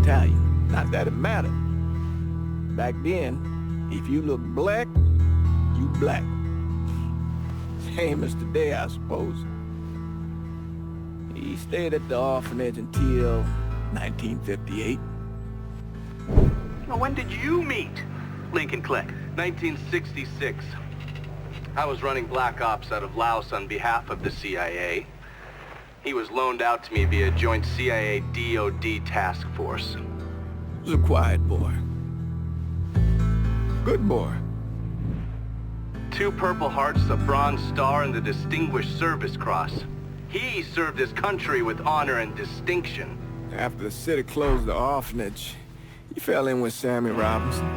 Italian. Not that it mattered. Back then, if you look black, you black. Same as today, I suppose. He stayed at the orphanage until 1958. Well, when did you meet Lincoln Click? 1966. I was running Black Ops out of Laos on behalf of the CIA. He was loaned out to me via joint CIA-DOD task force. He was a quiet boy. Good boy. 2 Purple Hearts, a Bronze Star, and the Distinguished Service Cross. He served his country with honor and distinction. After the city closed the orphanage, he fell in with Sammy Robinson.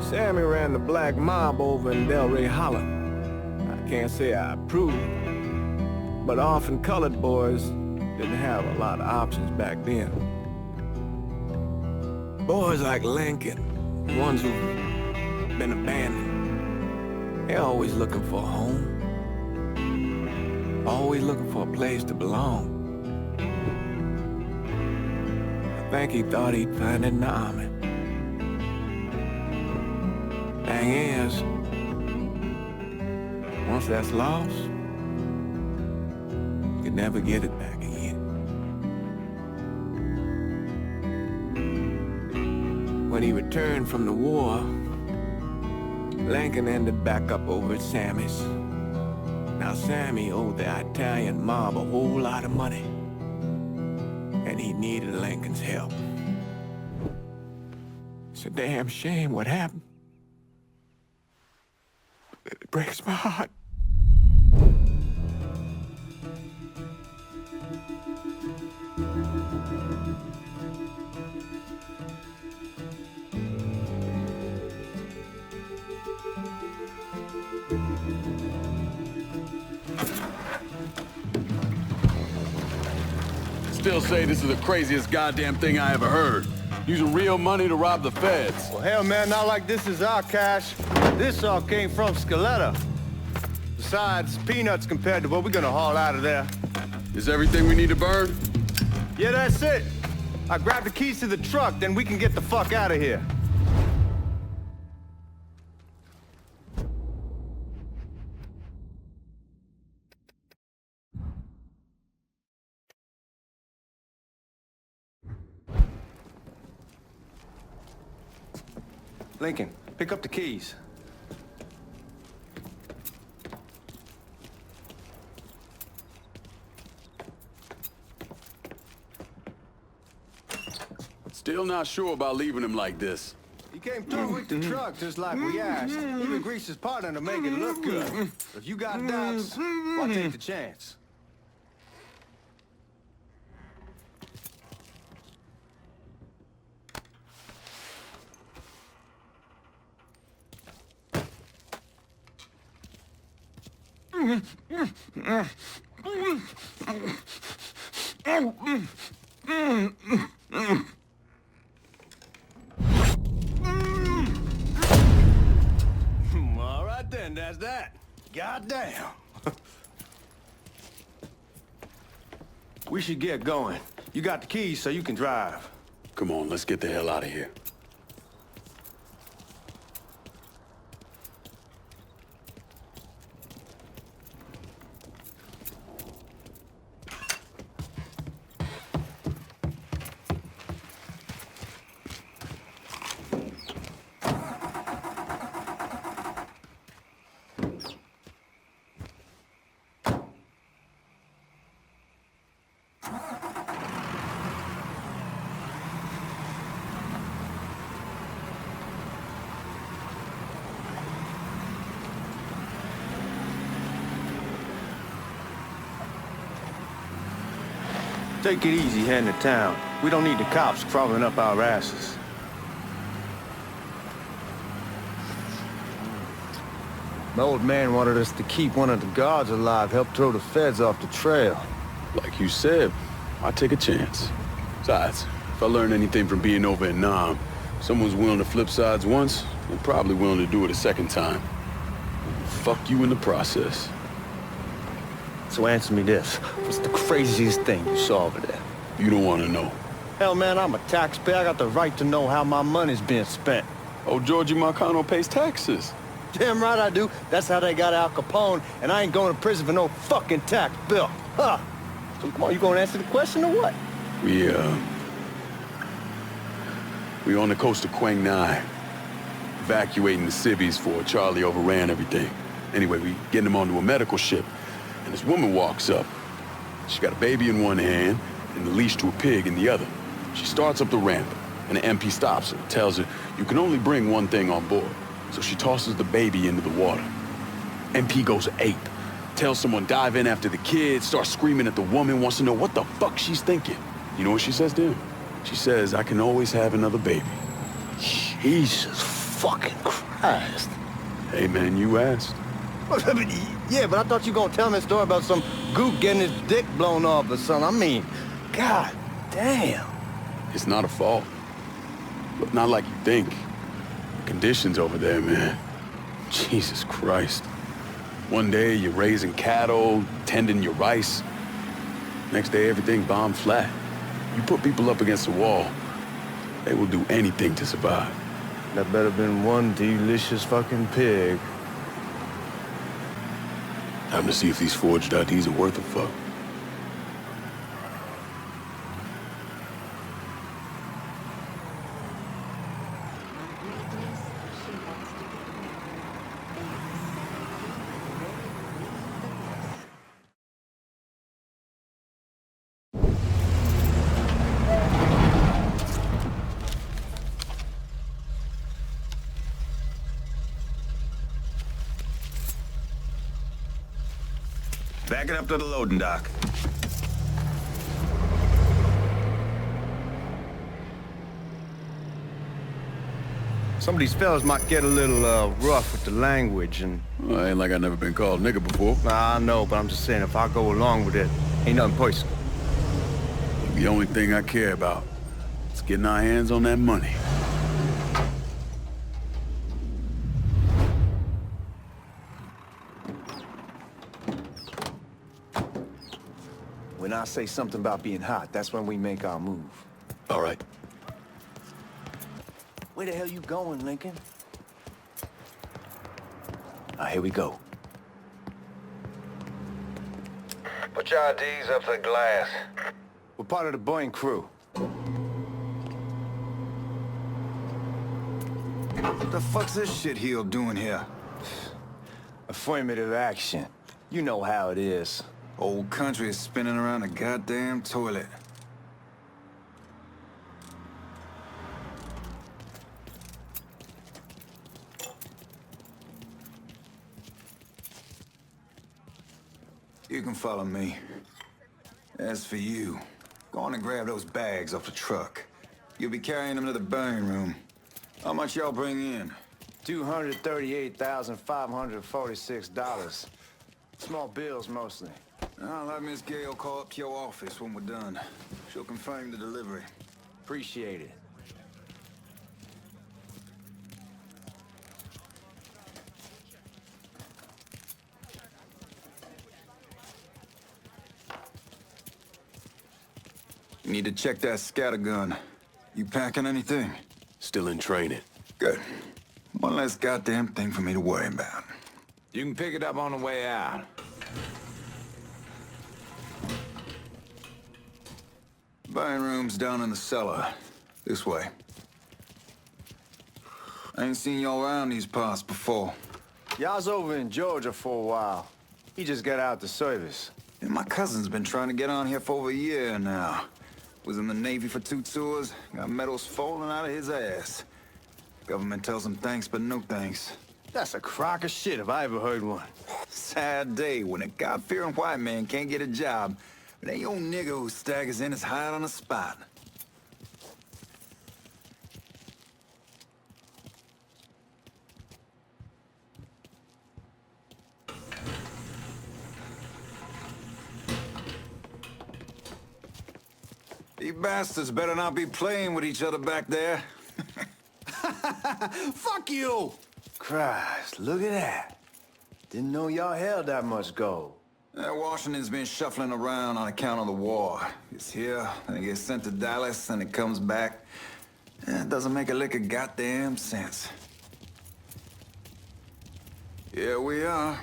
Sammy ran the black mob over in Delray Hollow. I can't say I approve, but orphan colored boys didn't have a lot of options back then. Boys like Lincoln, the ones who've been abandoned, they're always looking for a home. Always looking for a place to belong. I think he thought he'd find it in the army. Thing is, once that's lost, you can never get it back again. When he returned from the war, Lincoln ended back up over at Sammy's. Now Sammy owed the Italian mob a whole lot of money, and he needed Lincoln's help. It's a damn shame what happened. It breaks my heart. Still say this is the craziest goddamn thing I ever heard. Using real money to rob the feds. Well, hell, man, not like this is our cash. This all came from Scaletta. Besides, peanuts compared to what we're gonna haul out of there. Is everything we need to burn? Yeah, that's it. I grab the keys to the truck, then we can get the fuck out of here. Lincoln, pick up the keys. Still not sure about leaving him like this. He came through with the truck just like we asked. Even greased his partner to make it look good. If you got doubts, why take the chance? All right then, that's that. Goddamn. We should get going. You got the keys so you can drive. Come on, let's get the hell out of here. Take it easy heading to town. We don't need the cops crawling up our asses. My old man wanted us to keep one of the guards alive, help throw the feds off the trail. Like you said, I take a chance. Besides, if I learn anything from being over in Nam, someone's willing to flip sides once, they're probably willing to do it a second time. Fuck you in the process. So answer me this. What's the craziest thing you saw over there? You don't want to know. Hell, man, I'm a taxpayer. I got the right to know how my money's being spent. Oh, Georgie Marcano pays taxes. Damn right I do. That's how they got Al Capone, and I ain't going to prison for no fucking tax bill. Huh. So come on, you gonna answer the question or what? We on the coast of Quang Nai, evacuating the civvies for Charlie overran everything. Anyway, we getting him onto a medical ship, and this woman walks up. She got a baby in one hand and the leash to a pig in the other. She starts up the ramp, and the MP stops her, tells her, you can only bring one thing on board. So she tosses the baby into the water. MP goes ape, tells someone dive in after the kid, starts screaming at the woman, wants to know what the fuck she's thinking. You know what she says to him? She says, I can always have another baby. Jesus fucking Christ. Hey man, you asked. Yeah, but I thought you gonna tell me a story about some gook getting his dick blown off or something. I mean, god damn. It's not a fault. But not like you think. The conditions over there, man. Jesus Christ. One day you're raising cattle, tending your rice. Next day everything bombed flat. You put people up against the wall, they will do anything to survive. That better been one delicious fucking pig. Time to see if these forged IDs are worth a fuck. Back it up to the loading dock. Some of these fellas might get a little rough with the language and... Well, ain't like I never been called nigga before. Nah, I know, but I'm just saying if I go along with it, ain't nothing personal. The only thing I care about is getting our hands on that money. When I say something about being hot, that's when we make our move. All right. Where the hell you going, Lincoln? Here we go. Put your IDs up to the glass. We're part of the Boeing crew. What the fuck's this shitheel doing here? Affirmative action. You know how it is. Old country is spinning around a goddamn toilet. You can follow me. As for you, go on and grab those bags off the truck. You'll be carrying them to the burning room. How much y'all bring in? $238,546. Small bills, mostly. I'll have Miss Gale call up to your office when we're done. She'll confirm the delivery. Appreciate it. You need to check that scattergun. You packing anything? Still in training. Good. One less goddamn thing for me to worry about. You can pick it up on the way out. Buying room's down in the cellar. This way. I ain't seen y'all around these parts before. Y'all's over in Georgia for a while. He just got out the service. And my cousin's been trying to get on here for over a year now. Was in the Navy for 2 tours, got medals falling out of his ass. Government tells him thanks, but no thanks. That's a crock of shit if I ever heard one. Sad day when a God-fearing white man can't get a job, but ain't old nigga who staggers in is hired on the spot. You bastards better not be playing with each other back there. Fuck you! Christ, look at that. Didn't know y'all held that much gold. Washington's been shuffling around on account of the war. It's here, then it gets sent to Dallas, and it comes back. It doesn't make a lick of goddamn sense. Here we are.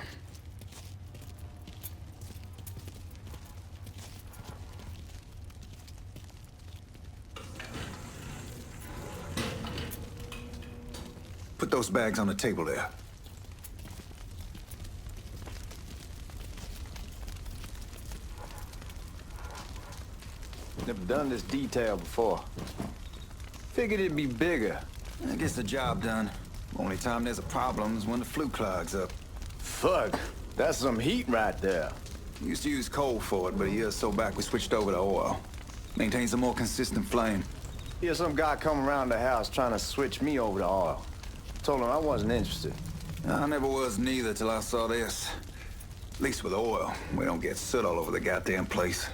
Put those bags on the table there. Never done this detail before. Figured it'd be bigger. That gets the job done. Only time there's a problem is when the flue clogs up. Fuck, that's some heat right there. Used to use coal for it, but a year or so back we switched over to oil. Maintains a more consistent flame. Here's some guy come around the house trying to switch me over to oil. Told him I wasn't interested. I never was neither till I saw this. At least with oil, we don't get soot all over the goddamn place.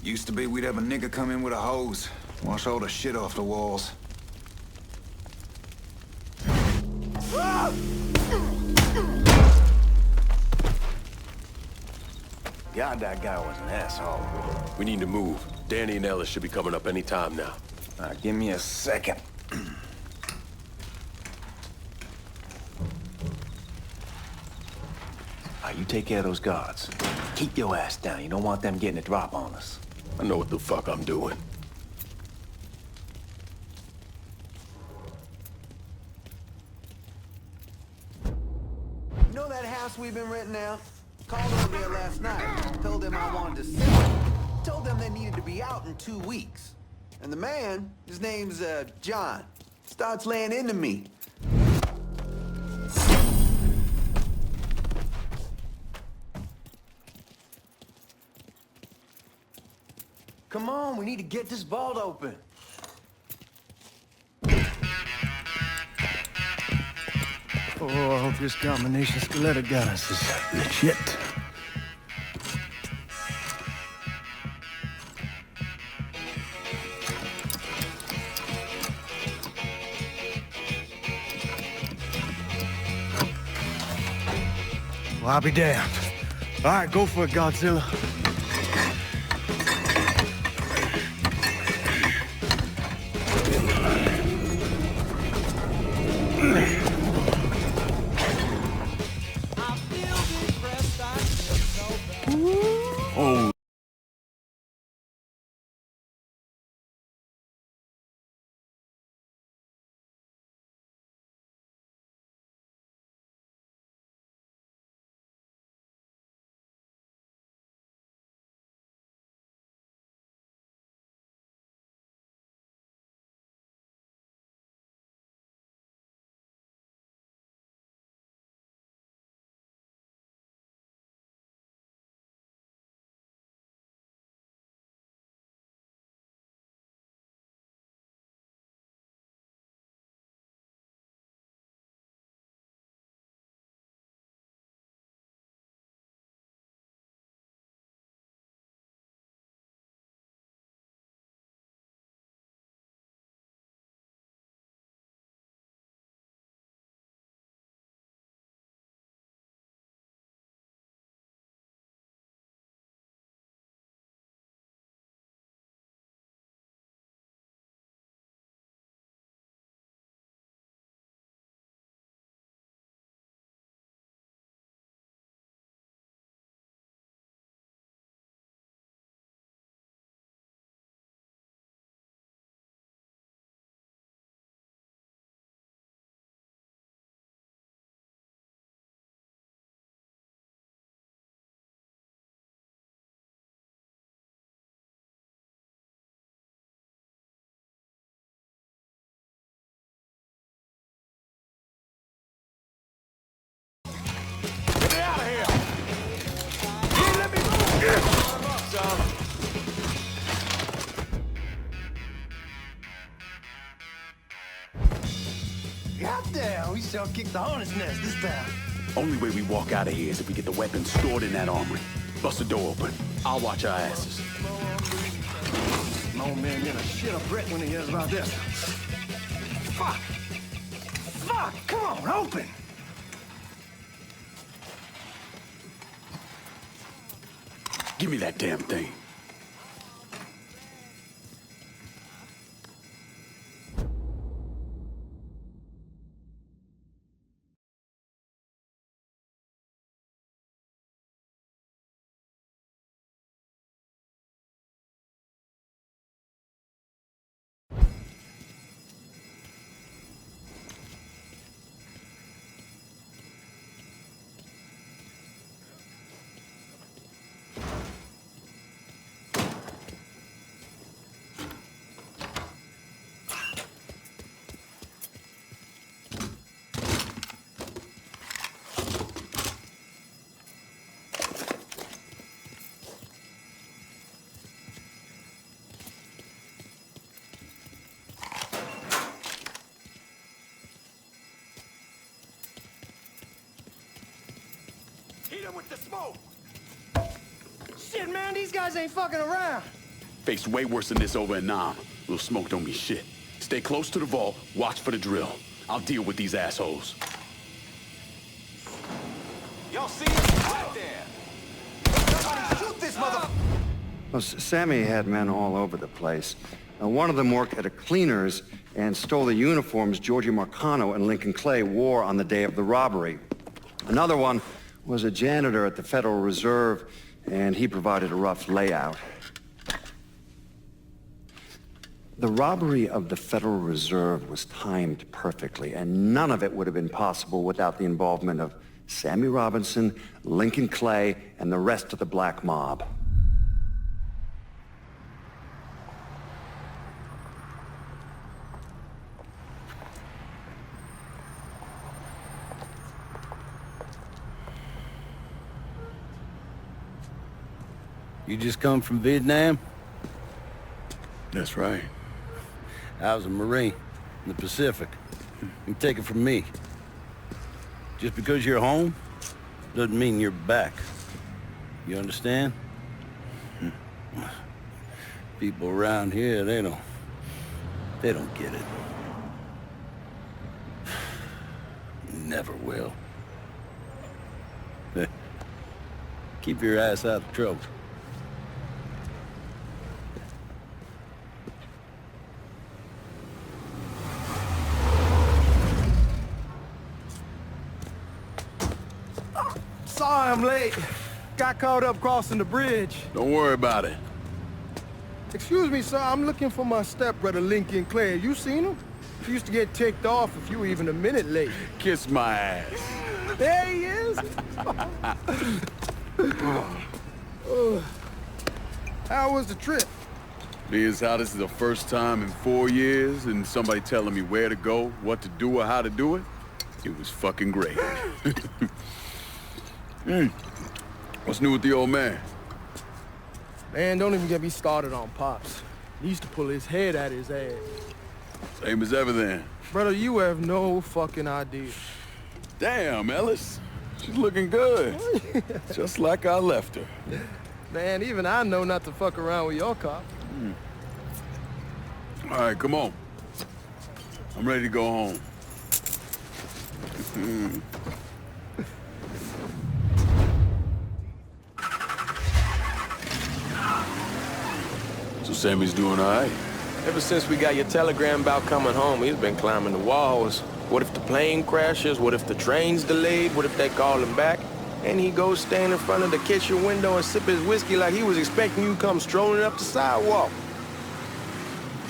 Used to be we'd have a nigger come in with a hose, wash all the shit off the walls. God, that guy was an asshole. We need to move. Danny and Ellis should be coming up any time now. All right, give me a second. You take care of those guards. Keep your ass down. You don't want them getting a drop on us. I know what the fuck I'm doing. You know that house we've been renting out? Called over there last night. Told them I wanted to sell it. Told them they needed to be out in 2 weeks. And the man, his name's John, starts laying into me. Come on, we need to get this vault open. Oh, I hope this combination Scaletta got us is legit. Well, I'll be damned. All right, go for it, Godzilla. Oh. Goddamn, we shall kick the hornet's nest this time. Only way we walk out of here is if we get the weapons stored in that armory. Bust the door open. I'll watch our asses. My old man gonna shit a brick when he hears about this. Fuck! Fuck! Come on, open! Give me that damn thing. Hit him with the smoke! Shit, man, these guys ain't fucking around. Faced way worse than this over in Nam. Little smoke don't mean shit. Stay close to the vault, watch for the drill. I'll deal with these assholes. Y'all see it? Right there! Somebody shoot this mother... Well, Sammy had men all over the place. One of them worked at a cleaner's and stole the uniforms Georgie Marcano and Lincoln Clay wore on the day of the robbery. Another one was a janitor at the Federal Reserve, and he provided a rough layout. The robbery of the Federal Reserve was timed perfectly, and none of it would have been possible without the involvement of Sammy Robinson, Lincoln Clay, and the rest of the black mob. You just come from Vietnam? That's right. I was a Marine in the Pacific. You take it from me. Just because you're home doesn't mean you're back. You understand? People around here, they don't get it. Never will. Keep your ass out of trouble. Sorry I'm late. Got caught up crossing the bridge. Don't worry about it. Excuse me, sir. I'm looking for my stepbrother, Lincoln Clay. You seen him? He used to get ticked off if you were even a minute late. Kiss my ass. There he is. How was the trip? Being as how this is the first time in 4 years and somebody telling me where to go, what to do, or how to do it, it was fucking great. What's new with the old man? Man, don't even get me started on Pops. He used to pull his head out his ass. Same as ever then. Brother, you have no fucking idea. Damn, Ellis. She's looking good. Just like I left her. Man, even I know not to fuck around with your cop. All right, come on. I'm ready to go home. So Sammy's doing all right? Ever since we got your telegram about coming home, he's been climbing the walls. What if the plane crashes? What if the train's delayed? What if they call him back? And he goes stand in front of the kitchen window and sip his whiskey like he was expecting you to come strolling up the sidewalk.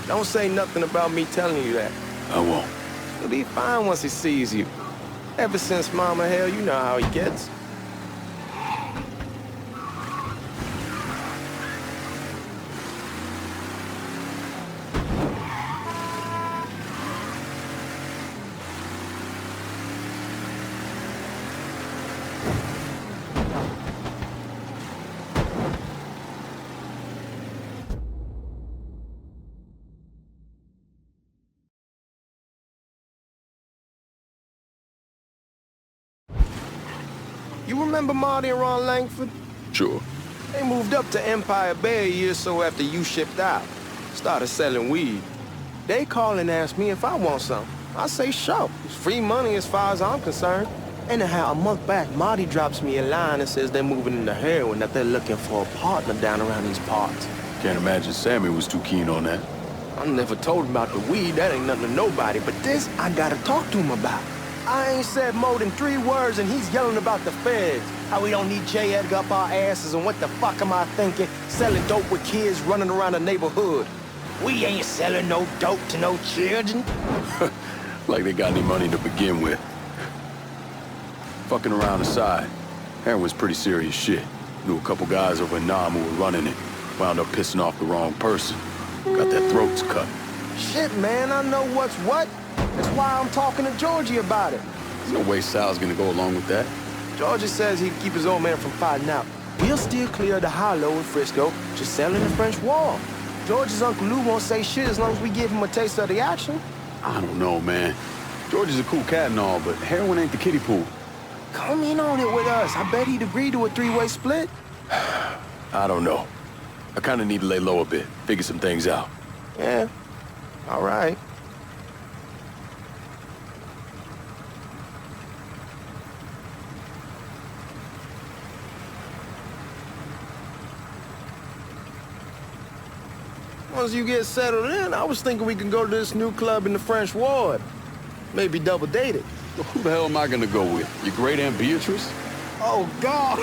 Don't say nothing about me telling you that. I won't. He'll be fine once he sees you. Ever since Mama Hell, you know how he gets. You remember Marty and Ron Langford? Sure. They moved up to Empire Bay a year or so after you shipped out. Started selling weed. They call and ask me if I want some. I say, sure. It's free money as far as I'm concerned. Anyhow, a month back, Marty drops me a line and says they're moving into heroin, that they're looking for a partner down around these parts. Can't imagine Sammy was too keen on that. I never told him about the weed, that ain't nothing to nobody, but this I gotta talk to him about. I ain't said more than 3 words and he's yelling about the feds. How we don't need J. Edgar up our asses, and what the fuck am I thinking? Selling dope with kids running around the neighborhood. We ain't selling no dope to no children. Like they got any money to begin with. Fucking around aside, heroin's pretty serious shit. Knew a couple guys over in Nam who were running it. Wound up pissing off the wrong person. Got their throats cut. Shit, man, I know what's what. That's why I'm talking to Georgie about it. There's no way Sal's gonna go along with that. Georgie says he'd keep his old man from fighting out. We'll still clear the hollow in Frisco, just selling the French Wall. George's Uncle Lou won't say shit as long as we give him a taste of the action. I don't know, man. George is a cool cat and all, but heroin ain't the kiddie pool. Come in on it with us. I bet he'd agree to a 3-way split. I don't know. I kinda need to lay low a bit, figure some things out. Yeah, all right. Once you get settled in, I was thinking we could go to this new club in the French Ward. Maybe double date it. Who the hell am I gonna go with? Your great Aunt Beatrice? Oh, God.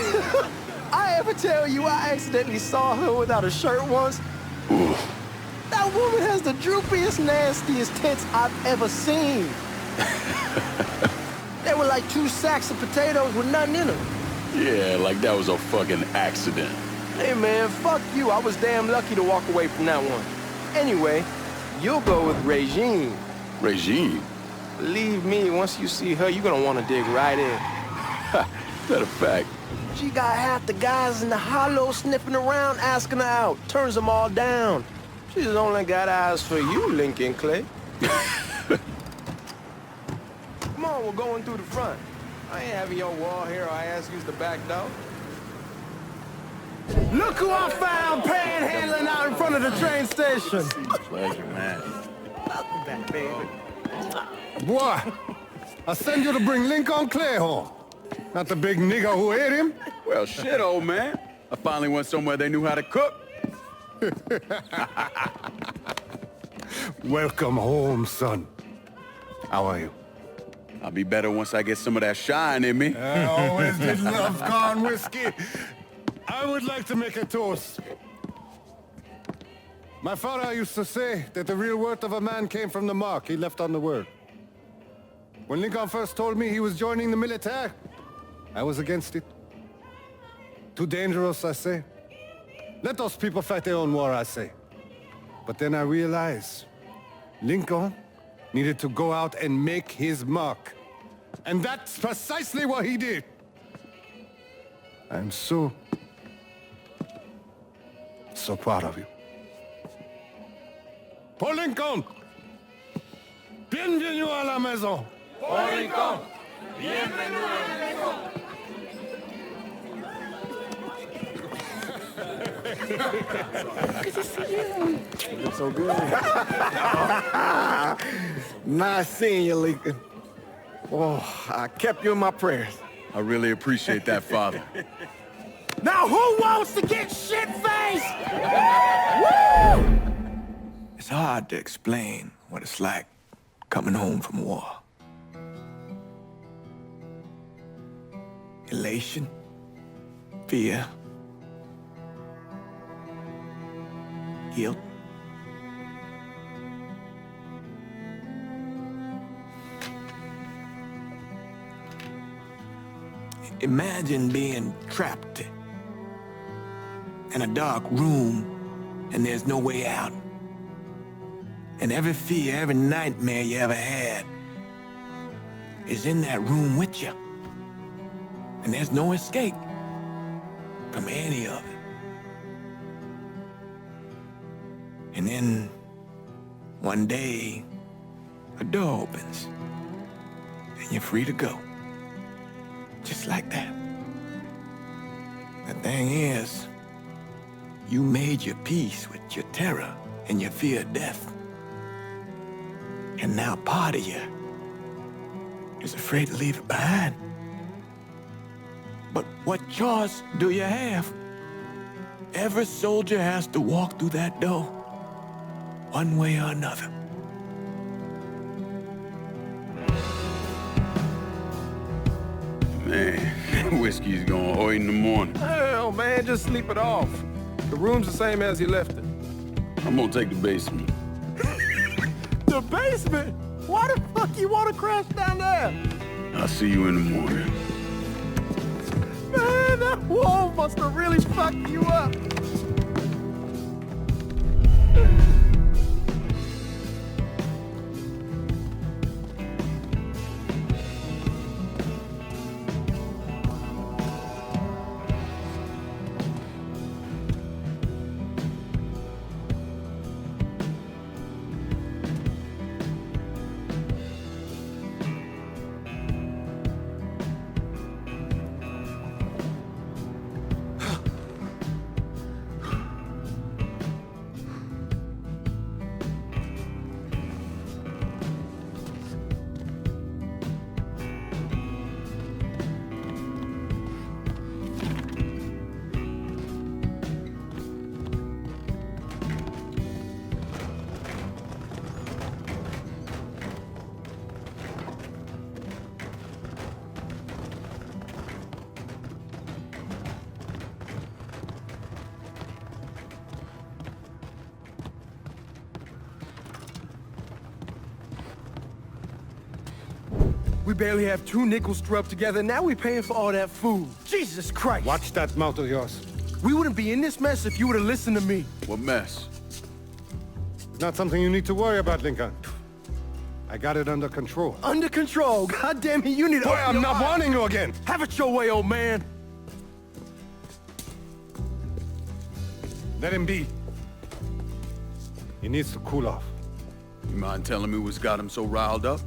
I ever tell you I accidentally saw her without a shirt once? Ooh. That woman has the droopiest, nastiest tits I've ever seen. They were like 2 sacks of potatoes with nothing in them. Yeah, like that was a fucking accident. Hey, man, fuck you. I was damn lucky to walk away from that one. Anyway, you'll go with Regine. Regine? Believe me, once you see her, you're gonna want to dig right in. That a fact? She got half the guys in the hollow sniffing around, asking her out. Turns them all down. She's only got eyes for you, Lincoln Clay. Come on, we're going through the front. I ain't having your wall here or I ask you the back door. Look who I found panhandling out in front of the train station. Pleasure, man. Welcome back, baby. Boy, I send you to bring Lincoln Clay home. Not the big nigger who ate him. Well, shit, old man. I finally went somewhere they knew how to cook. Welcome home, son. How are you? I'll be better once I get some of that shine in me. I always did love corn whiskey. I would like to make a toast. My father used to say that the real worth of a man came from the mark he left on the world. When Lincoln first told me he was joining the military, I was against it. Too dangerous, I say. Let those people fight their own war, I say. But then I realized Lincoln needed to go out and make his mark. And that's precisely what he did. I'm so proud of you. Paul Lincoln! Bienvenue à la maison! Paul Lincoln! Bienvenue à la maison! Good to see you. You look so good. Nice seeing you, Lincoln. Oh, I kept you in my prayers. I really appreciate that, Father. Now who wants to get shit-faced? Woo! It's hard to explain what it's like coming home from war. Elation, fear, guilt. Imagine being trapped in a dark room and there's no way out. And every fear, every nightmare you ever had is in that room with you. And there's no escape from any of it. And then one day, a door opens and you're free to go. Just like that. The thing is, you made your peace with your terror and your fear of death. And now part of you is afraid to leave it behind. But what choice do you have? Every soldier has to walk through that door, one way or another. Man, whiskey's going hoy in the morning. Hell, man, just sleep it off. The room's the same as you left it. I'm gonna take the basement. The basement? Why the fuck you want to crash down there? I'll see you in the morning. Man, that wall must have really fucked you up. We barely have 2 nickels to rub together, now we paying for all that food. Jesus Christ! Watch that mouth of yours. We wouldn't be in this mess if you would have listened to me. What mess? It's not something you need to worry about, Lincoln. I got it under control. Under control? God damn it, you need to... Boy, I'm not warning you again! Have it your way, old man! Let him be. He needs to cool off. You mind telling me what's got him so riled up?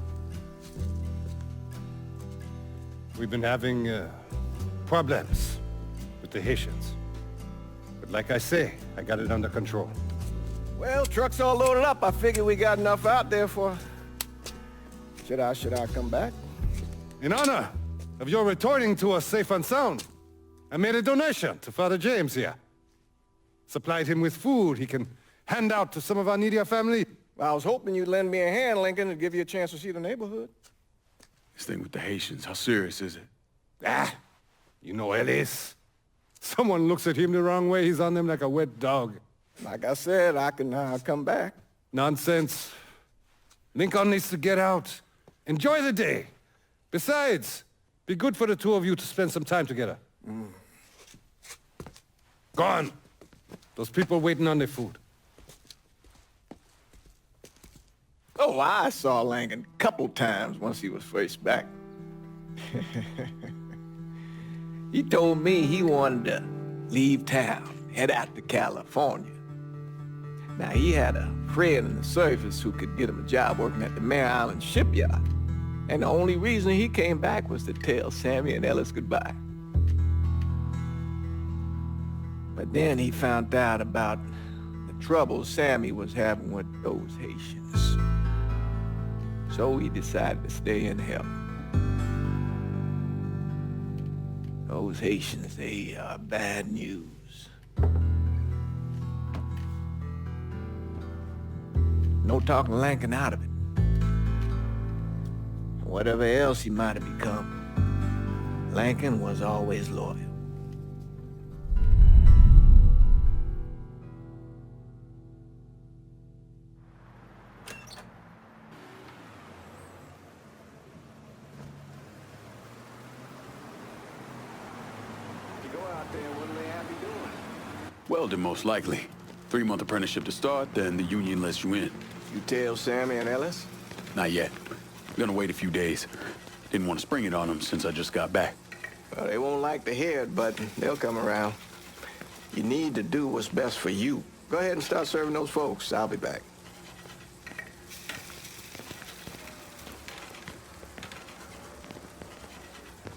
We've been having problems with the Haitians. But like I say, I got it under control. Well, truck's all loaded up. I figure we got enough out there for... Should I come back? In honor of your returning to us safe and sound, I made a donation to Father James here. Supplied him with food he can hand out to some of our needier family. Well, I was hoping you'd lend me a hand, Lincoln, and give you a chance to see the neighborhood. This thing with the Haitians, how serious is it? Ah, you know Ellis. Someone looks at him the wrong way, he's on them like a wet dog. Like I said, I can come back. Nonsense. Lincoln needs to get out. Enjoy the day. Besides, be good for the two of you to spend some time together. Go on. Those people waiting on their food. Oh, I saw Lincoln a couple times once he was first back. He told me he wanted to leave town, head out to California. Now, he had a friend in the service who could get him a job working at the Mare Island shipyard. And the only reason he came back was to tell Sammy and Ellis goodbye. But then he found out about the trouble Sammy was having with those Haitians. So he decided to stay and help. Those Haitians, they are bad news. No talking Lincoln out of it. Whatever else he might have become, Lincoln was always loyal. Welding, most likely. 3-month apprenticeship to start, then the union lets you in. You tell Sammy and Ellis? Not yet. Gonna wait a few days. Didn't want to spring it on them since I just got back. Well, they won't like to hear it, but they'll come around. You need to do what's best for you. Go ahead and start serving those folks. I'll be back.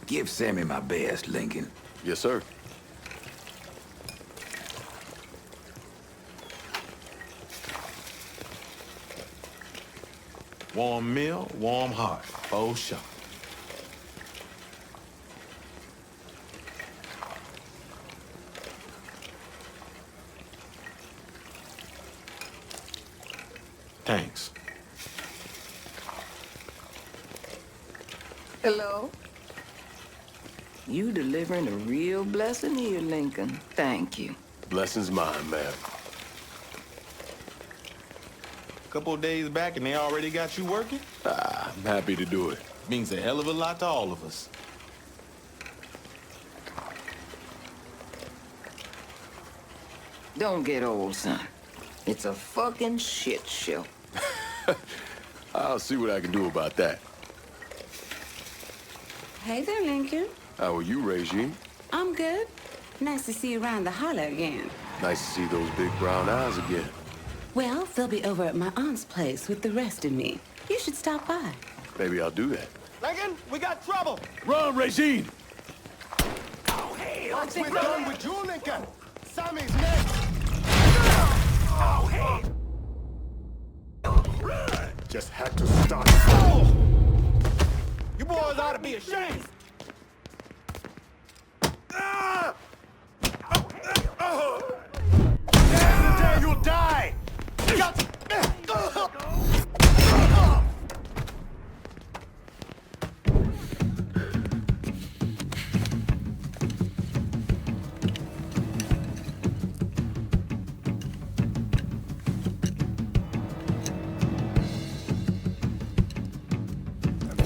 Give Sammy my best, Lincoln. Yes, sir. Warm meal, warm heart. For sure. Thanks. Hello? You delivering a real blessing here, Lincoln. Thank you. Blessing's mine, ma'am. Couple of days back and they already got you working? I'm happy to do it. Means a hell of a lot to all of us. Don't get old, son. It's a fucking shit show. I'll see what I can do about that. Hey there, Lincoln. How are you, Regine? I'm good. Nice to see you around the holler again. Nice to see those big brown eyes again. Well, they'll be over at my aunt's place with the rest of me. You should stop by. Maybe I'll do that. Lincoln, we got trouble! Run, Regine! Oh, hey! Once we're done with you, Lincoln, Sammy's next! Oh, hey! Just had to start. Oh! You boys ought to be ashamed! Ah! The day you'll die!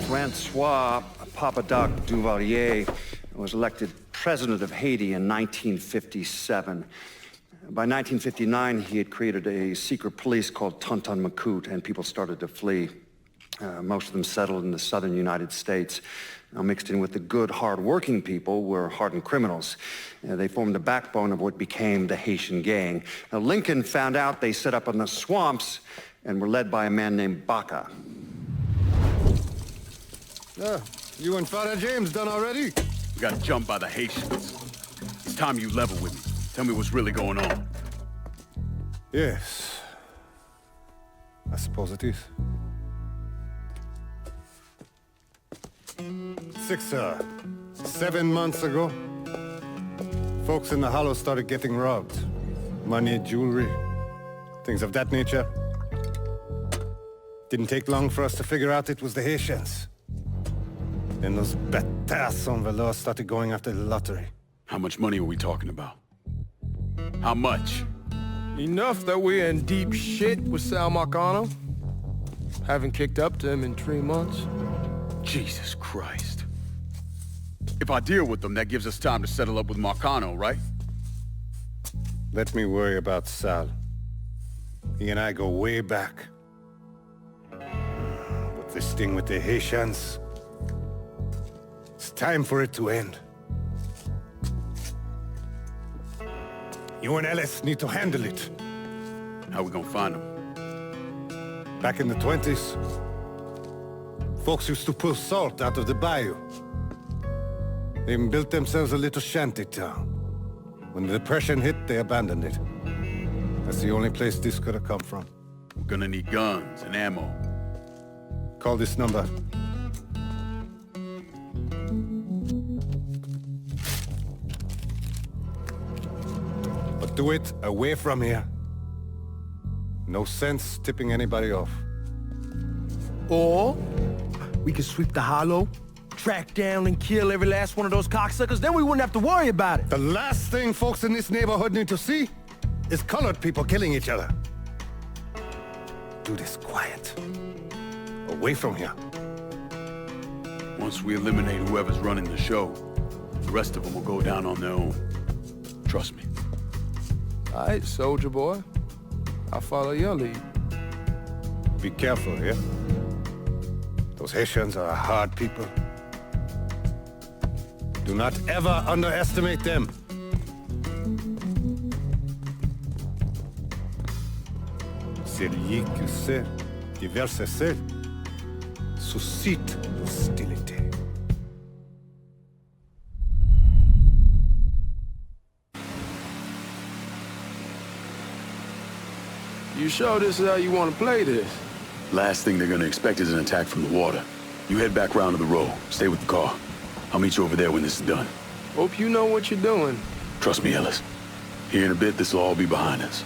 Francois Papadoc Duvalier was elected president of Haiti in 1957. By 1959, he had created a secret police called Tonton Macoute, and people started to flee. Most of them settled in the southern United States. Now, mixed in with the good, hard-working people were hardened criminals. They formed the backbone of what became the Haitian gang. Now, Lincoln found out they set up in the swamps and were led by a man named Baka. You and Father James done already? We got jumped by the Haitians. It's time you level with me. Tell me what's really going on. Yes. I suppose it is. 7 months ago, folks in the Hollow started getting robbed. Money, jewelry, things of that nature. Didn't take long for us to figure out it was the Haitians. Then those bâtards on velours started going after the lottery. How much money are we talking about? How much? Enough that we're in deep shit with Sal Marcano. Haven't kicked up to him in 3 months. Jesus Christ. If I deal with them, that gives us time to settle up with Marcano, right? Let me worry about Sal. He and I go way back. But this thing with the Haitians... it's time for it to end. You and Ellis need to handle it. How we gonna find them? Back in the 20s, folks used to pull salt out of the bayou. They even built themselves a little shanty town. When the Depression hit, they abandoned it. That's the only place this could have come from. We're gonna need guns and ammo. Call this number. But do it away from here. No sense tipping anybody off. Or we could sweep the Hollow, track down and kill every last one of those cocksuckers, then we wouldn't have to worry about it. The last thing folks in this neighborhood need to see is colored people killing each other. Do this quiet. Away from here. Once we eliminate whoever's running the show, the rest of them will go down on their own. Trust me. All right, soldier boy. I'll follow your lead. Be careful, yeah? Those Haitians are a hard people. Do not ever underestimate them. Celui qui sait diverser suscite l'hostilité. You sure this is how you want to play this? Last thing they're gonna expect is an attack from the water. You head back round to the road. Stay with the car. I'll meet you over there when this is done. Hope you know what you're doing. Trust me, Ellis. Here in a bit, this will all be behind us.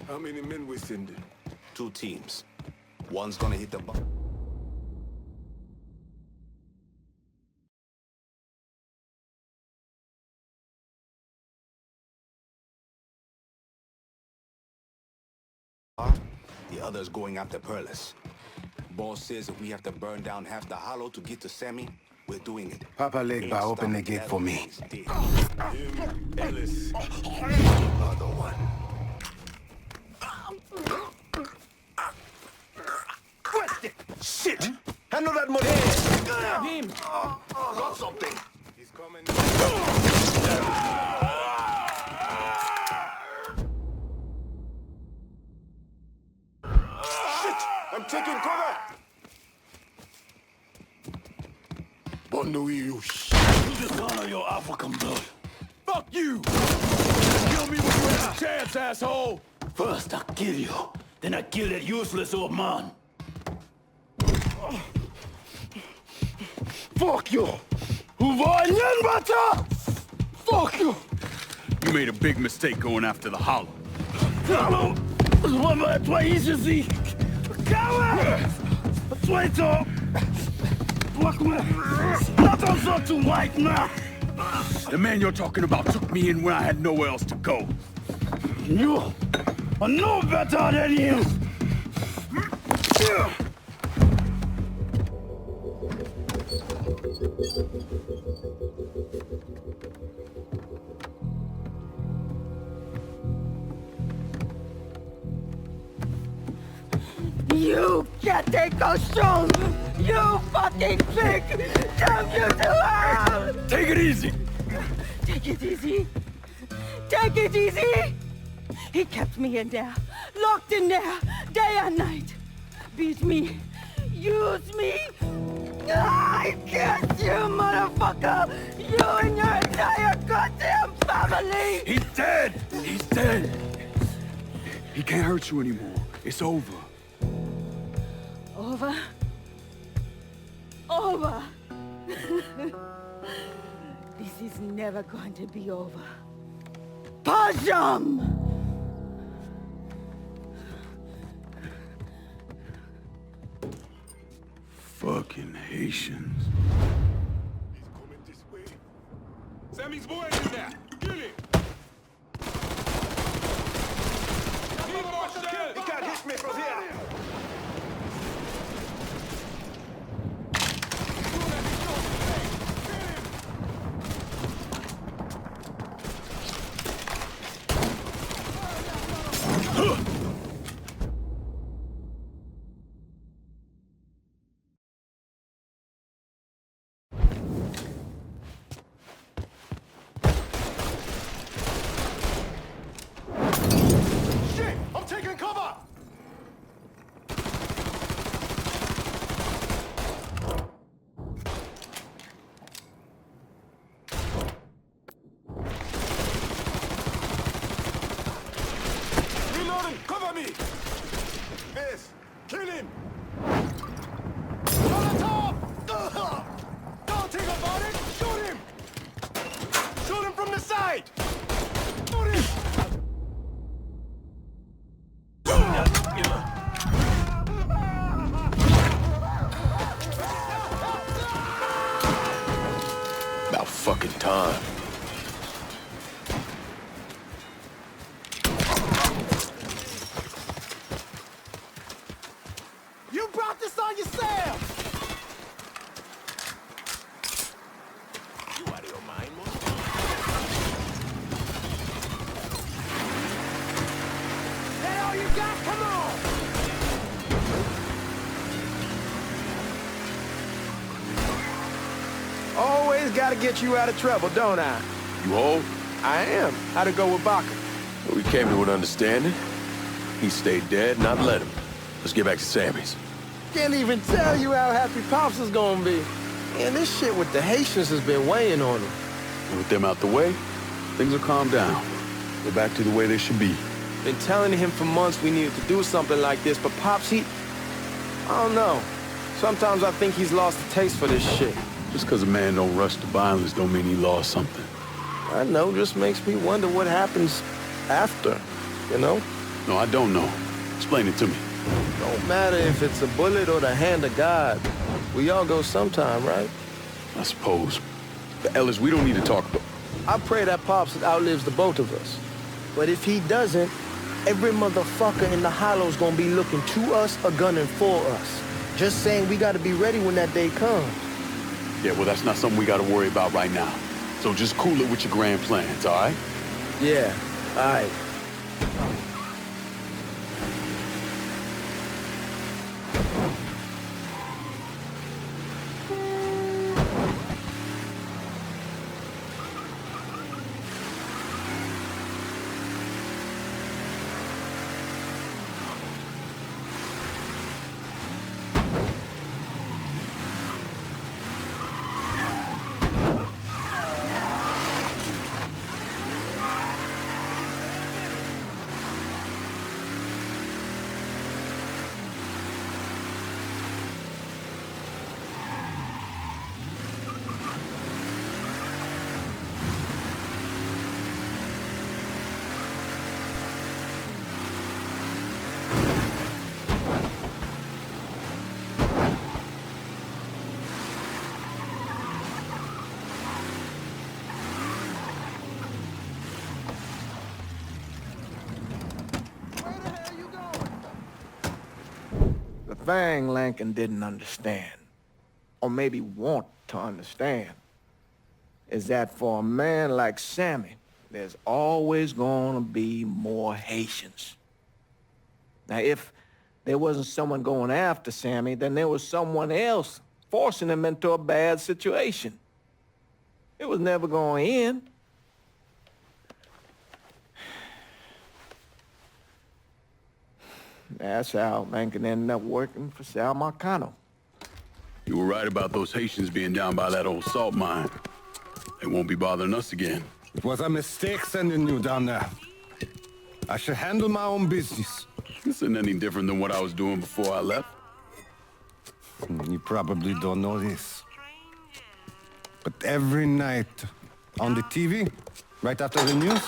How many men we sending? 2 teams. One's gonna hit the bar. The other's going after Perlis. Boss says if we have to burn down half the hollow to get to Sammy, we're doing it. Papa Legba, open the gate for me. Ellis. Other one. Shit! Handle that money! Grab him! Got something! He's coming. Shit! I'm taking cover! Bondo, you Dishonor your African blood. Fuck you! Kill me when you have a chance, asshole! First I kill you, then I kill that useless old man. Fuck you! Fuck you! You made a big mistake going after the hollow. Hallo! Toi ici! Coward! Toi! Not too white now! The man you're talking about took me in when I had nowhere else to go. You are no better than him! You Getaway strong! You fucking pig! Damn you to hell! Take it easy! Take it easy! Take it easy! He kept me in there, locked in there, day and night. Beat me, use me. I guess you, motherfucker! You and your entire goddamn family! He's dead! He's dead! He can't hurt you anymore. It's over. Over? Over! This is never going to be over. Pajam! Fucking Haitians. He's coming this way. Sammy's boy in there. Kill him. He can't hit me from here! Cover me! Miss, kill him! Don't think about it! Shoot him! Shoot him from the side! Shoot him! About fucking time. You brought this on yourself! You out of your mind, man? That all you got? Come on! Always gotta get you out of trouble, don't I? You old? I am. How'd it go with Baka? We came to an understanding. He stayed dead, and I'd let him. Let's get back to Sammy's. Can't even tell you how happy Pops is gonna be. Man, this shit with the Haitians has been weighing on him. And with them out the way, things will calm down. Go back to the way they should be. Been telling him for months we needed to do something like this, but Pops, I don't know. Sometimes I think he's lost the taste for this shit. Just because a man don't rush to violence don't mean he lost something. I know, just makes me wonder what happens after, you know? No, I don't know. Explain it to me. Don't matter if it's a bullet or the hand of God. We all go sometime, right? I suppose. But Ellis, we don't need to talk about... I pray that Pops outlives the both of us. But if he doesn't, every motherfucker in the hollow's gonna be looking to us or gunning for us. Just saying we gotta be ready when that day comes. Yeah, well, that's not something we gotta worry about right now. So just cool it with your grand plans, all right? Yeah, all right. The thing Lincoln didn't understand, or maybe want to understand, is that for a man like Sammy, there's always gonna be more Haitians. Now, if there wasn't someone going after Sammy, then there was someone else forcing him into a bad situation. It was never gonna end. That's how Lincoln ended up working for Sal Marcano. You were right about those Haitians being down by that old salt mine. They won't be bothering us again. It was a mistake sending you down there. I should handle my own business. This isn't any different than what I was doing before I left. You probably don't know this. But every night on the TV, right after the news,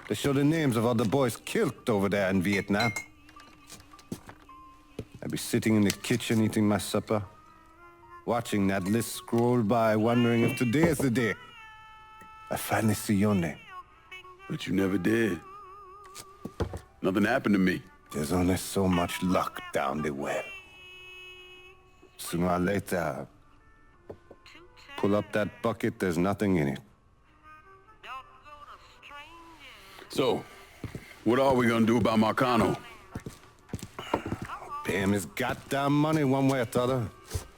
they show the names of all the boys killed over there in Vietnam. I'd be sitting in the kitchen eating my supper, watching that list scroll by, wondering if today is the day I finally see your name. But you never did. Nothing happened to me. There's only so much luck down the well. Sooner or later, pull up that bucket, there's nothing in it. So, what are we gonna do about Marcano? Pay him his goddamn money one way or the other.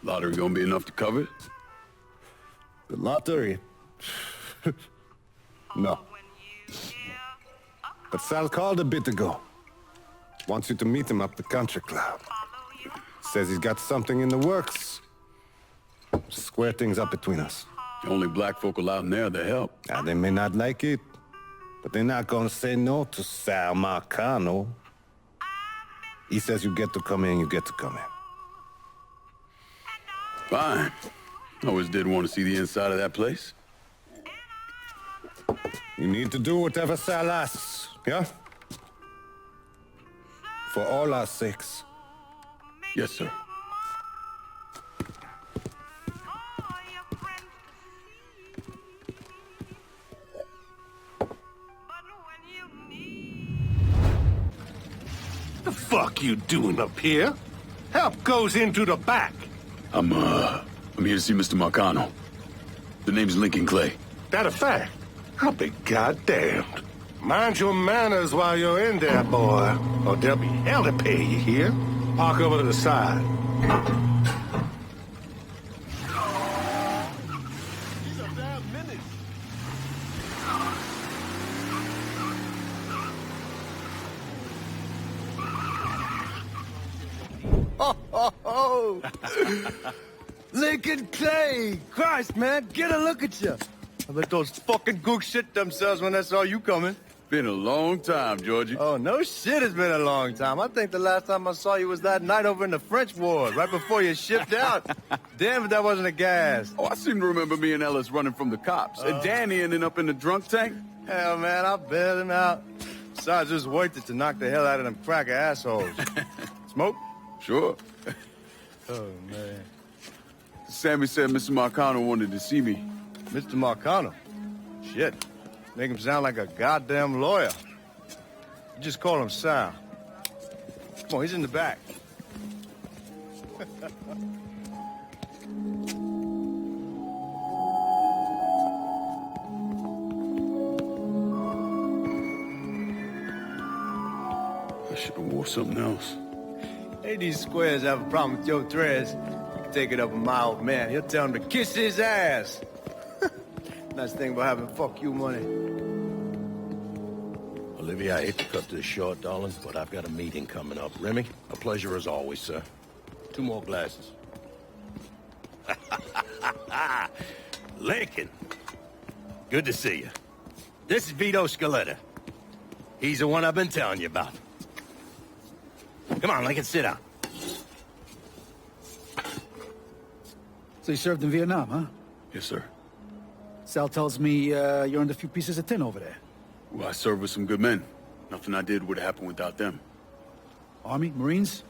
Lottery gonna be enough to cover it? The lottery? No. But Sal called a bit ago. Wants you to meet him up the country club. Says he's got something in the works. Square things up between us. The only black folk allowed in there to help. Now, they may not like it, but they're not gonna say no to Sal Marcano. He says you get to come in, you get to come in. Fine. Always did want to see the inside of that place. You need to do whatever Sal asks, yeah? For all our sakes. Yes, sir. The fuck you doing up here? Help goes into the back. I'm here to see Mr. Marcano. The name's Lincoln Clay. That a fact? I'll be goddamned. Mind your manners while you're in there, boy, or there'll be hell to pay you here. Park over to the side. Oh, Lincoln Clay! Christ, man, get a look at you. I bet those fucking gooks shit themselves when they saw you coming. Been a long time, Georgie. Oh, no shit, it's been a long time. I think the last time I saw you was that night over in the French ward, right before you shipped out. Damn if that wasn't a gas. Oh, I seem to remember me and Ellis running from the cops. And Danny ending up in the drunk tank. Hell, man, I bailed him out. Besides, it's worth it to knock the hell out of them cracker assholes. Smoke? Sure. Oh, man. Sammy said Mr. Marcano wanted to see me. Mr. Marcano? Shit. Make him sound like a goddamn lawyer. You just call him Sal. Come on, he's in the back. I should have wore something else. Hey, these squares have a problem with your dreads. You can take it up with my old man. He'll tell him to kiss his ass. Nice thing about having fuck you money. Olivia, I hate to cut this short, darling, but I've got a meeting coming up. Remy, a pleasure as always, sir. 2 more glasses. Lincoln. Good to see you. This is Vito Scaletta. He's the one I've been telling you about. Come on, Lincoln, sit down. So you served in Vietnam, huh? Yes, sir. Sal tells me you earned a few pieces of tin over there. Well, I served with some good men. Nothing I did would have happened without them. Army? Marines?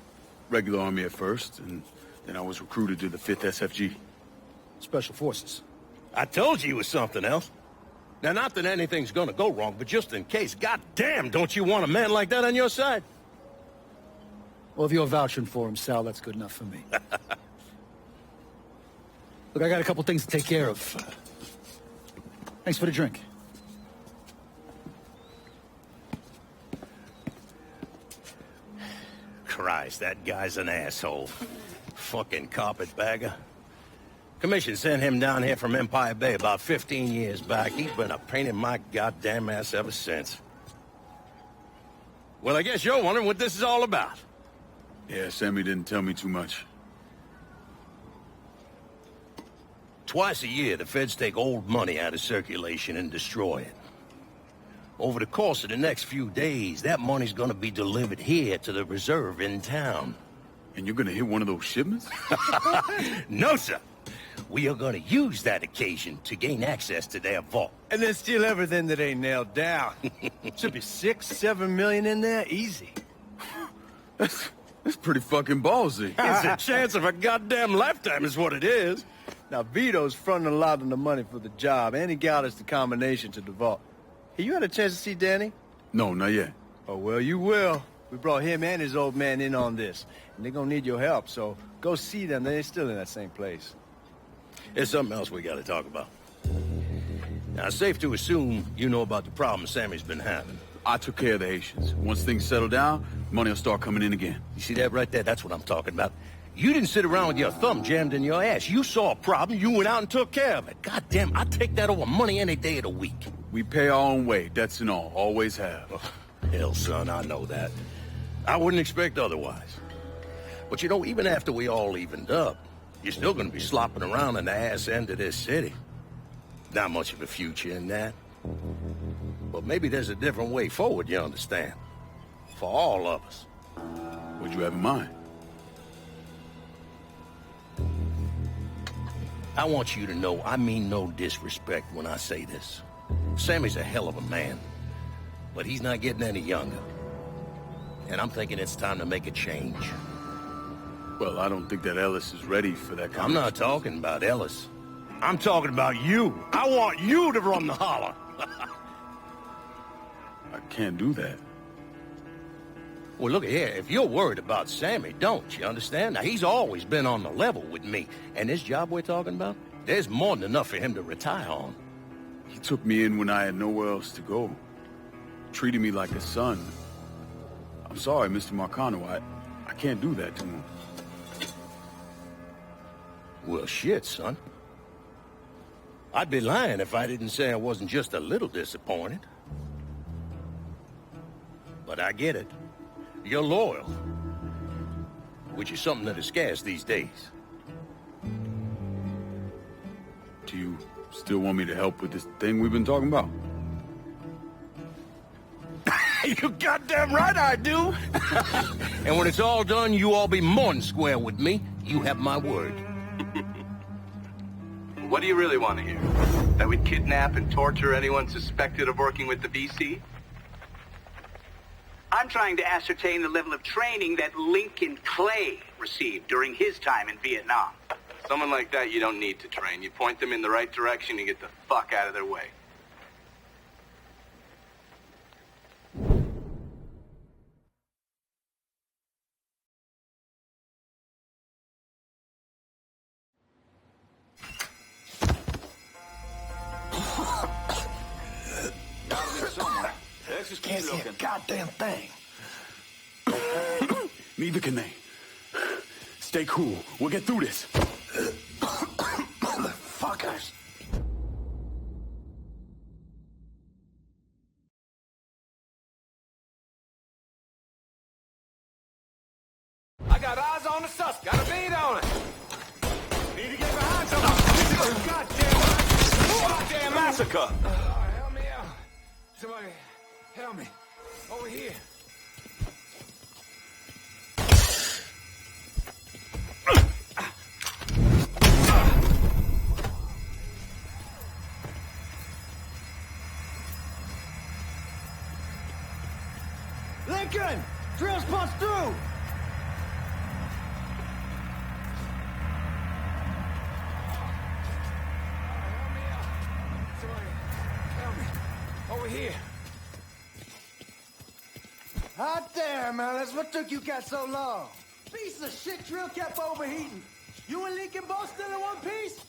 Regular Army at first, and then I was recruited to the 5th SFG. Special Forces. I told you it was something else. Now, not that anything's gonna go wrong, but just in case, goddamn, don't you want a man like that on your side? Well, if you're vouching for him, Sal, that's good enough for me. Look, I got a couple things to take care of. Thanks for the drink. Christ, that guy's an asshole. Fucking carpetbagger. Commission sent him down here from Empire Bay about 15 years back. He's been a pain in my goddamn ass ever since. Well, I guess you're wondering what this is all about. Yeah, Sammy didn't tell me too much. Twice a year, the feds take old money out of circulation and destroy it. Over the course of the next few days, that money's gonna be delivered here to the reserve in town. And you're gonna hit one of those shipments? No, sir. We are gonna use that occasion to gain access to their vault. And then steal everything that ain't nailed down. Should be 6, 7 million in there, easy. That's pretty fucking ballsy. It's a chance of a goddamn lifetime is what it is. Now, Vito's fronting a lot of the money for the job, and he got us the combination to the vault. Hey, you had a chance to see Danny? No, not yet. Oh, well, you will. We brought him and his old man in on this, and they're gonna need your help, so go see them. They're still in that same place. There's something else we gotta talk about. Now, it's safe to assume you know about the problem Sammy's been having. I took care of the Haitians. Once things settle down, money will start coming in again. You see that right there? That's what I'm talking about. You didn't sit around with your thumb jammed in your ass. You saw a problem, you went out and took care of it. Goddamn, I'd take that over money any day of the week. We pay our own way, debts and all. Always have. Oh, hell, son, I know that. I wouldn't expect otherwise. But you know, even after we all evened up, you're still gonna be slopping around in the ass end of this city. Not much of a future in that. But maybe there's a different way forward, you understand? For all of us. What'd you have in mind? I want you to know I mean no disrespect when I say this. Sammy's a hell of a man, but he's not getting any younger. And I'm thinking it's time to make a change. Well, I don't think that Ellis is ready for that kind I'm not talking about Ellis. I'm talking about you. I want you to run the holler. I can't do that. Well, look here, if you're worried about Sammy, don't, you understand? Now, he's always been on the level with me. And this job we're talking about, there's more than enough for him to retire on. He took me in when I had nowhere else to go. Treated me like a son. I'm sorry, Mr. Marcano. I can't do that to him. Well, shit, son. I'd be lying if I didn't say I wasn't just a little disappointed. But I get it. You're loyal. Which is something that is scarce these days. Do you still want me to help with this thing we've been talking about? You goddamn right I do! And when it's all done, you all be more than square with me. You have my word. What do you really want to hear? That we'd kidnap and torture anyone suspected of working with the BC? I'm trying to ascertain the level of training that Lincoln Clay received during his time in Vietnam. Someone like that you don't need to train. You point them in the right direction and get the fuck out of their way. Can't see a goddamn thing. Neither can they. Stay cool. We'll get through this. Motherfuckers. I got eyes on the sus. Got a bead on it. Need to get behind something. This is a goddamn massacre. Help me out. Somebody, help me. Over here. Lincoln! Drill's punched through! Over here. Hot damn, man. That's what took you cat so long. Piece of shit drill kept overheating. You and Lincoln both still in one piece?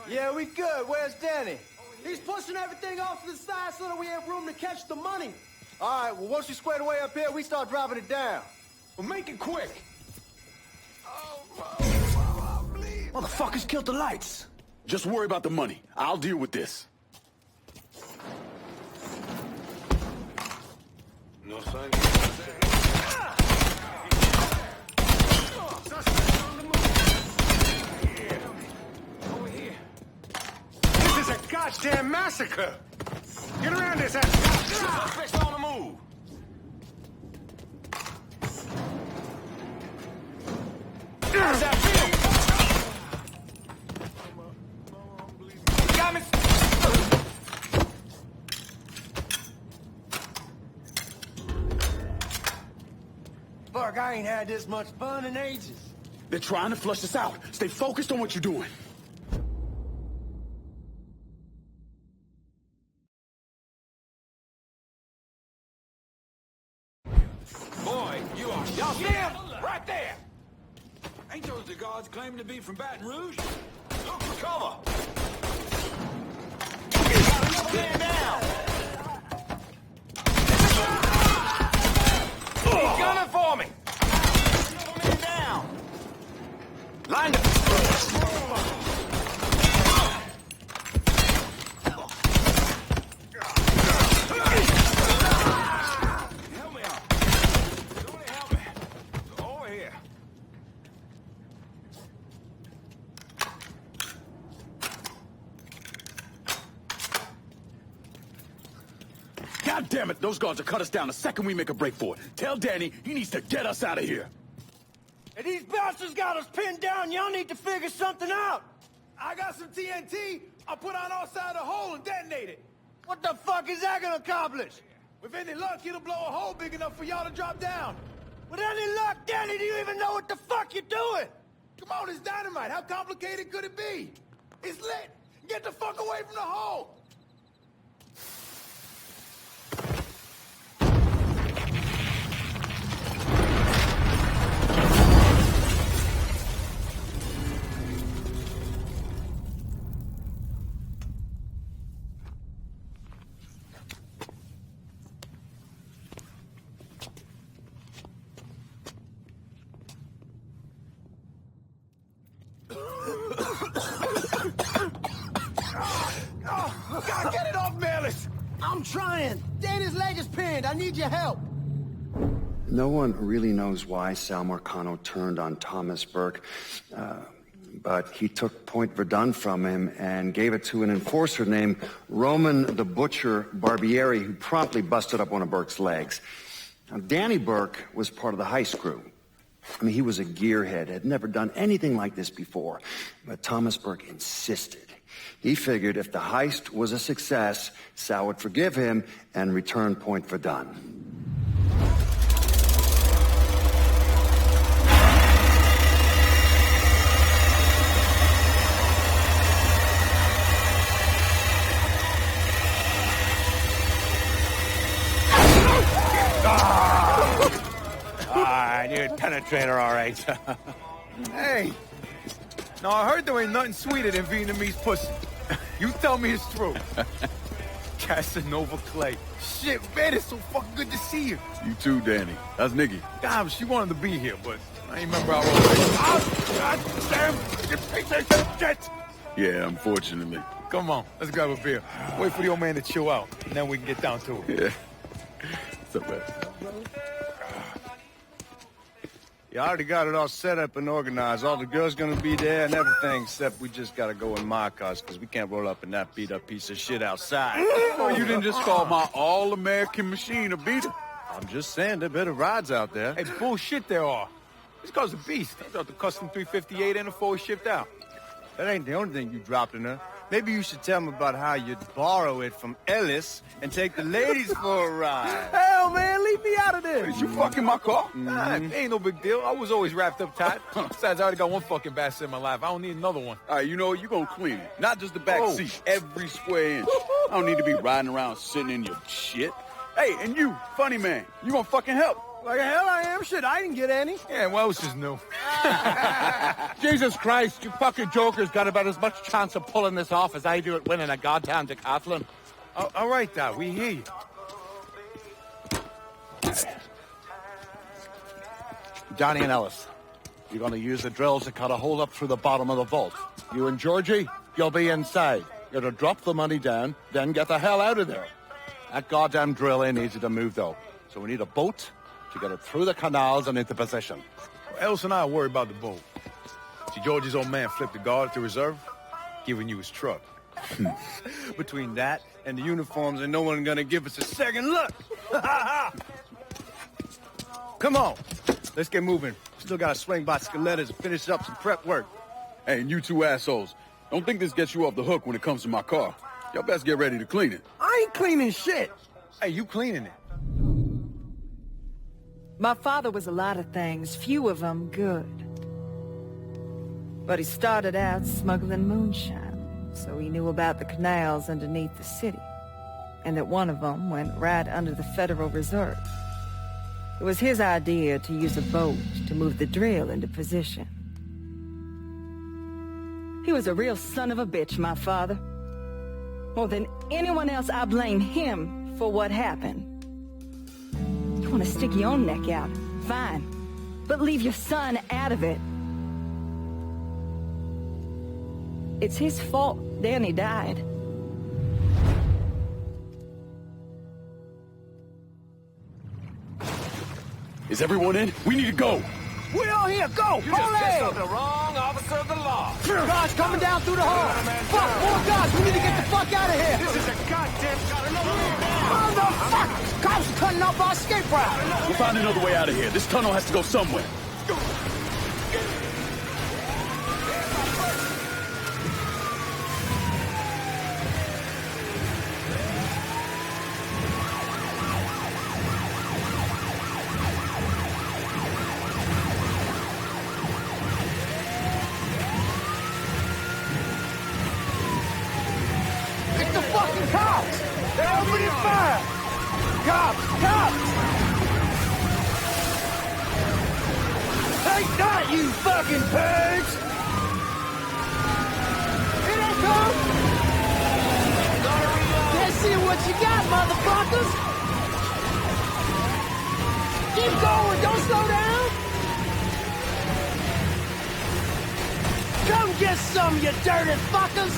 Yeah, we good. Where's Danny? He's pushing everything off to the side so that we have room to catch the money. All right, well, once you squared away up here, we start dropping it down. Well, make it quick. Motherfuckers killed the lights. Just worry about the money. I'll deal with this. No sign. Over here. This is a goddamn massacre! Get around this ass! Suspects on the move. How's that feel? Got me. Fuck, I ain't had this much fun in ages. They're trying to flush us out. Stay focused on what you're doing. Boy, you are. Y'all see him? Right there. Ain't those the guards claiming to be from Baton Rouge? Look for cover. Got another man down. He's gunning for me. Another man down. Lined up. Help me out. Somebody help me. Over here. God damn it, those guards will cut us down the second we make a break for it. Tell Danny he needs to get us out of here. And these bastards got us pinned down. Y'all need to figure something out. I got some TNT. I'll put on our side of the hole and detonate it. What the fuck is that gonna accomplish? With any luck, it'll blow a hole big enough for y'all to drop down. With any luck, Danny, do you even know what the fuck you're doing? Come on, it's dynamite. How complicated could it be? It's lit. Get the fuck away from the hole. God, get it off, Melis! I'm trying. Danny's leg is pinned. I need your help. No one really knows why Sal Marcano turned on Thomas Burke, but he took Point Verdun from him and gave it to an enforcer named Roman the Butcher Barbieri, who promptly busted up one of Burke's legs. Now, Danny Burke was part of the heist crew. I mean, he was a gearhead, had never done anything like this before, but Thomas Burke insisted. He figured if the heist was a success, Sal would forgive him and return Point Verdun. right, you're a penetrator, all right. Hey! No, I heard there ain't nothing sweeter than Vietnamese pussy. You tell me it's true. Casanova Clay. Shit, man, it's so fucking good to see you. You too, Danny. That's Nikki. God, she wanted to be here, but I ain't remember how old oh, God damn! You piece of shit! Yeah, unfortunately. Come on, let's grab a beer. Wait for the old man to chill out, and then we can get down to it. Yeah. So bad. You already got it all set up and organized. All the girls gonna be there and everything, except we just gotta go in my cars, because we can't roll up in that beat-up piece of shit outside. Oh, you didn't just call my all-American machine a beater. I'm just saying, there are better rides out there. Hey, bullshit there are. This car's a beast. I got the custom 358 and the 4 shipped out. That ain't the only thing you dropped in her. Maybe you should tell them about how you'd borrow it from Ellis and take the ladies for a ride. Hell, man, leave me out of this. Is you fucking my car? Nah, ain't no big deal. I was always wrapped up tight. Besides, I already got one fucking bastard in my life. I don't need another one. All right, you know what? You gonna clean it. Not just the back seat. Every square inch. I don't need to be riding around sitting in your shit. Hey, and you, funny man, you gonna fucking help. Like hell I am. Shit, I didn't get any. Yeah, what else is new? Jesus Christ, you fucking jokers got about as much chance of pulling this off as I do at winning a goddamn decathlon. All right, Doc, we hear you. Johnny and Ellis, you're gonna use the drills to cut a hole up through the bottom of the vault. You and Georgie, you'll be inside. You're to drop the money down, then get the hell out of there. That goddamn drill ain't easy to move, though. So we need a boat to get it through the canals and into position. Ellis and I are worried about the boat. See, George's old man flipped the guard at the reserve, giving you his truck. Between that and the uniforms, and no one gonna give us a second look. Come on, let's get moving. Still gotta swing by Skelettas and finish up some prep work. Hey, and you two assholes, don't think this gets you off the hook when it comes to my car. Y'all best get ready to clean it. I ain't cleaning shit. Hey, you cleaning it. My father was a lot of things, few of them good. But he started out smuggling moonshine, so he knew about the canals underneath the city, and that one of them went right under the Federal Reserve. It was his idea to use a boat to move the drill into position. He was a real son of a bitch, my father. More than anyone else, I blame him for what happened. You want to stick your own neck out, fine. But leave your son out of it. It's his fault Danny died. Is everyone in? We need to go. We all here, go! You just pissed off the wrong officer of the law. Guards coming down through the hall. Fuck, more guards, we need to get the fuck out of here. This is a goddamn Motherfucker! Cops are cutting off our escape route. We'll find another way out of here. This tunnel has to go somewhere. It's the fucking cops! They're opening fire! Cops! Cops! Take that, you fucking pigs! Here they come! Let's see what you got, motherfuckers! Keep going, don't slow down! Come get some, you dirty fuckers!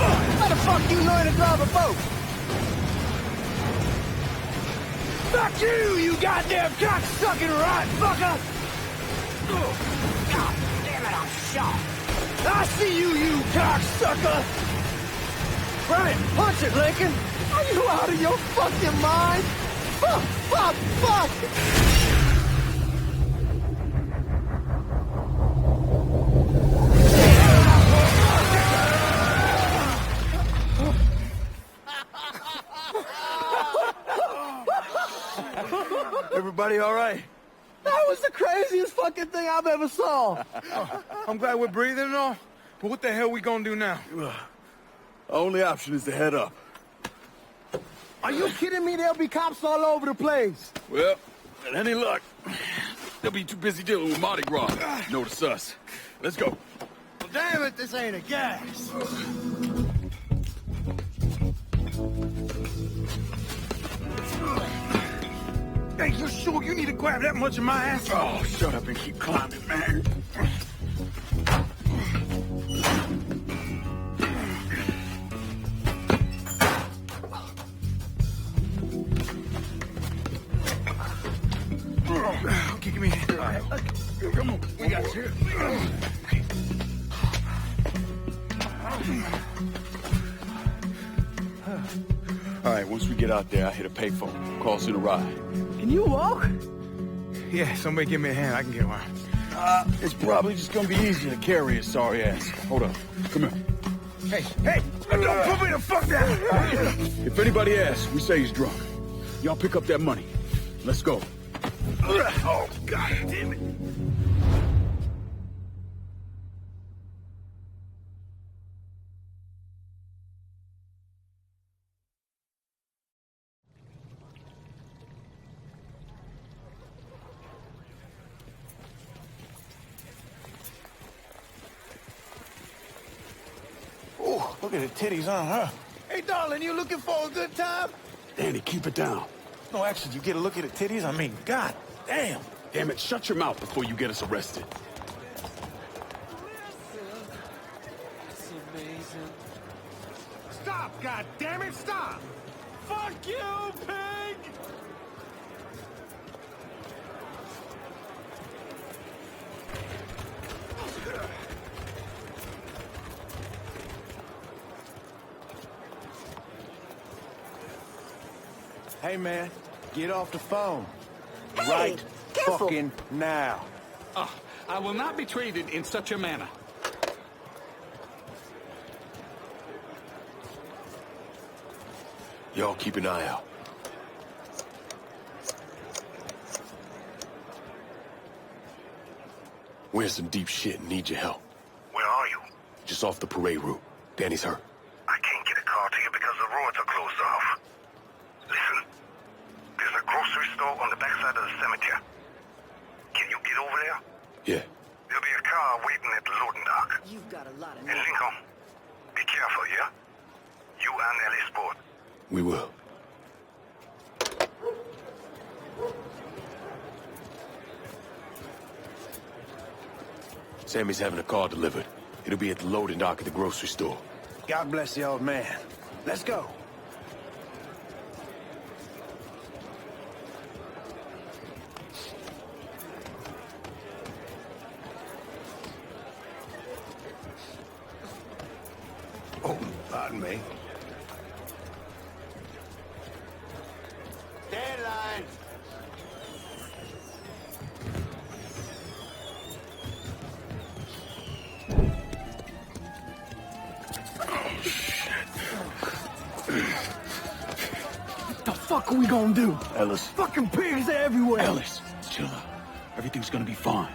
How the fuck you learn to drive a boat? Fuck you, you goddamn cocksucking rat fucker! God damn it, I'm shot! I see you, you cocksucker! Right, punch it, Lincoln! Are you out of your fucking mind? Fuck, fuck, fuck! Everybody all right? That was the craziest fucking thing I've ever saw. I'm glad we're breathing and all, but what the hell we gonna do now? Only option is to head up. Are you kidding me? There'll be cops all over the place. Well, And any luck, they'll be too busy dealing with Mardi Gras. Notice us. Let's go. Well, damn it, this ain't a gas. Hey, you sure you need to grab that much of my ass? Oh, shut up and keep climbing, man. Okay, give me a hand. All right. Come on, we got you. All right, once we get out there, I hit a payphone. Calls in a ride. Can you walk? Yeah, somebody give me a hand. I can get one. It's probably just gonna be easier to carry his sorry ass. Hold up. Come here. Hey, don't put me the fuck down! If anybody asks, we say he's drunk. Y'all pick up that money. Let's go. Oh, God damn it. Oh, look at the titties on her. Hey, darling, you looking for a good time? Danny, keep it down. No, actually, you get a look at the titties? I mean, God damn. Damn it, shut your mouth before you get us arrested. Stop, goddammit, stop! Fuck you, pig! Hey, man, get off the phone. Hey, right careful. fucking now. I will not be treated in such a manner. Y'all keep an eye out. We're in some deep shit and need your help. Where are you? Just off the parade route. Danny's hurt. I can't get a car to you because the roads are closed off. Listen, there's a grocery store on the backside of the cemetery. Can you get over there? Yeah. There'll be a car waiting at the loading dock. You've got a lot of... And Lincoln, be careful, yeah? You and Ellie Sport. We will. Sammy's having a car delivered. It'll be at the loading dock at the grocery store. God bless the old man. Let's go. Oh, pardon me. Deadline. What the fuck are we gonna do? Ellis. Fucking pigs are everywhere. Ellis, chill out. Everything's gonna be fine.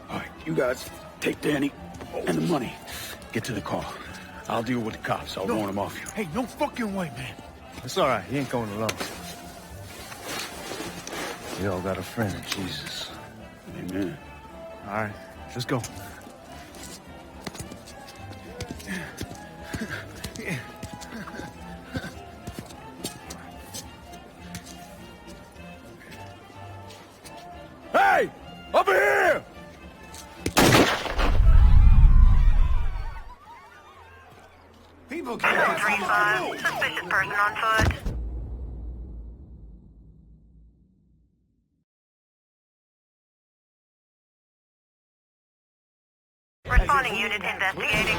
All right, you guys take Danny and the money. Get to the car. I'll deal with the cops. I'll warn them off you. Hey, no fucking way, man. It's all right. He ain't going alone. We all got a friend in Jesus. Amen. All right, let's go. Hey! Over here! People can't... 3-5, suspicious person on foot. Responding unit investigating.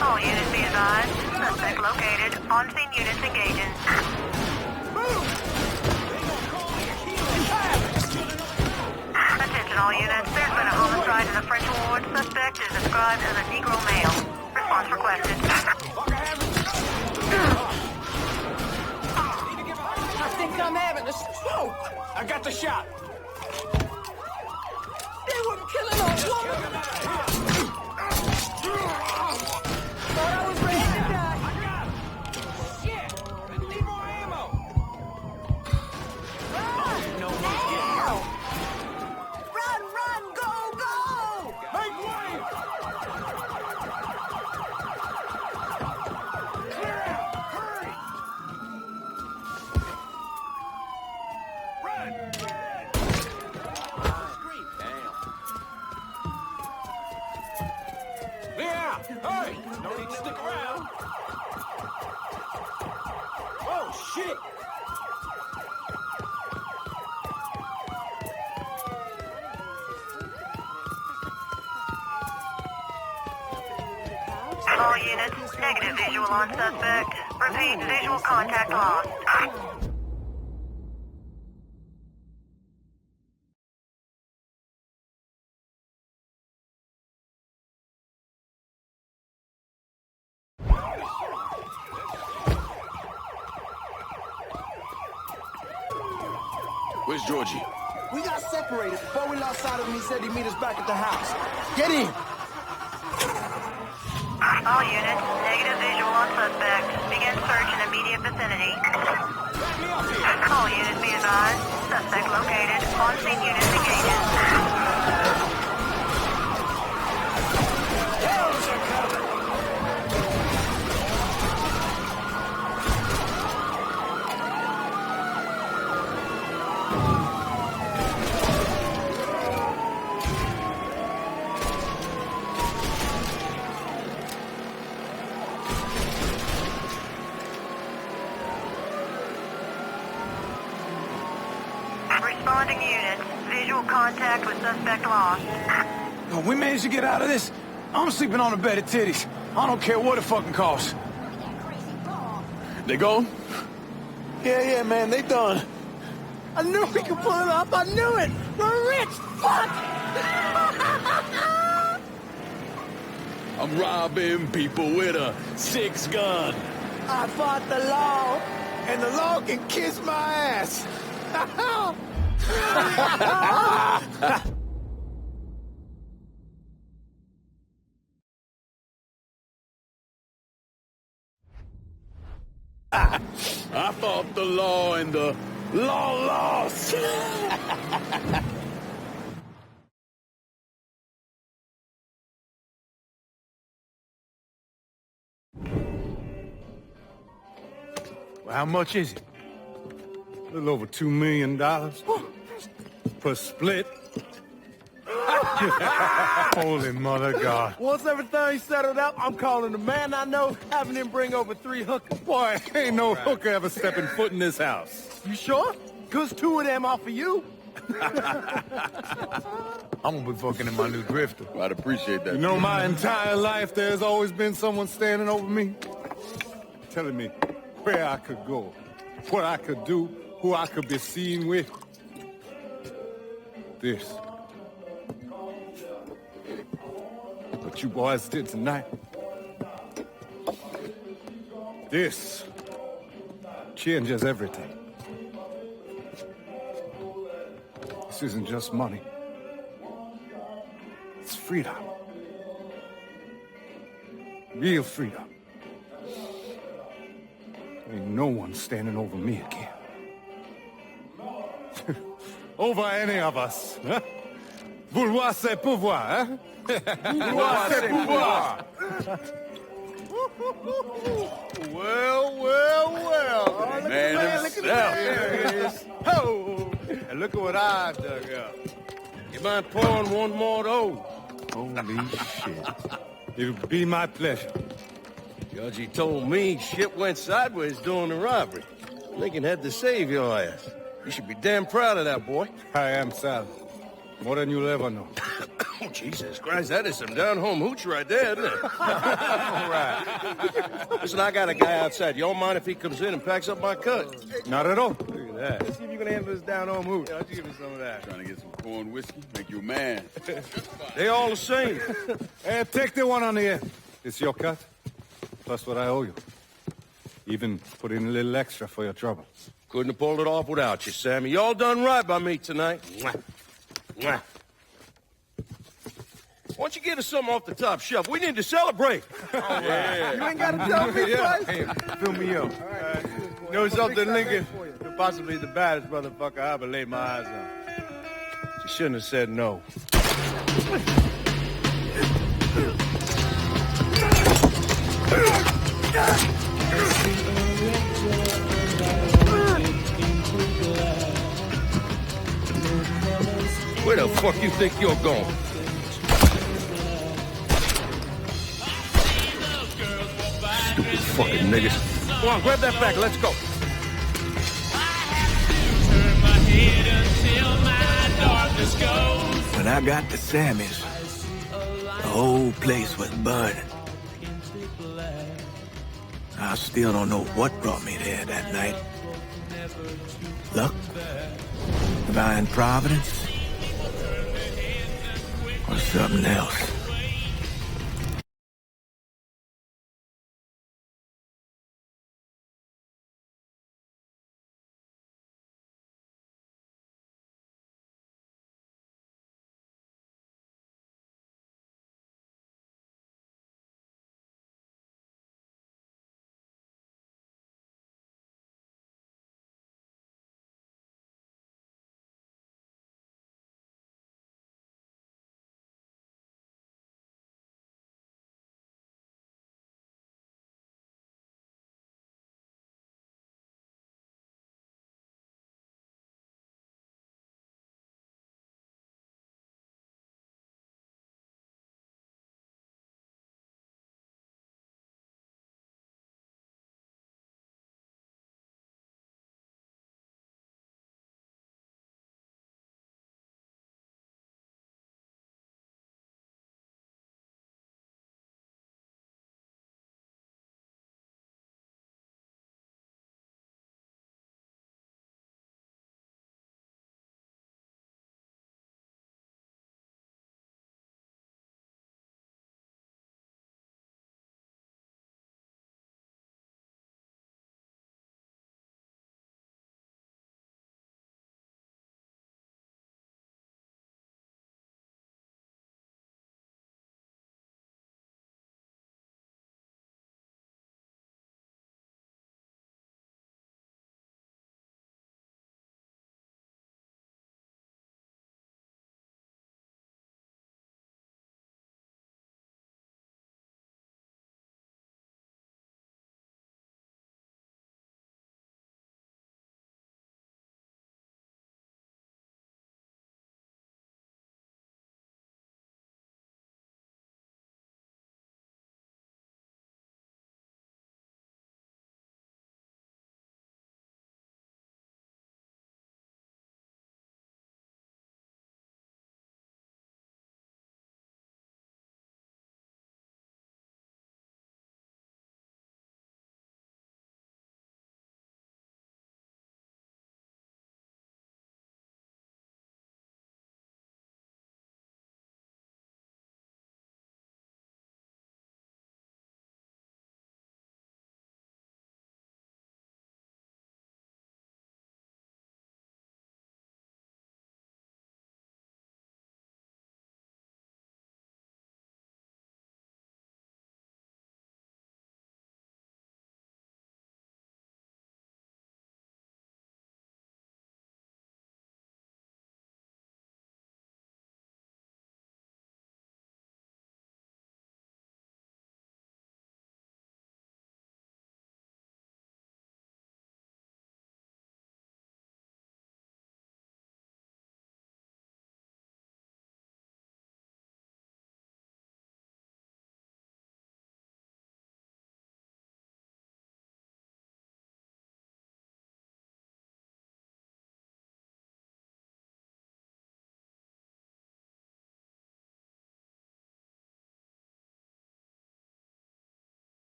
All units be advised. Suspect located. On-scene units engaging. Attention all units. There's been a homicide in the French ward. Suspect is described as a Negro male. Response requested. I think I'm having a stroke. I got the shot. They were killing a woman. Thought I was ready to die. Shit! I need more ammo. Yeah! Hurry! No need to stick around. Oh, shit! All units, negative visual on suspect. Repeat, visual contact lost. Where's Georgie? We got separated before we lost sight of him. He said he'd meet us back at the house. Get in! All units, negative visual on suspect. Begin search in immediate vicinity. All units be advised. Suspect located. On scene units engaged. Responding units. Visual contact with suspect lost. Oh, we managed to get out of this. I'm sleeping on a bed of titties. I don't care what it fucking costs. They gone? Yeah, man, they done. I knew we could pull it off. I knew it. We're rich. Fuck! I'm robbing people with a 6-gun. I fought the law, and the law can kiss my ass. I fought the law and the law lost. Well, how much is it? A little over $2 million per split. Holy mother God. Once everything's settled up, I'm calling the man I know, having him bring over 3 hookers. Boy, ain't no hooker ever stepping foot in this house. You sure? 'Cause 2 of them are for you. I'm gonna be fucking in my new drifter. I'd appreciate that. You know, my entire life there's always been someone standing over me, telling me where I could go, what I could do, who I could be seen with. This. What you boys did tonight. This changes everything. This isn't just money. It's freedom. Real freedom. Ain't no one standing over me again. Over any of us, huh? Vouloir c'est pouvoir, hein? Vouloir c'est pouvoir. Well. Man Look at himself. that. There it is. Oh, and look at what I dug up. You mind pouring one more of those? Holy shit. It'll be my pleasure. Judge, told me shit went sideways during the robbery. Lincoln had to save your ass. You should be damn proud of that, boy. I am, Sal. More than you'll ever know. Oh, Jesus Christ, that is some down-home hooch right there, isn't it? All right. Listen, I got a guy outside. You don't mind if he comes in and packs up my cut? Not at all. Look at that. Let's see if you can handle this down-home hooch. Why don't you give me some of that? Trying to get some corn whiskey, make you a man. They all the same. Hey, take the one on the end. It's your cut, plus what I owe you. Even put in a little extra for your trouble. Couldn't have pulled it off without you, Sammy. You all done right by me tonight. Mwah. Mwah. Why don't you get us something off the top shelf? We need to celebrate. Yeah. You ain't got to tell me twice. Hey, fill me up. All right. You know something, Lincoln? You're possibly the baddest motherfucker I ever laid my eyes on. You shouldn't have said no. Where the fuck you think you're going? Stupid fucking niggas. Come on, grab that bag, let's go. When I got to Sammy's, the whole place was burning. I still don't know what brought me there that night. Luck? Divine providence? Or something else?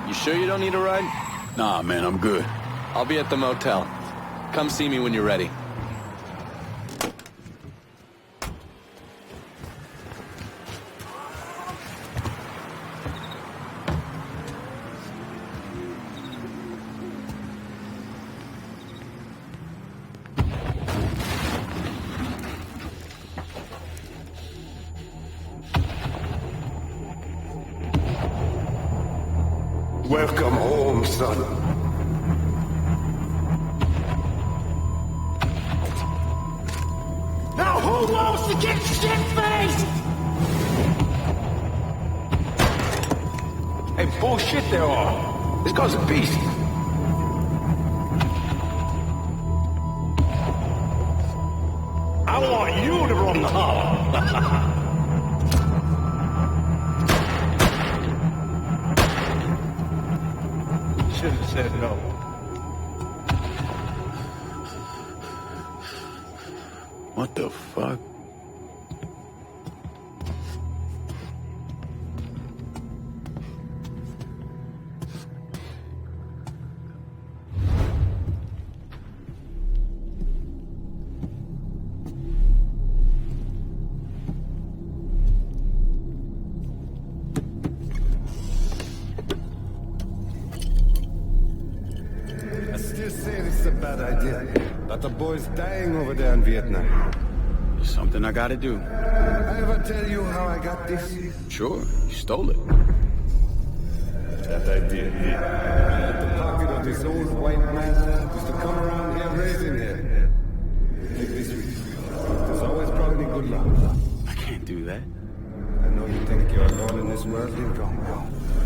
You sure you don't need a ride? Nah, man, I'm good. I'll be at the motel. Come see me when you're ready. Welcome home, son. Now who wants to get shit-faced? Hey, bullshit they all. This guy's a beast. I want you to run the hull. Should have said no. What the fuck? I still say this is a bad idea. But the boy's dying over there in Vietnam. It's something I gotta do. I ever tell you how I got this? Sure, you stole it. That idea, yeah. At the pocket of this old white man used to come around here raising hell. Take this with you. There's always brought me good luck. I can't do that. I know you think you're alone in this world, you're wrong.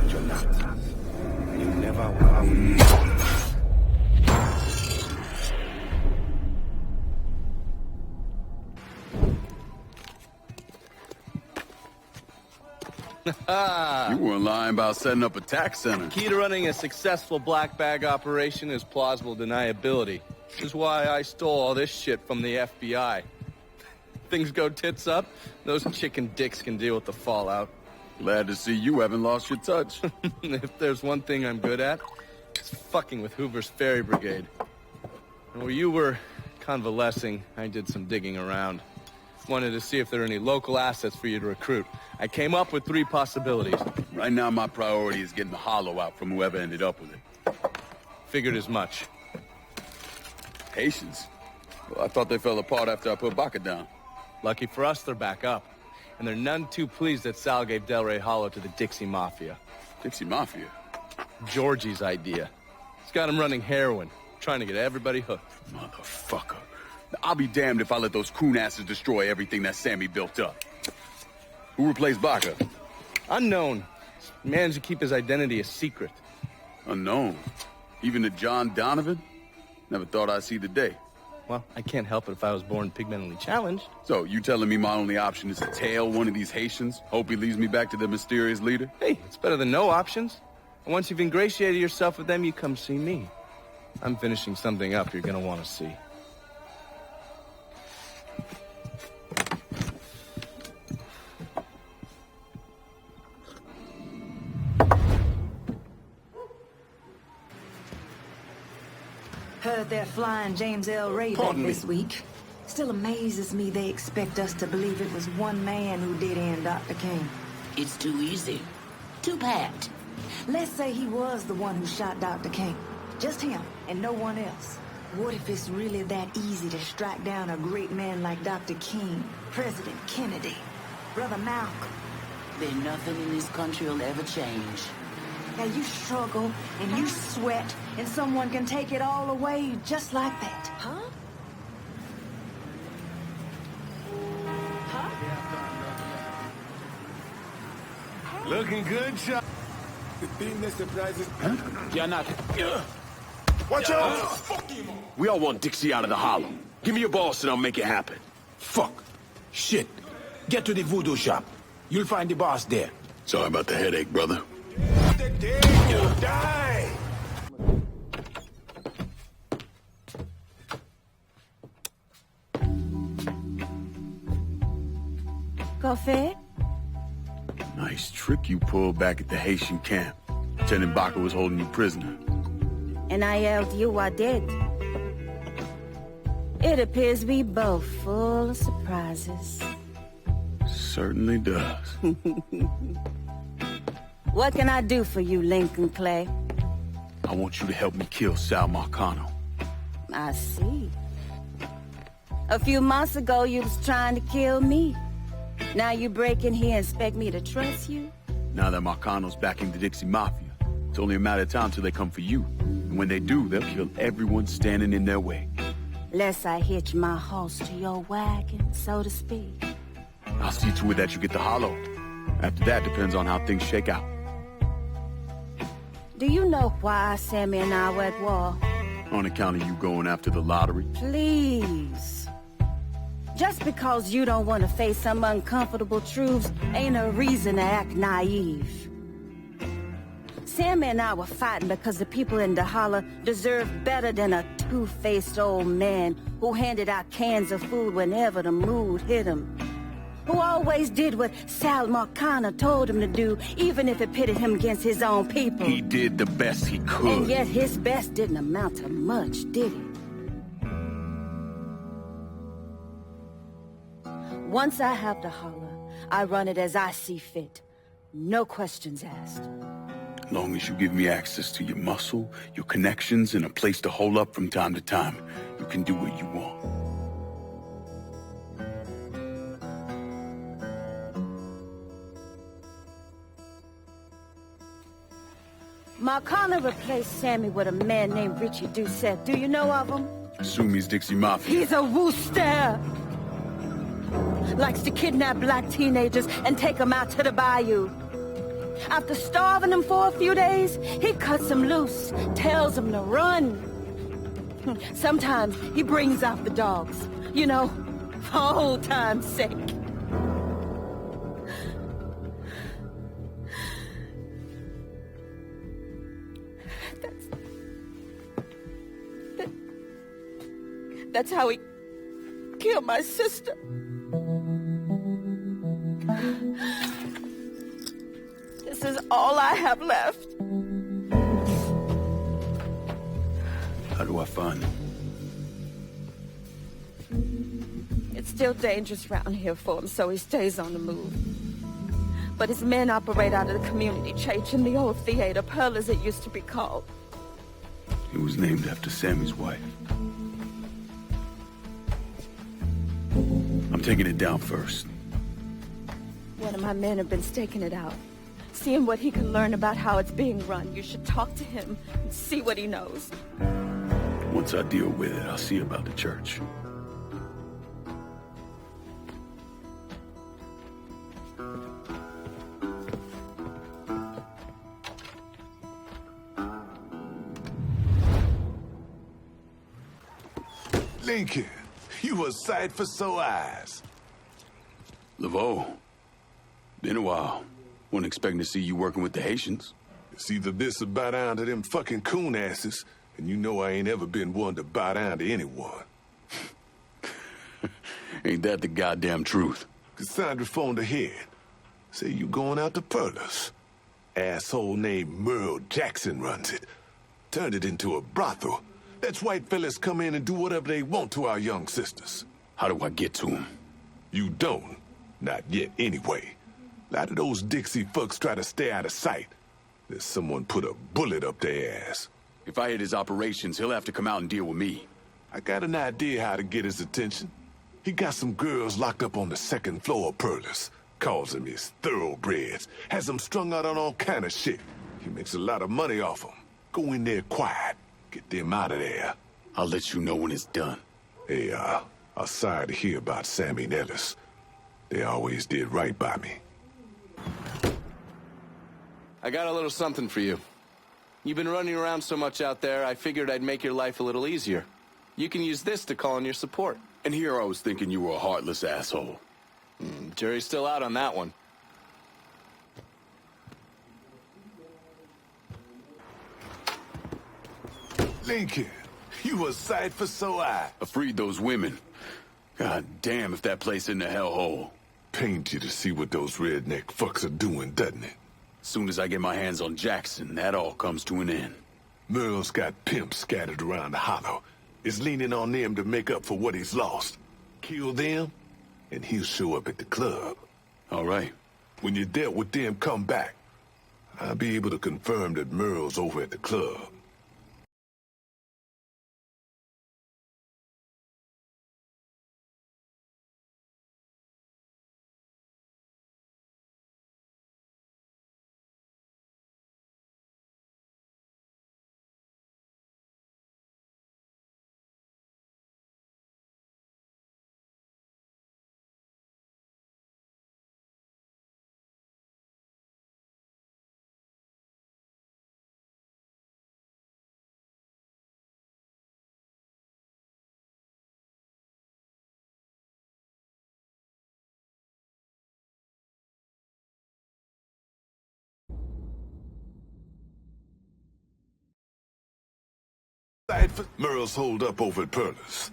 But you're not. You never will. You weren't lying about setting up a tax center. Key to running a successful black bag operation is plausible deniability. Which is why I stole all this shit from the FBI. Things go tits up, those chicken dicks can deal with the fallout. Glad to see you haven't lost your touch. If there's one thing I'm good at, it's fucking with Hoover's Ferry Brigade. And where you were convalescing, I did some digging around. Wanted to see if there are any local assets for you to recruit. I came up with 3 possibilities. Right now, my priority is getting the hollow out from whoever ended up with it. Figured as much. Haitians? Well, I thought they fell apart after I put Baka down. Lucky for us, they're back up. And they're none too pleased that Sal gave Delray Hollow to the Dixie Mafia. Dixie Mafia? Georgie's idea. He's got him running heroin, trying to get everybody hooked. Motherfucker. I'll be damned if I let those coon asses destroy everything that Sammy built up. Who replaced Baka? Unknown. He managed to keep his identity a secret. Unknown? Even to John Donovan? Never thought I'd see the day. Well, I can't help it if I was born pigmentally challenged. So, you telling me my only option is to tail one of these Haitians? Hope he leads me back to the mysterious leader? Hey, it's better than no options. And once you've ingratiated yourself with them, you come see me. I'm finishing something up you're gonna want to see. Heard they're flying James L. Ray back this week. Still amazes me they expect us to believe it was one man who did end Dr. King. It's too easy. Too pat. Let's say he was the one who shot Dr. King. Just him, and no one else. What if it's really that easy to strike down a great man like Dr. King, President Kennedy, Brother Malcolm? Then nothing in this country will ever change. Now you struggle, and you sweat, and someone can take it all away just like that, huh? Looking good, shot. The thing that surprises... You're not... Watch out! We all want Dixie out of the hollow. Give me your boss and I'll make it happen. Fuck. Shit. Get to the voodoo shop. You'll find the boss there. Sorry about the headache, brother. The day you die! Coffee? Nice trick you pulled back at the Haitian camp. Lieutenant Baka was holding you prisoner. And I yelled, "You are dead." It appears we both full of surprises. Certainly does. What can I do for you, Lincoln Clay? I want you to help me kill Sal Marcano. I see. A few months ago, you was trying to kill me. Now you break in here and expect me to trust you? Now that Marcano's backing the Dixie Mafia, it's only a matter of time till they come for you. And when they do, they'll kill everyone standing in their way. Lest I hitch my horse to your wagon, so to speak. I'll see to it that you get the hollow. After that, depends on how things shake out. Do you know why Sammy and I were at war? On account of you going after the lottery? Please. Just because you don't want to face some uncomfortable truths ain't a reason to act naive. Sammy and I were fighting because the people in the holler deserved better than a two-faced old man who handed out cans of food whenever the mood hit him. Who always did what Sal Marcano told him to do, even if it pitted him against his own people. He did the best he could. And yet his best didn't amount to much, did it? Once I have the holler, I run it as I see fit. No questions asked. As long as you give me access to your muscle, your connections, and a place to hole up from time to time, you can do what you want. Marcano replaced Sammy with a man named Richie Doucette. Do you know of him? Assume he's Dixie Mafia. He's a wooster. Likes to kidnap black teenagers and take them out to the bayou. After starving them for a few days, he cuts them loose, tells them to run. Sometimes he brings out the dogs, you know, for old time's sake. That's how he killed my sister. This is all I have left. How do I find him? It's still dangerous around here for him, so he stays on the move. But his men operate out of the community church in the old theater, Pearl as it used to be called. It was named after Sammy's wife. I'm taking it down first. One of my men have been staking it out. Seeing what he can learn about how it's being run. You should talk to him and see what he knows. Once I deal with it, I'll see about the church. Lincoln, you a sight for sore eyes. Laveau, been a while. Wasn't expecting to see you working with the Haitians. It's either this or bow down to them fucking coon asses, and you know I ain't ever been one to bow down to anyone. Ain't that the goddamn truth? Cassandra phoned ahead. Say you going out to Perlas. Asshole named Merle Jackson runs it. Turned it into a brothel. That's white fellas come in and do whatever they want to our young sisters. How do I get to them? You don't. Not yet, anyway. A lot of those Dixie fucks try to stay out of sight. There's someone put a bullet up their ass. If I hit his operations, he'll have to come out and deal with me. I got an idea how to get his attention. He got some girls locked up on the second floor of Perlas. Calls them his thoroughbreds. Has them strung out on all kind of shit. He makes a lot of money off them. Go in there quiet. Get them out of there. I'll let you know when it's done. Hey, I'm sorry to hear about Sammy and Ellis. They always did right by me. I got a little something for you. You've been running around so much out there, I figured I'd make your life a little easier. You can use this to call in your support. And here I was thinking you were a heartless asshole. Jury's still out on that one. Lincoln, you a sight for sore eyes. I freed those women. God damn if that place in the hellhole. Pains you to see what those redneck fucks are doing, doesn't it? Soon as I get my hands on Jackson, that all comes to an end. Merle's got pimps scattered around the hollow. Is leaning on them to make up for what he's lost. Kill them, and he'll show up at the club. All right. When you're dealt with them, come back. I'll be able to confirm that Merle's over at the club. Merle's holed up over at Perla's.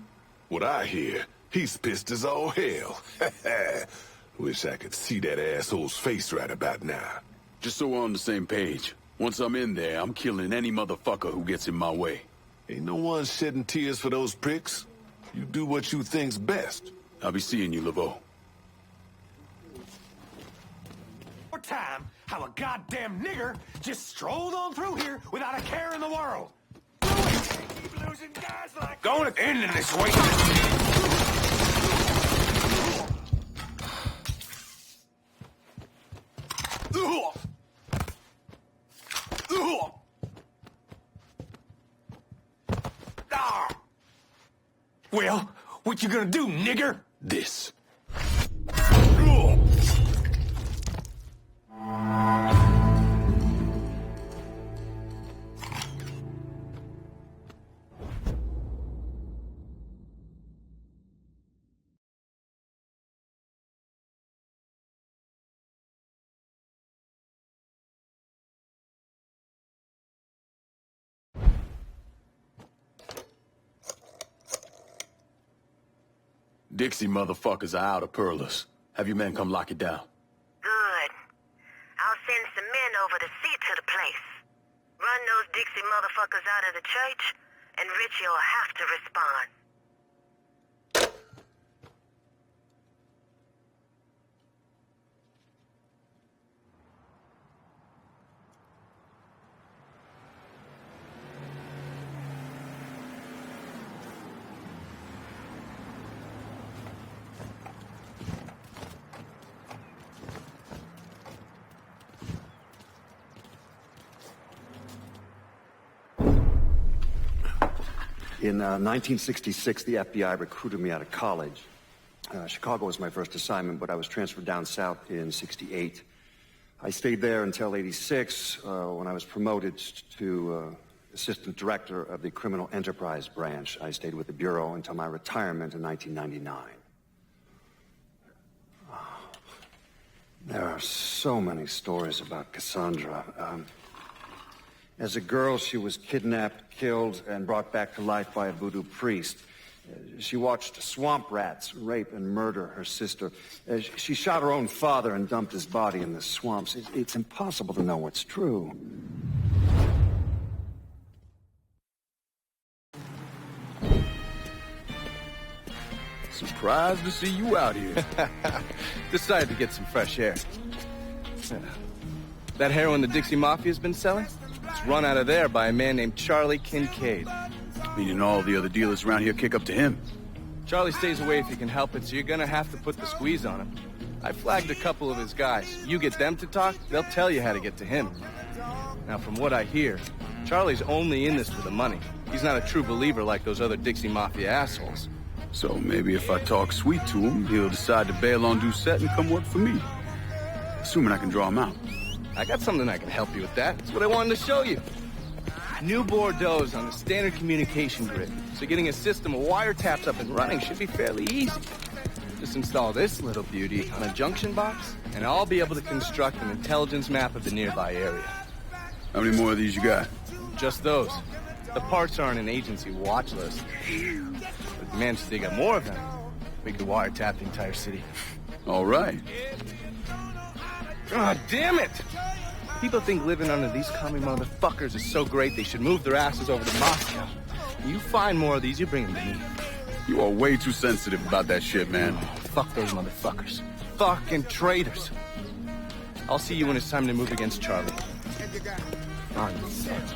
What I hear, he's pissed as all hell. Wish I could see that asshole's face right about now. Just so we're on the same page. Once I'm in there, I'm killing any motherfucker who gets in my way. Ain't no one shedding tears for those pricks. You do what you think's best. I'll be seeing you, Laveau. More time, how a goddamn nigger just strolled on through here without a care in the world. Keep losing guys like going to end in this way. Well, what you gonna do, nigger? This. Dixie motherfuckers are out of Perla's. Have your men come lock it down. Good. I'll send some men over to see to the place. Run those Dixie motherfuckers out of the church, and Richie will have to respond. In 1966, the FBI recruited me out of college. Chicago was my first assignment, but I was transferred down south in '68. I stayed there until '86, when I was promoted to assistant director of the criminal enterprise branch. I stayed with the Bureau until my retirement in 1999. There are so many stories about Cassandra. As a girl, she was kidnapped, killed, and brought back to life by a voodoo priest. She watched swamp rats rape and murder her sister. She shot her own father and dumped his body in the swamps. It's impossible to know what's true. Surprised to see you out here. Decided to get some fresh air. That heroin the Dixie Mafia's been selling? It's run out of there by a man named Charlie Kincaid. Meaning all the other dealers around here kick up to him? Charlie stays away if he can help it, so you're gonna have to put the squeeze on him. I flagged a couple of his guys. You get them to talk, they'll tell you how to get to him. Now, from what I hear, Charlie's only in this for the money. He's not a true believer like those other Dixie Mafia assholes. So maybe if I talk sweet to him, he'll decide to bail on Doucette and come work for me. Assuming I can draw him out. I got something I can help you with that. That's what I wanted to show you. New Bordeaux's on the standard communication grid, so getting a system of wiretaps up and running should be fairly easy. Just install this little beauty on a junction box, and I'll be able to construct an intelligence map of the nearby area. How many more of these you got? Just those. The parts are on an agency watch list. But if we manage to dig up more of them, we could wiretap the entire city. All right. God damn it! People think living under these commie motherfuckers is so great they should move their asses over to Moscow. You find more of these, you bring them to me. You are way too sensitive about that shit, man. Fuck those motherfuckers. Fucking traitors. I'll see you when it's time to move against Charlie. Nonsense.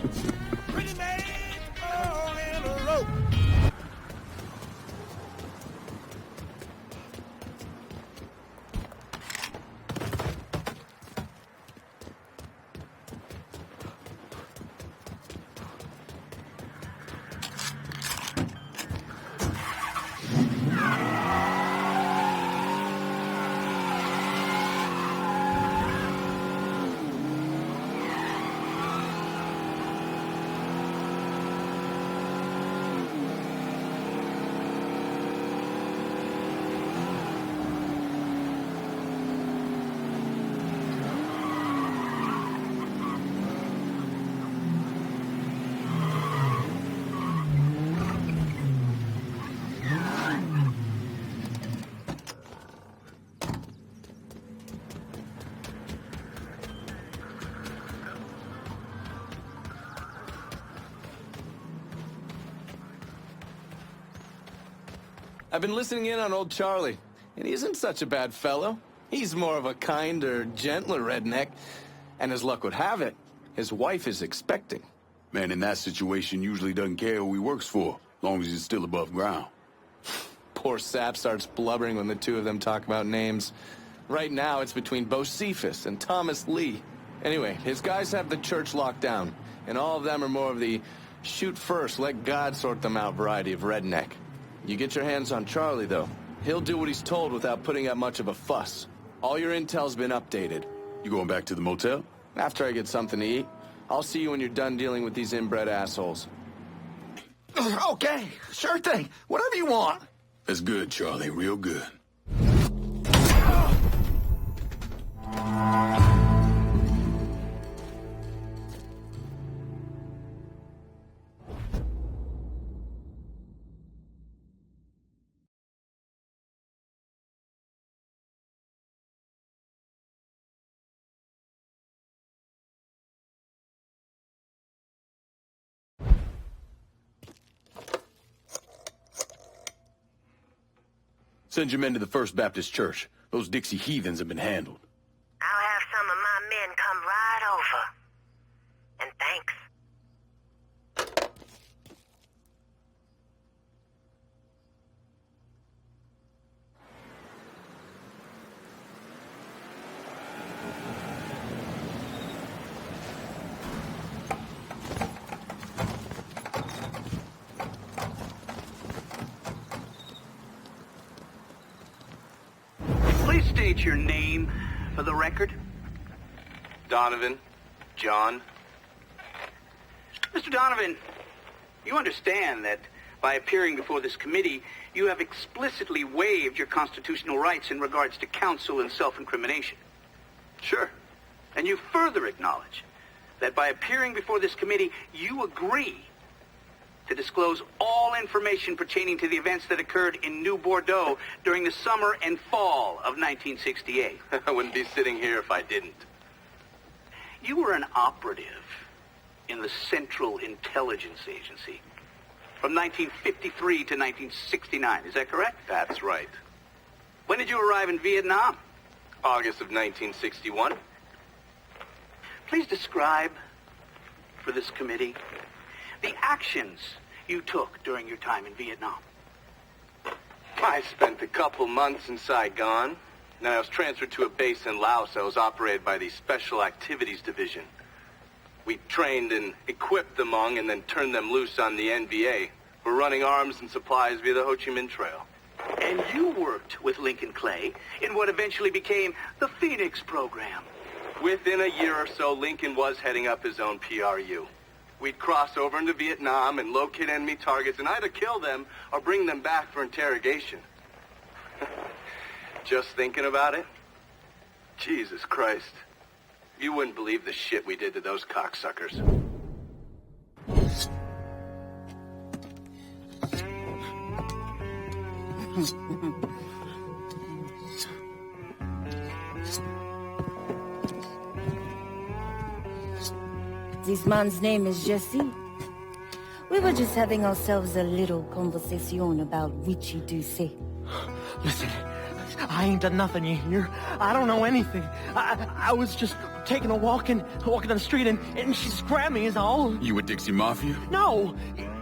I've been listening in on old Charlie, and he isn't such a bad fellow. He's more of a kinder, gentler redneck, and as luck would have it, his wife is expecting. Man in that situation usually doesn't care who he works for, as long as he's still above ground. Poor Sap starts blubbering when the two of them talk about names. Right now, it's between Bocephus and Thomas Lee. Anyway, his guys have the church locked down, and all of them are more of the shoot first, let God sort them out variety of redneck. You get your hands on Charlie, though. He'll do what he's told without putting up much of a fuss. All your intel's been updated. You going back to the motel? After I get something to eat. I'll see you when you're done dealing with these inbred assholes. Okay, sure thing. Whatever you want. That's good, Charlie. Real good. Send your men to the First Baptist Church. Those Dixie heathens have been handled. I'll have some of my men come right over. And thanks. Please state your name for the record. Donovan. John. Mr. Donovan, you understand that by appearing before this committee, you have explicitly waived your constitutional rights in regards to counsel and self-incrimination. Sure. And you further acknowledge that by appearing before this committee, you agree to disclose all information pertaining to the events that occurred in New Bordeaux during the summer and fall of 1968. I wouldn't be sitting here if I didn't. You were an operative in the Central Intelligence Agency from 1953 to 1969. Is that correct? That's right. When did you arrive in Vietnam? August of 1961. Please describe for this committee the actions you took during your time in Vietnam. I spent a couple months in Saigon. Then I was transferred to a base in Laos that was operated by the Special Activities Division. We trained and equipped the Hmong and then turned them loose on the NVA. We're running arms and supplies via the Ho Chi Minh Trail. And you worked with Lincoln Clay in what eventually became the Phoenix program. Within a year or so, Lincoln was heading up his own PRU. We'd cross over into Vietnam and locate enemy targets and either kill them or bring them back for interrogation. Just thinking about it? Jesus Christ. You wouldn't believe the shit we did to those cocksuckers. This man's name is Jesse. We were just having ourselves a little conversation about Richie Doucet. Listen, I ain't done nothing, you hear? I don't know anything. I was just taking a walking down the street, and she grabbed me is all. You with Dixie Mafia? No.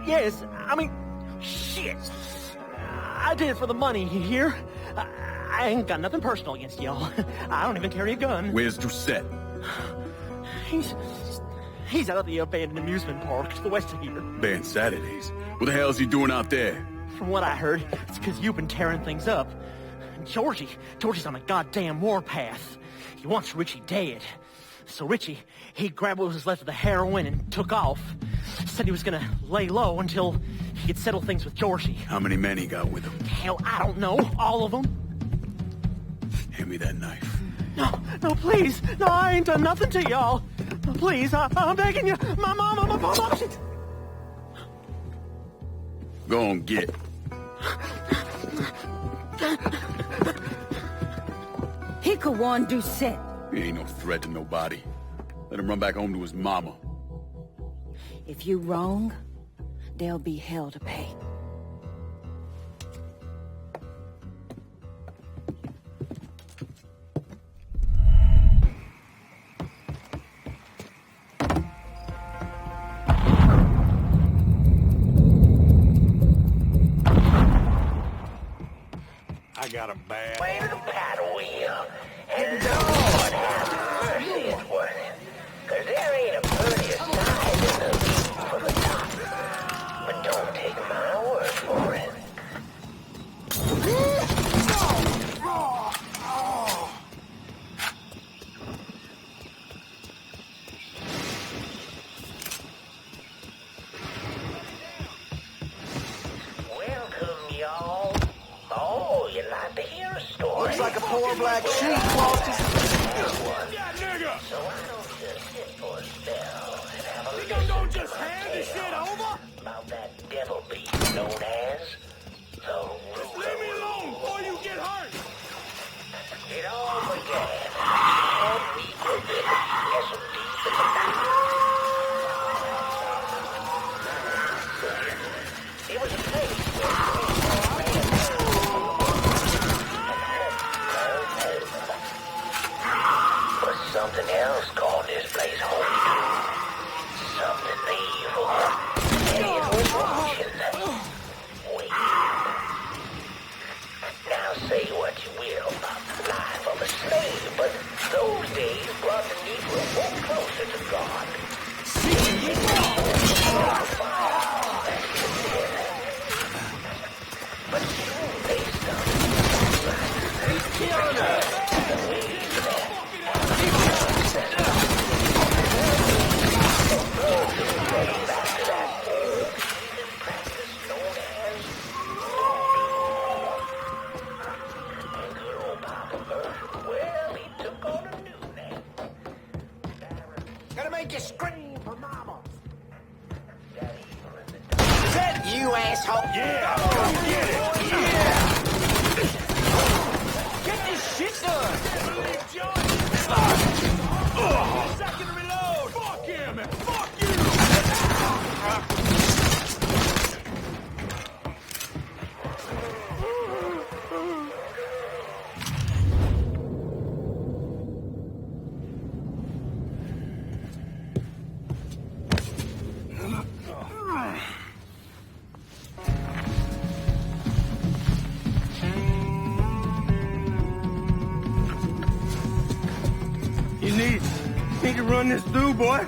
Yes, I mean, shit. I did it for the money, you hear? I ain't got nothing personal against y'all. I don't even carry a gun. Where's Doucet? He's out at the abandoned amusement park to the west of here. Banned Saturdays. What the hell is he doing out there? From what I heard, it's because you've been tearing things up. Georgie's on a goddamn warpath. He wants Richie dead. So Richie, he grabbed what was left of the heroin and took off. Said he was gonna lay low until he could settle things with Georgie. How many men he got with him? Hell, I don't know. All of them. Hand me that knife. No, please. No, I ain't done nothing to y'all. No, please, I'm begging you. My mom, shit. Go on, get. He could want Doucet. He ain't no threat to nobody. Let him run back home to his mama. If you wrong, there'll be hell to pay. I got a bad way to the paddle wheel. And Lord have mercy, it's worth it. 'Cause there ain't a prettier sight than the view from the top. But don't take my word for it. Welcome, y'all. Oh, you like to hear a story? Looks like a poor black sheep lost his... So I don't just sit for a spell and have a You don't just hand this shit over? about that devil beast known as the Just leave me alone before you get hurt. It all began on Negro Village, nestled deep in the night. It was a place but something else called this place home too. Something evil. And it was watching. Wait. Now say what you will about the life of a slave, but those days brought the Negro more closer to God. But soon they stopped. He's killing us. Gonna make you scream for mama. Is that you, asshole? Yeah, go get it. Yeah. Get this shit done. Second to reload. Fuck him and fuck you. You need to run this through, boy.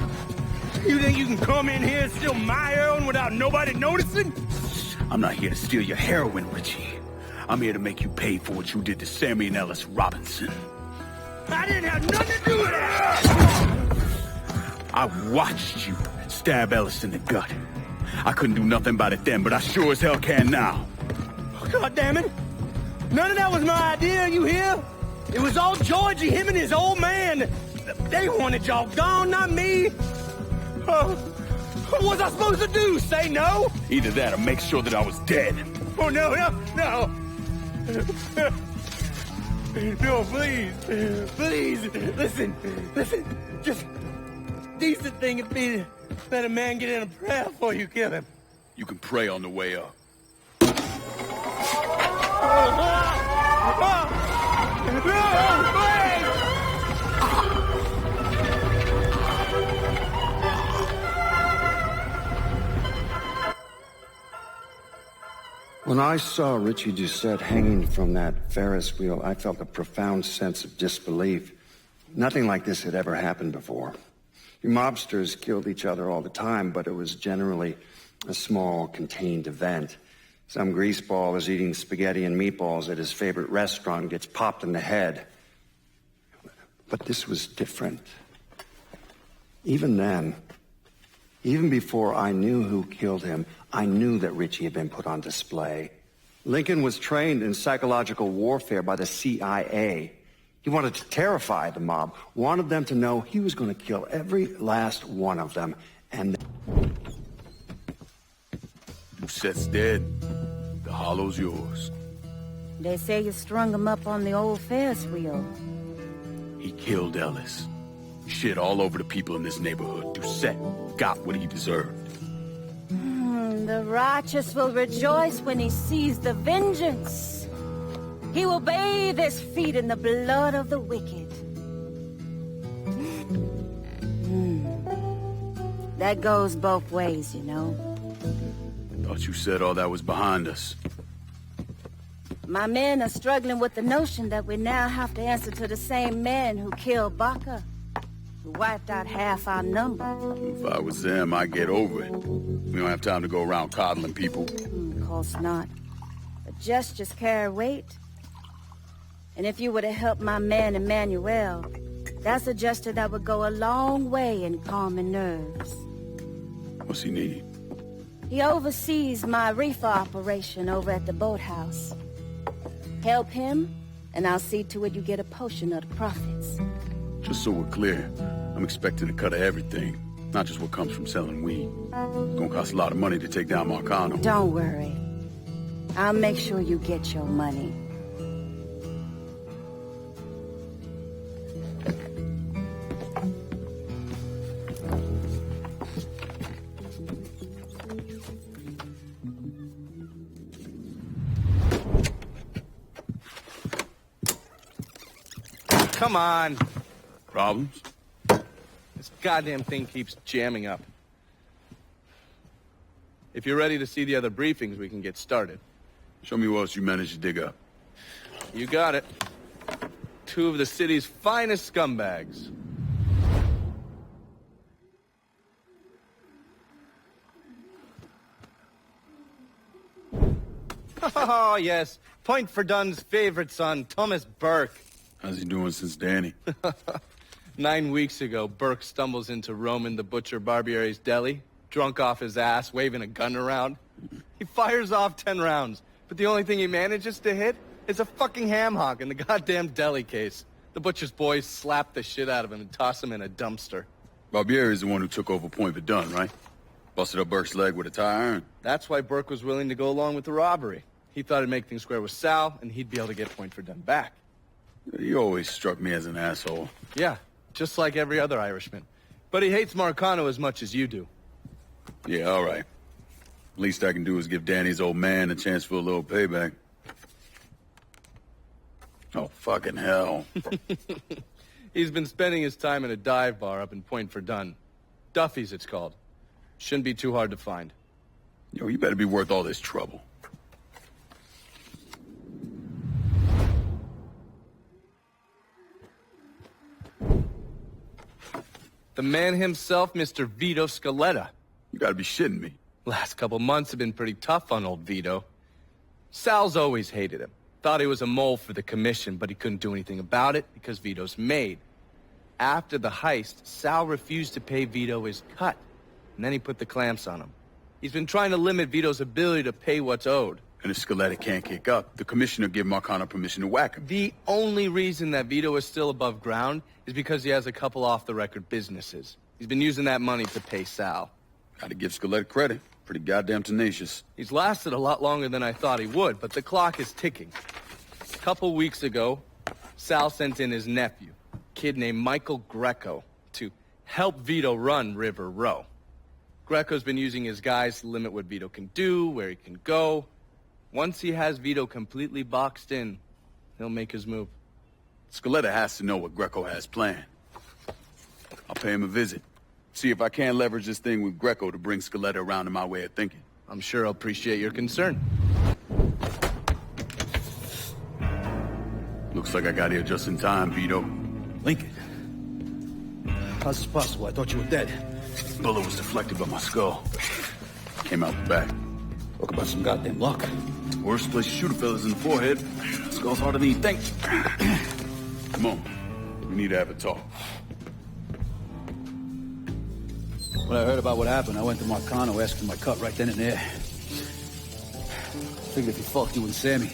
You think you can come in here and steal my heroin without nobody noticing? I'm not here to steal your heroin, Richie. I'm here to make you pay for what you did to Sammy and Ellis Robinson. I didn't have nothing to do with that! I watched you stab Ellis in the gut. I couldn't do nothing about it then, but I sure as hell can now. Oh, God damn it! None of that was my idea, you hear? It was all Georgie, him and his old man. They wanted y'all gone, not me. What was I supposed to do? Say no? Either that or make sure that I was dead. Oh, no. No, please. Please, listen. decent thing would be to let a man get in a prayer before you kill him. You can pray on the way up. When I saw Richie Doucette hanging from that Ferris wheel, I felt a profound sense of disbelief. Nothing like this had ever happened before. You mobsters killed each other all the time, but it was generally a small, contained event. Some greaseball is eating spaghetti and meatballs at his favorite restaurant and gets popped in the head. But this was different. Even then, even before I knew who killed him, I knew that Richie had been put on display. Lincoln was trained in psychological warfare by the CIA. He wanted to terrify the mob, wanted them to know he was going to kill every last one of them, and... Doucette's dead. The hollow's yours. They say you strung him up on the old Ferris wheel. He killed Ellis. Shit all over the people in this neighborhood. Doucette got what he deserved. The righteous will rejoice when he sees the vengeance. He will bathe his feet in the blood of the wicked. That goes both ways, you know. Thought you said all that was behind us. My men are struggling with the notion that we now have to answer to the same men who killed Baka, who wiped out half our number. If I was them, I'd get over it. We don't have time to go around coddling people. Of course not. But gestures carry weight. And if you were to help my man Emmanuel, that's a gesture that would go a long way in calming nerves. What's he need? He oversees my reefer operation over at the boathouse. Help him, and I'll see to it you get a portion of the profits. Just so we're clear, I'm expecting a cut of everything, not just what comes from selling weed. It's gonna cost a lot of money to take down Marcano. Don't worry. I'll make sure you get your money. Come on. Problems? This goddamn thing keeps jamming up. If you're ready to see the other briefings, we can get started. Show me what else you managed to dig up. You got it. 2 of the city's finest scumbags. Oh, yes. Point for Dunn's favorite son, Thomas Burke. How's he doing since Danny? 9 weeks ago, Burke stumbles into Roman the Butcher Barbiere's deli, drunk off his ass, waving a gun around. He fires off 10 rounds, but the only thing he manages to hit is a fucking ham hock in the goddamn deli case. The Butcher's boys slap the shit out of him and toss him in a dumpster. Barbieri's the one who took over Point Verdun, right? Busted up Burke's leg with a tire iron. That's why Burke was willing to go along with the robbery. He thought it'd make things square with Sal, and he'd be able to get Point Verdun back. You always struck me as an asshole. Yeah, just like every other Irishman. But he hates Marcano as much as you do. Yeah, all right. Least I can do is give Danny's old man a chance for a little payback. Oh, fucking hell. He's been spending his time in a dive bar up in Point Verdun. Duffy's, it's called. Shouldn't be too hard to find. Yo, you better be worth all this trouble. The man himself, Mr. Vito Scaletta. You gotta be shitting me. Last couple months have been pretty tough on old Vito. Sal's always hated him. Thought he was a mole for the commission, but he couldn't do anything about it because Vito's made. After the heist, Sal refused to pay Vito his cut, and then he put the clamps on him. He's been trying to limit Vito's ability to pay what's owed. And if Scaletta can't kick up, the commissioner give Marcano permission to whack him. The only reason that Vito is still above ground is because he has a couple off-the-record businesses. He's been using that money to pay Sal. Gotta give Scaletta credit. Pretty goddamn tenacious. He's lasted a lot longer than I thought he would, but the clock is ticking. A couple weeks ago, Sal sent in his nephew, a kid named Michael Greco, to help Vito run River Row. Greco's been using his guys to limit what Vito can do, where he can go. Once he has Vito completely boxed in, he'll make his move. Scaletta has to know what Greco has planned. I'll pay him a visit. See if I can't leverage this thing with Greco to bring Scaletta around to my way of thinking. I'm sure he'll appreciate your concern. Looks like I got here just in time, Vito. Lincoln. How's this possible? I thought you were dead. Bullet was deflected by my skull. Came out the back. Talk about some goddamn luck. Worst place to shoot a fella's in the forehead. Skull's harder than you think. Come on. We need to have a talk. When I heard about what happened, I went to Marcano asking my cut right then and there. Figured if he fucked you and Sammy,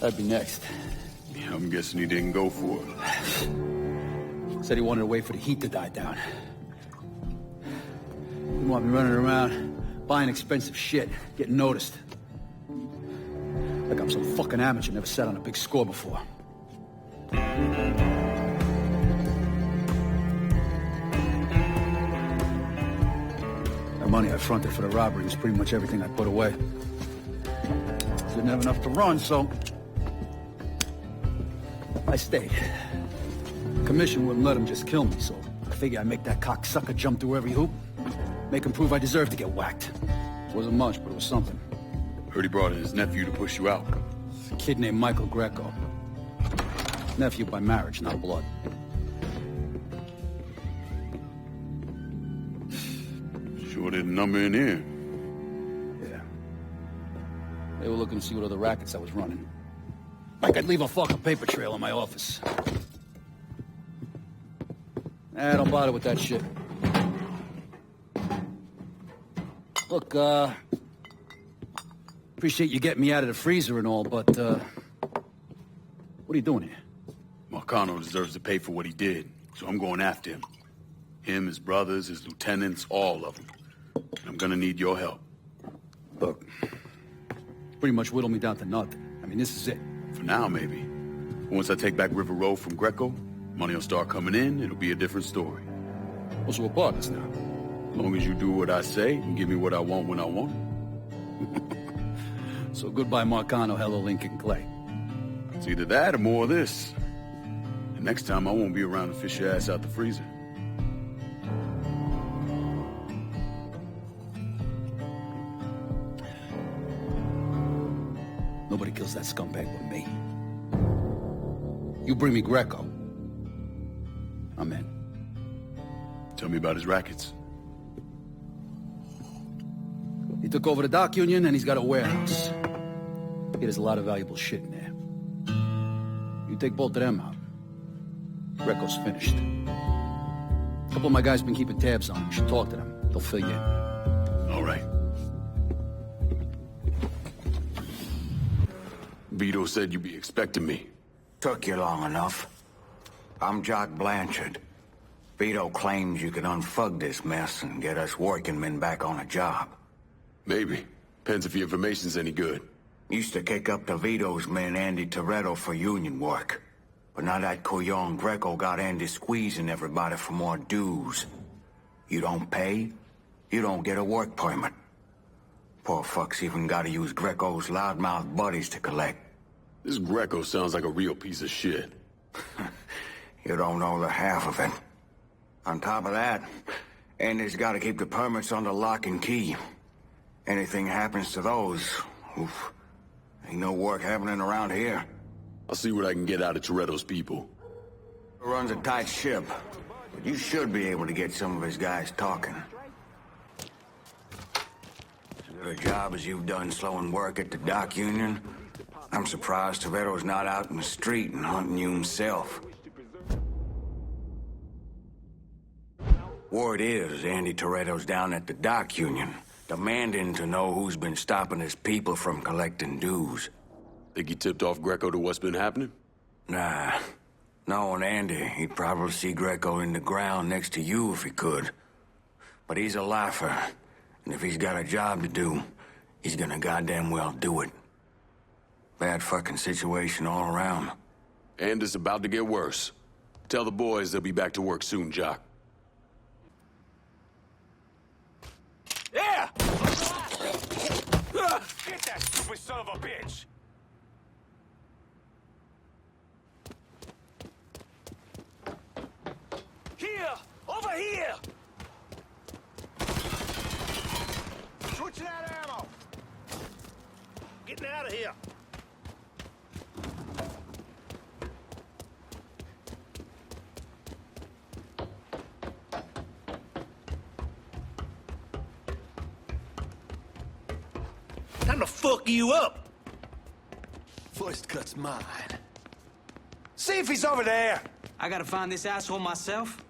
I'd be next. Yeah, I'm guessing he didn't go for it. Said he wanted to wait for the heat to die down. Didn't want me running around, buying expensive shit, getting noticed. Like I'm some fucking amateur, never sat on a big score before. The money I fronted for the robbery was pretty much everything I put away. Didn't have enough to run, so I stayed. Commission wouldn't let him just kill me, so I figured I'd make that cocksucker jump through every hoop. Make him prove I deserve to get whacked. Wasn't much, but it was something. Heard he brought in his nephew to push you out. A kid named Michael Greco. Nephew by marriage, not blood. Sure didn't number in here. Yeah. They were looking to see what other rackets I was running. Like I'd leave a fucking paper trail in my office. Nah, don't bother with that shit. Look, appreciate you getting me out of the freezer and all, but, what are you doing here? Marcano deserves to pay for what he did, so I'm going after him. Him, his brothers, his lieutenants, all of them. I'm gonna need your help. Look, pretty much whittled me down to nothing. I mean, this is it. For now, maybe. Once I take back River Row from Greco, money will start coming in, it'll be a different story. Well, so we're partners now. As long as you do what I say and give me what I want when I want it. So goodbye, Marcano, hello, Lincoln Clay. It's either that or more of this. And next time, I won't be around to fish your ass out the freezer. Nobody kills that scumbag but me. You bring me Greco, I'm in. Tell me about his rackets. He took over the dock union and he's got a warehouse. He has a lot of valuable shit in there. You take both of them out, Greco's finished. A couple of my guys been keeping tabs on him. You should talk to them. They'll fill you in. All right. Vito said you'd be expecting me. Took you long enough. I'm Jock Blanchard. Vito claims you can unfug this mess and get us working men back on a job. Maybe. Depends if your information's any good. Used to kick up to Vito's man Andy Toretto for union work. But now that Couillon Greco got Andy squeezing everybody for more dues. You don't pay, you don't get a work permit. Poor fuck's even gotta use Greco's loudmouth buddies to collect. This Greco sounds like a real piece of shit. You don't know the half of it. On top of that, Andy's gotta keep the permits under lock and key. Anything happens to those, oof, ain't no work happening around here. I'll see what I can get out of Toretto's people. Runs a tight ship, but you should be able to get some of his guys talking. As good a job as you've done slowing work at the dock union, I'm surprised Toretto's not out in the street and hunting you himself. Word is Andy Toretto's down at the dock union, demanding to know who's been stopping his people from collecting dues. Think he tipped off Greco to what's been happening? Nah. Knowing Andy, he'd probably see Greco in the ground next to you if he could. But he's a lifer, and if he's got a job to do, he's gonna goddamn well do it. Bad fucking situation all around. And it's about to get worse. Tell the boys they'll be back to work soon, Jock. Get that stupid son of a bitch! Here! Over here! Switching out ammo! Getting out of here! Time to fuck you up! First cut's mine. See if he's over there! I gotta find this asshole myself?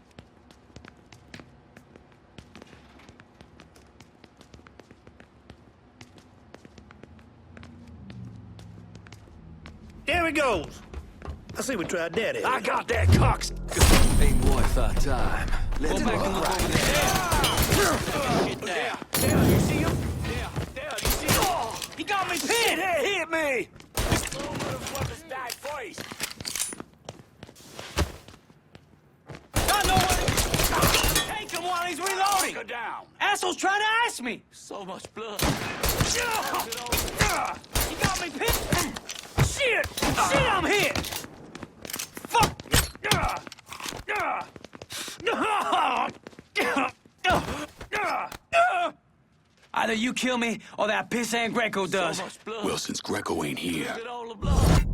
There he goes! I see we tried that. I got that cocks! Ain't worth our time. Let's Go back and look over there. Get down. There, you see him? There, you see him? Oh, he got me pinned! Shit, hey, hit me! This little motherfuckers died first! Got nowhere! Take him while he's reloading! Go down! Asshole's trying to ask me! So much blood. He got me pinned! Shit! Shit, I'm hit! Fuck! Either you kill me, or that pissant Greco does. So much blood. Well, since Greco ain't here. Look at all the blood.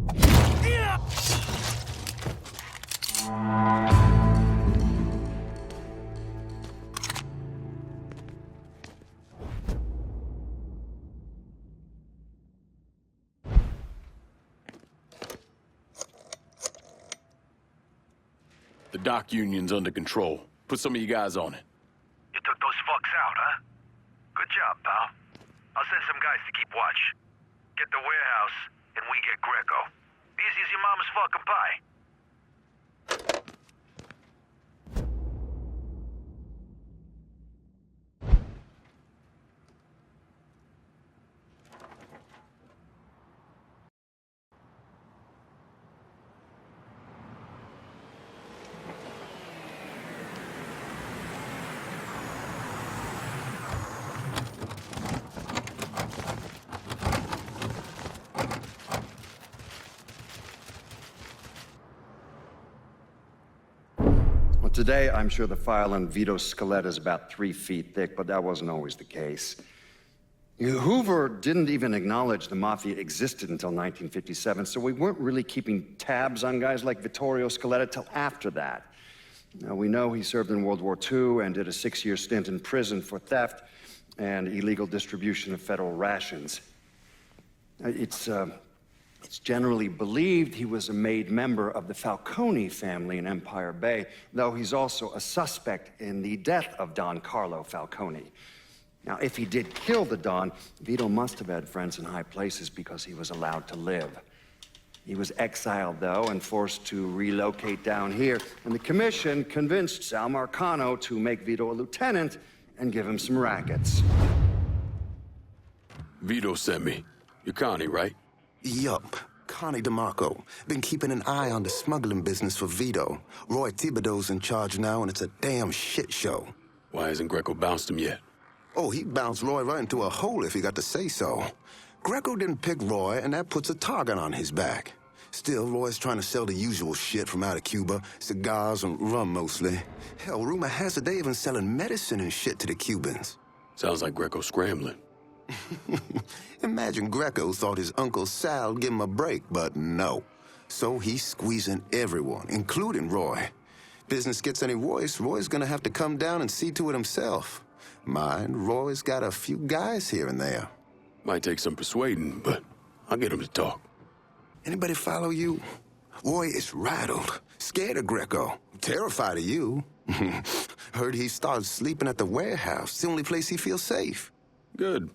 The dock union's under control. Put some of you guys on it. You took those fucks out, huh? Good job, pal. I'll send some guys to keep watch. Get the warehouse, and we get Greco. Easy as your mama's fucking pie. Today, I'm sure the file on Vito's skeleton is about 3 feet thick, but that wasn't always the case. Hoover didn't even acknowledge the Mafia existed until 1957, so we weren't really keeping tabs on guys like Vittorio Scaletta till after that. Now, we know he served in World War II and did a 6-year stint in prison for theft and illegal distribution of federal rations. It's generally believed he was a made member of the Falcone family in Empire Bay, though he's also a suspect in the death of Don Carlo Falcone. Now, if he did kill the Don, Vito must have had friends in high places because he was allowed to live. He was exiled, though, and forced to relocate down here, and the commission convinced Sal Marcano to make Vito a lieutenant and give him some rackets. Vito sent me. You're Connie, right? Yup. Connie DeMarco. Been keeping an eye on the smuggling business for Vito. Roy Thibodeau's in charge now, and it's a damn shit show. Why hasn't Greco bounced him yet? Oh, he'd bounce Roy right into a hole if he got to say so. Greco didn't pick Roy, and that puts a target on his back. Still, Roy's trying to sell the usual shit from out of Cuba. Cigars and rum, mostly. Hell, rumor has it they even selling medicine and shit to the Cubans. Sounds like Greco's scrambling. Imagine Greco thought his Uncle Sal would give him a break, but no. So he's squeezing everyone, including Roy. Business gets any worse, Roy's gonna have to come down and see to it himself. Mind, Roy's got a few guys here and there. Might take some persuading, but I'll get him to talk. Anybody follow you? Roy is rattled, scared of Greco, terrified of you. Heard he started sleeping at the warehouse. It's the only place he feels safe. Good.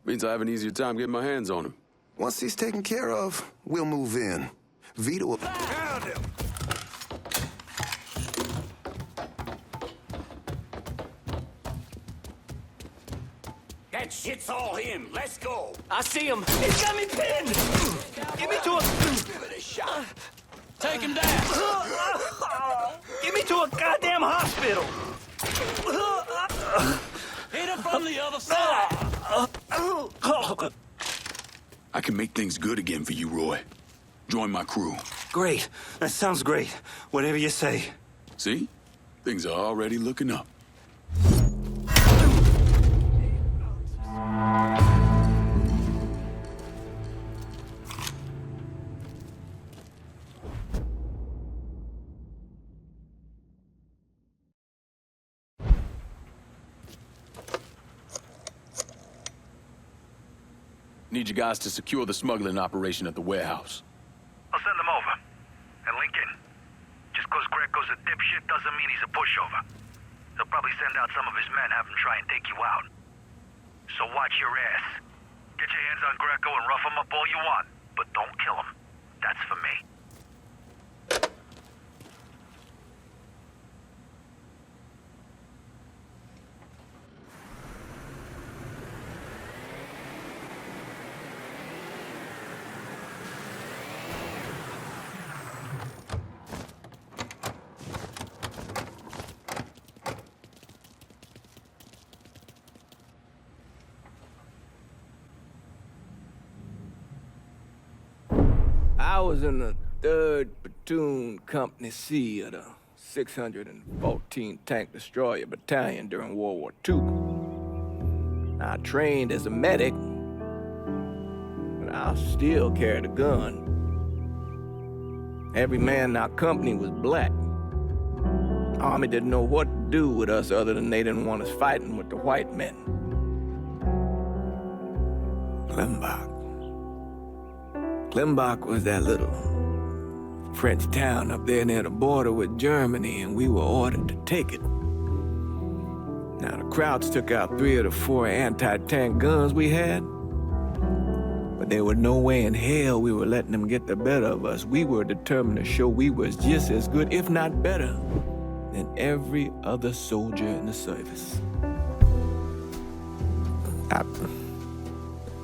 Means I have an easier time getting my hands on him. Once he's taken care of, we'll move in. Vito will... Found him! That shit's all him. Let's go. I see him. He's got me pinned. Give me to him. Give it a shot. Take him down. Get me to a goddamn hospital. Hit him from the other side. I can make things good again for you, Roy. Join my crew. Great. That sounds great. Whatever you say. See? Things are already looking up. Need you guys to secure the smuggling operation at the warehouse. I'll send them over. And Lincoln, just because Greco's a dipshit doesn't mean he's a pushover. He'll probably send out some of his men, have him try and take you out. So watch your ass. Get your hands on Greco and rough him up all you want, but don't kill him. That's for me. I was in the 3rd Platoon Company C of the 614 Tank Destroyer Battalion during World War II. I trained as a medic, but I still carried a gun. Every man in our company was black. The Army didn't know what to do with us other than they didn't want us fighting with the white men. Klimbach was that little French town up there near the border with Germany, and we were ordered to take it. Now, the Krauts took out 3 of the 4 anti-tank guns we had, but there was no way in hell we were letting them get the better of us. We were determined to show we was just as good, if not better, than every other soldier in the service.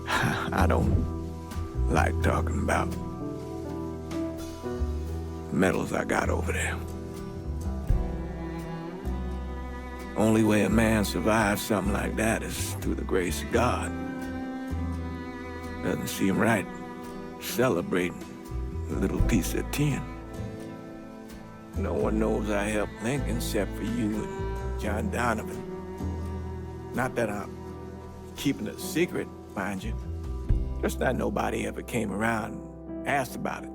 I don't like talking about medals I got over there. Only way a man survives something like that is through the grace of God. Doesn't seem right celebrating a little piece of tin. No one knows I helped Lincoln except for you and John Donovan. Not that I'm keeping it a secret, mind you. Just that nobody ever came around and asked about it.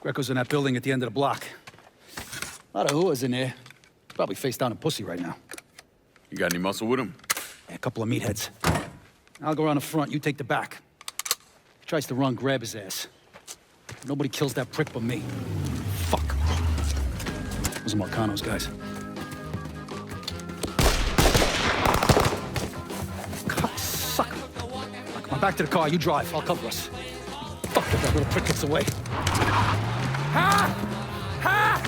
Greco's in that building at the end of the block. A lot of whoas in there. Probably face down in pussy right now. You got any muscle with him? Yeah, a couple of meatheads. I'll go around the front, you take the back. He tries to run, grab his ass. Nobody kills that prick but me. Fuck. Those are Marcano's guys. God, sucker. Now, come on, back to the car. You drive. I'll cover us. Fuck if that little prick gets away. Ha! Ha!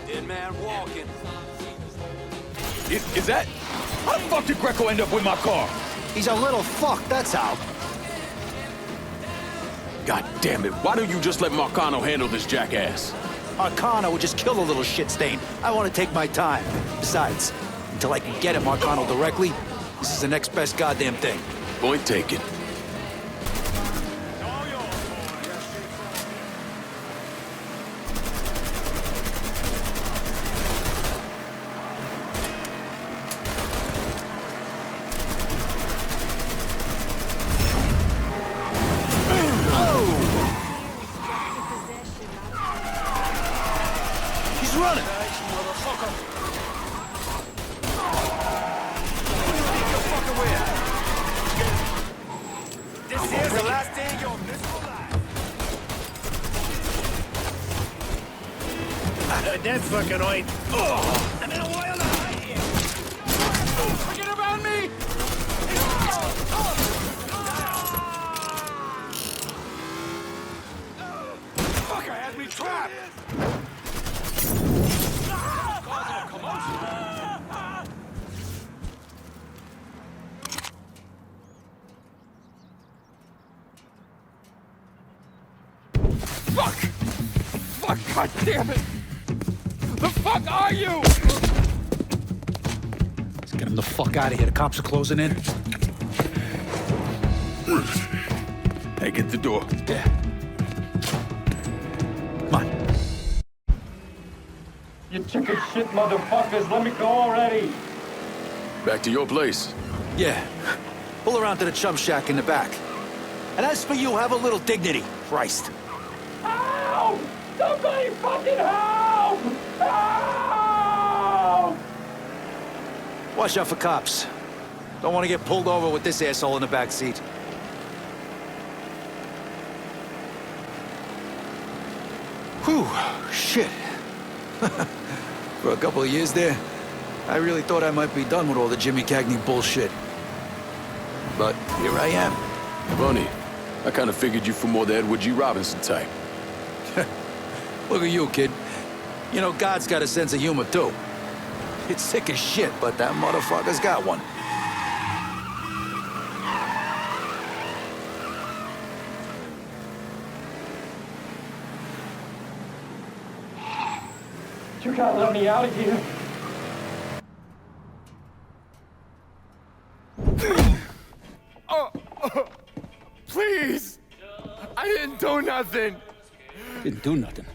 Dead man walking. Is that... How the fuck did Greco end up with my car? He's a little fuck, that's how. God damn it, why don't you just let Marcano handle this jackass? Marcano would just kill the little shit stain. I want to take my time. Besides, until I can get at Marcano directly, this is the next best goddamn thing. Point taken. That fucking oint. Oh! I'm in a while to hide here. Forget about me! Fucker had me trapped! Causing a commotion. God damn it! The fuck are you? Let's get him the fuck out of here. The cops are closing in. Hey, get the door. Yeah. Come on. You chicken shit motherfuckers, let me go already! Back to your place. Yeah. Pull around to the chum shack in the back. And as for you, have a little dignity. Christ. Help! Somebody fucking help! Help! Watch out for cops. Don't want to get pulled over with this asshole in the back seat. Whew, shit. For a couple of years there, I really thought I might be done with all the Jimmy Cagney bullshit. But here I am. Funny. I kind of figured you for more the Edward G. Robinson type. Look at you, kid. You know, God's got a sense of humor, too. It's sick as shit, but that motherfucker's got one. You gotta let me out of here. Please! I didn't do nothing! Didn't do nothing.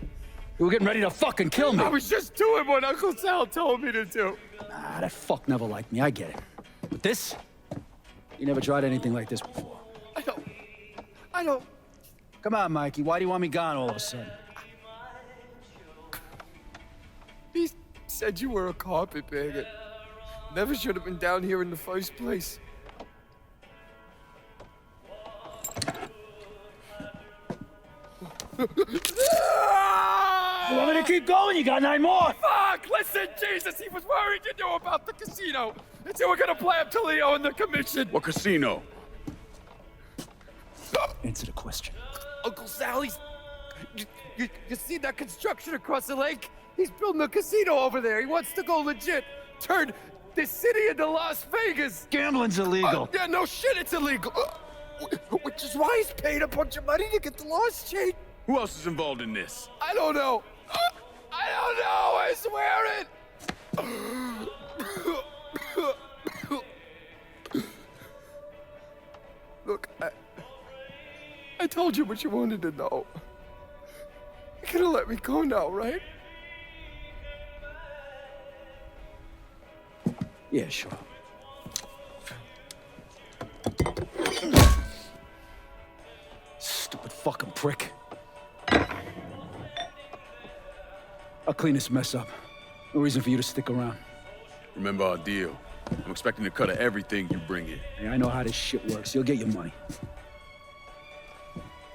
You were getting ready to fucking kill me. I was just doing what Uncle Sal told me to do. Nah, that fuck never liked me, I get it. But this? You never tried anything like this before. I don't... Come on, Mikey, why do you want me gone all of a sudden? He said you were a carpetbagger. Never should have been down here in the first place. You want me to keep going? You got 9 more! Fuck! Listen, Jesus, he was worried you knew about the casino. And so we're gonna play up to Leo and the commission. What casino? Answer the question. Uncle Sally's... You see that construction across the lake? He's building a casino over there. He wants to go legit. Turn this city into Las Vegas. Gambling's illegal. Yeah, no shit, it's illegal. Which is why he's paid a bunch of money to get the laws changed. Who else is involved in this? I don't know. I don't know, I swear it. Look, I told you what you wanted to know. You could have let me go now, right? Yeah, sure. Stupid fucking prick. I'll clean this mess up. No reason for you to stick around. Remember our deal. I'm expecting a cut of everything you bring in. Hey, I know how this shit works. You'll get your money.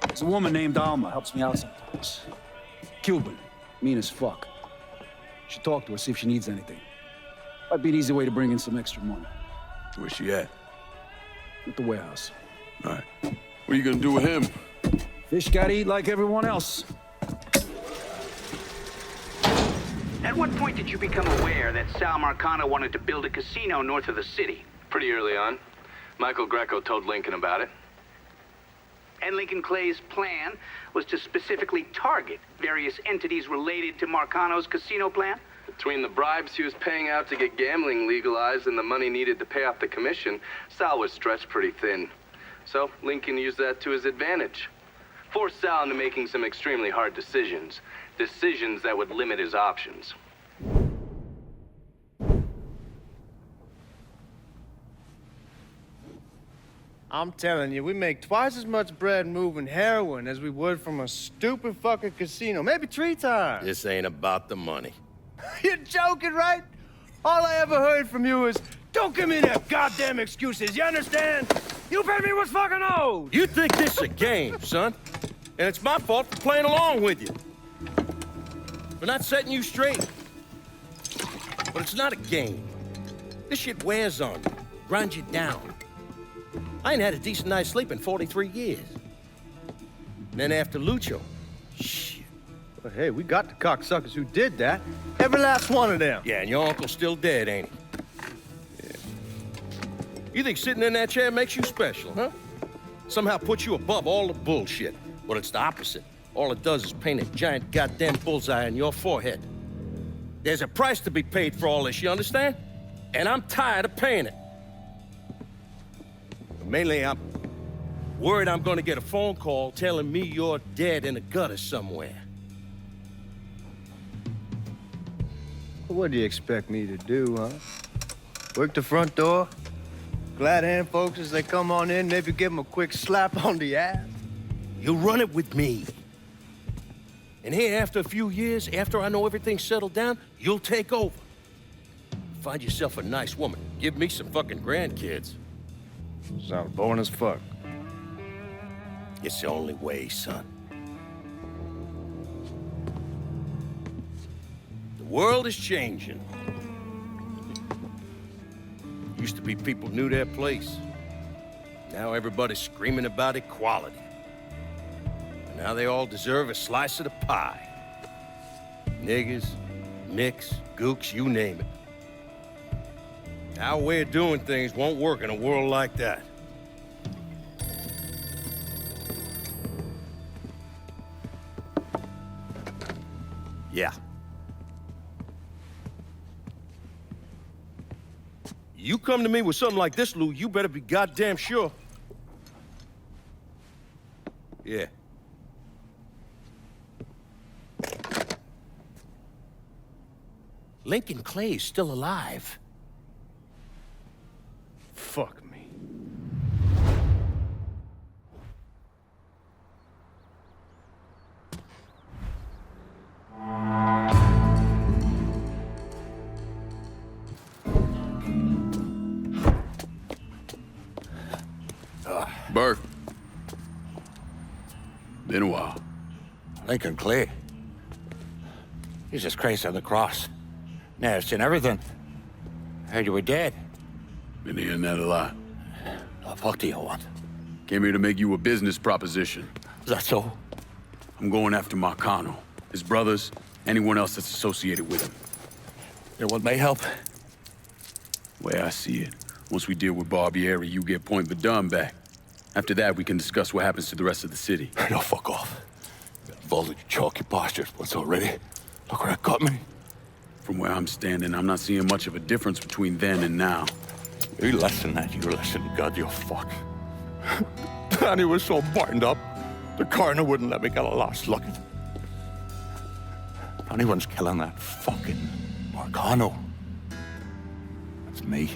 There's a woman named Alma, helps me out sometimes. Cuban, mean as fuck. Should talk to her, see if she needs anything. Might be an easy way to bring in some extra money. Where's she at? At the warehouse. All right. What are you gonna do with him? Fish gotta eat like everyone else. At what point did you become aware that Sal Marcano wanted to build a casino north of the city? Pretty early on. Michael Greco told Lincoln about it. And Lincoln Clay's plan was to specifically target various entities related to Marcano's casino plan? Between the bribes he was paying out to get gambling legalized and the money needed to pay off the commission, Sal was stretched pretty thin. So Lincoln used that to his advantage. Forced Sal into making some extremely hard decisions. Decisions that would limit his options. I'm telling you, we make twice as much bread moving heroin as we would from a stupid fucking casino. Maybe 3 times. This ain't about the money. You're joking, right? All I ever heard from you is, don't give me that goddamn excuses, you understand? You pay me what's fucking owed! You think this is a game, son? And it's my fault for playing along with you. For not setting you straight. But it's not a game. This shit wears on you, grinds you down. I ain't had a decent night's sleep in 43 years. And then after Lucho, shit. Well, hey, we got the cocksuckers who did that. Every last one of them. Yeah, and your uncle's still dead, ain't he? Yeah. You think sitting in that chair makes you special, huh? Somehow puts you above all the bullshit. But it's the opposite. all it does is paint a giant goddamn bullseye on your forehead. There's a price to be paid for all this, you understand? And I'm tired of paying it. But mainly, I'm worried I'm gonna get a phone call telling me you're dead in a gutter somewhere. What do you expect me to do, huh? Work the front door? Glad hand folks as they come on in, maybe give them a quick slap on the ass? You run it with me. And here, after a few years, after I know everything's settled down, you'll take over. Find yourself a nice woman. Give me some fucking grandkids. Sounds boring as fuck. It's the only way, son. The world is changing. Used to be people knew their place. Now everybody's screaming about equality. And now they all deserve a slice of the pie. Niggas, nicks, gooks, you name it. Our way of doing things won't work in a world like that. Yeah. You come to me with something like this, Lou, you better be goddamn sure. Yeah. Lincoln Clay's still alive. Fuck me. Burke. Been a while. Lincoln Clay. Jesus Christ on the cross. Now I've seen everything. Heard you were dead. Been hearing that a lot. The fuck do you want? Came here to make you a business proposition. Is that so? I'm going after Marcano, his brothers, anyone else that's associated with him. You want my help? Way I see it, once we deal with Barbieri, you get Point Verdun back. After that, we can discuss what happens to the rest of the city. No, fuck off. Involved in your chalky bastards once already. Look where that got me. From where I'm standing, I'm not seeing much of a difference between then and now. You listen, that you listen, God, you fuck. Danny was so burned up, the coroner wouldn't let me get a last look at him. If anyone's killing that fucking Marcano, that's me.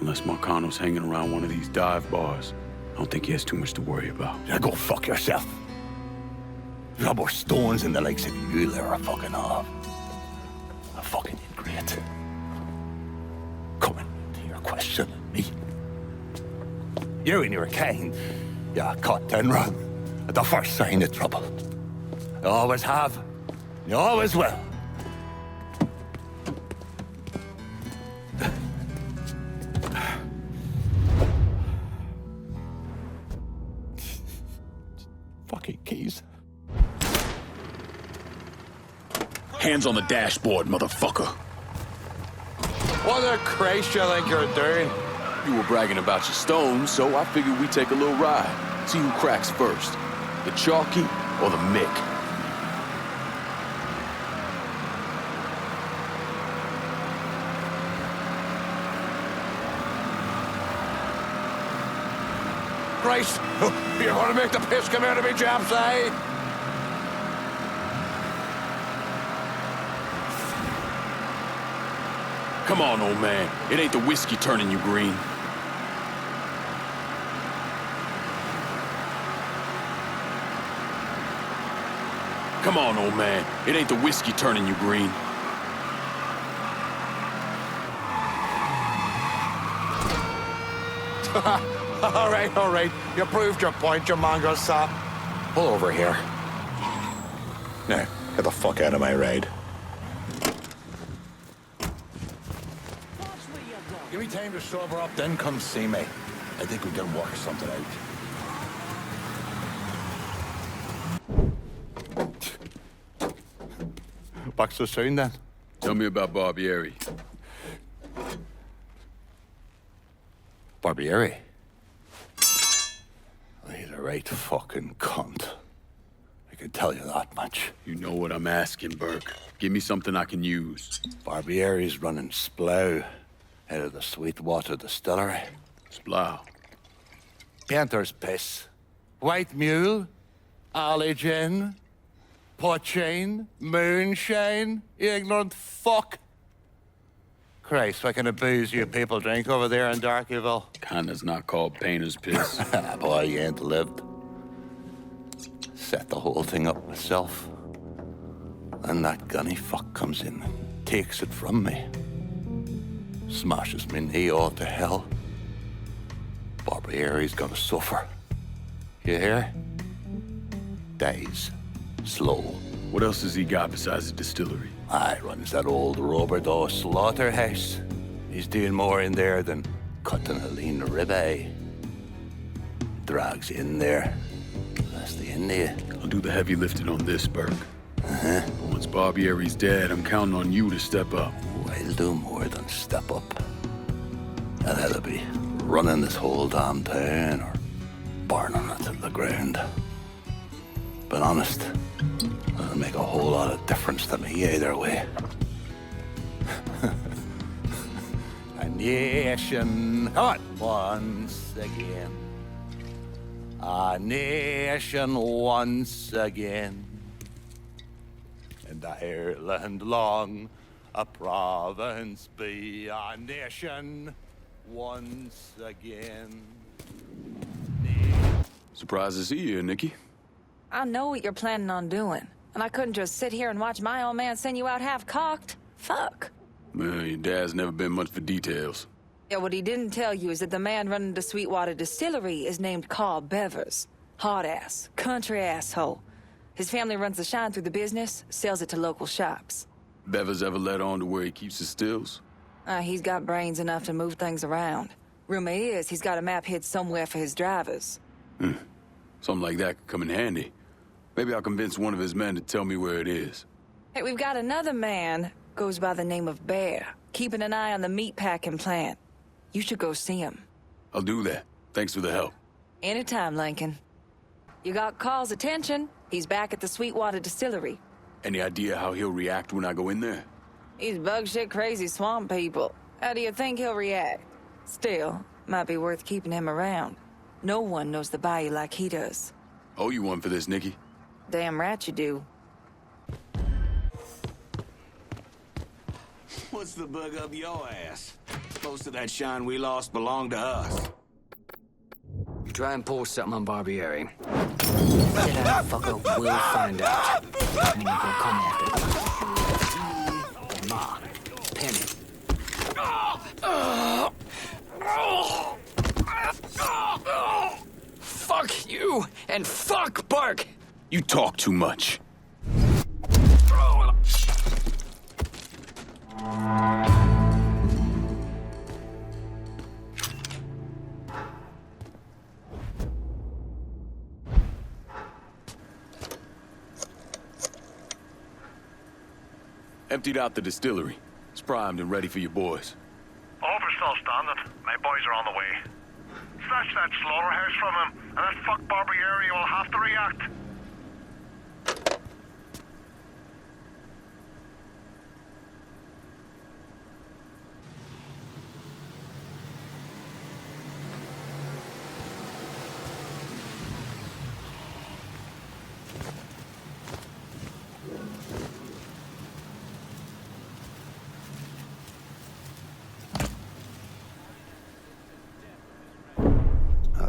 Unless Marcano's hanging around one of these dive bars, I don't think he has too much to worry about. Yeah, go fuck yourself. There's no more stones in the lakes of you there, fucking off. A fucking ingrate. Coming to your question, me. You and your kind, you cut and run at the first sign of trouble. You always have, you always will. Fucking keys. Hands on the dashboard, motherfucker. What the Christ you think you're doing? You were bragging about your stones, so I figured we'd take a little ride. See who cracks first. The Chalky or the Mick. Christ, you're gonna make the piss come out of me, chaps, eh? Come on, old man. It ain't the whiskey turning you green. Come on, old man. It ain't the whiskey turning you green. All right. You proved your point, you mongrel sap. Pull over here. Now, get the fuck out of my ride. Give me time to sober up, then come see me. I think we can work something out. Back so soon, then? Tell me about Barbieri. Barbieri? He's a right fucking cunt. can tell you that much. You know what I'm asking, Burke. Give me something I can use. Barbieri's running Splow out of the Sweetwater distillery. Splow? Painter's piss. White mule, alley gin, poachine, moonshine, you ignorant fuck. Christ, what kind of booze you people drink over there in Darkyville? Kinda's not called painter's piss. Boy, you ain't lived. Set the whole thing up myself. Then that gunny fuck comes in and takes it from me. Smashes me knee all to hell. Barbieri's gonna suffer. You hear? Dies. Slow. What else has he got besides the distillery? Runs that old robbery slaughterhouse. He's doing more in there than cutting a lean ribeye. Drags in there. That's the end of you. I'll do the heavy lifting on this, Burke. Once Barbieri's dead, I'm counting on you to step up. I'll do more than step up. I'll either be running this whole damn town or burning it to the ground. But honest, it'll make a whole lot of difference to me either way. A nation, come on, once again. A nation once again. And Ireland long, a province be, a nation once again. Surprised to see you, Nikki. I know what you're planning on doing, and I couldn't just sit here and watch my old man send you out half-cocked. Fuck. Well, your dad's never been much for details. Yeah, what he didn't tell you is that the man running the Sweetwater Distillery is named Carl Bevers. Hard-ass, country asshole. His family runs the shine through the business, sells it to local shops. Bevers ever let on to where he keeps his stills? He's got brains enough to move things around. Rumor is he's got a map hid somewhere for his drivers. Something like that could come in handy. Maybe I'll convince one of his men to tell me where it is. Hey, we've got another man, goes by the name of Bear, keeping an eye on the meatpacking plant. You should go see him. I'll do that. Thanks for the help. Anytime, Lincoln. You got Carl's attention. He's back at the Sweetwater Distillery. Any idea how he'll react when I go in there? He's bug shit crazy swamp people. How do you think he'll react? Still, might be worth keeping him around. No one knows the bayou like he does. Owe you one for this, Nikki. Damn right you do. What's the bug up your ass? Most of that shine we lost belonged to us. Try and pull something on Barbieri. That fucker will find out. And he'll come after you. Ma, Penny. Fuck you, and fuck Burke! You talk too much. Emptied out the distillery. It's primed and ready for your boys. Over's still standing. My boys are on the way. Snatch that slaughterhouse from him, and that fuck Barbieri will have to react.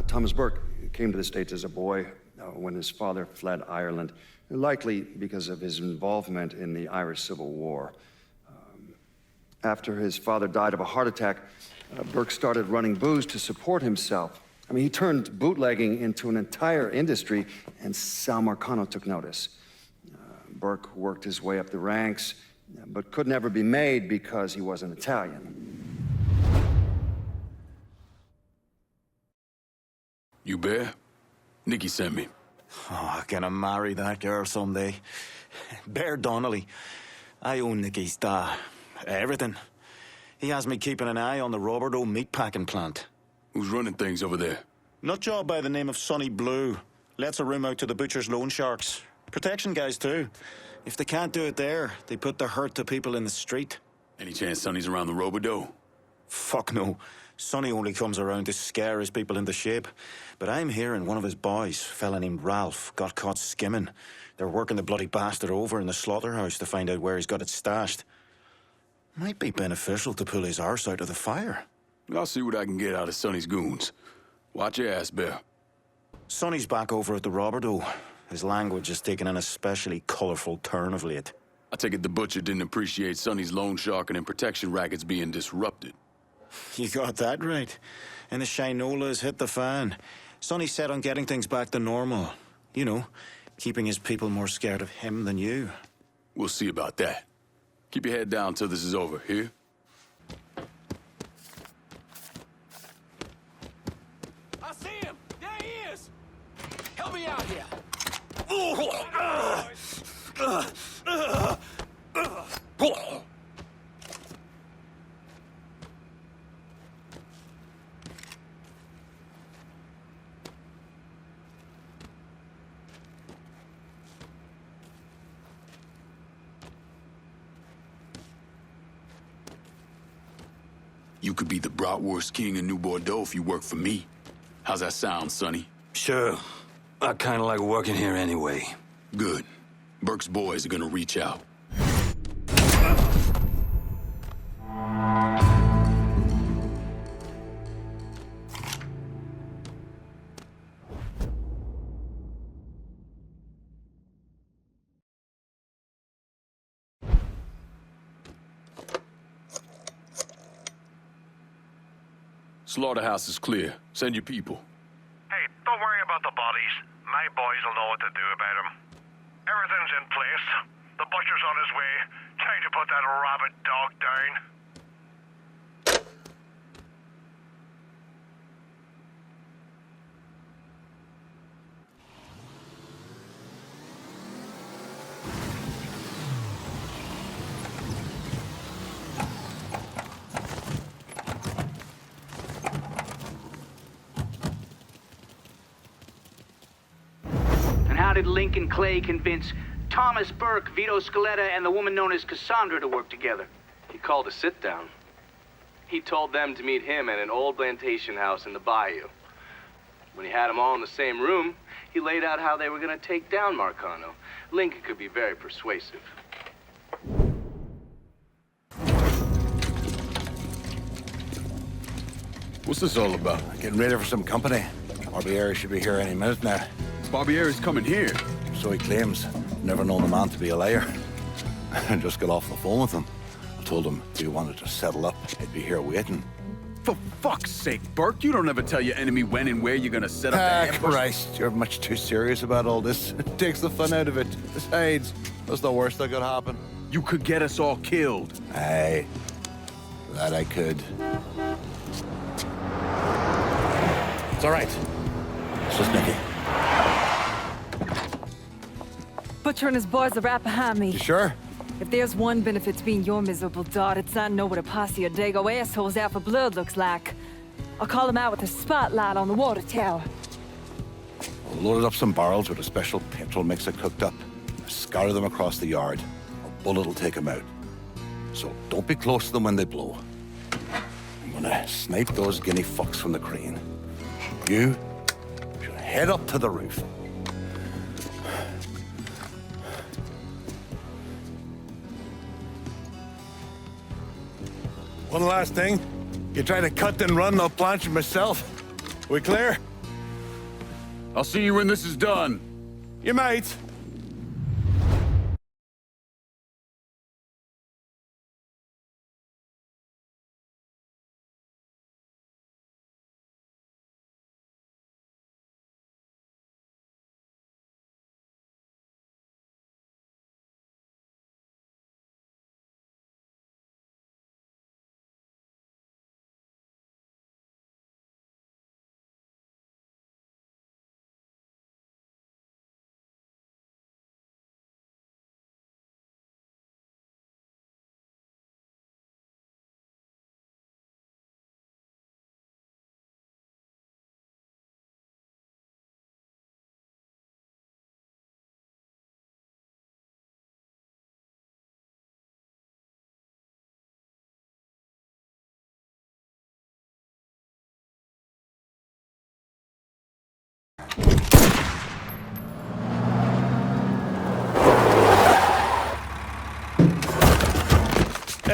Thomas Burke came to the States as a boy when his father fled Ireland, likely because of his involvement in the Irish Civil War. After his father died of a heart attack, Burke started running booze to support himself. I mean, he turned bootlegging into an entire industry, and Sal Marcano took notice. Burke worked his way up the ranks, but could never be made because he wasn't Italian. You Bear? Nikki sent me. Oh, can I marry that girl someday? Bear Donnelly. I own Nicky's everything. He has me keeping an eye on the Roberto meatpacking plant. Who's running things over there? Nutjob by the name of Sonny Blue. Lets a room out to the butcher's loan sharks. Protection guys, too. If they can't do it there, they put the hurt to people in the street. Any chance Sonny's around the Robodo? Fuck no. Sonny only comes around to scare his people into shape. But I'm hearing one of his boys, a fella named Ralph, got caught skimming. They're working the bloody bastard over in the slaughterhouse to find out where he's got it stashed. Might be beneficial to pull his arse out of the fire. I'll see what I can get out of Sonny's goons. Watch your ass, Bear. Sonny's back over at the Roberto. His language has taken an especially colorful turn of late. I take it the butcher didn't appreciate Sonny's loan sharking and protection rackets being disrupted. You got that right. And the Shinola has hit the fan. Sonny's set on getting things back to normal. You know, keeping his people more scared of him than you. We'll see about that. Keep your head down till this is over, here? I see him! There he is! Help me out here! You could be the bratwurst king of New Bordeaux if you work for me. How's that sound, Sonny? Sure. I kinda like working here anyway. Good. Burke's boys are gonna reach out. Slaughterhouse is clear. Send your people. Hey, don't worry about the bodies. My boys will know what to do about them. Everything's in place. The butcher's on his way, trying to put that rabid dog down. How did Lincoln Clay convince Thomas Burke, Vito Scaletta, and the woman known as Cassandra to work together? He called a sit-down. He told them to meet him at an old plantation house in the bayou. When he had them all in the same room, he laid out how they were going to take down Marcano. Lincoln could be very persuasive. What's this all about? Getting ready for some company. Barbieri should be here any minute now. Barbieri's coming here. So he claims. Never known the man to be a liar. I just got off the phone with him. I told him if he wanted to settle up, he'd be here waiting. For fuck's sake, Burke, you don't ever tell your enemy when and where you're gonna set up the ambush. Christ, you're much too serious about all this. It takes the fun out of it. Besides, that's the worst that could happen. You could get us all killed. Aye, that I could. It's all right. It's just Nicky. Butcher and his boys are right behind me. You sure? If there's one benefit to being your miserable dot, it's I know what a posse of Dago assholes out for blood looks like. I'll call them out with a spotlight on the water tower. I loaded up some barrels with a special petrol mixer cooked up. Scatter them across the yard. A bullet will take them out. So don't be close to them when they blow. I'm gonna snipe those guinea fucks from the crane. You should head up to the roof. One last thing. You try to cut and run, I'll planch you myself. We clear? I'll see you when this is done. You might.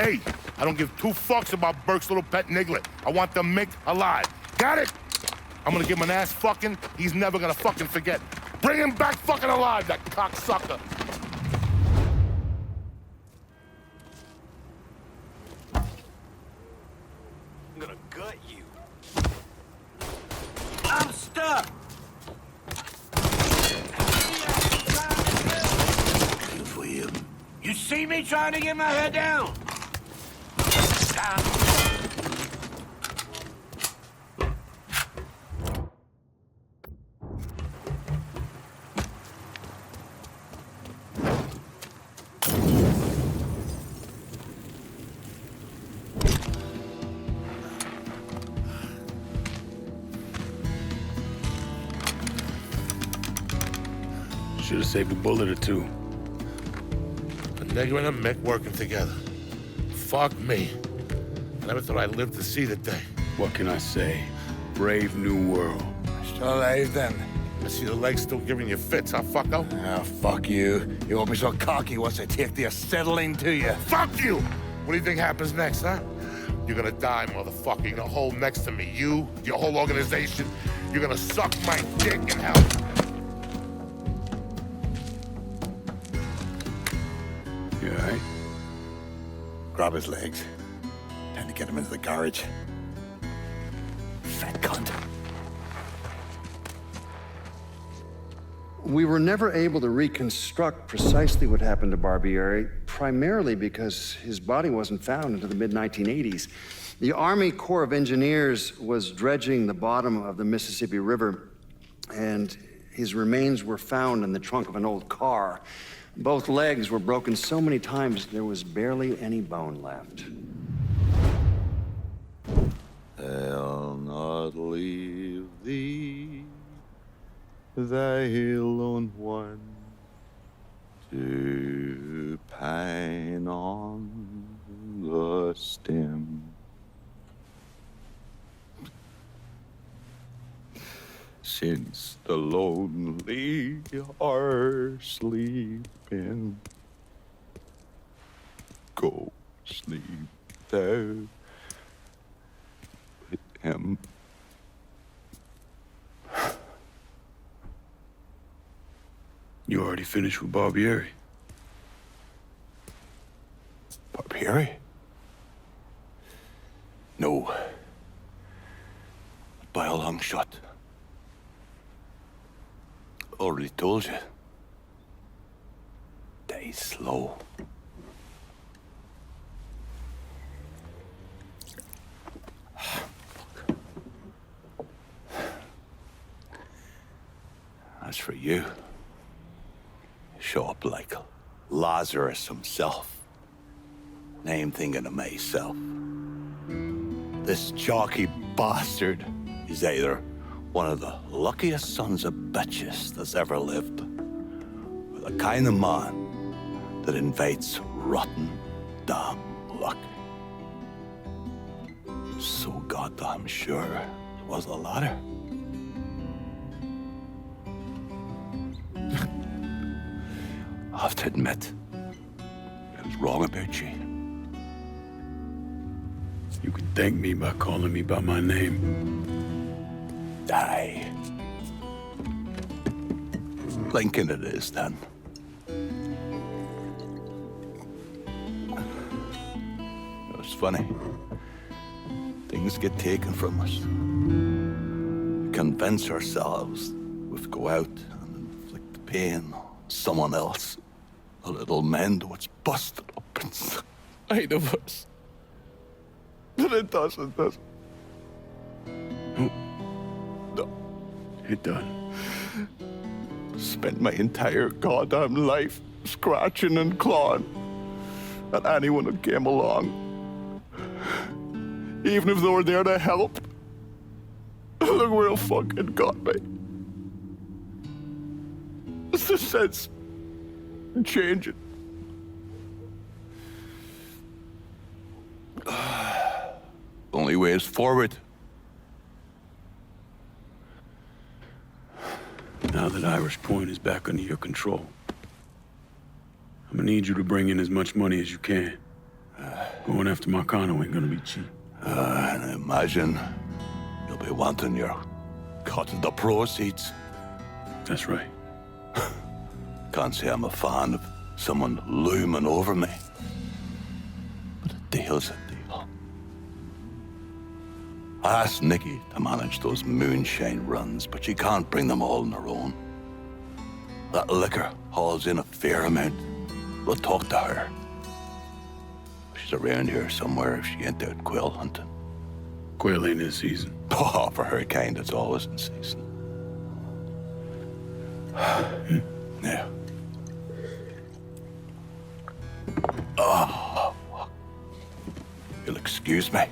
Hey, I don't give two fucks about Burke's little pet Niglet. I want the Mick alive. Got it? I'm gonna give him an ass fucking he's never gonna fucking forget. Bring him back fucking alive, that cocksucker. I'm gonna gut you. I'm stuck! Good for you. You see me trying to get my head down? Should have saved a bullet or two. A nigger and a Mick working together. Fuck me. I never thought I'd live to see the day. What can I say? Brave new world. Still alive then? I see the legs still giving you fits, huh, fucko? Ah, fuck you. You won't be so cocky once I take the acetylene to you. Fuck you! What do you think happens next, huh? You're gonna die, motherfucker. You're gonna hold next to me. You, your whole organization, you're gonna suck my dick in hell. You all right? Grab his legs. Time to get him into the garage. Fat cunt. We were never able to reconstruct precisely what happened to Barbieri, primarily because his body wasn't found until the mid-1980s. The Army Corps of Engineers was dredging the bottom of the Mississippi River, and his remains were found in the trunk of an old car. Both legs were broken so many times there was barely any bone left. I'll not leave thee, thy lone one, to pine on the stem. Since the lonely are sleeping, go sleep thou with him. You already finished with Barbieri? Barbieri? No. By a long shot. Already told you. Die slow. As for you, show up like Lazarus himself. And I'm thinking to myself, this jockey bastard is either one of the luckiest sons of bitches that's ever lived, or the kind of man that invites rotten damn luck. So goddamn sure it was the latter. I have to admit, I was wrong about you. You can thank me by calling me by my name. Aye. Lincoln it is, then. It's funny. Things get taken from us. We convince ourselves we have to go out and inflict the pain on someone else. A little mend what's busted up inside of us. But it doesn't, does it? No. It done. Spent my entire goddamn life scratching and clawing at anyone that came along. Even if they were there to help. Look where it fucking got me. It's the sense in changing. Only way is forward. Now that Irish Point is back under your control, I'm gonna need you to bring in as much money as you can. Going after Marcano ain't gonna be cheap. And I imagine you'll be wanting your cut of the proceeds. That's right. Can't say I'm a fan of someone looming over me. But a deal's a deal. I asked Nikki to manage those moonshine runs, but she can't bring them all on her own. That liquor hauls in a fair amount. We'll talk to her. She's around here somewhere if she ain't out quail hunting. Quail ain't in season. Oh, for her kind, it's always in season. Yeah. Oh, you'll excuse me.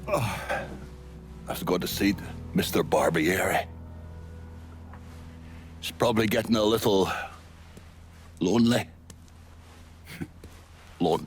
Oh, I have to go to see Mr. Barbieri. He's probably getting a little lonely. Lonely.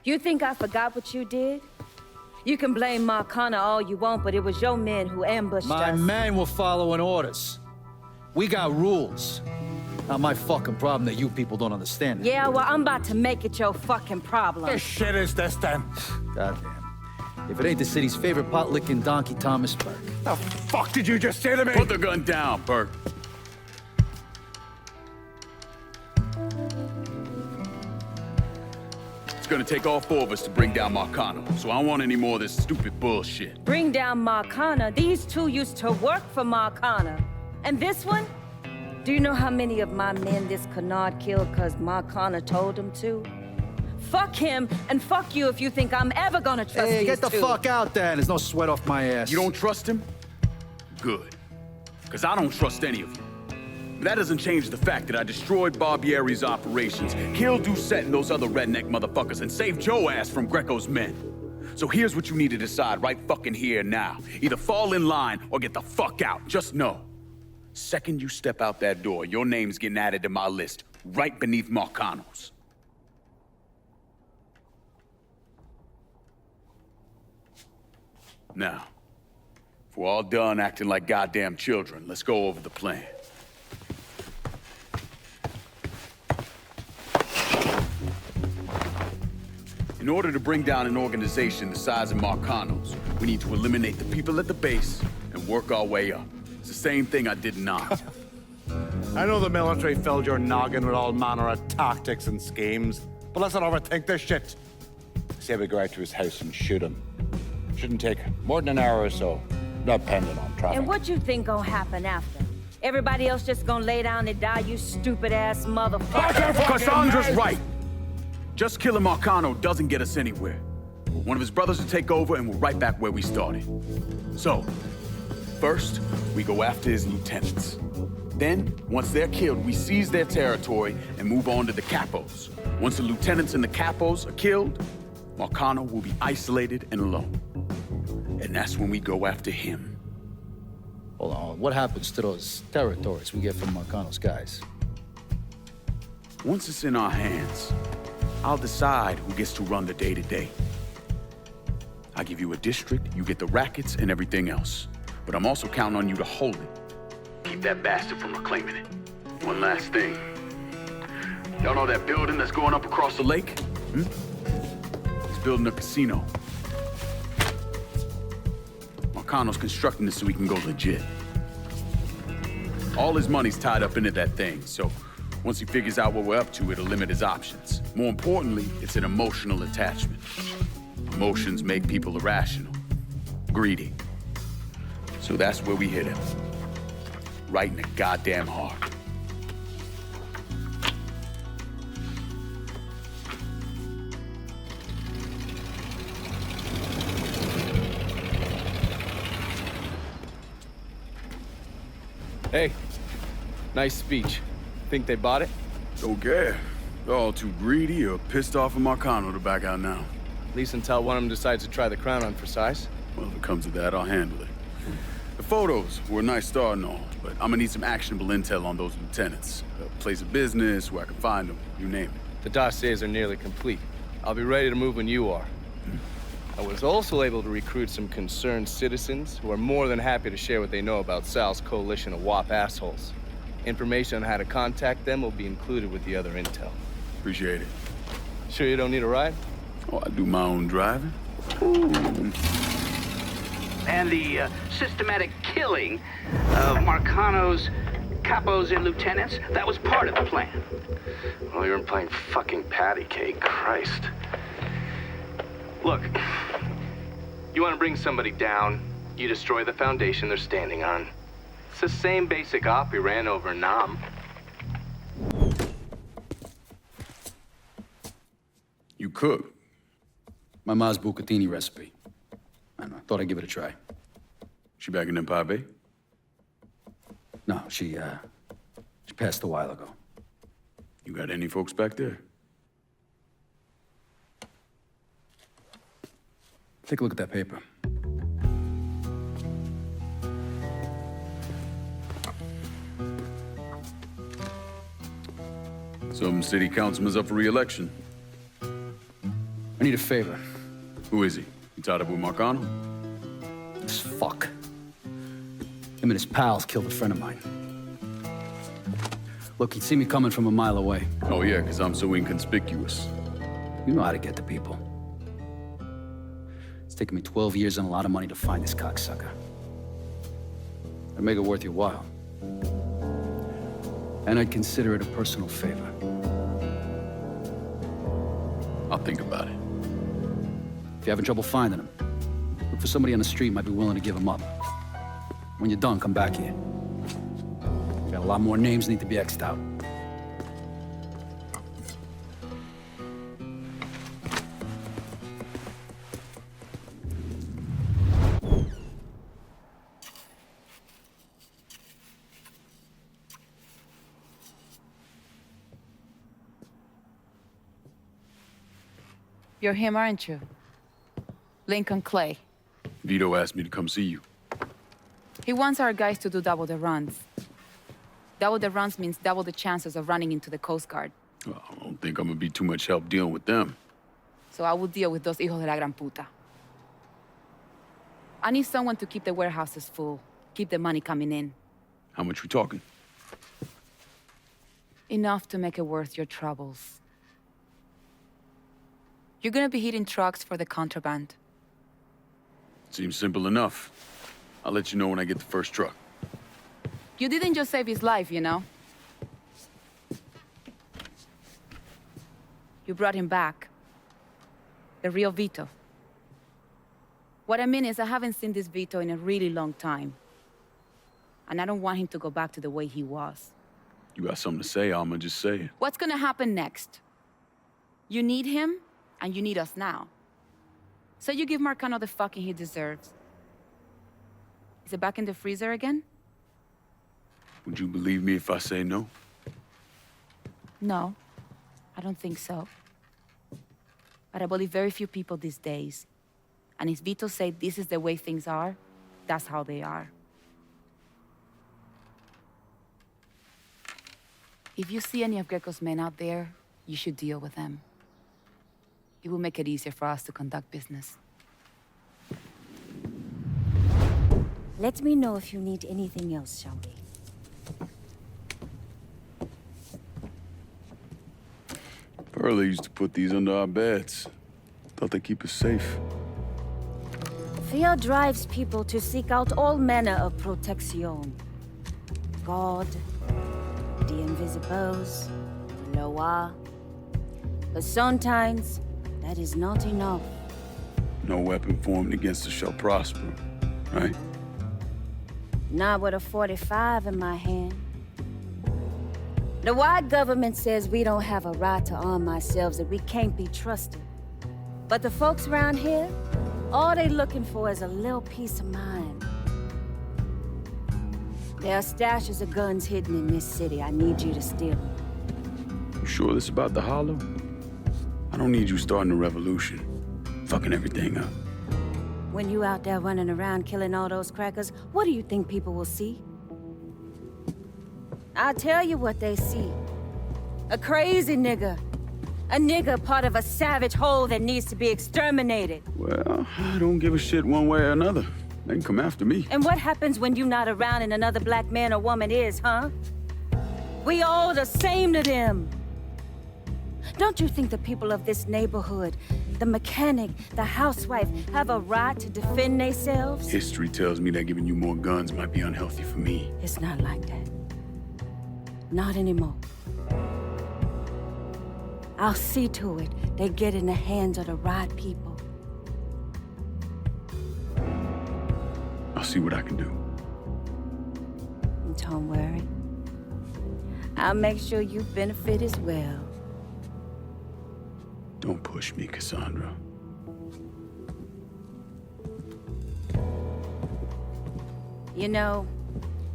You think I forgot what you did? You can blame Marcano all you want, but it was your men who ambushed us. My men were following orders. We got rules. Not my fucking problem that you people don't understand. Yeah, well, I'm about to make it your fucking problem. What shit is this, then? Goddamn. If it ain't the city's favorite pot-licking donkey, Thomas Burke. The fuck did you just say to me? Put the gun down, Burke. It's gonna take all four of us to bring down Marcano, so I don't want any more of this stupid bullshit. Bring down Marcano. These two used to work for Marcano. And this one? Do you know how many of my men this canard killed because Marcano told him to? Fuck him, and fuck you if you think I'm ever gonna trust Hey, these get the two. fuck out there. There's no sweat off my ass. You don't trust him? Good. Because I don't trust any of you. But that doesn't change the fact that I destroyed Barbieri's operations, killed Doucette and those other redneck motherfuckers, and saved Joe ass from Greco's men. So here's what you need to decide right fucking here now. Either fall in line or get the fuck out. Just know. Second you step out that door, your name's getting added to my list, right beneath Marcano's. Now, if we're all done acting like goddamn children, let's go over the plan. In order to bring down an organization the size of Marcano's, we need to eliminate the people at the base and work our way up. It's the same thing I did in Oz. I know the military filled your noggin with all manner of tactics and schemes, but let's not overthink this shit. Say we go out to his house and shoot him. Shouldn't take more than an hour or so, depending on traffic. And what you think gonna happen after? Everybody else just gonna lay down and die, you stupid-ass motherfucker? Cassandra's right! Just killing Marcano doesn't get us anywhere. One of his brothers will take over and we're right back where we started. So, first, we go after his lieutenants. Then, once they're killed, we seize their territory and move on to the capos. Once the lieutenants and the capos are killed, Marcano will be isolated and alone. And that's when we go after him. Hold on, what happens to those territories we get from Marcano's guys? Once it's in our hands, I'll decide who gets to run the day-to-day. I give you a district, you get the rackets and everything else. But I'm also counting on you to hold it. Keep that bastard from reclaiming it. One last thing. Y'all know that building that's going up across the lake? He's building a casino. Marcano's constructing this so he can go legit. All his money's tied up into that thing, so once he figures out what we're up to, it'll limit his options. More importantly, it's an emotional attachment. Emotions make people irrational, greedy. So that's where we hit him. Right in the goddamn heart. Hey, nice speech. Think they bought it? Okay. They're all too greedy or pissed off at Marcano to back out now. At least until one of them decides to try the crown on for size. Well, if it comes to that, I'll handle it. The photos were a nice start and all, but I'm gonna need some actionable intel on those lieutenants. A place of business, where I can find them, you name it. The dossiers are nearly complete. I'll be ready to move when you are. I was also able to recruit some concerned citizens who are more than happy to share what they know about Sal's coalition of WAP assholes. Information on how to contact them will be included with the other intel. Appreciate it. Sure you don't need a ride? Oh, I do my own driving. And the systematic killing of Marcano's capos and lieutenants, that was part of the plan. Well, you weren't playing fucking patty cake, Christ. Look, you want to bring somebody down, you destroy the foundation they're standing on. It's the same basic op we ran over Nam. You cook? My ma's bucatini recipe. I don't know, thought I'd give it a try. She back in Empire Bay? No, she passed a while ago. You got any folks back there? Take a look at that paper. Some city councilman's up for re-election. I need a favor. Who is he? You tied up with Marcano? This fuck. Him and his pals killed a friend of mine. Look, he'd see me coming from a mile away. Oh yeah, because I'm so inconspicuous. You know how to get to people. It's taken me 12 years and a lot of money to find this cocksucker. I'd make it worth your while. And I'd consider it a personal favor. I'll think about it. If you're having trouble finding him, look for somebody on the street who might be willing to give him up. When you're done, come back here. We got a lot more names need to be X'd out. You're him, aren't you? Lincoln Clay. Vito asked me to come see you. He wants our guys to do double the runs. Double the runs means double the chances of running into the Coast Guard. Well, I don't think I'm gonna be too much help dealing with them. So I will deal with those hijos de la gran puta. I need someone to keep the warehouses full, keep the money coming in. How much we talking? Enough to make it worth your troubles. You're gonna be hitting trucks for the contraband. Seems simple enough. I'll let you know when I get the first truck. You didn't just save his life, you know? You brought him back. The real Vito. What I mean is I haven't seen this Vito in a really long time. And I don't want him to go back to the way he was. You got something to say, I'ma just say it. What's gonna happen next? You need him, and you need us now. So you give Marcano the fucking he deserves. Is it back in the freezer again? Would you believe me if I say no? No, I don't think so. But I believe very few people these days. And if Vito said this is the way things are, that's how they are. If you see any of Greco's men out there, you should deal with them. It will make it easier for us to conduct business. Let me know if you need anything else, shall we? Pearl used to put these under our beds. Thought they keep us safe. Fear drives people to seek out all manner of protection. God, the invisibles, Loa. But sometimes, that is not enough. No weapon formed against us shall prosper, right? Not with a 45 in my hand. The white government says we don't have a right to arm ourselves, that we can't be trusted. But the folks around here, all they looking for is a little peace of mind. There are stashes of guns hidden in this city. I need you to steal them. You sure this about the Hollow? I don't need you starting a revolution. Fucking everything up. When you out there running around killing all those crackers, what do you think people will see? I'll tell you what they see. A crazy nigga. A nigga part of a savage whole that needs to be exterminated. Well, I don't give a shit one way or another. They can come after me. And what happens when you're not around and another black man or woman is, huh? We all the same to them. Don't you think the people of this neighborhood, the mechanic, the housewife, have a right to defend themselves? History tells me that giving you more guns might be unhealthy for me. It's not like that. Not anymore. I'll see to it they get in the hands of the right people. I'll see what I can do. Don't worry. I'll make sure you benefit as well. Don't push me, Cassandra. You know,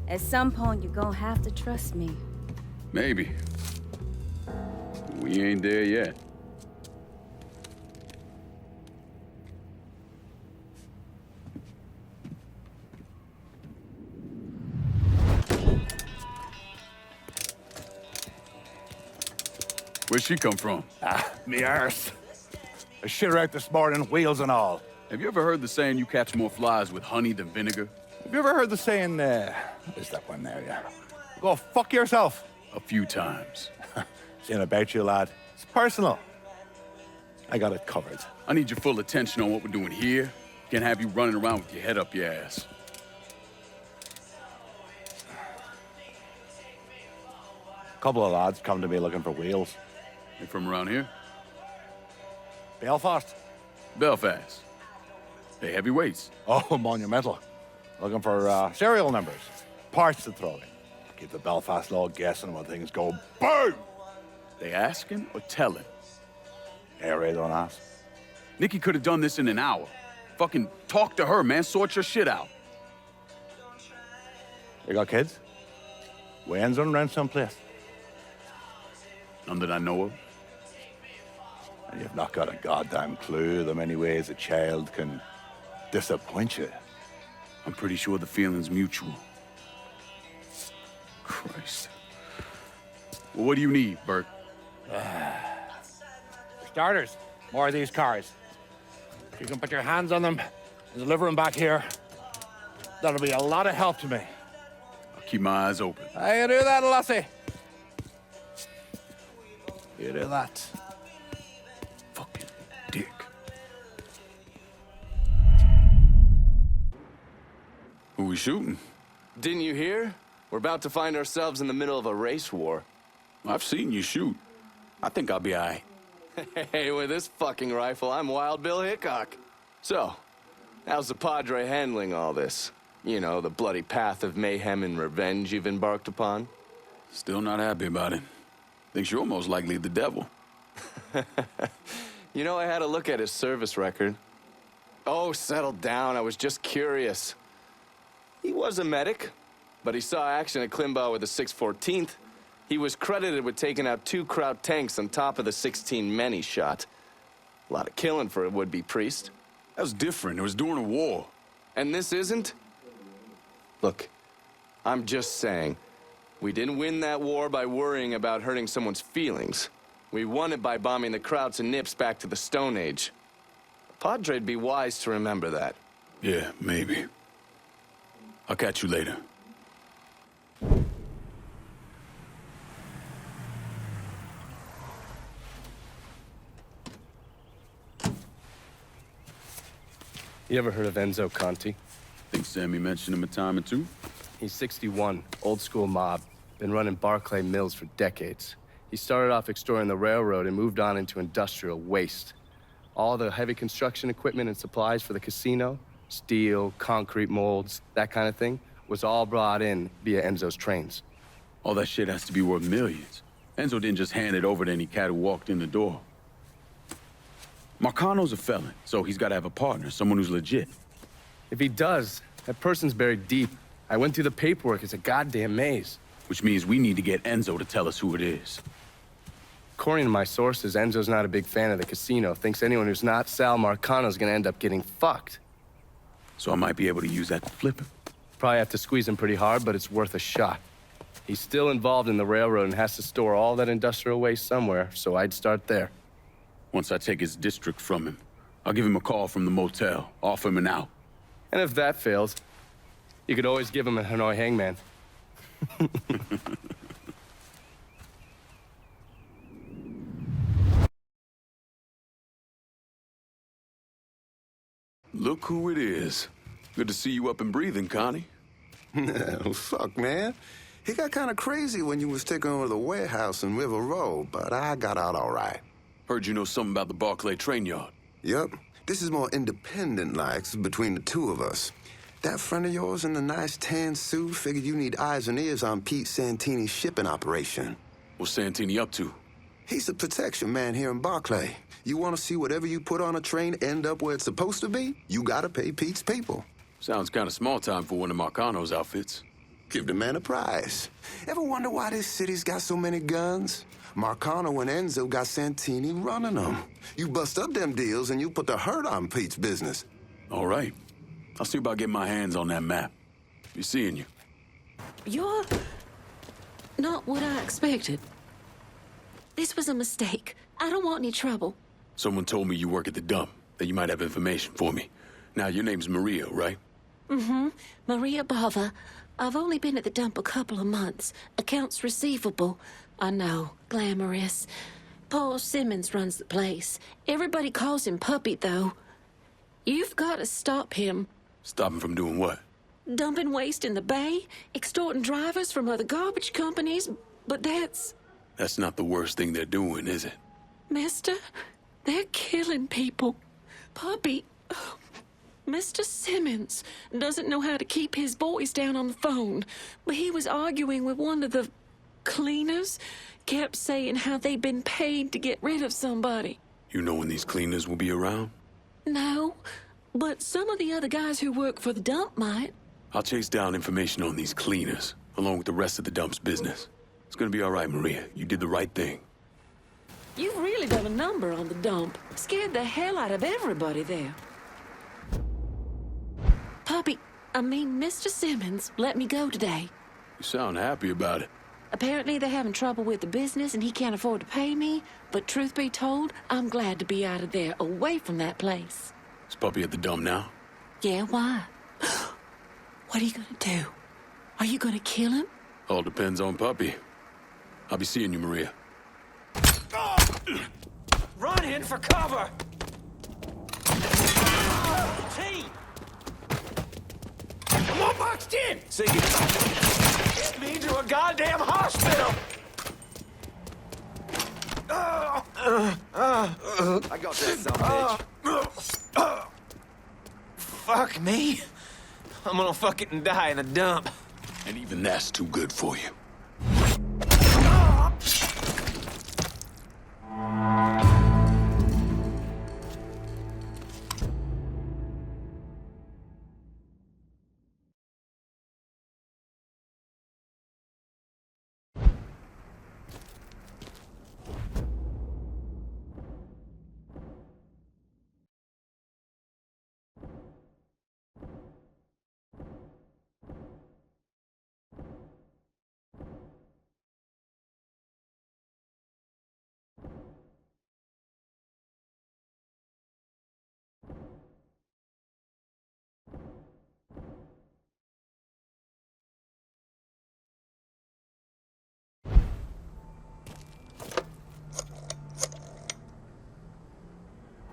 at some point you're gonna have to trust me. Maybe. We ain't there yet. Where'd she come from? Me arse. I shit her out this morning, wheels and all. Have you ever heard the saying you catch more flies with honey than vinegar? Have you ever heard the saying, what is that one there, yeah? Go fuck yourself. A few times. Saying about you, lad. It's personal. I got it covered. I need your full attention on what we're doing here. Can't have you running around with your head up your ass. A couple of lads come to me looking for wheels. You from around here? Belfast. Belfast. They heavyweights. Oh, monumental. Looking for serial numbers. Parts to throw in. Keep the Belfast law guessing when things go boom! They asking or telling? Yeah, Ray, don't ask. Nikki could have done this in an hour. Fucking talk to her, man. Sort your shit out. You got kids? Wayne's on rent someplace? None that I know of. And you've not got a goddamn clue the many ways a child can disappoint you. I'm pretty sure the feeling's mutual. Christ. Well, what do you need, Burke? For starters, more of these cars. If you can put your hands on them and deliver them back here, that'll be a lot of help to me. I'll keep my eyes open. I do that, Lassie. You do that. Fucking dick. Who we shooting? Didn't you hear? We're about to find ourselves in the middle of a race war. I've seen you shoot. I think I'll be all right. Hey, with this fucking rifle, I'm Wild Bill Hickok. So, how's the Padre handling all this? You know, the bloody path of mayhem and revenge you've embarked upon? Still not happy about it. Thinks you're most likely the devil. You know, I had a look at his service record. Oh, settle down. I was just curious. He was a medic, but he saw action at Klimbaugh with the 614th. He was credited with taking out 2 Kraut tanks on top of the 16 men he shot. A lot of killing for a would-be priest. That was different. It was during a war. And this isn't? Look, I'm just saying, we didn't win that war by worrying about hurting someone's feelings. We won it by bombing the Krauts and Nips back to the Stone Age. Padre'd be wise to remember that. Yeah, maybe. I'll catch you later. You ever heard of Enzo Conti? Think Sammy mentioned him a time or two. He's 61, old school mob. Been running Barclay Mills for decades. He started off extorting the railroad and moved on into industrial waste. All the heavy construction equipment and supplies for the casino, steel, concrete molds, that kind of thing, was all brought in via Enzo's trains. All that shit has to be worth millions. Enzo didn't just hand it over to any cat who walked in the door. Marcano's a felon, so he's got to have a partner, someone who's legit. If he does, that person's buried deep. I went through the paperwork. It's a goddamn maze. Which means we need to get Enzo to tell us who it is. According to my sources, Enzo's not a big fan of the casino. Thinks anyone who's not Sal Marcano's gonna end up getting fucked. So I might be able to use that to flip him. Probably have to squeeze him pretty hard, but it's worth a shot. He's still involved in the railroad and has to store all that industrial waste somewhere, so I'd start there. Once I take his district from him, I'll give him a call from the motel, offer him an out. And if that fails, you could always give him a Hanoi hangman. Look who it is. Good to see you up and breathing, Connie. Fuck, man. He got kind of crazy when you was taking over the warehouse in River Road, but I got out all right. Heard you know something about the Barclay train yard. Yep. This is more independent-like between the two of us. That friend of yours in the nice tan suit figured you need eyes and ears on Pete Santini's shipping operation. What's Santini up to? He's the protection man here in Barclay. You want to see whatever you put on a train end up where it's supposed to be? You gotta pay Pete's people. Sounds kind of small time for one of Marcano's outfits. Give the man a prize. Ever wonder why this city's got so many guns? Marcano and Enzo got Santini running them. You bust up them deals and you put the hurt on Pete's business. All right. I'll see about getting my hands on that map. Be seeing you. You're not what I expected. This was a mistake. I don't want any trouble. Someone told me you work at the dump, that you might have information for me. Now, your name's Maria, right? Mm-hmm. Maria Bava. I've only been at the dump a couple of months. Accounts receivable. I know. Glamorous. Paul Simmons runs the place. Everybody calls him Puppy, though. You've got to stop him. Stop him from doing what? Dumping waste in the bay, extorting drivers from other garbage companies, but that's not the worst thing they're doing, is it? Mister, they're killing people. Puppy, Mr. Simmons doesn't know how to keep his boys down on the phone, but he was arguing with one of the cleaners, kept saying how they'd been paid to get rid of somebody. You know when these cleaners will be around? No, but some of the other guys who work for the dump might. I'll chase down information on these cleaners, along with the rest of the dump's business. It's gonna be all right, Maria. You did the right thing. You've really done a number on the dump. Scared the hell out of everybody there. Puppy, Mr. Simmons let me go today. You sound happy about it. Apparently they're having trouble with the business and he can't afford to pay me, but truth be told, I'm glad to be out of there, away from that place. Is Puppy at the dump now? Yeah, why? What are you gonna do? Are you gonna kill him? All depends on Puppy. I'll be seeing you, Maria. Run in for cover! T! I'm all boxed in! See you. Get me to a goddamn hospital! I got that son Fuck me. I'm gonna fucking die in a dump. And even that's too good for you.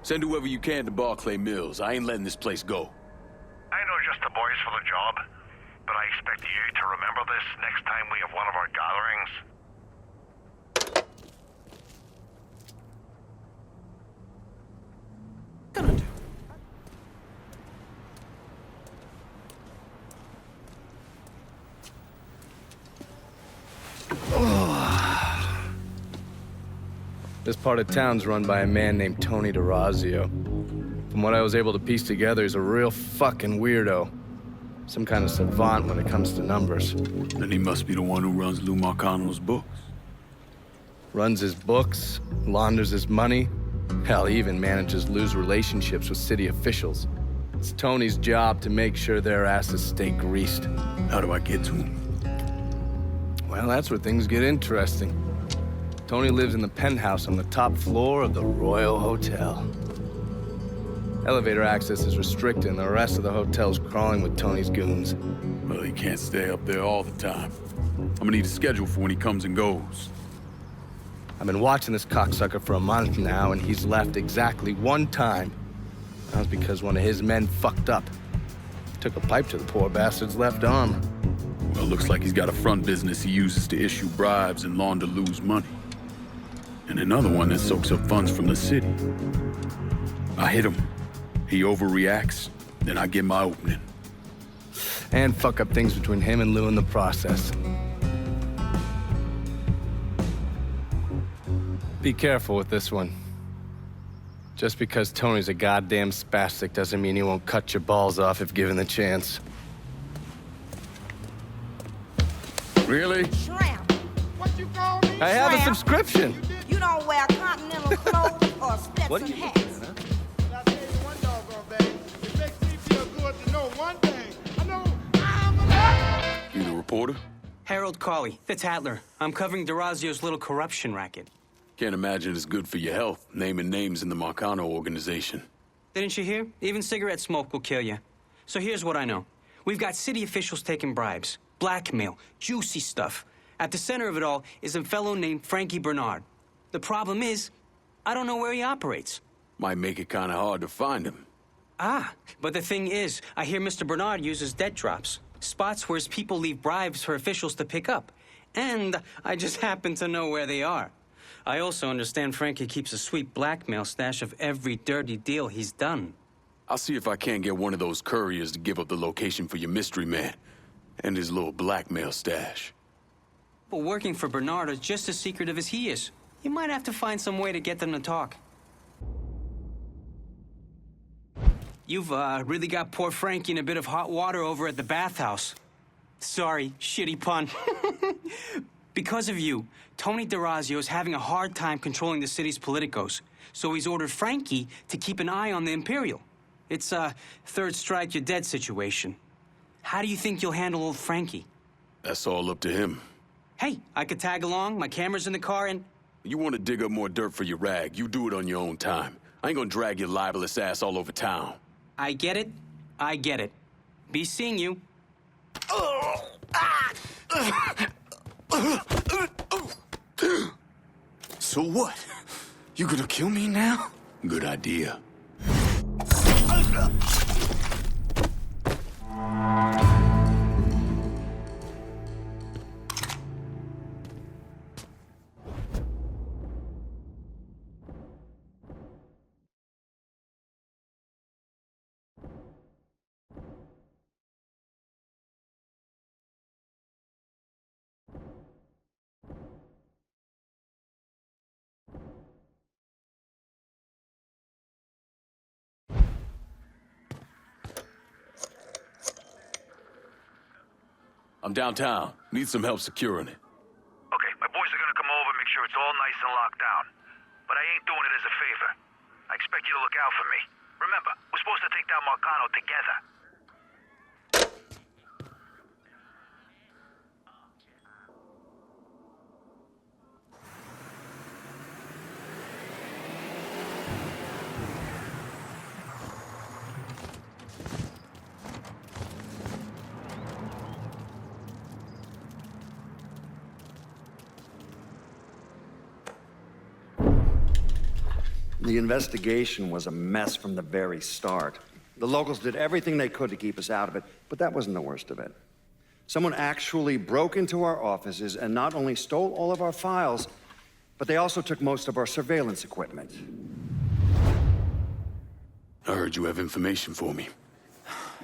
Send whoever you can to Barclay Mills. I ain't letting this place go. I know just the boys for the job, but I expect you to remember this next time we have one of our gatherings. This part of town's run by a man named Tony DeRazio. From what I was able to piece together, he's a real fucking weirdo. Some kind of savant when it comes to numbers. Then he must be the one who runs Lou Marcano's books. Runs his books, launders his money. Hell, he even manages to lose relationships with city officials. It's Tony's job to make sure their asses stay greased. How do I get to him? Well, that's where things get interesting. Tony lives in the penthouse on the top floor of the Royal Hotel. Elevator access is restricted, and the rest of the hotel's crawling with Tony's goons. Well, he can't stay up there all the time. I'm gonna need a schedule for when he comes and goes. I've been watching this cocksucker for a month now, and he's left exactly one time. That was because one of his men fucked up. Took a pipe to the poor bastard's left arm. Well, looks like he's got a front business he uses to issue bribes and launder loose money. And another one that soaks up funds from the city. I hit him. He overreacts, then I get my opening. And fuck up things between him and Lou in the process. Be careful with this one. Just because Tony's a goddamn spastic doesn't mean he won't cut your balls off if given the chance. Really? Shrimp. What you call me? I have a subscription. You don't wear continental clothes or Stetson hats. I'll tell you one doggone thing. It makes me feel good to know one thing. I know I'm alive. You the reporter? Harold Cawley, the Tattler. I'm covering DeRazio's little corruption racket. Can't imagine it's good for your health, naming names in the Marcano organization. Didn't you hear? Even cigarette smoke will kill you. So here's what I know. We've got city officials taking bribes, blackmail, juicy stuff. At the center of it all is a fellow named Frankie Bernard. The problem is, I don't know where he operates. Might make it kind of hard to find him. Ah, but the thing is, I hear Mr. Bernard uses debt drops, spots where his people leave bribes for officials to pick up. And I just happen to know where they are. I also understand Frankie keeps a sweet blackmail stash of every dirty deal he's done. I'll see if I can't get one of those couriers to give up the location for your mystery man and his little blackmail stash. But working for Bernard is just as secretive as he is. You might have to find some way to get them to talk. You've really got poor Frankie in a bit of hot water over at the bathhouse. Sorry, shitty pun. Because of you, Tony DeRazio is having a hard time controlling the city's politicos, so he's ordered Frankie to keep an eye on the Imperial. It's a third strike, you're dead situation. How do you think you'll handle old Frankie? That's all up to him. Hey, I could tag along, my camera's in the car, and... You want to dig up more dirt for your rag, you do it on your own time. I ain't gonna drag your libelous ass all over town. I get it. I get it. Be seeing you. So what? You gonna kill me now? Good idea. I'm downtown. Need some help securing it. Okay, my boys are gonna come over, make sure it's all nice and locked down. But I ain't doing it as a favor. I expect you to look out for me. Remember, we're supposed to take down Marcano together. The investigation was a mess from the very start. The locals did everything they could to keep us out of it, but that wasn't the worst of it. Someone actually broke into our offices and not only stole all of our files, but they also took most of our surveillance equipment. I heard you have information for me.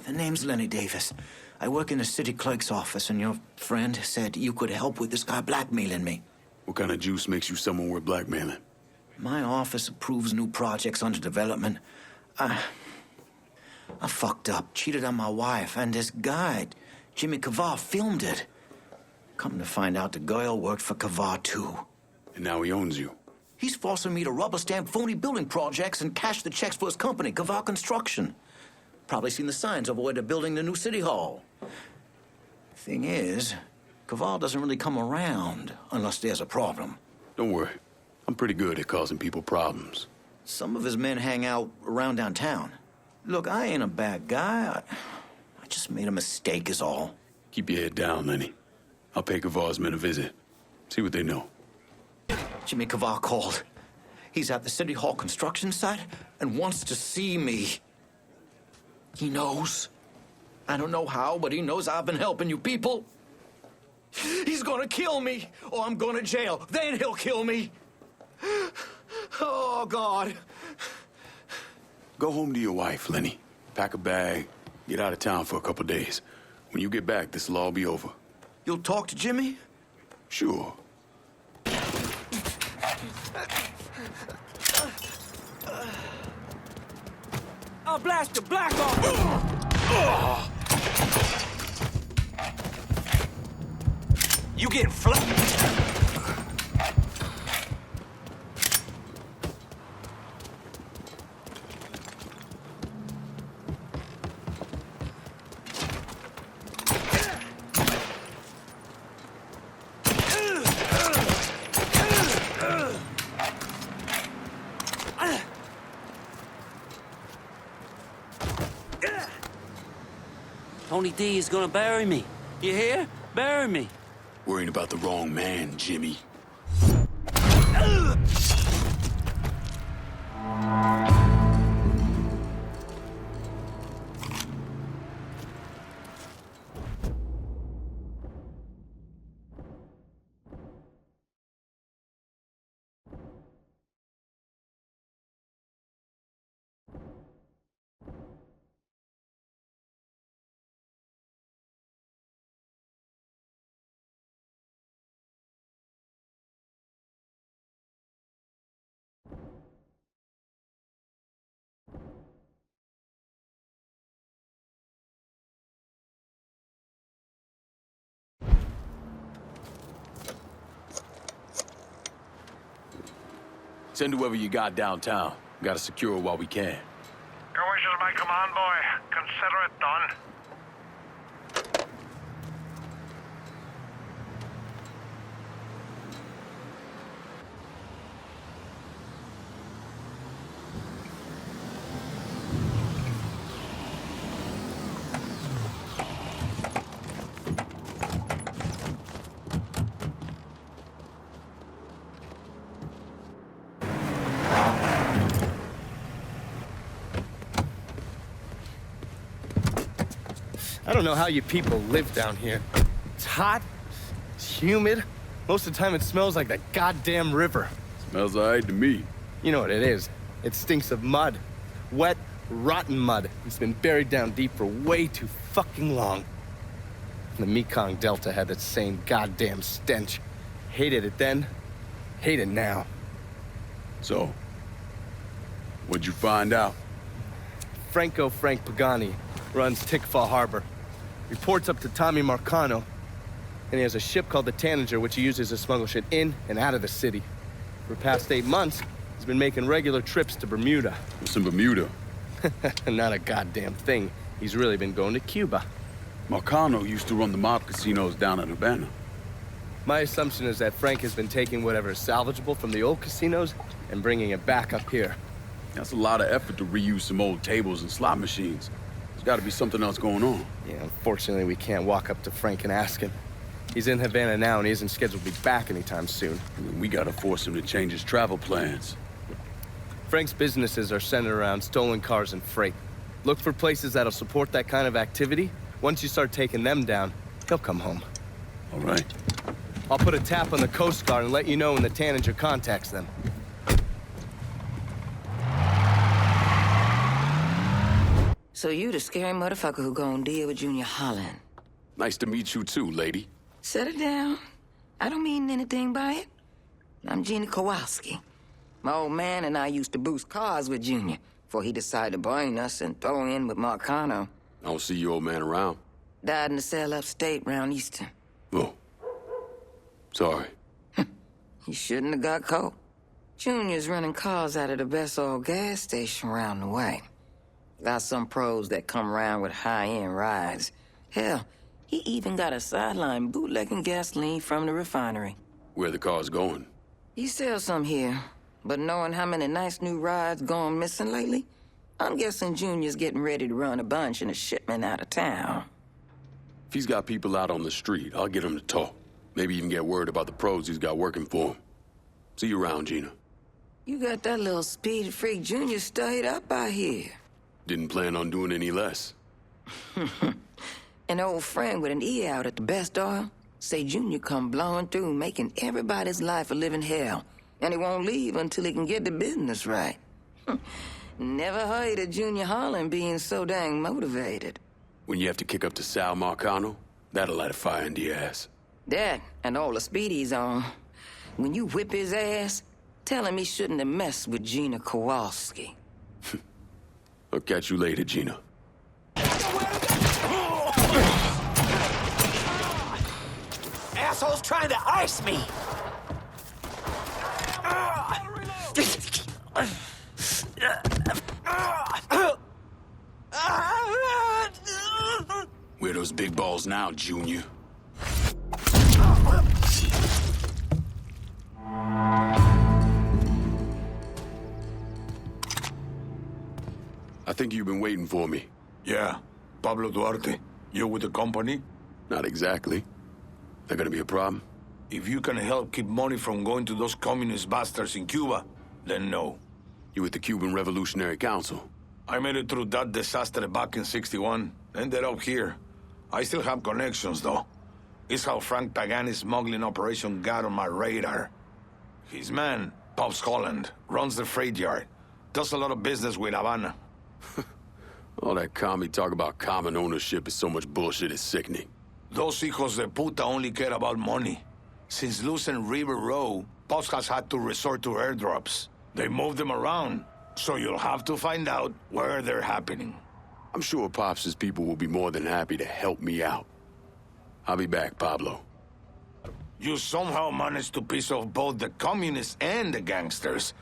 The name's Lenny Davis. I work in the city clerk's office, and your friend said you could help with this guy blackmailing me. What kind of juice makes you someone worth blackmailing? My office approves new projects under development. I fucked up, cheated on my wife, and this guy, Jimmy Kavar, filmed it. Come to find out, the girl worked for Kavar, too. And now he owns you. He's forcing me to rubber stamp phony building projects and cash the checks for his company, Kaval Construction. Probably seen the signs over where they're building the new city hall. Thing is, Kaval doesn't really come around unless there's a problem. Don't worry. I'm pretty good at causing people problems. Some of his men hang out around downtown. Look, I ain't a bad guy. I just made a mistake is all. Keep your head down, Lenny. I'll pay Kaval's men a visit. See what they know. Jimmy Kaval called. He's at the City Hall construction site and wants to see me. He knows. I don't know how, but he knows I've been helping you people. He's gonna kill me, or I'm going to jail. Then he'll kill me. Oh, God. Go home to your wife, Lenny. Pack a bag, get out of town for a couple days. When you get back, this'll all be over. You'll talk to Jimmy? Sure. I'll blast your black off! You get flat. Tony D is gonna bury me. You hear? Bury me. Worrying about the wrong man, Jimmy. Send whoever you got downtown. Gotta secure it while we can. Your wishes, my command boy. Consider it done. I don't know how you people live down here. It's hot, it's humid. Most of the time it smells like the goddamn river. Smells all right to me. You know what it is. It stinks of mud. Wet, rotten mud. It's been buried down deep for way too fucking long. The Mekong Delta had that same goddamn stench. Hated it then, hate it now. So, what'd you find out? Frank Pagani runs Tikfa Harbor. Reports up to Tommy Marcano, and he has a ship called the Tanager, which he uses to smuggle shit in and out of the city. For the past 8 months, he's been making regular trips to Bermuda. What's in Bermuda? Not a goddamn thing. He's really been going to Cuba. Marcano used to run the mob casinos down in Havana. My assumption is that Frank has been taking whatever is salvageable from the old casinos and bringing it back up here. That's a lot of effort to reuse some old tables and slot machines. There's got to be something else going on. Yeah, unfortunately, we can't walk up to Frank and ask him. He's in Havana now, and he isn't scheduled to be back anytime soon. We got to force him to change his travel plans. Frank's businesses are centered around stolen cars and freight. Look for places that'll support that kind of activity. Once you start taking them down, he'll come home. All right. I'll put a tap on the Coast Guard and let you know when the Tanager contacts them. So you the scary motherfucker who gonna deal with Junior Holland. Nice to meet you too, lady. Set it down. I don't mean anything by it. I'm Gina Kowalski. My old man and I used to boost cars with Junior before he decided to brain us and throw in with Marcano. I don't see your old man around. Died in the cell upstate round Easton. Oh. Sorry. He shouldn't have got caught. Junior's running cars out of the best old gas station around the way. Got some pros that come around with high-end rides. Hell, he even got a sideline bootlegging gasoline from the refinery. Where the car's going? He sells some here, but knowing how many nice new rides gone missing lately, I'm guessing Junior's getting ready to run a bunch in a shipment out of town. If he's got people out on the street, I'll get him to talk. Maybe even get word about the pros he's got working for him. See you around, Gina. You got that little speed freak Junior stayed up out here. Didn't plan on doing any less. An old friend with an E out at the best oil say Junior come blowing through, making everybody's life a living hell, and he won't leave until he can get the business right. Never heard of Junior Holland being so dang motivated. When you have to kick up to Sal Marcano, that'll light a fire into your ass. That and all the speed he's on. When you whip his ass, tell him he shouldn't have messed with Gina Kowalski. I'll catch you later, Gina. Asshole's trying to ice me! Where are those big balls now, Junior? I think you've been waiting for me. Yeah. Pablo Duarte, you with the company? Not exactly. That gonna be a problem? If you can help keep money from going to those communist bastards in Cuba, then no. You with the Cuban Revolutionary Council? I made it through that disaster back in '61. Ended up here. I still have connections, though. It's how Frank Pagani's smuggling operation got on my radar. His man, Pops Holland, runs the freight yard. Does a lot of business with Havana. All that commie talk about common ownership is so much bullshit, it's sickening. Those hijos de puta only care about money. Since losing River Row, Pops has had to resort to airdrops. They move them around, so you'll have to find out where they're happening. I'm sure Pops' people will be more than happy to help me out. I'll be back, Pablo. You somehow managed to piss off both the communists and the gangsters.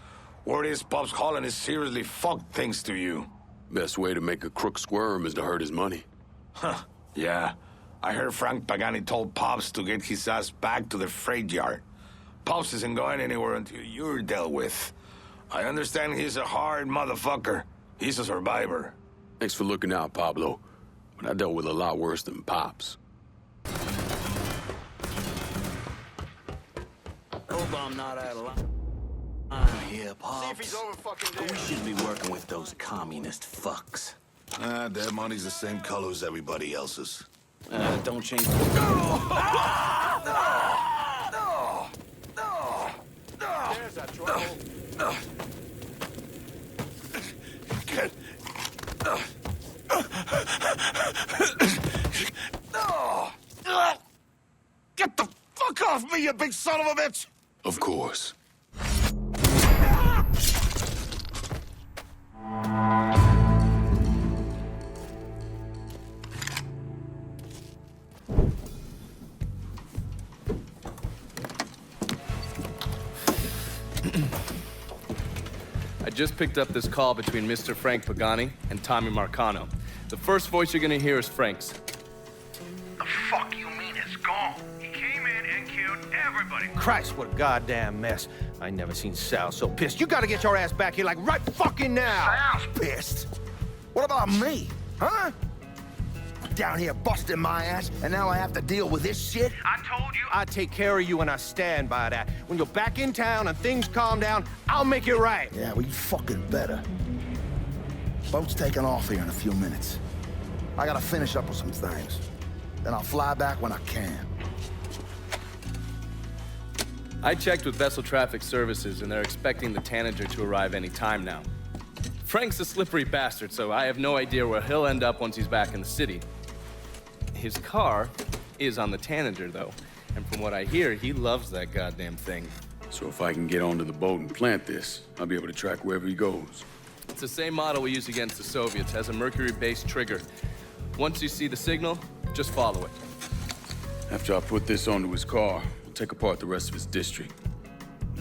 Word is Pops Holland is seriously fucked thanks to you. Best way to make a crook squirm is to hurt his money. Huh, yeah. I heard Frank Pagani told Pops to get his ass back to the freight yard. Pops isn't going anywhere until you're dealt with. I understand he's a hard motherfucker. He's a survivor. Thanks for looking out, Pablo. But I dealt with a lot worse than Pops. Hope I'm not out of line here, Pops. See if he's over fucking there. We shouldn't be working with those communist fucks. Their money's the same color as everybody else's. Don't change. There's a trouble. Get the fuck off me, you big son of a bitch! Of course. I just picked up this call between Mr. Frank Pagani and Tommy Marcano. The first voice you're gonna hear is Frank's. The fuck you mean it's gone? He came in and killed everybody. Christ, what a goddamn mess. I never seen Sal so pissed. You gotta get your ass back here like right fucking now. Sal's pissed? What about me? Huh? Down here busting my ass, and now I have to deal with this shit? I told you I'd take care of you, and I stand by that. When you're back in town and things calm down, I'll make it right. Yeah, well, you fucking better. Boat's taking off here in a few minutes. I gotta finish up with some things. Then I'll fly back when I can. I checked with Vessel Traffic Services, and they're expecting the Tanager to arrive any time now. Frank's a slippery bastard, so I have no idea where he'll end up once he's back in the city. His car is on the Tanager, though, and from what I hear, he loves that goddamn thing. So if I can get onto the boat and plant this, I'll be able to track wherever he goes. It's the same model we used against the Soviets, has a mercury-based trigger. Once you see the signal, just follow it. After I put this onto his car, I'll take apart the rest of his district.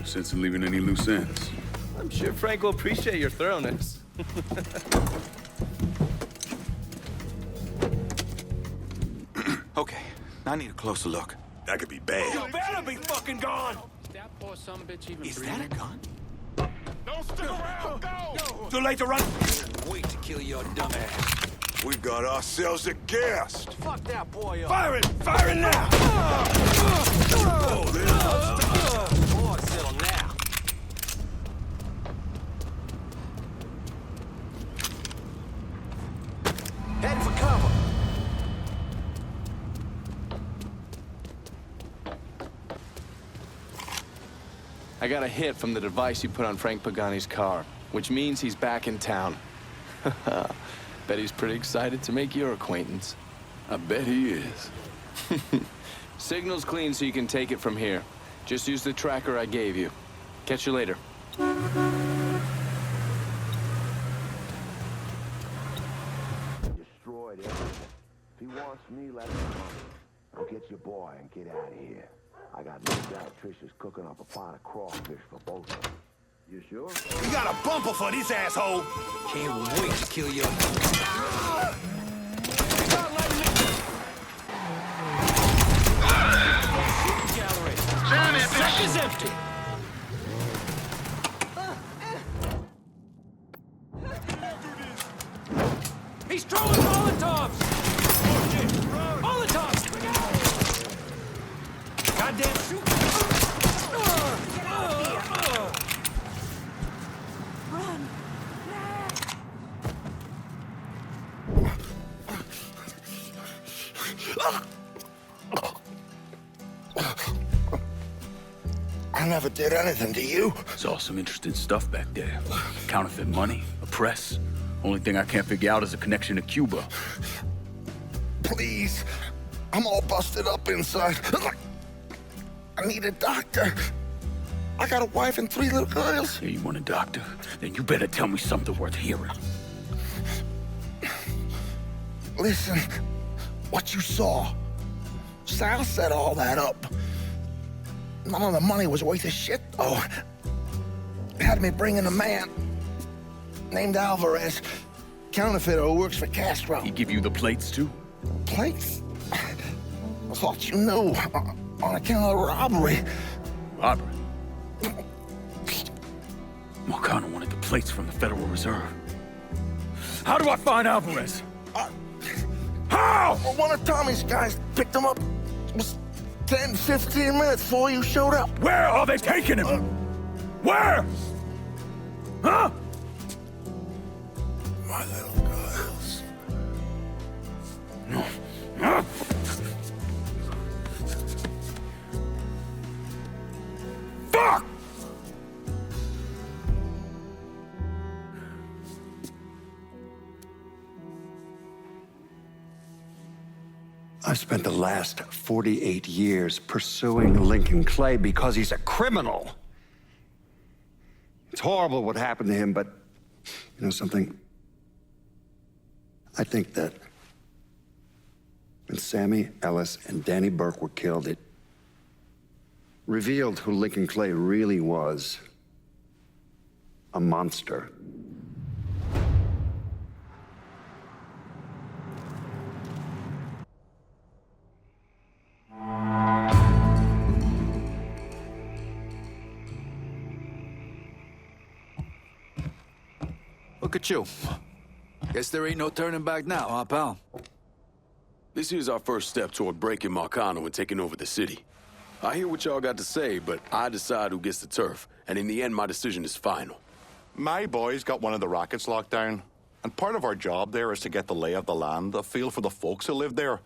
No sense in leaving any loose ends. I'm sure Frank will appreciate your thoroughness. Okay, I need a closer look. That could be bad. You better be fucking gone! That poor sumbitch even Is breathing? that a gun? Don't stick around, go! Too late to run. Wait to kill your dumb ass. We got ourselves a guest. Fuck that boy up. Fire it! Fire it now! Boy, settle now. Heading for cover. I got a hit from the device you put on Frank Pagani's car, which means he's back in town. Bet he's pretty excited to make your acquaintance. I bet he is. Signal's clean so you can take it from here. Just use the tracker I gave you. Catch you later. Destroyed everything. If he wants me, let him come. Go get your boy and get out of here. I got no doubt Trisha's cooking up a pot of crawfish for both of them. You sure? We got a bumper for this asshole. Can't wait to kill your... Sack is empty. He's throwing Molotovs! Oh, shit! Molotovs! Goddamn shoot! Run! I never did anything to you. Saw some interesting stuff back there. Counterfeit money, a press. Only thing I can't figure out is a connection to Cuba. Please. I'm all busted up inside. I need a doctor. I got a wife and 3 little girls. Yeah, you want a doctor? Then you better tell me something worth hearing. Listen, what you saw. Sal set all that up. None of the money was worth a shit, though. Had me bring in a man named Alvarez, counterfeiter who works for Castro. He give you the plates, too? Plates? I thought you knew. On account of robbery. Robbery? Marcano wanted the plates from the Federal Reserve. How do I find Alvarez? How? Well, one of Tommy's guys picked him up. It was 10, 15 minutes before you showed up. Where are they taking him? Where? Huh? My little girls. No. Huh? Fuck! I've spent the last 48 years pursuing Lincoln Clay because he's a criminal. It's horrible what happened to him, but you know something? I think that when Sammy Ellis and Danny Burke were killed, it revealed who Lincoln Clay really was. A monster. Look at you. Guess there ain't no turning back now, huh, pal? This here's our first step toward breaking Marcano and taking over the city. I hear what y'all got to say, but I decide who gets the turf. And in the end, my decision is final. My boys got one of the rockets locked down. And part of our job there is to get the lay of the land, a feel for the folks who live there.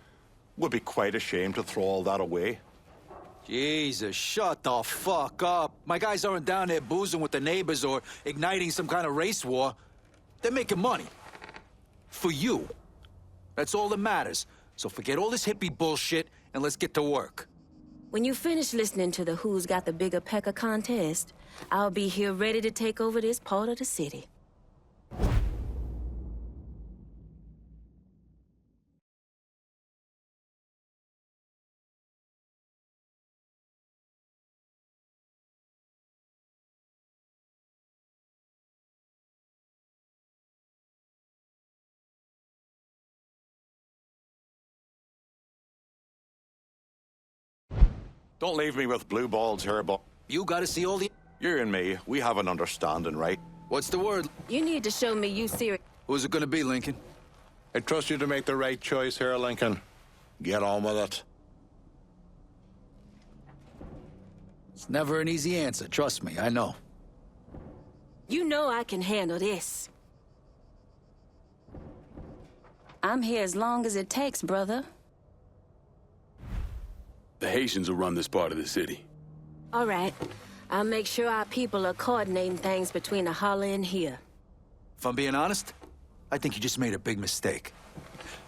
Would be quite a shame to throw all that away. Jesus, shut the fuck up. My guys aren't down there boozing with the neighbors or igniting some kind of race war. They're making money. For you. That's all that matters. So forget all this hippie bullshit and let's get to work. When you finish listening to the Who's Got the Bigger Pecker contest, I'll be here ready to take over this part of the city. Don't leave me with blue balls here, but... You gotta see all the... You and me, we have an understanding, right? What's the word? You need to show me you serious. Who's it gonna be, Lincoln? I trust you to make the right choice here, Lincoln. Get on with it. It's never an easy answer, trust me, I know. You know I can handle this. I'm here as long as it takes, brother. The Haitians will run this part of the city. All right. I'll make sure our people are coordinating things between the holler and here. If I'm being honest, I think you just made a big mistake.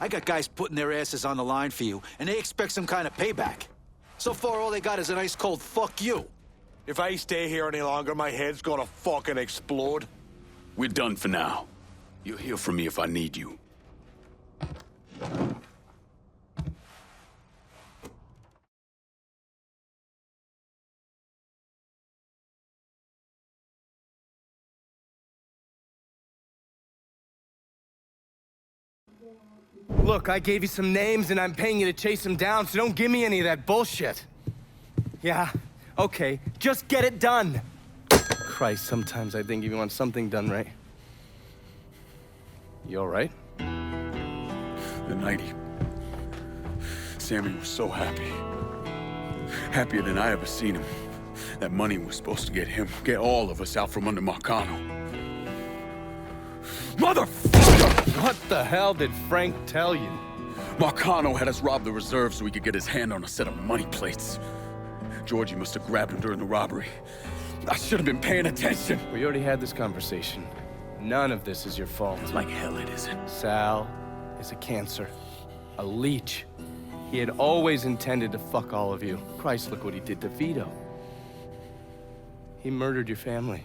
I got guys putting their asses on the line for you, and they expect some kind of payback. So far, all they got is an ice cold fuck you. If I stay here any longer, my head's gonna fucking explode. We're done for now. You'll hear from me if I need you. Look, I gave you some names and I'm paying you to chase them down, so don't give me any of that bullshit. Yeah, okay, just get it done. Christ, sometimes I think if you want something done right. You all right? The night Sammy was so happy. Happier than I ever seen him. That money was supposed to get all of us out from under Marcano. Motherfucker! What the hell did Frank tell you? Marcano had us rob the reserve so he could get his hand on a set of money plates. Georgie must have grabbed him during the robbery. I should have been paying attention. We already had this conversation. None of this is your fault. Like hell it isn't. Sal is a cancer. A leech. He had always intended to fuck all of you. Christ, look what he did to Vito. He murdered your family.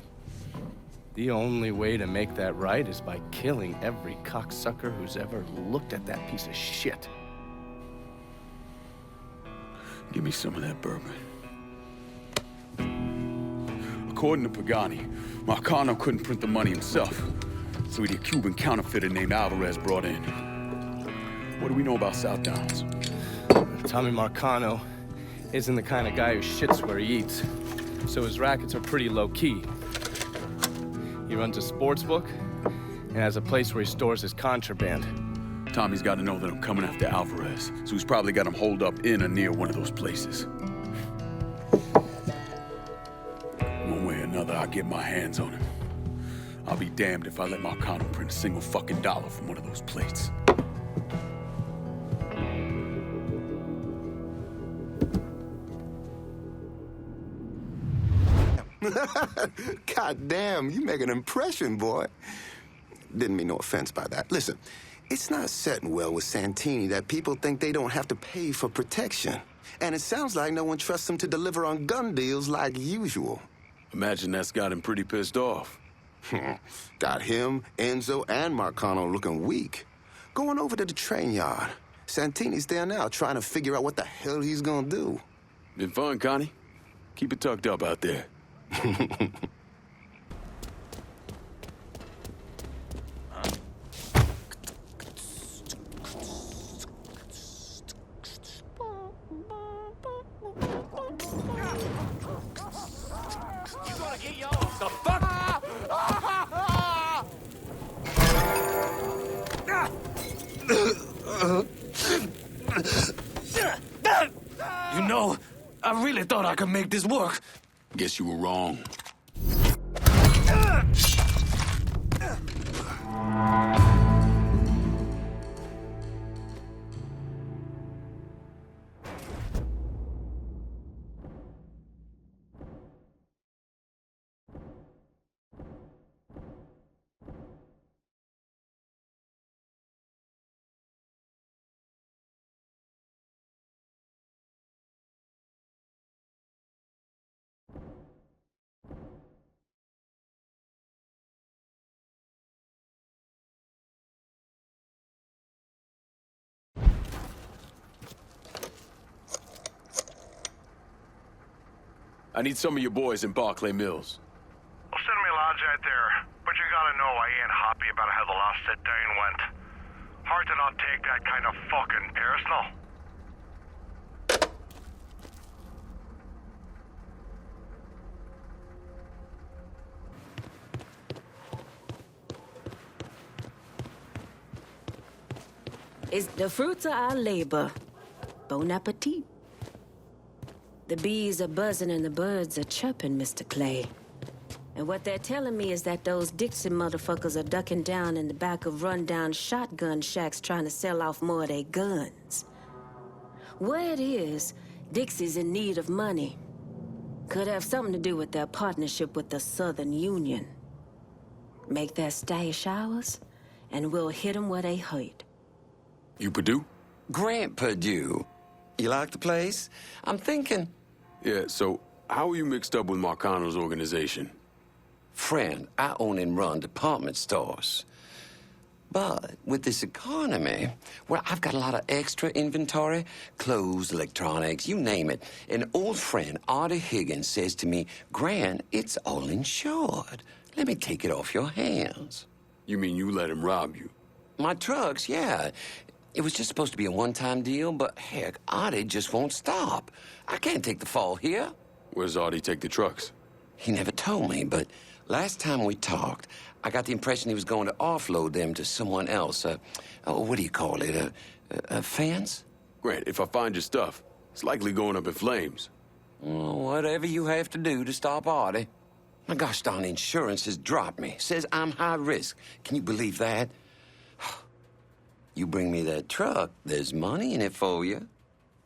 The only way to make that right is by killing every cocksucker who's ever looked at that piece of shit. Give me some of that bourbon. According to Pagani, Marcano couldn't print the money himself, so he had a Cuban counterfeiter named Alvarez brought in. What do we know about South Downs? Tommy Marcano isn't the kind of guy who shits where he eats, so his rackets are pretty low-key. He runs a sports book and has a place where he stores his contraband. Tommy's got to know that I'm coming after Alvarez, so he's probably got him holed up in or near one of those places. One way or another, I'll get my hands on him. I'll be damned if I let Marcano print a single fucking dollar from one of those plates. God damn, you make an impression, boy. Didn't mean no offense by that. Listen, it's not setting well with Santini that people think they don't have to pay for protection. And it sounds like no one trusts him to deliver on gun deals like usual. Imagine that's got him pretty pissed off. Got him, Enzo, and Marcano looking weak. Going over to the train yard. Santini's there now trying to figure out what the hell he's gonna do. Been fun, Connie. Keep it tucked up out there. You know, I really thought I could make this work. Guess you were wrong. I need some of your boys in Barclay Mills. Well, send me lads out there, but you gotta know I ain't happy about how the last sit-down went. Hard to not take that kind of fucking personal. It's the fruits of our labor. Bon appetit. The bees are buzzing and the birds are chirping, Mr. Clay. And what they're telling me is that those Dixie motherfuckers are ducking down in the back of rundown shotgun shacks trying to sell off more of their guns. Where it is, Dixie's in need of money. Could have something to do with their partnership with the Southern Union. Make their stash ours, and we'll hit them where they hurt. You Purdue? Grant Purdue. You like the place? I'm thinking... Yeah, so how are you mixed up with Marcano's organization? Friend, I own and run department stores. But with this economy, well, I've got a lot of extra inventory, clothes, electronics, you name it. An old friend, Artie Higgins, says to me, Grant, it's all insured. Let me take it off your hands. You mean you let him rob you? My trucks, yeah. It was just supposed to be a one-time deal, but heck, Artie just won't stop. I can't take the fall here. Where's Artie take the trucks? He never told me, but last time we talked, I got the impression he was going to offload them to someone else. What do you call it? A fence? Grant, if I find your stuff, it's likely going up in flames. Oh, whatever you have to do to stop Artie. My gosh darn insurance has dropped me. Says I'm high risk. Can you believe that? You bring me that truck, there's money in it for you.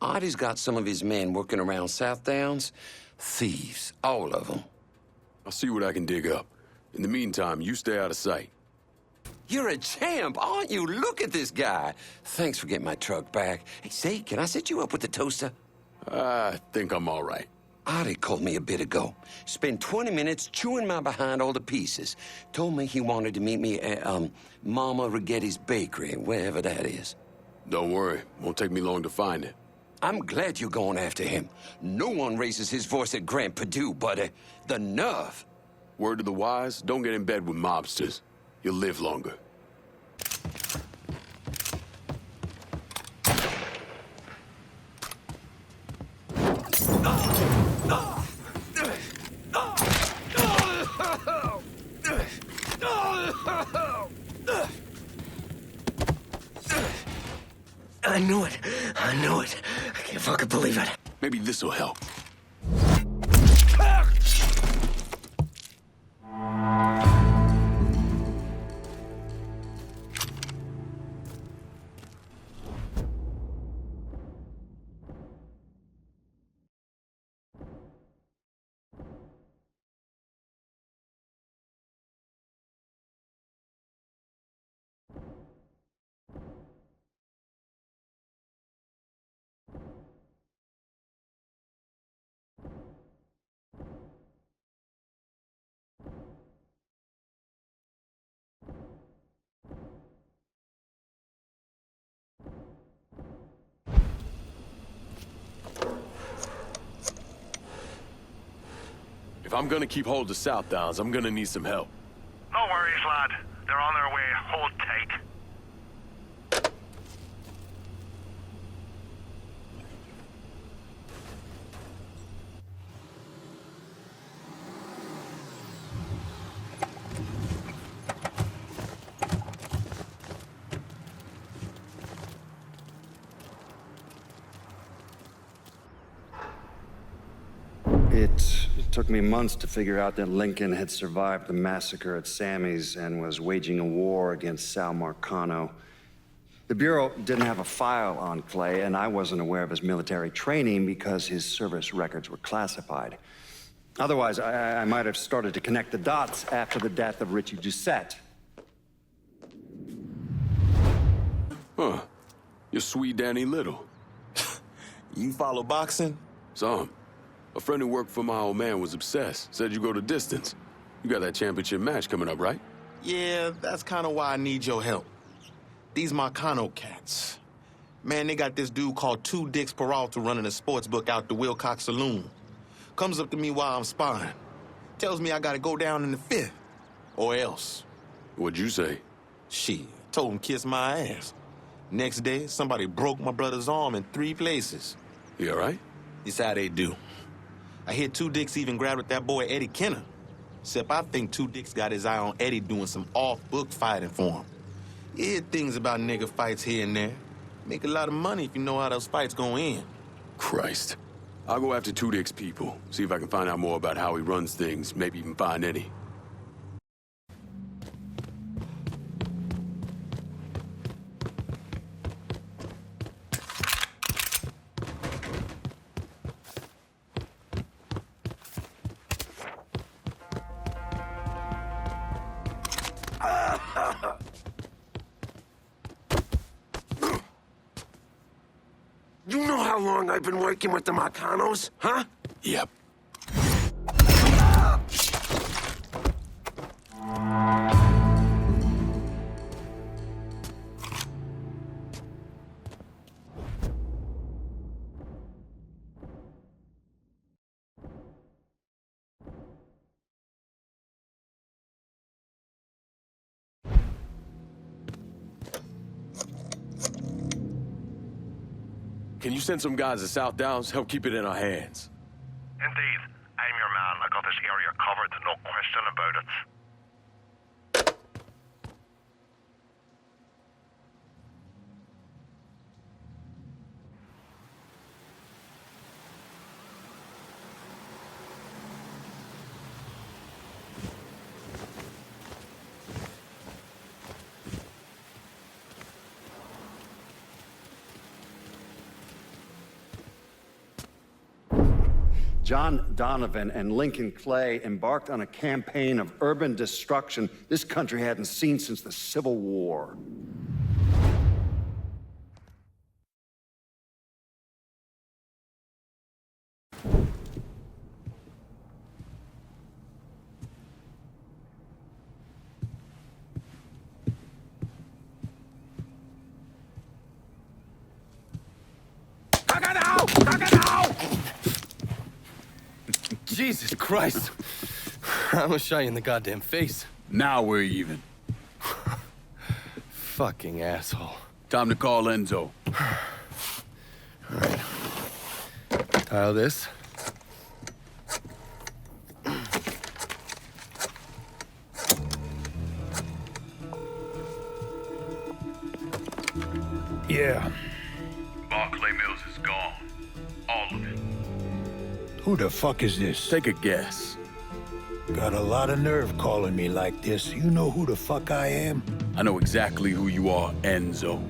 Artie's got some of his men working around South Downs. Thieves, all of them. I'll see what I can dig up. In the meantime, you stay out of sight. You're a champ, aren't you? Look at this guy. Thanks for getting my truck back. Hey, say, can I set you up with the toaster? I think I'm all right. Artie called me a bit ago. Spent 20 minutes chewing my behind all the pieces. Told me he wanted to meet me at, Mama Righetti's bakery, wherever that is. Don't worry. Won't take me long to find it. I'm glad you're going after him. No one raises his voice at Grant Purdue, buddy. The nerve. Word to the wise, don't get in bed with mobsters. You'll live longer. I knew it. I knew it. I can't fucking believe it. Maybe this'll help. If I'm gonna keep hold of South Downs, I'm gonna need some help. No worries, lad. They're on their way. Hold tight. It took me months to figure out that Lincoln had survived the massacre at Sammy's and was waging a war against Sal Marcano. The Bureau didn't have a file on Clay, and I wasn't aware of his military training because his service records were classified. Otherwise, I might have started to connect the dots after the death of Richie Doucette. Huh. You're sweet Danny Little. You follow boxing? Some. A friend who worked for my old man was obsessed. Said you go to distance. You got that championship match coming up, right? Yeah, that's kind of why I need your help. These Marcano cats. Man, they got this dude called Two Dicks Peralta running a sports book out the Wilcox Saloon. Comes up to me while I'm sparring. Tells me I gotta go down in the fifth. Or else. What'd you say? Shit, told him kiss my ass. Next day, somebody broke my brother's arm in 3 places. You all right? It's how they do. I hear Two Dicks even grabbed at that boy Eddie Kenner. Except I think Two Dicks got his eye on Eddie doing some off-book fighting for him. You hear things about nigga fights here and there. Make a lot of money if you know how those fights go in. Christ. I'll go after Two Dick's people, see if I can find out more about how he runs things, maybe even find any. You know how long I've been working with the Marcanos, huh? Yep. Can you send some guys to South Downs? Help keep it in our hands. Indeed. I'm your man. I got this area covered, no question about it. John Donovan and Lincoln Clay embarked on a campaign of urban destruction this country hadn't seen since the Civil War. Jesus Christ. I almost shot you in the goddamn face. Now we're even. Fucking asshole. Time to call Enzo. All right. Tile this. Yeah. Barclay Mills is gone. All of it. Who the fuck is this? Take a guess. Got a lot of nerve calling me like this. You know who the fuck I am? I know exactly who you are, Enzo.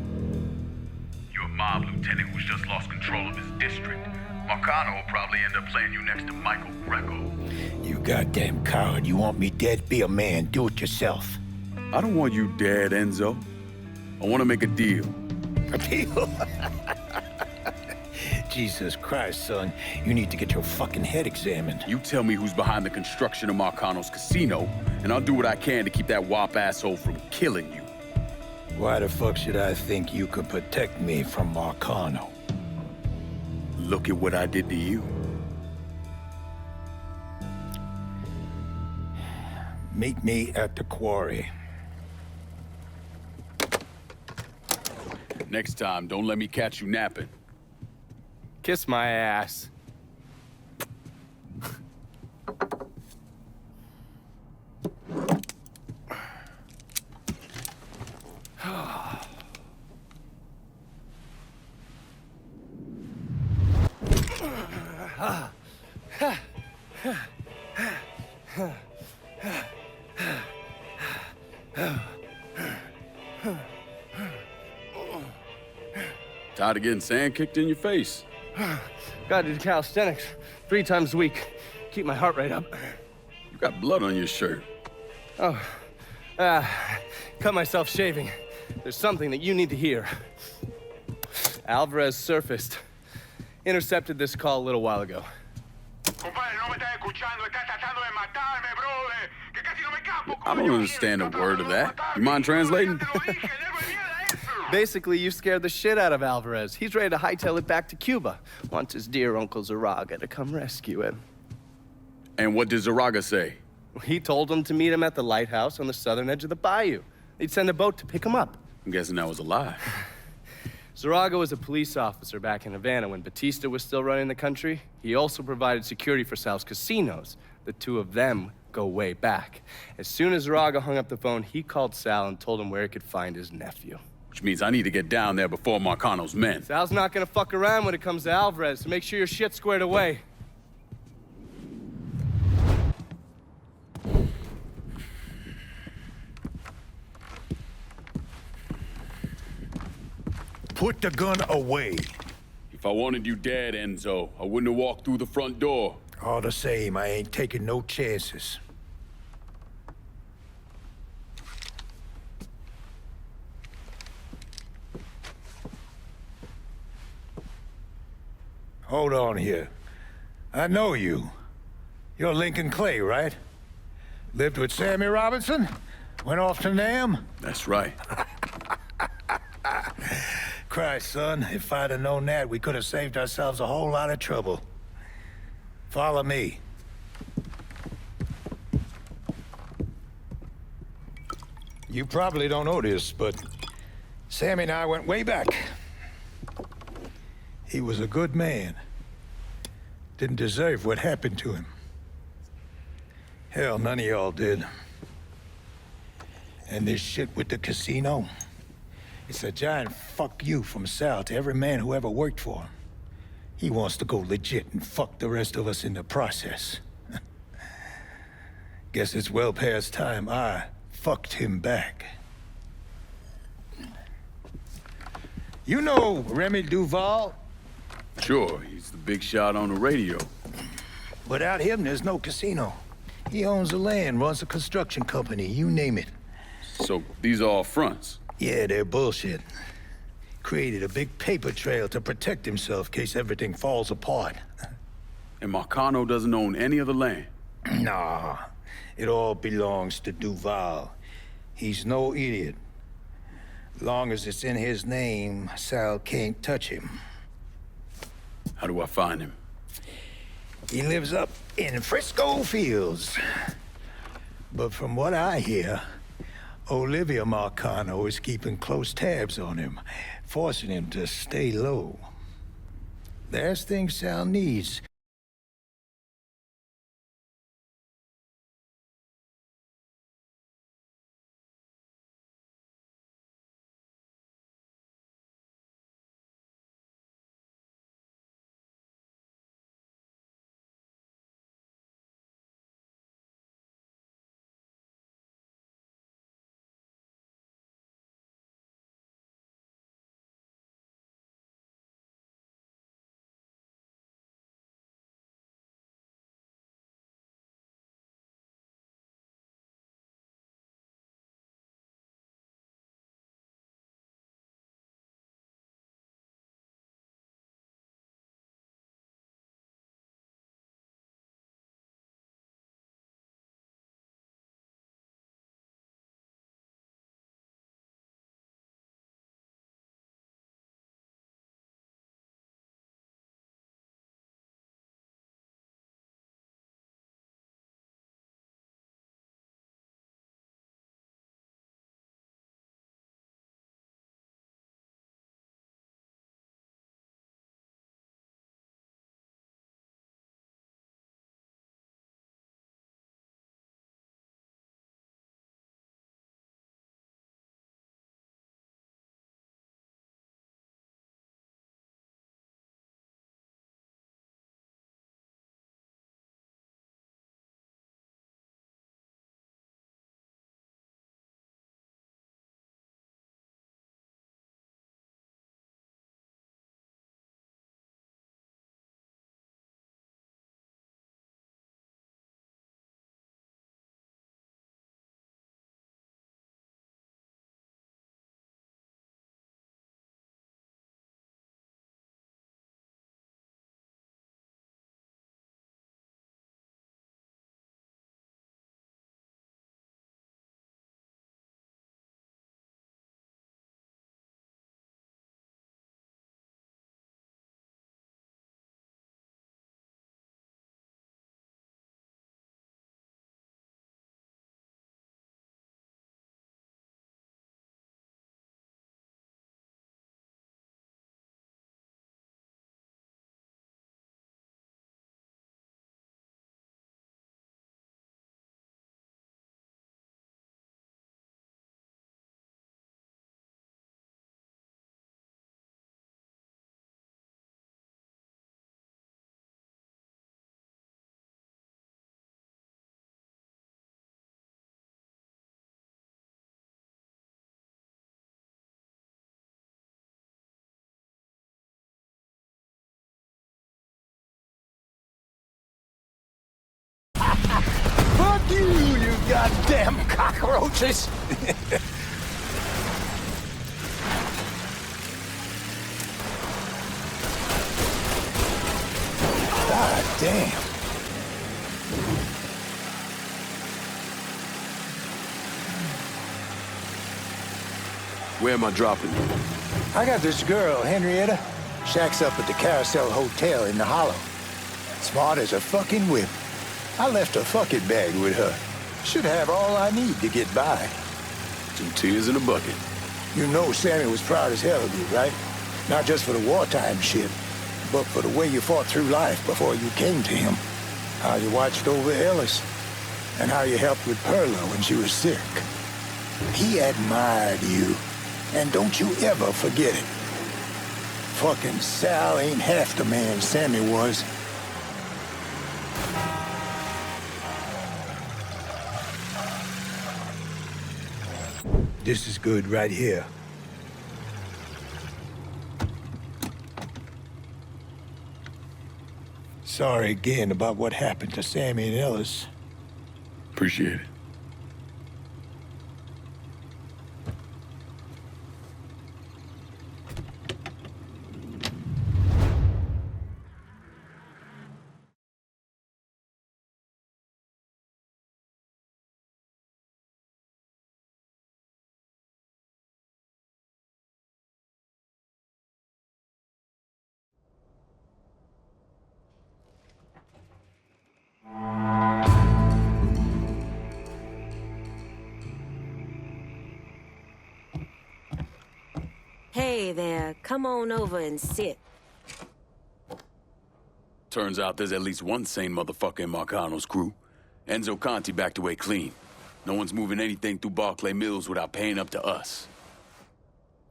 You're a mob lieutenant who's just lost control of his district. Marcano will probably end up playing you next to Michael Greco. You goddamn coward. You want me dead? Be a man. Do it yourself. I don't want you dead, Enzo. I want to make a deal. A deal? Jesus Christ, son. You need to get your fucking head examined. You tell me who's behind the construction of Marcano's casino, and I'll do what I can to keep that wop asshole from killing you. Why the fuck should I think you could protect me from Marcano? Look at what I did to you. Meet me at the quarry. Next time, don't let me catch you napping. Kiss my ass. Tired of getting sand kicked in your face. Gotta do calisthenics 3 times a week. Keep my heart rate up. You got blood on your shirt. Oh, cut myself shaving. There's something that you need to hear. Alvarez surfaced. Intercepted this call a little while ago. I don't understand a word of that. You mind translating? Basically, you scared the shit out of Alvarez. He's ready to hightail it back to Cuba. Wants his dear Uncle Zaraga to come rescue him. And what did Zaraga say? He told him to meet him at the lighthouse on the southern edge of the bayou. They'd send a boat to pick him up. I'm guessing that was a lie. Zaraga was a police officer back in Havana when Batista was still running the country. He also provided security for Sal's casinos. The two of them go way back. As soon as Zaraga hung up the phone, he called Sal and told him where he could find his nephew. Which means I need to get down there before Marcano's men. Sal's not gonna fuck around when it comes to Alvarez, so make sure your shit's squared away. Put the gun away. If I wanted you dead, Enzo, I wouldn't have walked through the front door. All the same, I ain't taking no chances. Hold on here. I know you. You're Lincoln Clay, right? Lived with Sammy Robinson? Went off to Nam? That's right. Christ, son, if I'd have known that, we could have saved ourselves a whole lot of trouble. Follow me. You probably don't know this, but Sammy and I went way back. He was a good man. Didn't deserve what happened to him. Hell, none of y'all did. And this shit with the casino, it's a giant fuck you from Sal to every man who ever worked for him. He wants to go legit and fuck the rest of us in the process. Guess it's well past time I fucked him back. You know Remy Duval? Sure, he's the big shot on the radio. Without him, there's no casino. He owns the land, runs a construction company, you name it. So these are all fronts? Yeah, they're bullshit. Created a big paper trail to protect himself in case everything falls apart. And Marcano doesn't own any of the land? Nah, it all belongs to Duval. He's no idiot. Long as it's in his name, Sal can't touch him. How do I find him? He lives up in Frisco Fields. But from what I hear, Olivia Marcano is keeping close tabs on him, forcing him to stay low. There's things Sal needs Texas. God damn. Where am I dropping you? I got this girl, Henrietta. Shacks up at the Carousel Hotel in the Hollow. Smart as a fucking whip. I left a fucking bag with her. Should have all I need to get by. 2 tears in a bucket. You know Sammy was proud as hell of you, right? Not just for the wartime shit, but for the way you fought through life before you came to him. How you watched over Ellis, and how you helped with Perla when she was sick. He admired you, and don't you ever forget it. Fucking Sal ain't half the man Sammy was. This is good right here. Sorry again about what happened to Sammy and Ellis. Appreciate it. Hey there, come on over and sit. Turns out there's at least one sane motherfucker in Marcano's crew. Enzo Conti backed away clean. No one's moving anything through Barclay Mills without paying up to us.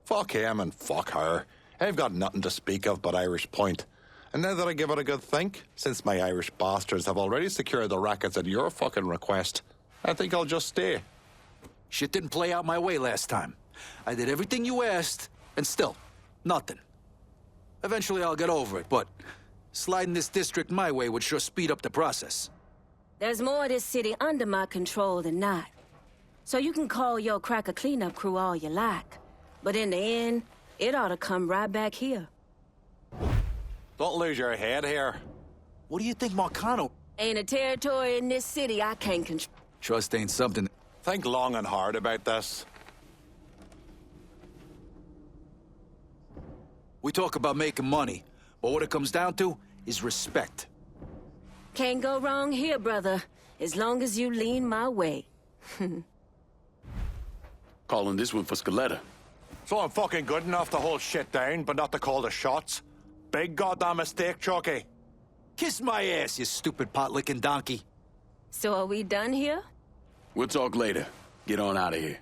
Fuck him and fuck her. I've got nothing to speak of but Irish Point. And now that I give it a good think, since my Irish bastards have already secured the rackets at your fucking request, I think I'll just stay. Shit didn't play out my way last time. I did everything you asked, and still, nothing. Eventually I'll get over it, but sliding this district my way would sure speed up the process. There's more of this city under my control than not. So you can call your cracker cleanup crew all you like. But in the end, it ought to come right back here. Don't lose your head here. What do you think, Marcano? Ain't a territory in this city I can't control. Trust ain't something. Think long and hard about this. We talk about making money, but what it comes down to is respect. Can't go wrong here, brother, as long as you lean my way. Calling this one for Scaletta. So I'm fucking good enough to hold shit down, but not to call the shots? Big goddamn mistake, Chucky. Kiss my ass, you stupid pot-licking donkey. So are we done here? We'll talk later. Get on out of here.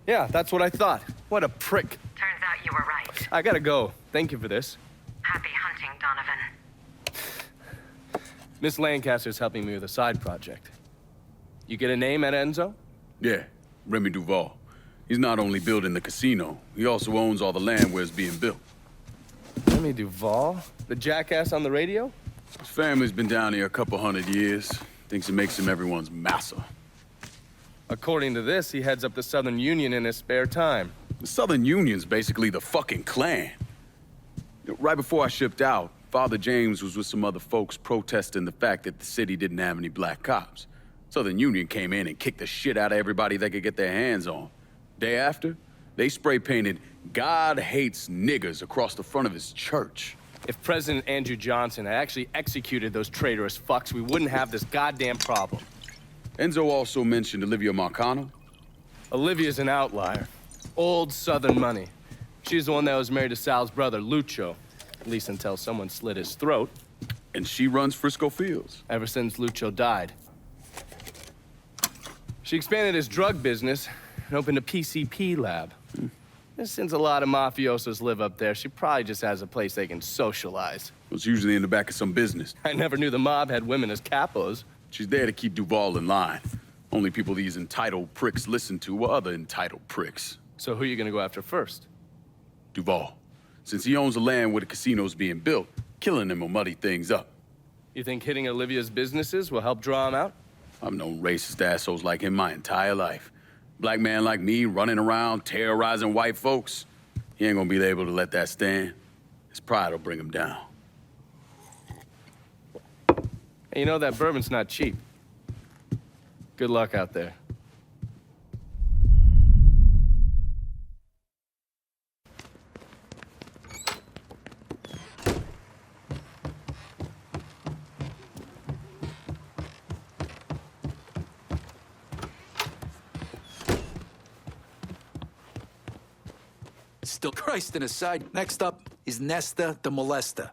Yeah, that's what I thought. What a prick. Turns out you were right. I gotta go. Thank you for this. Happy hunting, Donovan. Miss Lancaster's helping me with a side project. You get a name at Enzo? Yeah, Remy Duval. He's not only building the casino, he also owns all the land where it's being built. Remy Duval? The jackass on the radio? His family's been down here a couple 100 years. Thinks it makes him everyone's massa. According to this, he heads up the Southern Union in his spare time. The Southern Union's basically the fucking Klan. Right before I shipped out, Father James was with some other folks protesting the fact that the city didn't have any black cops. Southern Union came in and kicked the shit out of everybody they could get their hands on. Day after, they spray-painted "God hates niggers" across the front of his church. If President Andrew Johnson had actually executed those traitorous fucks, we wouldn't have this goddamn problem. Enzo also mentioned Olivia Marcano. Olivia's an outlier. Old Southern money. She's the one that was married to Sal's brother, Lucho. At least until someone slit his throat. And she runs Frisco Fields. Ever since Lucho died. She expanded his drug business and opened a PCP lab. Since a lot of mafiosos live up there, she probably just has a place they can socialize. It's usually in the back of some business. I never knew the mob had women as capos. She's there to keep Duval in line. Only people these entitled pricks listen to are other entitled pricks. So who are you gonna go after first? Duval. Since he owns the land where the casino's being built, killing him will muddy things up. You think hitting Olivia's businesses will help draw him out? I've known racist assholes like him my entire life. Black man like me running around terrorizing white folks. He ain't gonna be able to let that stand. His pride will bring him down. Hey, you know that bourbon's not cheap. Good luck out there. Still Christ in his side. Next up is Nesta the Molester.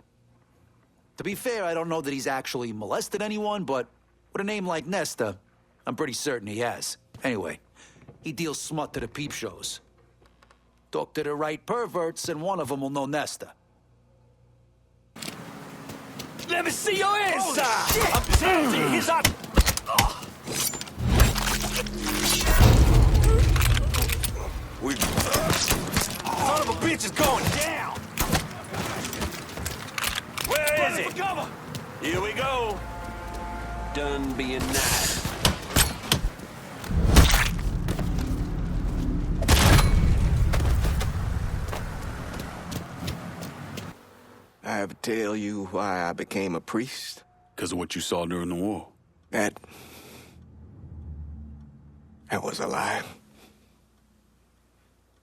To be fair, I don't know that he's actually molested anyone, but with a name like Nesta, I'm pretty certain he has. Anyway, he deals smut to the peep shows. Talk to the right perverts, and one of them will know Nesta. Let me see your hands, sir! I'm telling you, he's up! Son of a bitch is going down! Where is it? Cover. Here we go. Done being nice. I ever tell you why I became a priest? Because of what you saw during the war. That was a lie.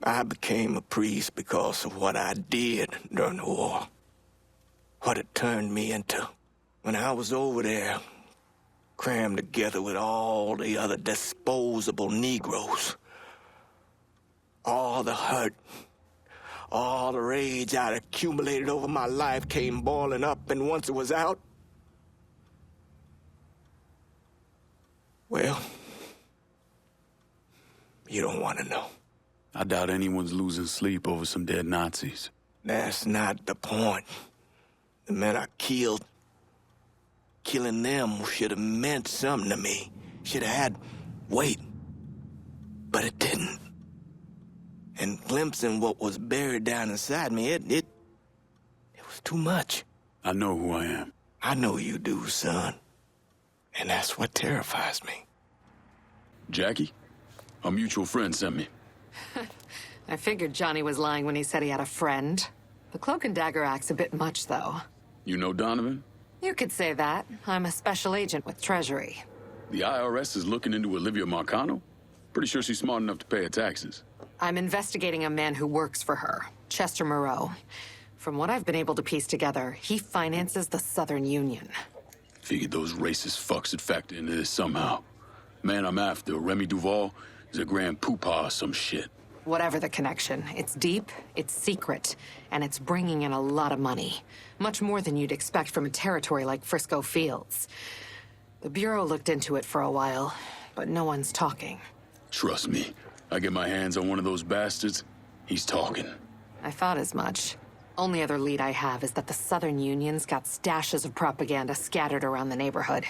I became a priest because of what I did during the war. What it turned me into. When I was over there, crammed together with all the other disposable Negroes. All the hurt, all the rage I'd accumulated over my life came boiling up, and once it was out, well, you don't want to know. I doubt anyone's losing sleep over some dead Nazis. That's not the point. The men I killed, killing them should have meant something to me. Should have had weight. But it didn't. And glimpsing what was buried down inside me, it was too much. I know who I am. I know you do, son. And that's what terrifies me. Jackie? A mutual friend sent me. I figured Johnny was lying when he said he had a friend. The cloak and dagger act's a bit much, though. You know Donovan? You could say that. I'm a special agent with Treasury. The IRS is looking into Olivia Marcano? Pretty sure she's smart enough to pay her taxes. I'm investigating a man who works for her, Chester Moreau. From what I've been able to piece together, he finances the Southern Union. Figured those racist fucks would factor into this somehow. Man I'm after, Remy Duval, is a grand poopah or some shit. Whatever the connection, it's deep, it's secret, and it's bringing in a lot of money. Much more than you'd expect from a territory like Frisco Fields. The Bureau looked into it for a while, but no one's talking. Trust me, I get my hands on one of those bastards, he's talking. I thought as much. Only other lead I have is that the Southern Union's got stashes of propaganda scattered around the neighborhood.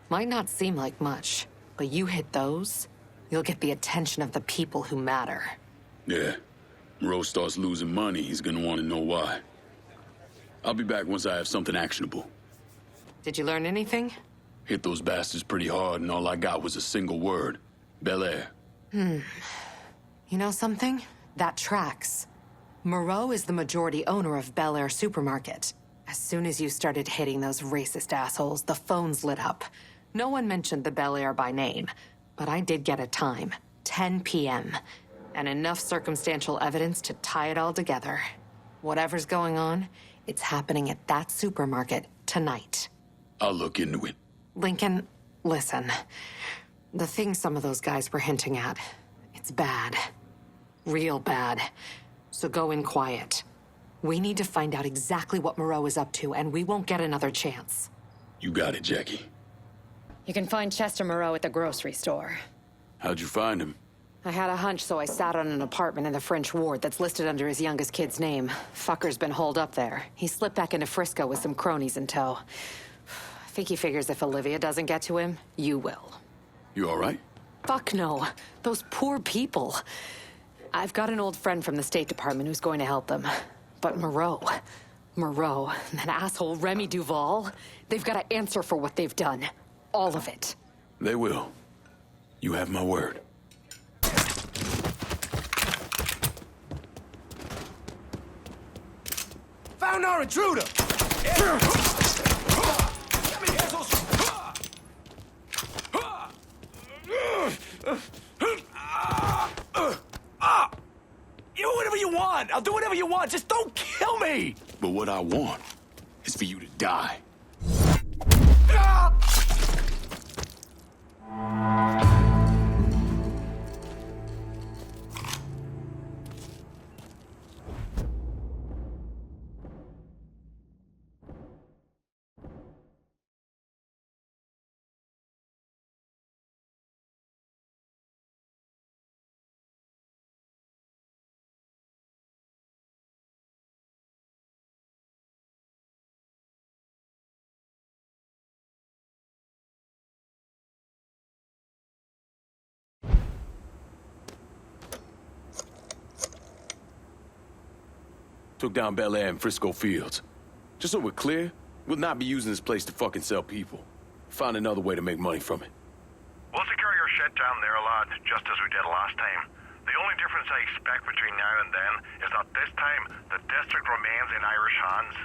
Might not seem like much, but you hit those, you'll get the attention of the people who matter. Yeah. Moreau starts losing money, he's gonna want to know why. I'll be back once I have something actionable. Did you learn anything? Hit those bastards pretty hard, and all I got was a single word. Bel Air. You know something? That tracks. Moreau is the majority owner of Bel Air Supermarket. As soon as you started hitting those racist assholes, the phones lit up. No one mentioned the Bel Air by name, but I did get a time, 10 p.m., and enough circumstantial evidence to tie it all together. Whatever's going on, it's happening at that supermarket tonight. I'll look into it. Lincoln, listen. The thing some of those guys were hinting at, it's bad. Real bad. So go in quiet. We need to find out exactly what Moreau is up to, and we won't get another chance. You got it, Jackie. You can find Chester Moreau at the grocery store. How'd you find him? I had a hunch, so I sat on an apartment in the French ward that's listed under his youngest kid's name. Fucker's been holed up there. He slipped back into Frisco with some cronies in tow. I think he figures if Olivia doesn't get to him, you will. You all right? Fuck no. Those poor people. I've got an old friend from the State Department who's going to help them. But Moreau, and that asshole Remy Duval, they've got to answer for what they've done. All of it. They will. You have my word. Found our intruder! You do whatever you want! I'll do whatever you want! Just don't kill me! But what I want is for you to die. Took down Bel Air and Frisco Fields. Just so we're clear, we'll not be using this place to fucking sell people. Find another way to make money from it. We'll secure your shit down there a lot, just as we did last time. The only difference I expect between now and then is that this time, the district remains in Irish hands.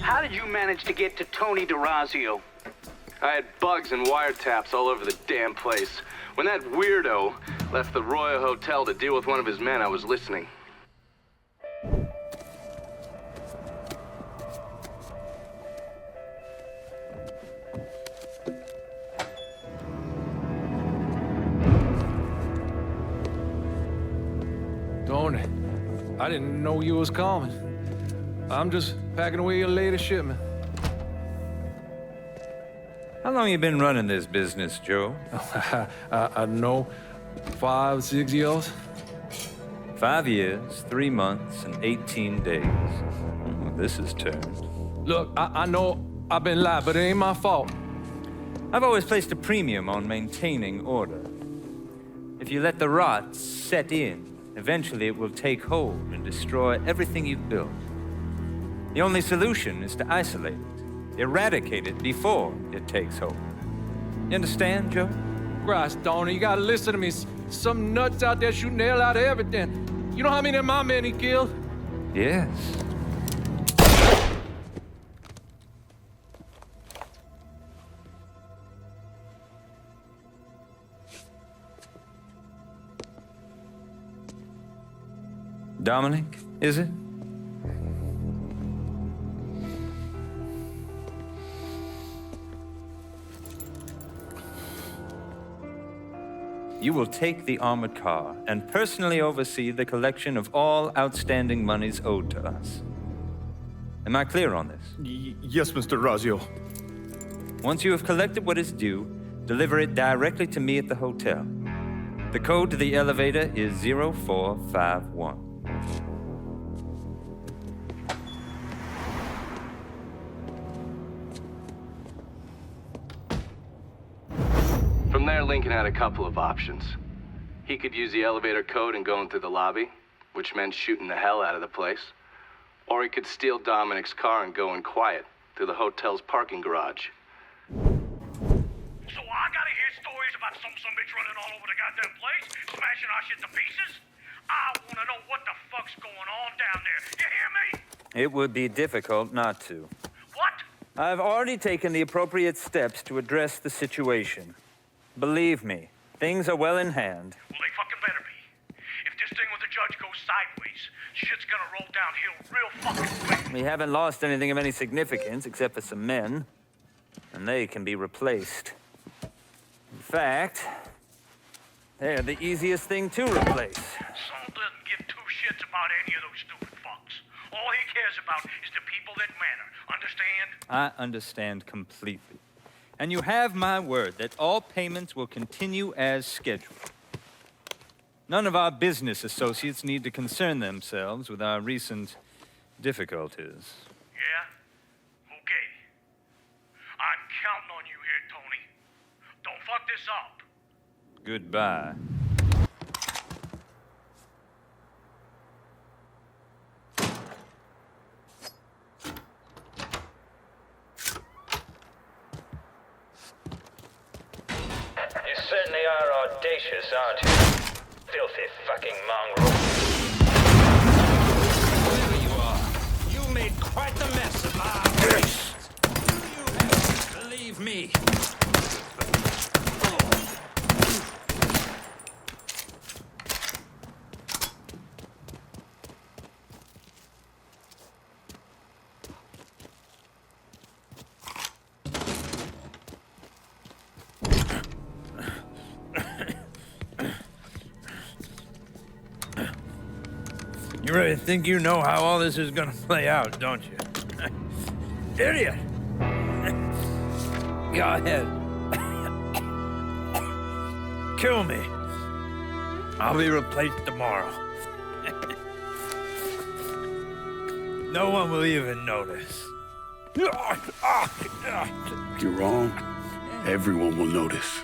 How did you manage to get to Tony DeRazio? I had bugs and wiretaps all over the damn place. When that weirdo left the Royal Hotel to deal with one of his men, I was listening. Tony, I didn't know you was coming. I'm just packing away your latest shipment. How long you been running this business, Joe? I don't know, 5, 6 years? 5 years, 3 months, and 18 days. Well, this is turned. Look, I know I've been lied, but it ain't my fault. I've always placed a premium on maintaining order. If you let the rot set in, eventually it will take hold and destroy everything you've built. The only solution is to isolate it, eradicate it before it takes hold. You understand, Joe? Christ, Tony, you gotta listen to me. Some nuts out there shooting the hell out of everything. You know how many of my men he killed? Yes. Dominic, is it? You will take the armored car and personally oversee the collection of all outstanding monies owed to us. Am I clear on this? Yes, Mr. Razio. Once you have collected what is due, deliver it directly to me at the hotel. The code to the elevator is 0451. From there, Lincoln had a couple of options. He could use the elevator code and go into the lobby, which meant shooting the hell out of the place. Or he could steal Dominic's car and go in quiet through the hotel's parking garage. So I gotta hear stories about some bitch running all over the goddamn place, smashing our shit to pieces? I wanna know what the fuck's going on down there. You hear me? It would be difficult not to. What? I've already taken the appropriate steps to address the situation. Believe me, things are well in hand. Well, they fucking better be. If this thing with the judge goes sideways, Shit's gonna roll downhill real fucking quick. We haven't lost anything of any significance except for some men, and they can be replaced. In fact, they're the easiest thing to replace. Saul doesn't give two shits about any of those stupid fucks. All he cares about is the people that matter. Understand? I understand completely. And you have my word that all payments will continue as scheduled. None of our business associates need to concern themselves with our recent difficulties. Yeah? Okay. I'm counting on you here, Tony. Don't fuck this up. Goodbye. You certainly are audacious, aren't you? Filthy fucking mongrel. Whoever you are, you made quite the mess of my race. You have, believe me. You really think you know how all this is gonna play out, don't you? Idiot! Go ahead. Kill me. I'll be replaced tomorrow. No one will even notice. You're wrong. Everyone will notice.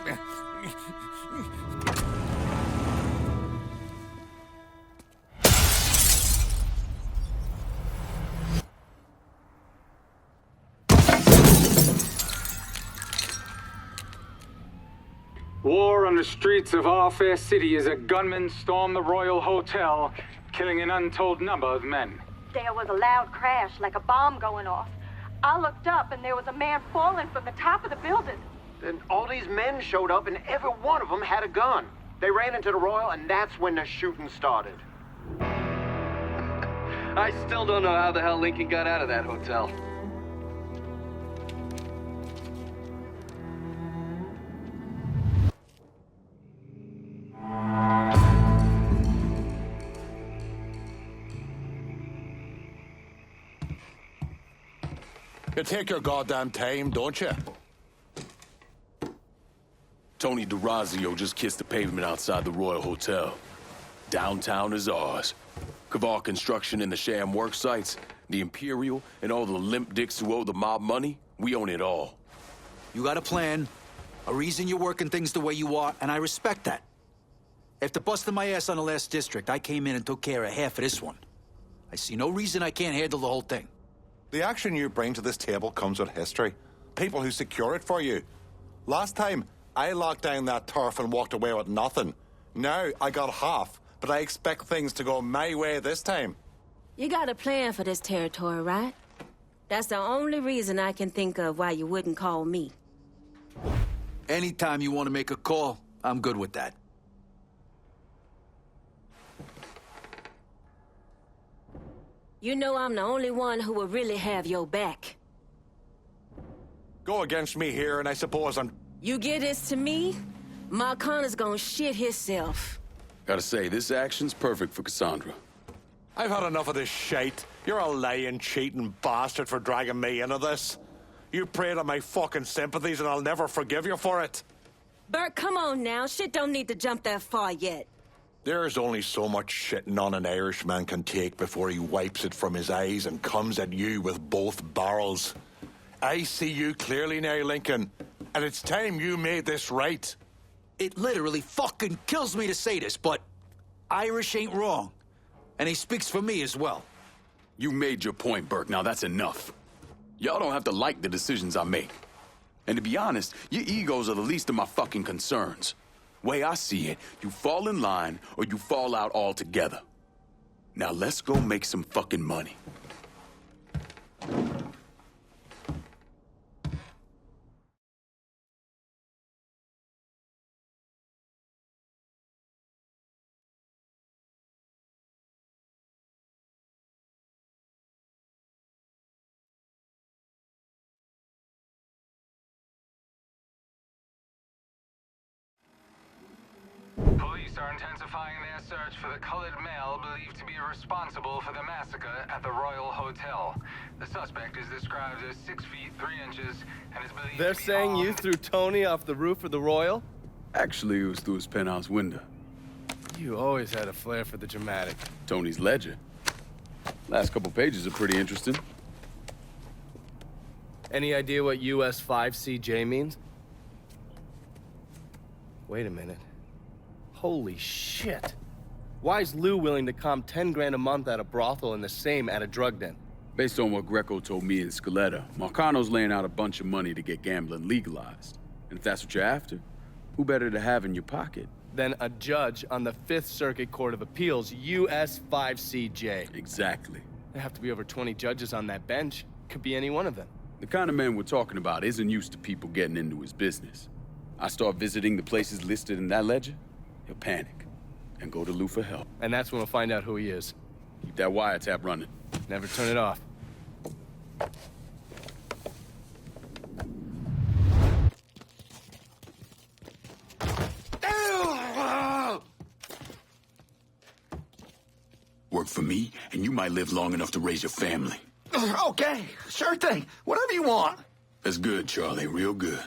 War on the streets of our fair city as a gunman stormed the Royal Hotel, killing an untold number of men. There was a loud crash, like a bomb going off. I looked up and there was a man falling from the top of the building. Then all these men showed up and every one of them had a gun. They ran into the Royal and that's when the shooting started. I still don't know how the hell Lincoln got out of that hotel. You take your goddamn time, don't you? Tony DeRazio just kissed the pavement outside the Royal Hotel. Downtown is ours. Kavar Construction and the sham work sites, the Imperial, and all the limp dicks who owe the mob money, we own it all. You got a plan, a reason you're working things the way you are, and I respect that. After busting my ass on the last district, I came in and took care of half of this one. I see no reason I can't handle the whole thing. The action you bring to this table comes with history. People who secure it for you. Last time, I locked down that turf and walked away with nothing. Now, I got half, but I expect things to go my way this time. You got a plan for this territory, right? That's the only reason I can think of why you wouldn't call me. Anytime you want to make a call, I'm good with that. You know I'm the only one who will really have your back. Go against me here, and I suppose I'm... You give this to me, Marcano's gonna shit himself. Gotta say, this action's perfect for Cassandra. I've had enough of this shite. You're a lying, cheating bastard for dragging me into this. You preyed on my fucking sympathies, and I'll never forgive you for it. Burke, come on now. Shit don't need to jump that far yet. There's only so much shitting on an Irishman can take before he wipes it from his eyes and comes at you with both barrels. I see you clearly now, Lincoln, and it's time you made this right. It literally fucking kills me to say this, but Irish ain't wrong. And he speaks for me as well. You made your point, Burke. Now that's enough. Y'all don't have to like the decisions I make. And to be honest, your egos are the least of my fucking concerns. Way I see it, you fall in line or you fall out altogether. Now let's go make some fucking money. police are intensifying their search for the colored male believed to be responsible for the massacre at the Royal Hotel. The suspect is described as 6 feet 3 inches and is believed They're to be saying armed. you threw Tony off the roof of the Royal? Actually, it was through his penthouse window. You always had a flair for the dramatic. Tony's ledger. Last couple pages are pretty interesting. Any idea what US 5CJ means? Wait a minute. Holy shit. Why is Lou willing to comp 10 grand a month at a brothel and the same at a drug den? Based on what Greco told me in Scaletta, Marcano's laying out a bunch of money to get gambling legalized. And if that's what you're after, who better to have in your pocket? Then a judge on the 5th Circuit Court of Appeals, US 5CJ. Exactly. There have to be over 20 judges on that bench. Could be any one of them. The kind of man we're talking about isn't used to people getting into his business. I start visiting the places listed in that ledger, he'll panic and go to Lou for help. And that's when we'll find out who he is. Keep that wiretap running. Never turn it off. Work for me, and you might live long enough to raise your family. Okay, sure thing. Whatever you want. That's good, Charlie. Real good.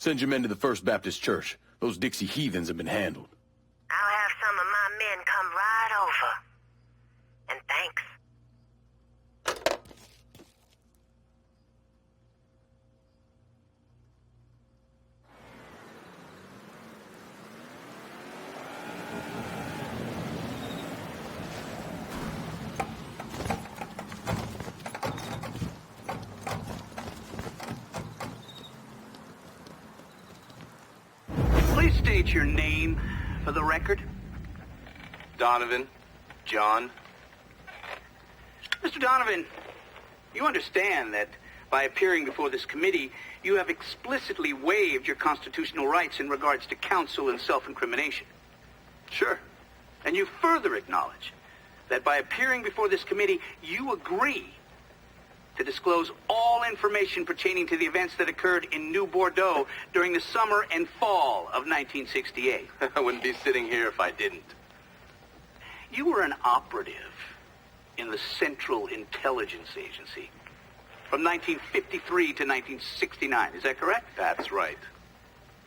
Send your men to the First Baptist Church. Those Dixie heathens have been handled. I'll have some of my men come right over. And thanks. Please state your name for the record. Donovan. John. Mr. Donovan, you understand that by appearing before this committee, you have explicitly waived your constitutional rights in regards to counsel and self-incrimination. Sure. And you further acknowledge that by appearing before this committee, you agree to disclose all information pertaining to the events that occurred in New Bordeaux during the summer and fall of 1968. I wouldn't be sitting here if I didn't. You were an operative in the Central Intelligence Agency from 1953 to 1969. Is that correct? That's right.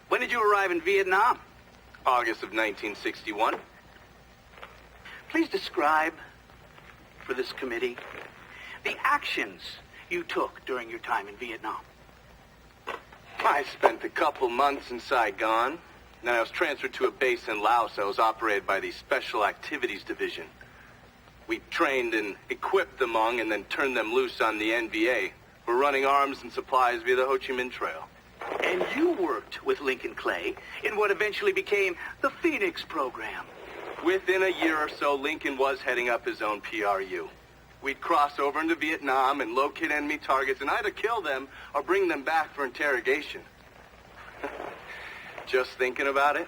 When did you arrive in Vietnam? August of 1961. Please describe for this committee the actions you took during your time in Vietnam. I spent a couple months in Saigon. Then I was transferred to a base in Laos that was operated by the Special Activities Division. We trained and equipped the Hmong and then turned them loose on the NVA. We're running arms and supplies via the Ho Chi Minh Trail. And you worked with Lincoln Clay in what eventually became the Phoenix program. Within a year or so, Lincoln was heading up his own PRU. We'd cross over into Vietnam and locate enemy targets and either kill them or bring them back for interrogation. Just thinking about it?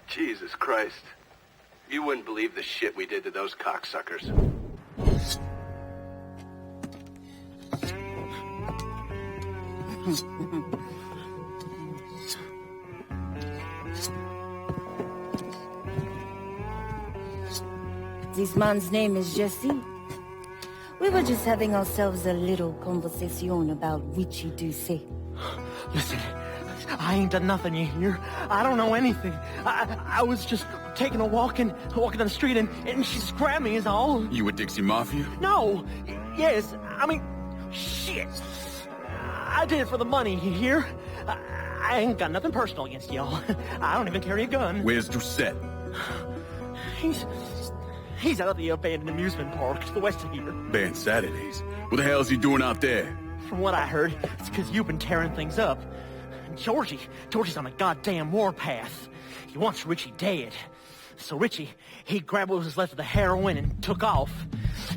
Jesus Christ. You wouldn't believe the shit we did to those cocksuckers. This man's name is Jesse. We were just having ourselves a little conversation about Richie Doucet. Listen, I ain't done nothing, you hear? I don't know anything. I was just taking a walking down the street and she just grabbed me is all. You with Dixie Mafia? No. Yes, I mean, shit. I did it for the money, you hear? I ain't got nothing personal against y'all. I don't even carry a gun. Where's Doucet? He's out at the abandoned amusement park to the west of here. Banned Saturdays. What the hell's he doing out there? From what I heard, it's because you've been tearing things up. Georgie's on a goddamn warpath. He wants Richie dead. So Richie, he grabbed what was left of the heroin and took off.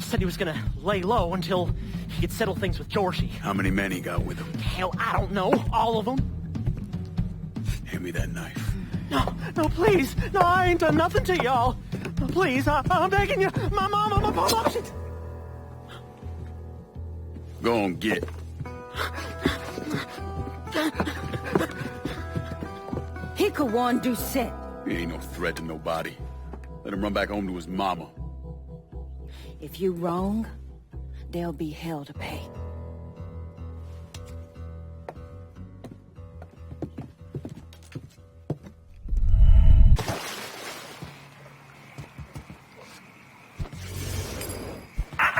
Said he was gonna lay low until he could settle things with Georgie. How many men he got with him? Hell, I don't know. All of them. Hand me that knife. No, please. No, I ain't done nothing to y'all. No, please, I'm begging you. My mama, shit. Go on, get. He could one do set. He ain't no threat to nobody. Let him run back home to his mama. If you wrong, there'll be hell to pay.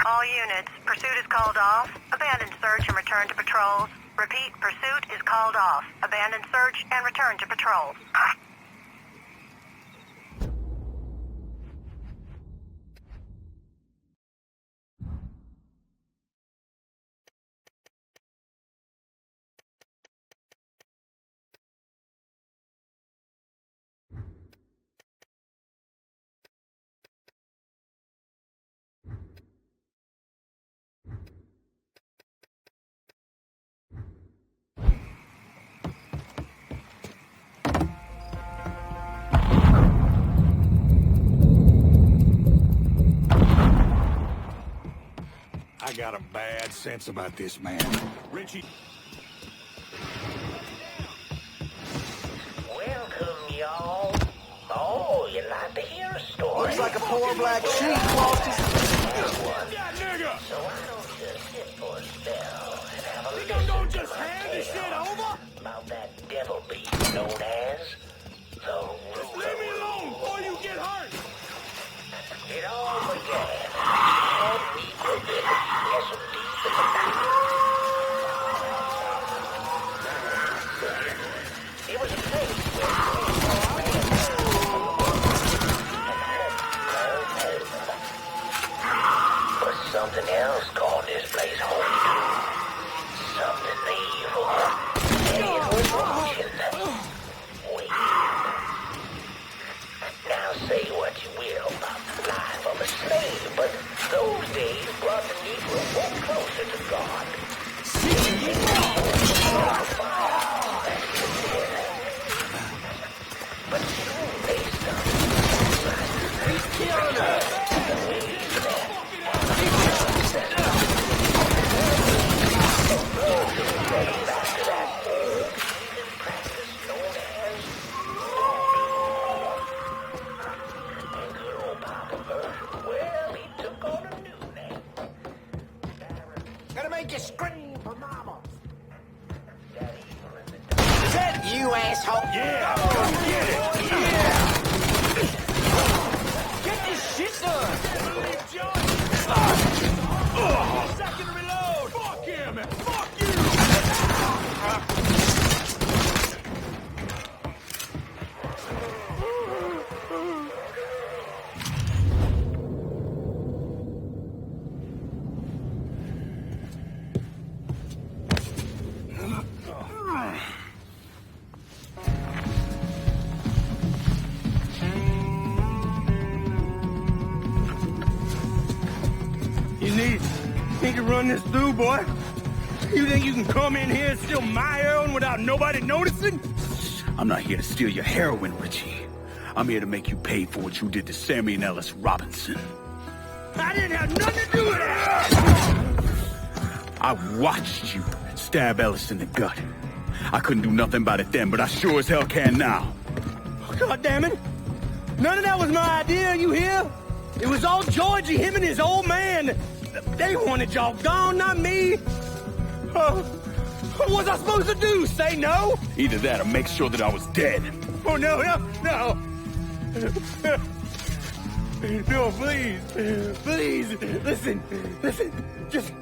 All units, pursuit is called off. Abandon search and return to patrols. Repeat, pursuit is called off. Abandon search and return to patrols. I got a bad sense about this man. Richie. Welcome, y'all. Oh, you like to hear a story? Looks like a poor black sheep lost his... So I don't just sit for a spell and have a You don't just hand this shit over? about that devil beast known as the Just leave me alone before you get hurt. It all began. Yes, it was a place but something else called this place home too. Something evil. And it was watching. Wait. Now say what you will about the life of a slave, but those days brought the Negro more closer to God. But soon they stopped. He's killing us. Gonna make you scream for mama. Is that you, asshole? Yeah, come get it. Yeah. Get this shit done. Second reload. Fuck him and fuck you. You need to run this through, boy. You think you can come in here and steal my heroin without nobody noticing? I'm not here to steal your heroin, Richie. I'm here to make you pay for what you did to Sammy and Ellis Robinson. I didn't have nothing to do with it! I watched you stab Ellis in the gut. I couldn't do nothing about it then, but I sure as hell can now. God damn it! None of that was my idea, you hear? It was all Georgie, him and his old man. They wanted y'all gone, not me. What was I supposed to do? Say no? Either that or make sure that I was dead. Oh, no. No, please. Listen. Just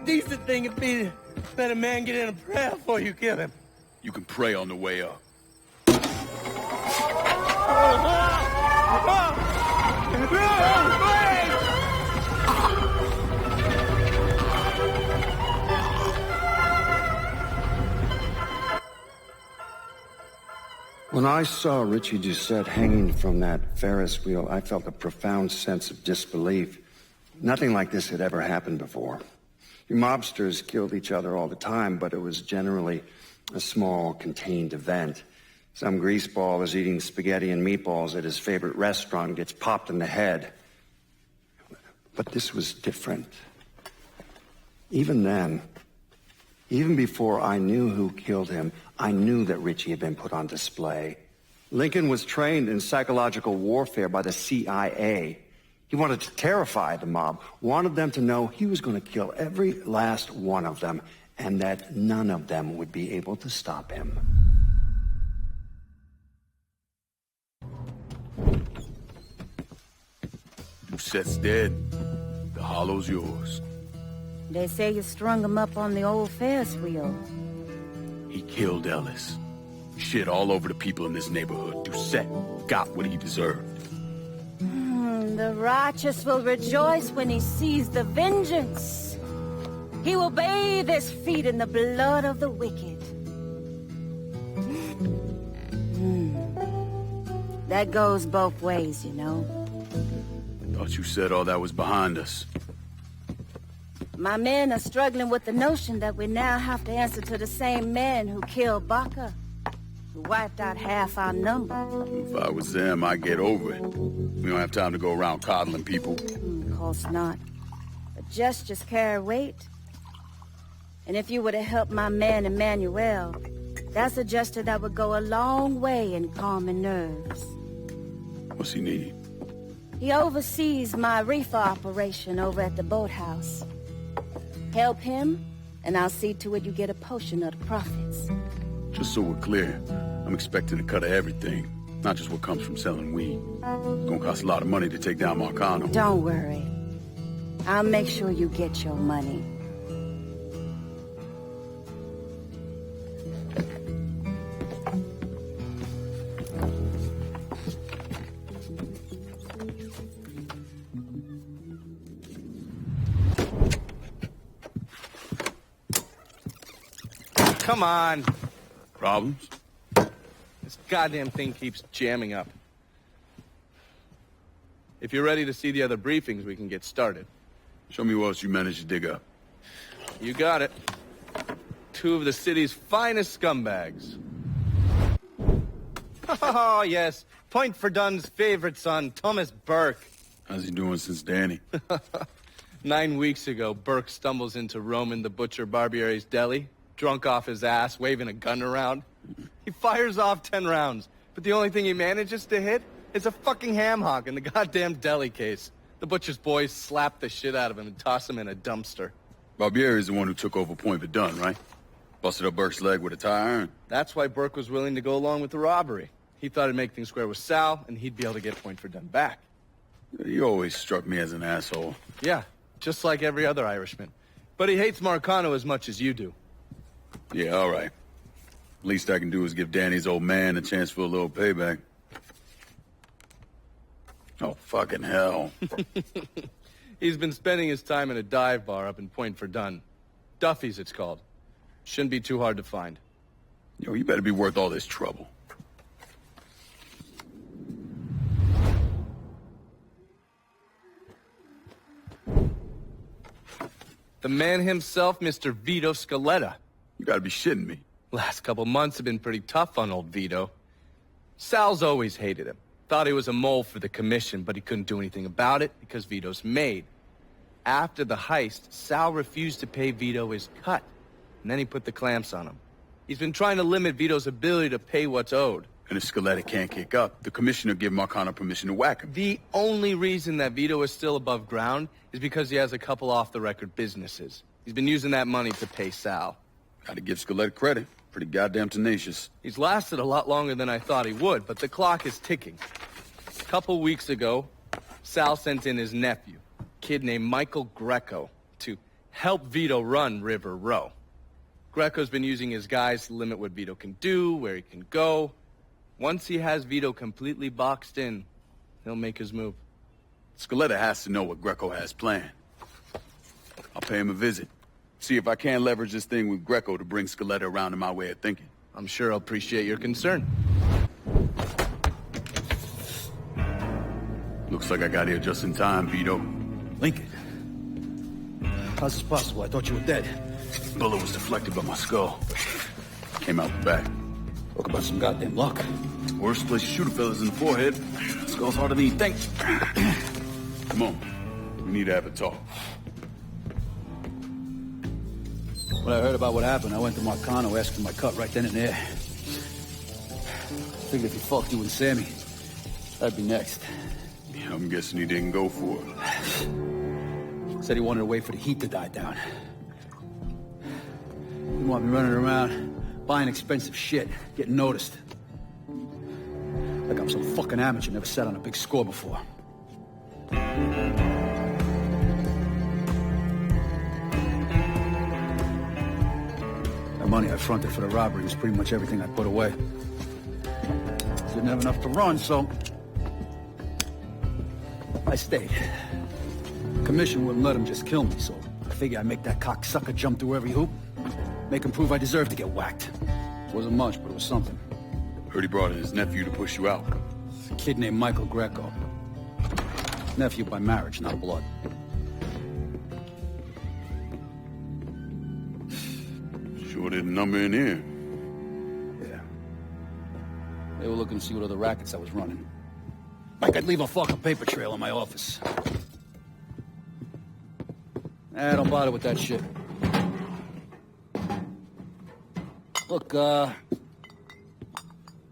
decent thing would be to let a man get in a prayer before you kill him. You can pray on the way up. When I saw Richie Doucette hanging from that Ferris wheel, I felt a profound sense of disbelief. Nothing like this had ever happened before. Your mobsters killed each other all the time, but it was generally a small, contained event. Some greaseball is eating spaghetti and meatballs at his favorite restaurant, gets popped in the head. But this was different. Even then, even before I knew who killed him, I knew that Richie had been put on display. Lincoln was trained in psychological warfare by the CIA. He wanted to terrify the mob, wanted them to know he was going to kill every last one of them, and that none of them would be able to stop him. Doucette's dead. The hollow's yours. They say you strung him up on the old Ferris wheel. He killed Ellis. Shit all over the people in this neighborhood. Doucette got what he deserved. The righteous will rejoice when he sees the vengeance. He will bathe his feet in the blood of the wicked. That goes both ways, you know. Thought you said all that was behind us. My men are struggling with the notion that we now have to answer to the same man who killed Baka, who wiped out half our number. If I was them, I'd get over it. We don't have time to go around coddling people. Of course not. But gestures carry weight. And if you were to help my man Emmanuel, that's a gesture that would go a long way in calming nerves. What's he need? He oversees my reefer operation over at the boathouse. Help him, and I'll see to it you get a portion of the profits. Just so we're clear, I'm expecting a cut of everything, not just what comes from selling weed. It's gonna cost a lot of money to take down Marcano. Don't worry. I'll make sure you get your money. Come on. Problems? This goddamn thing keeps jamming up. If you're ready to see the other briefings, we can get started. Show me what else you managed to dig up. You got it. 2 of the city's finest scumbags. Oh, yes. Point for Dunn's favorite son, Thomas Burke. How's he doing since Danny? 9 weeks ago, Burke stumbles into Roman the Butcher Barbiere's deli, drunk off his ass, waving a gun around. He fires off 10 rounds, but the only thing he manages to hit is a fucking ham hock in the goddamn deli case. The butcher's boys slap the shit out of him and toss him in a dumpster. Barbieri is the one who took over Point Verdun, right? Busted up Burke's leg with a tire iron. That's why Burke was willing to go along with the robbery. He thought it'd make things square with Sal, and he'd be able to get Point Verdun back. You always struck me as an asshole. Yeah, just like every other Irishman. But he hates Marcano as much as you do. Yeah, all right. Least I can do is give Danny's old man a chance for a little payback. Oh, fucking hell. He's been spending his time in a dive bar up in Point Verdun. Duffy's, it's called. Shouldn't be too hard to find. Yo, you better be worth all this trouble. The man himself, Mr. Vito Scaletta. You gotta be shitting me. Last couple months have been pretty tough on old Vito. Sal's always hated him. Thought he was a mole for the commission, but he couldn't do anything about it because Vito's made. After the heist, Sal refused to pay Vito his cut, and then he put the clamps on him. He's been trying to limit Vito's ability to pay what's owed. And if Scaletta can't kick up, the commissioner give Marcano permission to whack him. The only reason that Vito is still above ground is because he has a couple off-the-record businesses. He's been using that money to pay Sal. Gotta give Scaletta credit. Pretty goddamn tenacious. He's lasted a lot longer than I thought he would, but the clock is ticking. A couple weeks ago, Sal sent in his nephew, a kid named Michael Greco, to help Vito run River Row. Greco's been using his guys to limit what Vito can do, where he can go. Once he has Vito completely boxed in, he'll make his move. Scaletta has to know what Greco has planned. I'll pay him a visit. See if I can't leverage this thing with Greco to bring Scaletta around to my way of thinking. I'm sure he'll appreciate your concern. Looks like I got here just in time, Vito. Lincoln. How's this possible? I thought you were dead. Bullet was deflected by my skull. Came out the back. Talk about some goddamn luck. Worst place to shoot a fella's in the forehead. Skull's harder than you think. Come on. We need to have a talk. When I heard about what happened, I went to Marcano, asked for my cut right then and there. Figured if he fucked you and Sammy, I'd be next. Yeah, I'm guessing he didn't go for it. Said he wanted to wait for the heat to die down. Didn't want me running around, buying expensive shit, getting noticed. Like I'm some fucking amateur, never sat on a big score before. The money I fronted for the robbery was pretty much everything I put away. Didn't have enough to run, so I stayed. Commission wouldn't let him just kill me, so I figured I'd make that cocksucker jump through every hoop. Make him prove I deserve to get whacked. Wasn't much, but it was something. Heard he brought in his nephew to push you out. A kid named Michael Greco. Nephew by marriage, not blood. Sure did a number in here. Yeah. They were looking to see what other rackets I was running. Like I'd leave a fucking paper trail in my office. Don't bother with that shit. Look,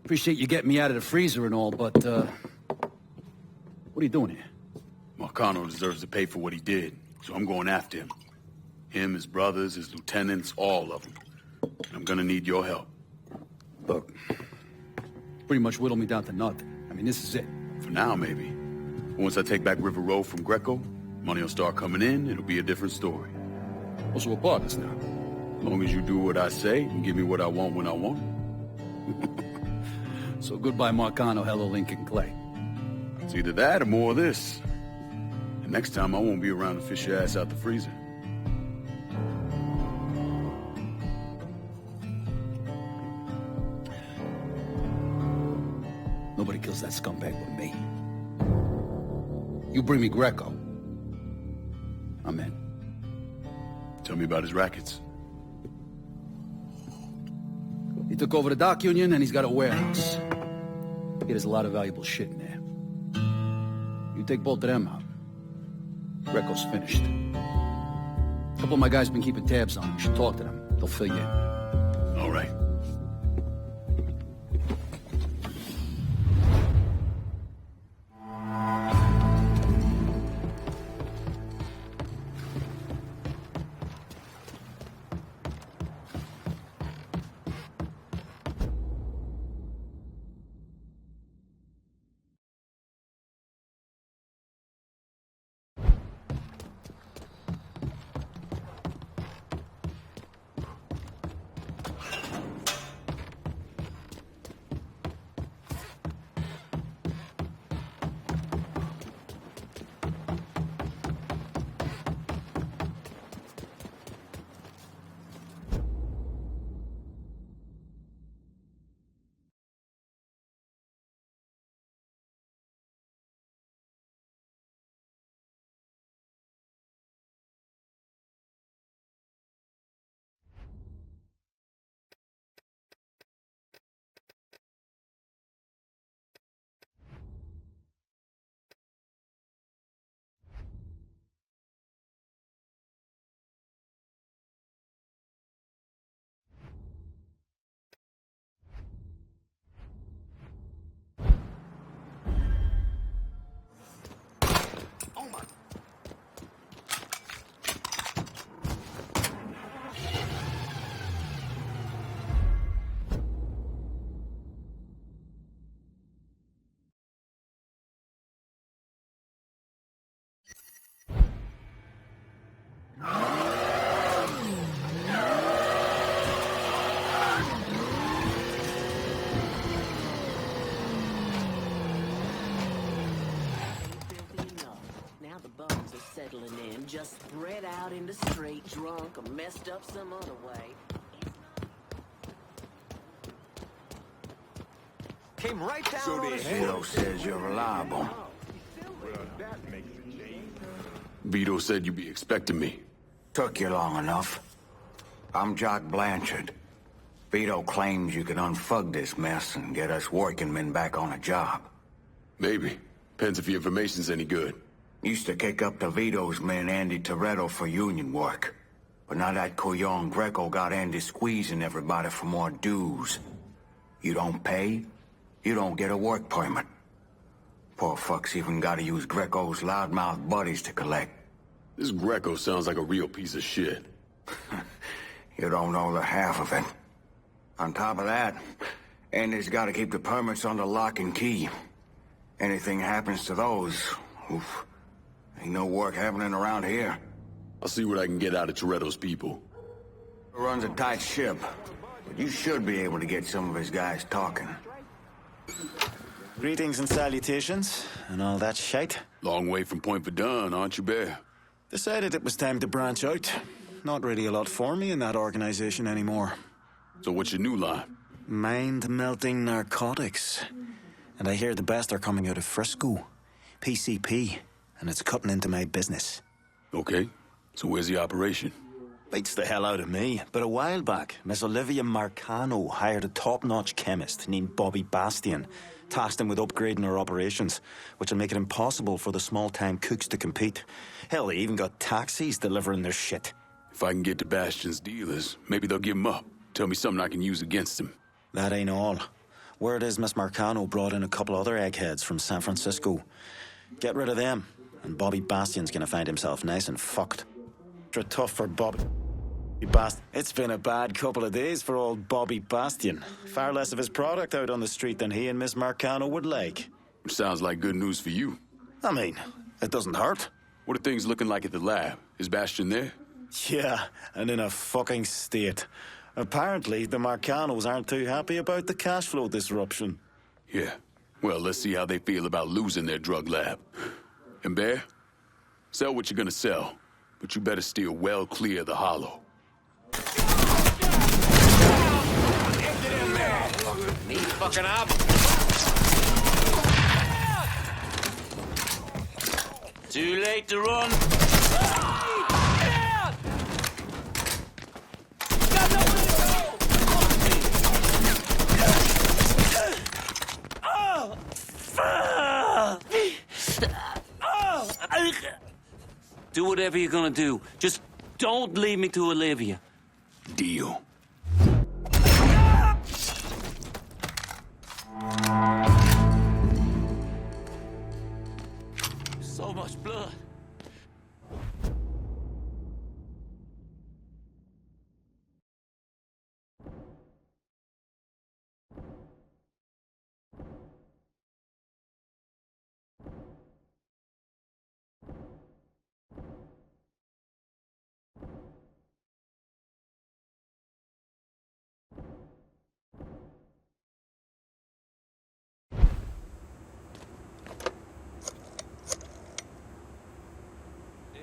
appreciate you getting me out of the freezer and all, but, what are you doing here? Marcano deserves to pay for what he did, so I'm going after him. Him, his brothers, his lieutenants, all of them. And I'm gonna need your help. Look, pretty much whittled me down to nothing. I mean, this is it. For now, maybe. Once I take back River Road from Greco, money will start coming in, it'll be a different story. Also, we're partners now. As long as you do what I say and give me what I want when I want it. So goodbye, Marcano, hello, Lincoln Clay. It's either that or more of this. And next time, I won't be around to fish your ass out the freezer. Nobody kills that scumbag but me. You bring me Greco. I'm in. Tell me about his rackets. He took over the dock union and he's got a warehouse. He has a lot of valuable shit in there. You take both of them out. Greco's finished. A couple of my guys have been keeping tabs on him. You should talk to them. They'll fill you in. All right. Settling in, just spread out in the street, drunk or messed up some other way. Came right down So on the his hell says you're reliable. Vito said you'd be expecting me. Took you long enough. I'm Jock Blanchard. Vito claims you can unfug this mess and get us working men back on a job. Maybe. Depends if your information's any good. Used to kick up to Vito's men Andy Toretto for union work. But now that Couillon Greco got Andy squeezing everybody for more dues. You don't pay, you don't get a work permit. Poor fuck's even gotta use Greco's loudmouth buddies to collect. This Greco sounds like a real piece of shit. You don't know the half of it. On top of that, Andy's gotta keep the permits under lock and key. Anything happens to those, oof, ain't no work happening around here. I'll see what I can get out of Toretto's people. Runs a tight ship, but you should be able to get some of his guys talking. Greetings and salutations, and all that shite. Long way from Point Verdun, aren't you, Bear? Decided it was time to branch out. Not really a lot for me in that organization anymore. So what's your new line? Mind-melting narcotics. And I hear the best are coming out of Frisco. PCP, and it's cutting into my business. Okay, so where's the operation? Beats the hell out of me, but a while back, Miss Olivia Marcano hired a top-notch chemist named Bobby Bastian, tasked him with upgrading our operations, which will make it impossible for the small-time cooks to compete. Hell, they even got taxis delivering their shit. If I can get to Bastian's dealers, maybe they'll give him up. Tell me something I can use against him. That ain't all. Word is Miss Marcano brought in a couple other eggheads from San Francisco. Get rid of them, and Bobby Bastian's gonna find himself nice and fucked. Extra tough for Bobby Bastian. It's been a bad couple of days for old Bobby Bastian. Far less of his product out on the street than he and Miss Marcano would like. Which sounds like good news for you. I mean, it doesn't hurt. What are things looking like at the lab? Is Bastian there? Yeah, and in a fucking state. Apparently, the Marcanos aren't too happy about the cash flow disruption. Yeah. Well, let's see how they feel about losing their drug lab. And Bear, sell what you're gonna sell, but you better steer well clear of the hollow. Me fucking up. Too late to run. Do whatever you're gonna do. Just don't leave me to Olivia. Deal. So much blood.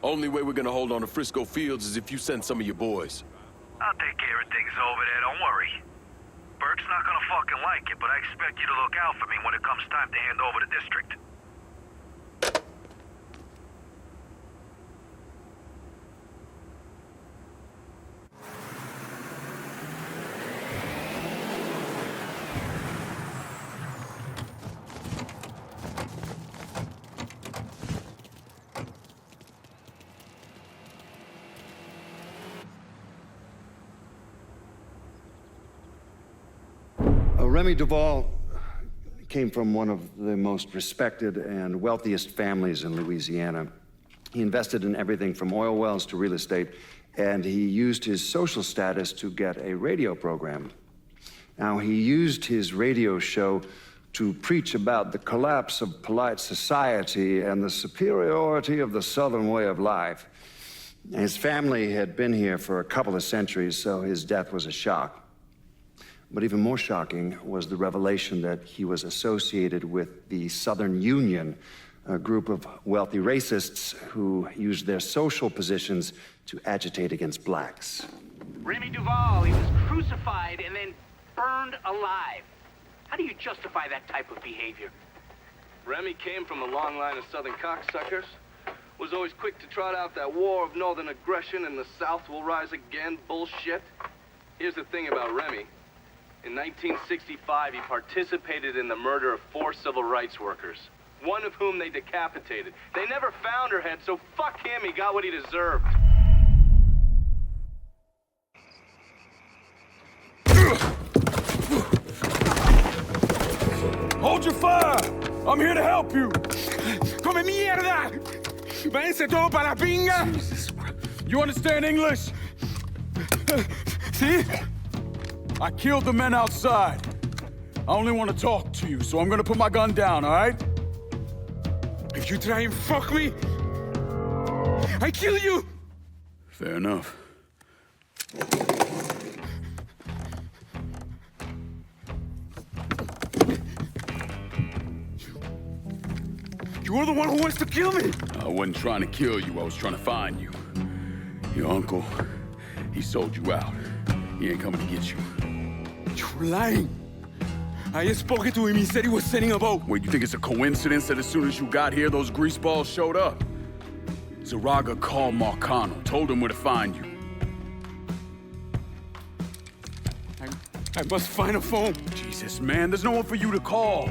Only way we're gonna hold on to Frisco Fields is if you send some of your boys. I'll take care of things over there, don't worry. Burke's not gonna fucking like it, but I expect you to look out for me when it comes time to hand over the district. Remy Duval came from one of the most respected and wealthiest families in Louisiana. He invested in everything from oil wells to real estate, and he used his social status to get a radio program. Now, he used his radio show to preach about the collapse of polite society and the superiority of the Southern way of life. His family had been here for a couple of centuries, so his death was a shock. But even more shocking was the revelation that he was associated with the Southern Union, a group of wealthy racists who used their social positions to agitate against blacks. Remy Duval, he was crucified and then burned alive. How do you justify that type of behavior? Remy came from a long line of southern cocksuckers. Was always quick to trot out that war of northern aggression and the South will rise again bullshit. Here's the thing about Remy. In 1965, he participated in the murder of 4 civil rights workers, one of whom they decapitated. They never found her head, so fuck him, he got what he deserved. Hold your fire! I'm here to help you! ¡Come mierda! ¡Váyanse todo para la pinga! You understand English? See? I killed the men outside. I only want to talk to you, so I'm gonna put my gun down, all right? If you try and fuck me, I kill you! Fair enough. You're the one who wants to kill me! I wasn't trying to kill you, I was trying to find you. Your uncle, he sold you out. He ain't coming to get you. You're lying. I just spoke to him, he said he was sending a boat. Wait, you think it's a coincidence that as soon as you got here, those greaseballs showed up? Zaraga called Marcano, told him where to find you. I must find a phone. Jesus, man, there's no one for you to call.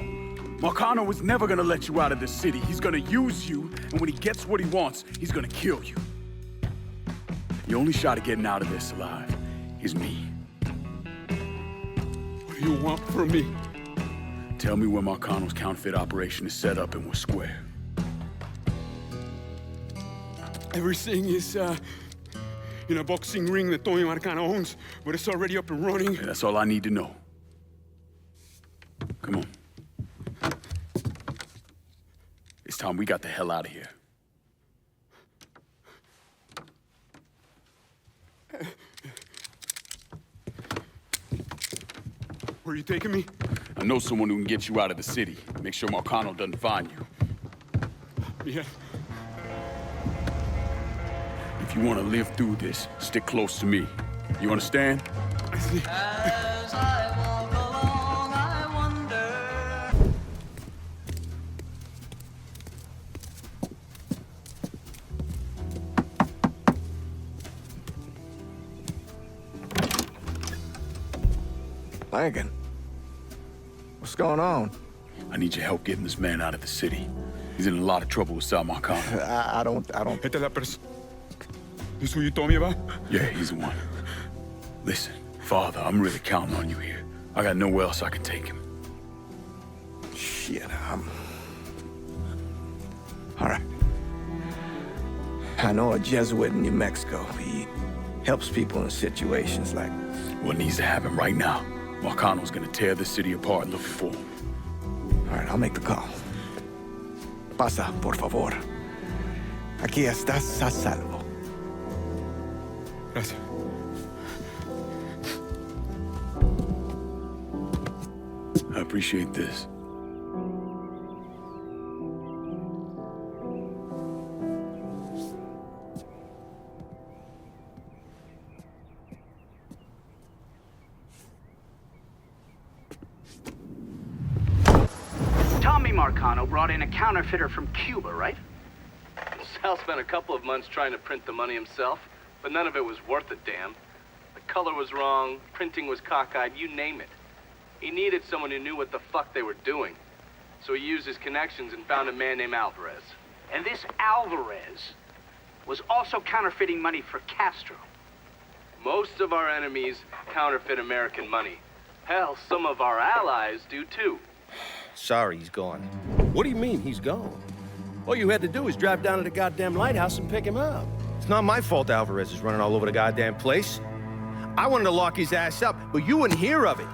Marcano was never gonna let you out of this city. He's gonna use you, and when he gets what he wants, he's gonna kill you. Your only shot at getting out of this alive is me. What do you want from me? Tell me where Marcano's counterfeit operation is set up and we're square. Everything is, in a boxing ring that Tony Marcano owns, but it's already up and running. Okay, that's all I need to know. Come on. It's time we got the hell out of here. Where are you taking me? I know someone who can get you out of the city. Make sure Marcano doesn't find you. Yeah. If you want to live through this, stick close to me. You understand? As I walk along, I wonder. Langan, what's going on? I need your help getting this man out of the city. He's in a lot of trouble with Sal Marcano. I don't... Esta es la person. This who you told me about? Yeah, he's the one. Listen, Father, I'm really counting on you here. I got nowhere else I can take him. Shit, all right. I know a Jesuit in New Mexico. He helps people in situations like... What needs to happen right now? Marcano's gonna tear the city apart looking for him. All right, I'll make the call. Pasa, por favor. Aquí estás a salvo. Gracias. I appreciate this. Tommy Marcano brought in a counterfeiter from Cuba, right? Sal spent a couple of months trying to print the money himself, but none of it was worth a damn. The color was wrong, printing was cockeyed, you name it. He needed someone who knew what the fuck they were doing. So he used his connections and found a man named Alvarez. And this Alvarez was also counterfeiting money for Castro. Most of our enemies counterfeit American money. Hell, some of our allies do too. Sorry, he's gone. What do you mean, he's gone? All you had to do was drive down to the goddamn lighthouse and pick him up. It's not my fault Alvarez is running all over the goddamn place. I wanted to lock his ass up, but you wouldn't hear of it.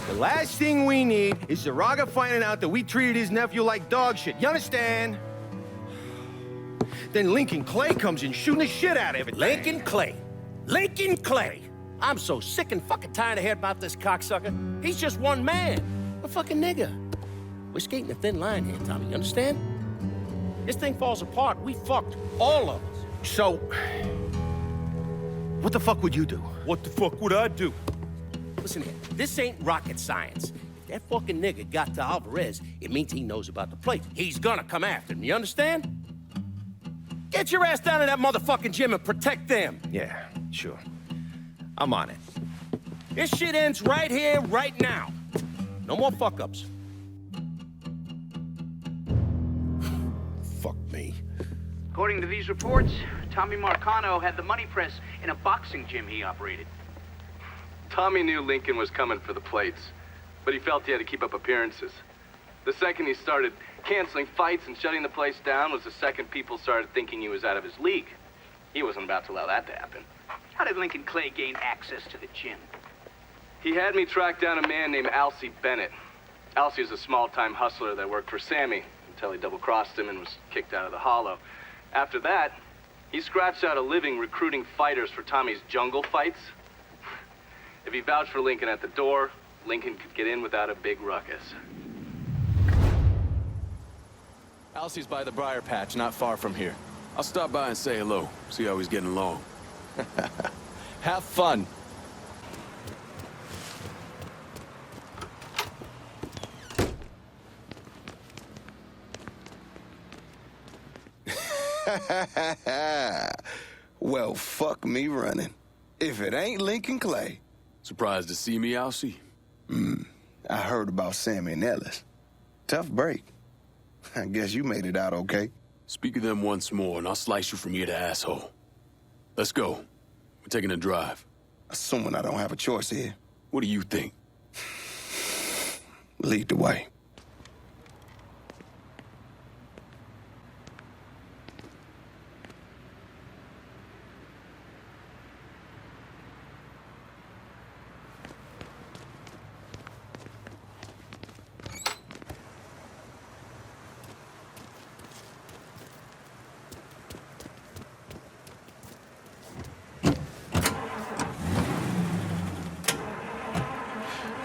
The last thing we need is Zaraga finding out that we treated his nephew like dog shit. You understand? Then Lincoln Clay comes in shooting the shit out of it. Lincoln Clay. Lincoln Clay. I'm so sick and fucking tired of hearing about this cocksucker. He's just one man. A fucking nigger. We're skating a thin line here, Tommy. You understand? This thing falls apart. We fucked. All of us. So, what the fuck would you do? What the fuck would I do? Listen here. This ain't rocket science. that fucking nigga got to Alvarez, it means he knows about the place. He's gonna come after him, you understand? Get your ass down to that motherfucking gym and protect them. Yeah, sure. I'm on it. This shit ends right here, right now. No more fuck-ups. Fuck me. According to these reports, Tommy Marcano had the money press in a boxing gym he operated. Tommy knew Lincoln was coming for the plates, but he felt he had to keep up appearances. The second he started canceling fights and shutting the place down was the second people started thinking he was out of his league. He wasn't about to allow that to happen. How did Lincoln Clay gain access to the gym? He had me track down a man named Alcee Bennett. Alcee is a small-time hustler that worked for Sammy until he double-crossed him and was kicked out of the Hollow. After that, he scratched out a living recruiting fighters for Tommy's jungle fights. If he vouched for Lincoln at the door, Lincoln could get in without a big ruckus. Alcee's by the briar patch, not far from here. I'll stop by and say hello, see how he's getting along. Have fun. Well, fuck me running. If it ain't Lincoln Clay. Surprised to see me, Alcee? I heard about Sammy and Ellis. Tough break. I guess you made it out okay. Speak of them once more, and I'll slice you from ear to asshole. Let's go. We're taking a drive. Assuming I don't have a choice here. What do you think? Lead the way.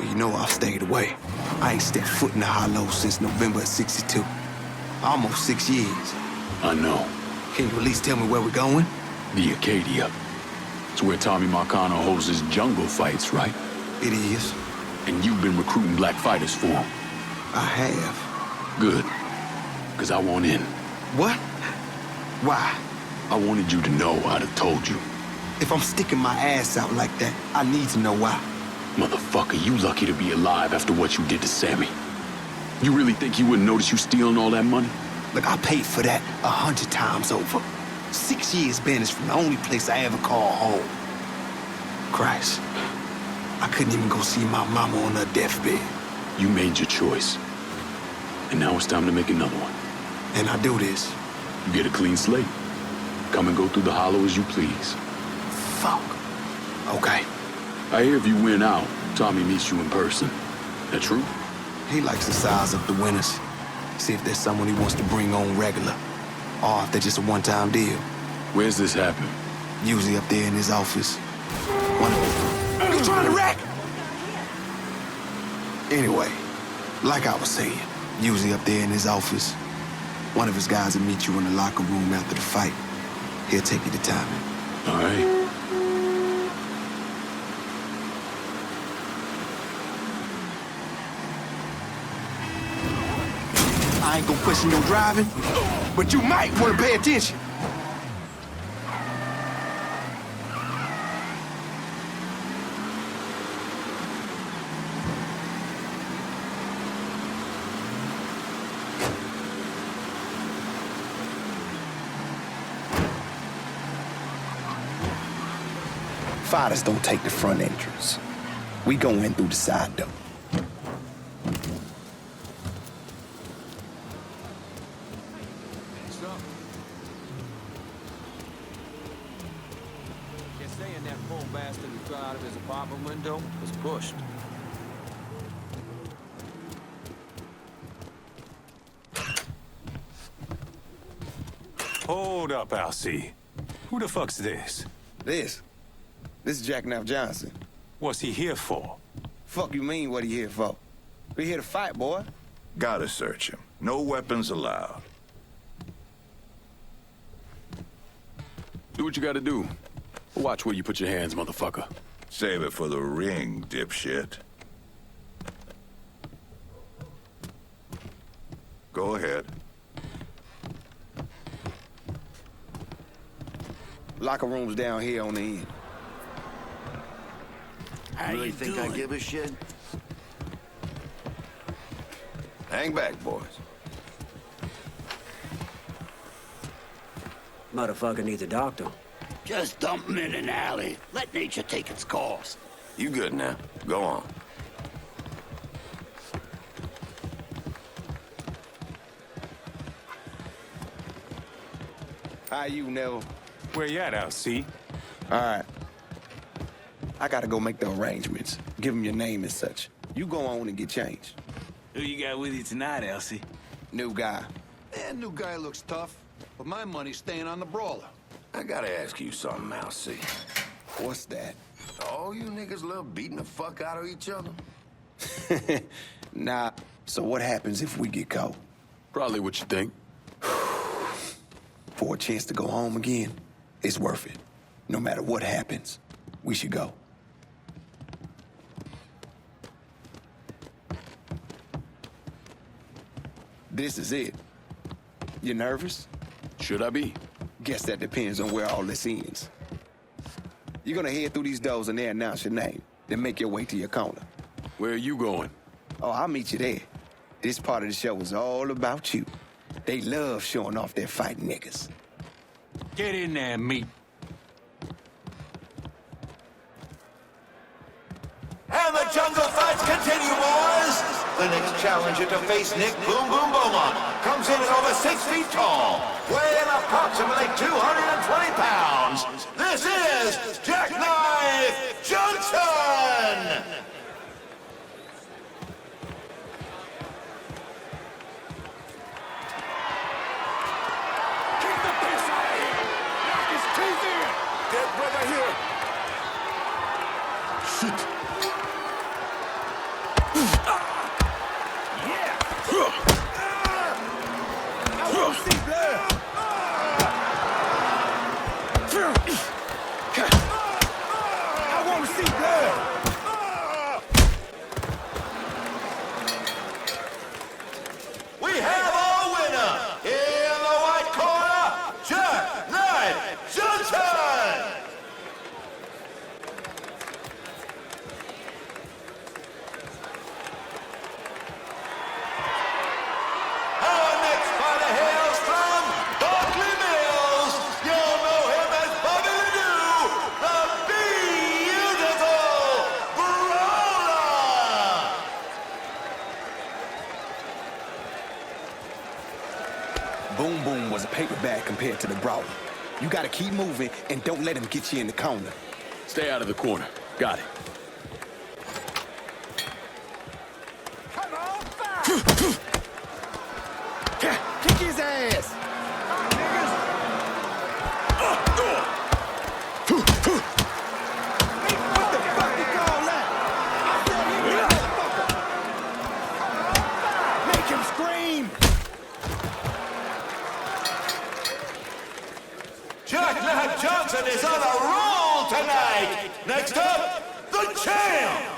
You know I've stayed away. I ain't stepped foot in the Hollow since November of '62. Almost 6 years. I know. Can you at least tell me where we're going? The Acadia. It's where Tommy Marcano holds his jungle fights, right? It is. And you've been recruiting black fighters for him. I have. Good. Because I want in. What? Why? I wanted you to know I'd have told you. If I'm sticking my ass out like that, I need to know why. Motherfucker, you lucky to be alive after what you did to Sammy. You really think he wouldn't notice you stealing all that money? Look, I paid for that 100 times over. 6 years banished from the only place I ever call home. Christ. I couldn't even go see my mama on her deathbed. You made your choice. And now it's time to make another one. And I do this. You get a clean slate. Come and go through the Hollow as you please. Fuck. Okay. I hear if you win out, Tommy meets you in person. That true? He likes to size up the winners. See if there's someone he wants to bring on regular. Or if they're just a one-time deal. Where's this happen? Usually up there in his office. You trying to wreck? Anyway, like I was saying, usually up there in his office. One of his guys will meet you in the locker room after the fight. He'll take you to timing. All right. I ain't gonna question your driving, but you might want to pay attention. Fighters don't take the front entrance. We go in through the side door. Window was pushed. Hold up, Alcee. Who the fuck's this? This is Jack Knapp Johnson. What's he here for? Fuck you mean what he here for? We here to fight, boy. Gotta search him. No weapons allowed. Do what you gotta do. Watch where you put your hands, motherfucker. Save it for the ring, dipshit. Go ahead. Locker room's down here on the end. How Really you think doing? I give a shit? Hang back, boys. Motherfucker needs a doctor. Just dump him in an alley. Let nature take its course. You good now? Go on. How you, Neville? Where you at, LC? All right. I gotta go make the arrangements. Give him your name and such. You go on and get changed. Who you got with you tonight, Elsie? New guy. That new guy looks tough, but my money's staying on the brawler. I gotta ask you something, Elsie. What's that? All you niggas love beating the fuck out of each other? Nah. So what happens if we get caught? Probably what you think. For a chance to go home again, it's worth it. No matter what happens, we should go. This is it. You nervous? Should I be? Guess that depends on where all this ends. You're gonna head through these doors and they announce your name, then make your way to your corner. Where are you going? Oh, I'll meet you there. This part of the show is all about you. They love showing off their fighting niggas. Get in there, meat. And the jungle fights continue, boys! The next challenger to face Nick Boom Boom Beaumont comes in at over 6 feet tall, weighing approximately 220 pounds. This is Jackknife Johnson! Kick the piss out of him! Knock his teeth in! Get brother here! Shit! I want to see blood! I want to see blood! We have our winner! In the white corner, Jackknife Johnson! Our next fighter hails from Berkeley Mills. You'll know him as Bobby Ledoux, the beautiful Brawler! Boom Boom was a paper bag compared to the Brawler. You gotta keep moving and don't let him get you in the corner. Stay out of the corner. Got it. Kick his ass! What the fuck you call that? I said hit that motherfucker! Make him scream! Jackknife Johnson is on a roll tonight! Next up, the champ!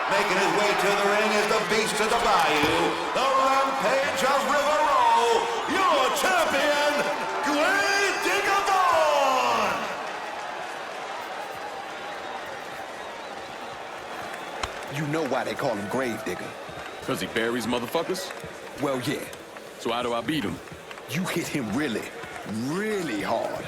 Making his way to the ring is the beast of the bayou, the rampage of River Row, your champion, Greco! You know why they call him Gravedigger. Cause he buries motherfuckers? Well, yeah. So how do I beat him? You hit him really, really hard.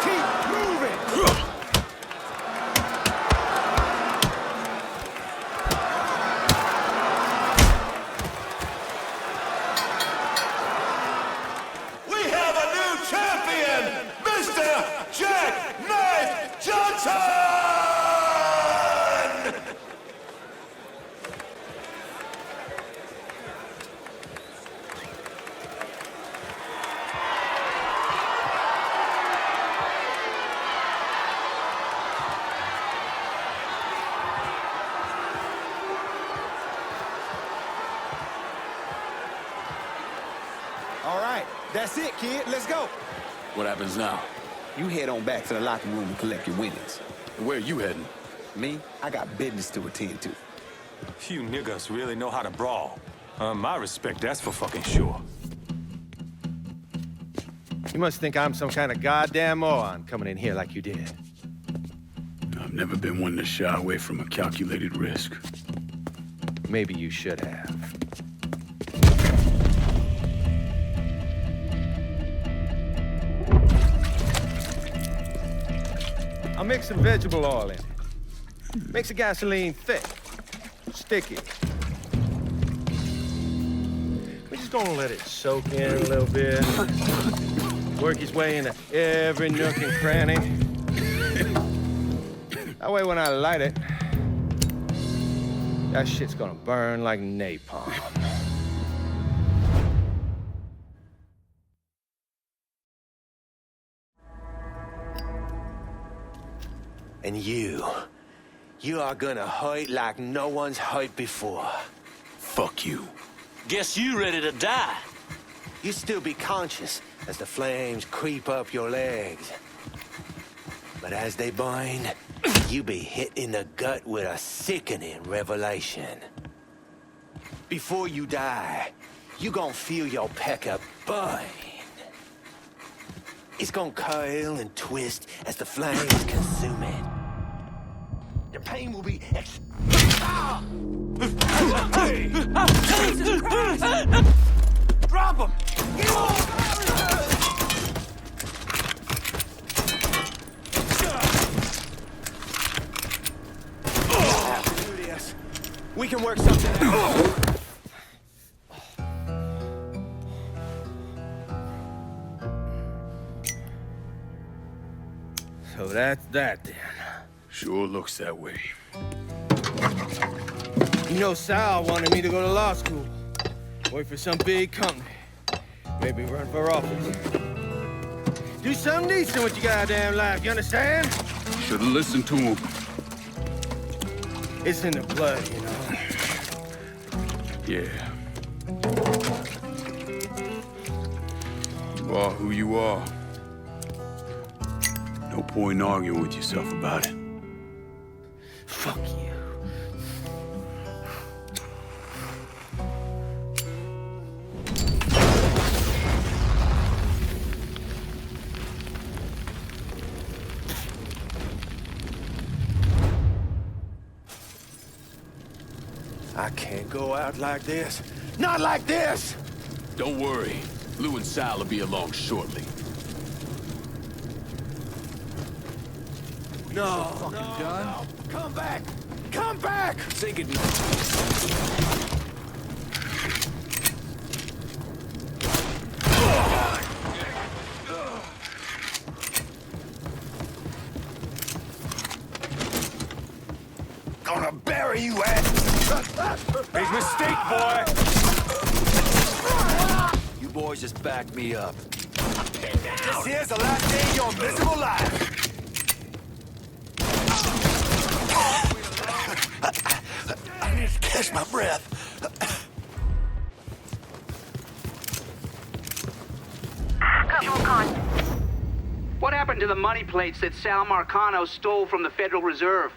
Keep moving! We have a new champion, Mr. Jackknife Johnson! That's it, kid. Let's go. What happens now? You head on back to the locker room and collect your winnings. Where are you heading? Me? I got business to attend to. You niggas really know how to brawl. My respect, that's for fucking sure. You must think I'm some kind of goddamn moron coming in here like you did. I've never been one to shy away from a calculated risk. Maybe you should have. I'll mix some vegetable oil in it. Makes the gasoline thick, sticky. We're just gonna let it soak in a little bit. Work his way into every nook and cranny. That way when I light it, that shit's gonna burn like napalm. And you are gonna hurt like no one's hurt before. Fuck you. Guess you ready to die. You still be conscious as the flames creep up your legs. But as they burn, you be hit in the gut with a sickening revelation. Before you die, you gonna feel your pecker burn. It's gonna curl and twist as the flames consume it. The pain will be Jesus Christ! Drop him! Get off! We can work something out. So that's that then. Sure looks that way. You know, Sal wanted me to go to law school. Work for some big company. Maybe run for office. Do something decent with your goddamn life, you understand? Should've listened to him. It's in the blood, you know. Yeah. You are who you are. No point in arguing with yourself about it. Fuck you. I can't go out like this. Not like this! Don't worry. Lou and Sal will be along shortly. No, Fucking done? no. Come back! Come back! Say goodnight. Gonna bury you, Ed! Big mistake, boy! You boys just backed me up. This here's the last day of your miserable life. I need to catch my breath. What happened to the money plates that Sal Marcano stole from the Federal Reserve?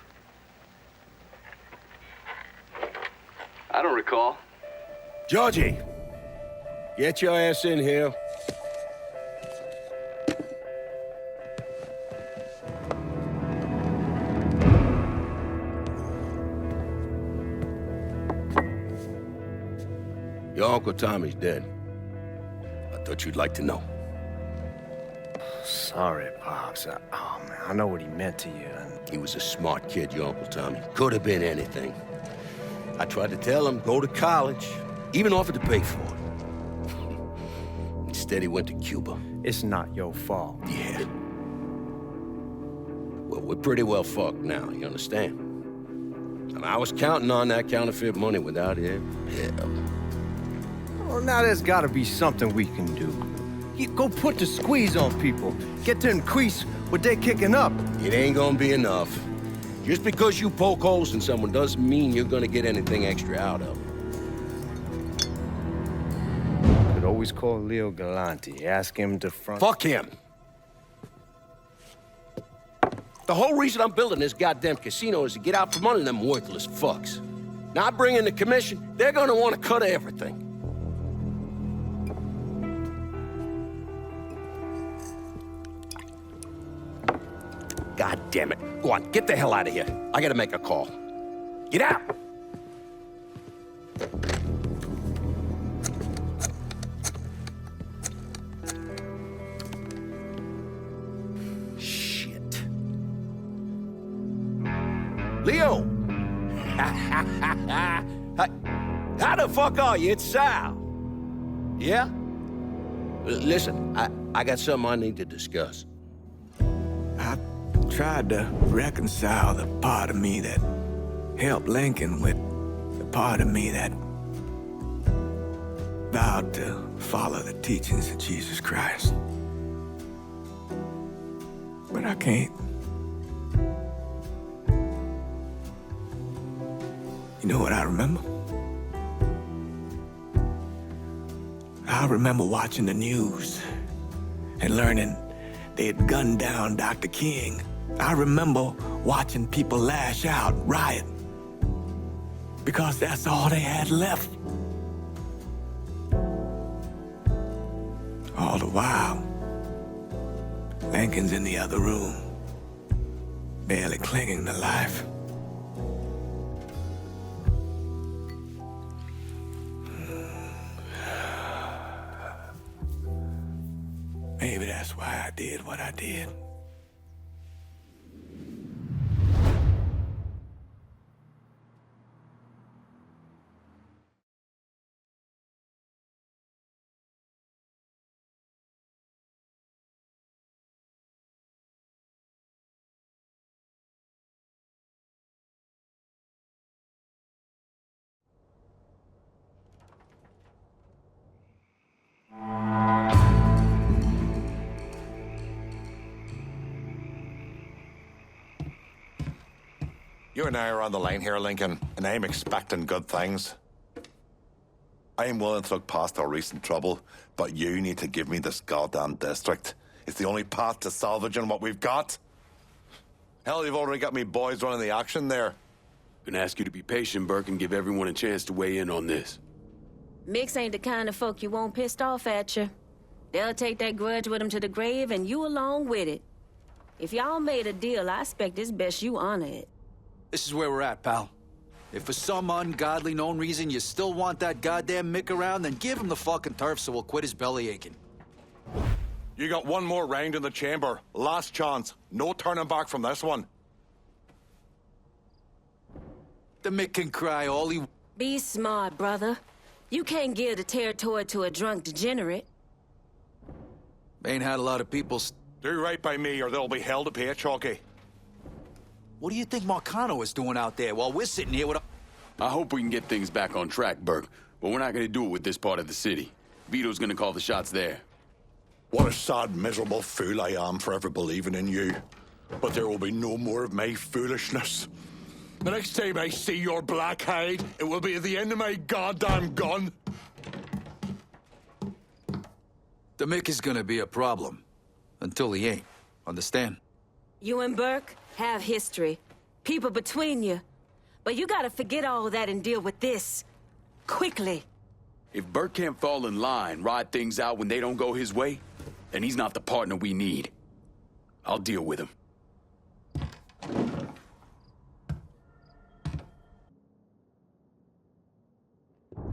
I don't recall. Georgie, get your ass in here. Your Uncle Tommy's dead. I thought you'd like to know. Sorry, Pops. Oh, man, I know what he meant to you. He was a smart kid, your Uncle Tommy. Could have been anything. I tried to tell him, go to college. Even offered to pay for it. Instead, he went to Cuba. It's not your fault. Yeah. Well, we're pretty well fucked now, you understand? I was counting on that counterfeit money without it. Hell. Well, now there's gotta be something we can do. You go put the squeeze on people. Get to increase what they're kicking up. It ain't gonna be enough. Just because you poke holes in someone doesn't mean you're gonna get anything extra out of them. Could always call Leo Galante. Ask him to front... Fuck him! The whole reason I'm building this goddamn casino is to get out from under them worthless fucks. Now I bring in the commission, they're gonna want to cut everything. God damn it. Go on, get the hell out of here. I gotta make a call. Get out! Shit. Leo! How the fuck are you? It's Sal. Yeah? Listen, I got something I need to discuss. I tried to reconcile the part of me that helped Lincoln with the part of me that vowed to follow the teachings of Jesus Christ. But I can't. You know what I remember? I remember watching the news and learning they had gunned down Dr. King. I remember watching people lash out, riot, because that's all they had left. All the while, Lincoln's in the other room, barely clinging to life. Maybe that's why I did what I did. You and I are on the line here, Lincoln, and I'm expecting good things. I'm willing to look past our recent trouble, but you need to give me this goddamn district. It's the only path to salvaging what we've got. Hell, you've already got me boys running the action there. Gonna ask you to be patient, Burke, and give everyone a chance to weigh in on this. Mix ain't the kind of folk you want pissed off at you. They'll take that grudge with them to the grave, and you along with it. If y'all made a deal, I expect it's best you honor it. This is where we're at, pal. If for some ungodly known reason you still want that goddamn Mick around, then give him the fucking turf so we'll quit his belly aching. You got one more round in the chamber. Last chance. No turning back from this one. The Mick can cry all he... Be smart, brother. You can't give the territory to a drunk degenerate. Ain't had a lot of people... Do right by me or there'll be hell to pay, Chalky. What do you think Marcano is doing out there while we're sitting here with a... I hope we can get things back on track, Burke, but we're not gonna do it with this part of the city. Vito's gonna call the shots there. What a sad, miserable fool I am for ever believing in you. But there will be no more of my foolishness. The next time I see your black hide, it will be at the end of my goddamn gun. The Mick is gonna be a problem. Until he ain't. Understand? You and Burke have history. People between you. But you gotta forget all that and deal with this. Quickly. If Burke can't fall in line, ride things out when they don't go his way, then he's not the partner we need. I'll deal with him.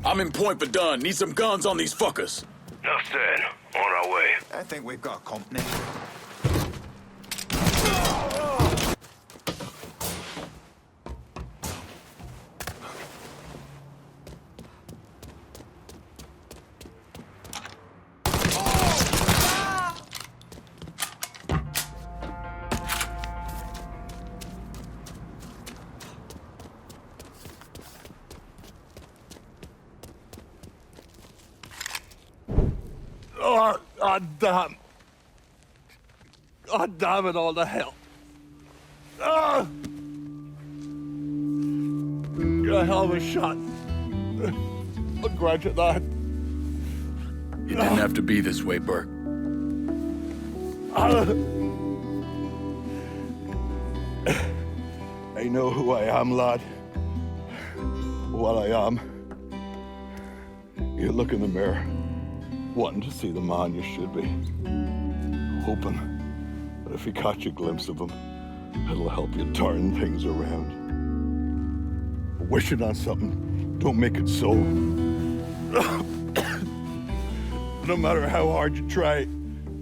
I'm in point for done. Need some guns on these fuckers. Enough said. On our way. I think we've got company. Damn. God damn it all to hell. Ah! Got a hell of a shot. I'll grudge it that. It didn't have to be this way, Burke. I know who I am, lad. What I am. You look in the mirror, wanting to see the man you should be. Hoping that if you catch a glimpse of him, it'll help you turn things around. Wishing on something, don't make it so. No matter how hard you try,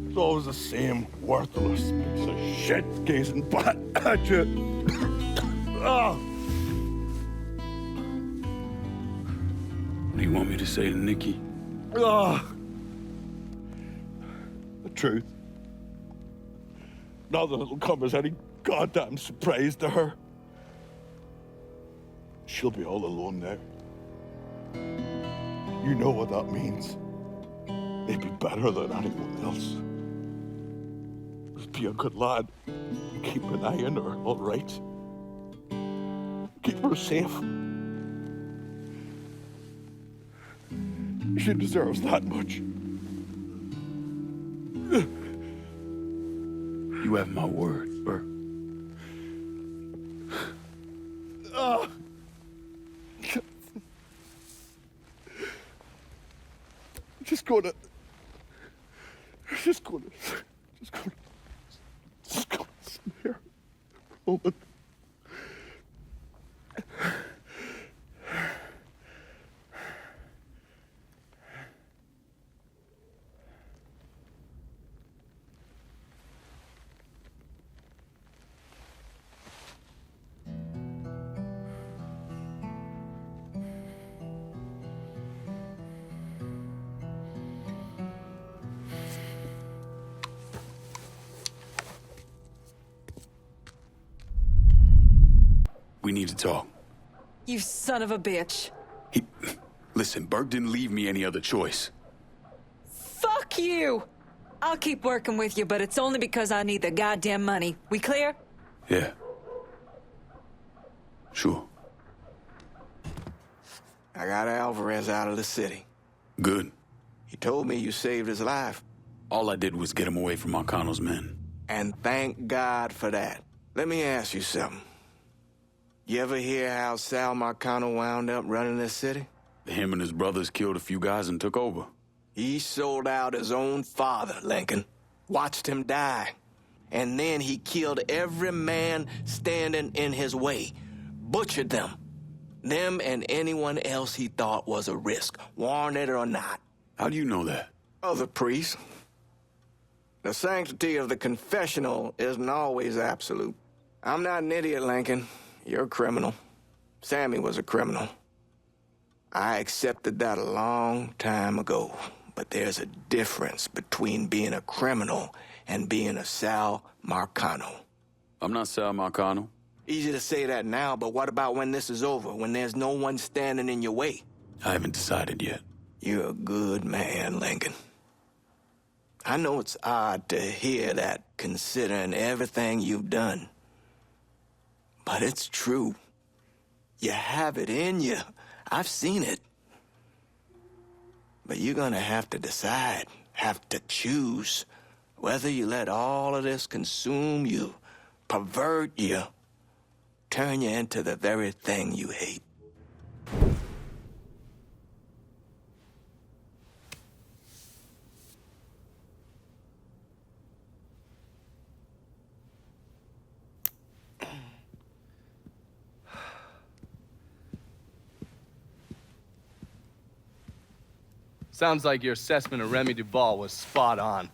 it's always the same worthless piece of shit gazing back at you. What do you want me to say to Nikki? The truth. Not that it'll come as any goddamn surprise to her. She'll be all alone now. You know what that means. Maybe better than anyone else. Just be a good lad. Keep an eye on her, all right? Keep her safe. She deserves that much. You have my word, Burke. Just gonna sit here for a moment. We need to talk. You son of a bitch. Listen, Burke didn't leave me any other choice. Fuck you! I'll keep working with you, but it's only because I need the goddamn money. We clear? Yeah. Sure. I got Alvarez out of the city. Good. He told me you saved his life. All I did was get him away from Marcano's men. And thank God for that. Let me ask you something. You ever hear how Sal Marcano wound up running this city? Him and his brothers killed a few guys and took over. He sold out his own father, Lincoln. Watched him die. And then he killed every man standing in his way. Butchered them. Them and anyone else he thought was a risk, wanted or not. How do you know that? Other priests. The sanctity of the confessional isn't always absolute. I'm not an idiot, Lincoln. You're a criminal. Sammy was a criminal. I accepted that a long time ago. But there's a difference between being a criminal and being a Sal Marcano. I'm not Sal Marcano. Easy to say that now, but what about when this is over, when there's no one standing in your way? I haven't decided yet. You're a good man, Lincoln. I know it's odd to hear that, considering everything you've done. But it's true. You have it in you. I've seen it. But you're gonna have to decide, have to choose, whether you let all of this consume you, pervert you, turn you into the very thing you hate. Sounds like your assessment of Remy Duval was spot on.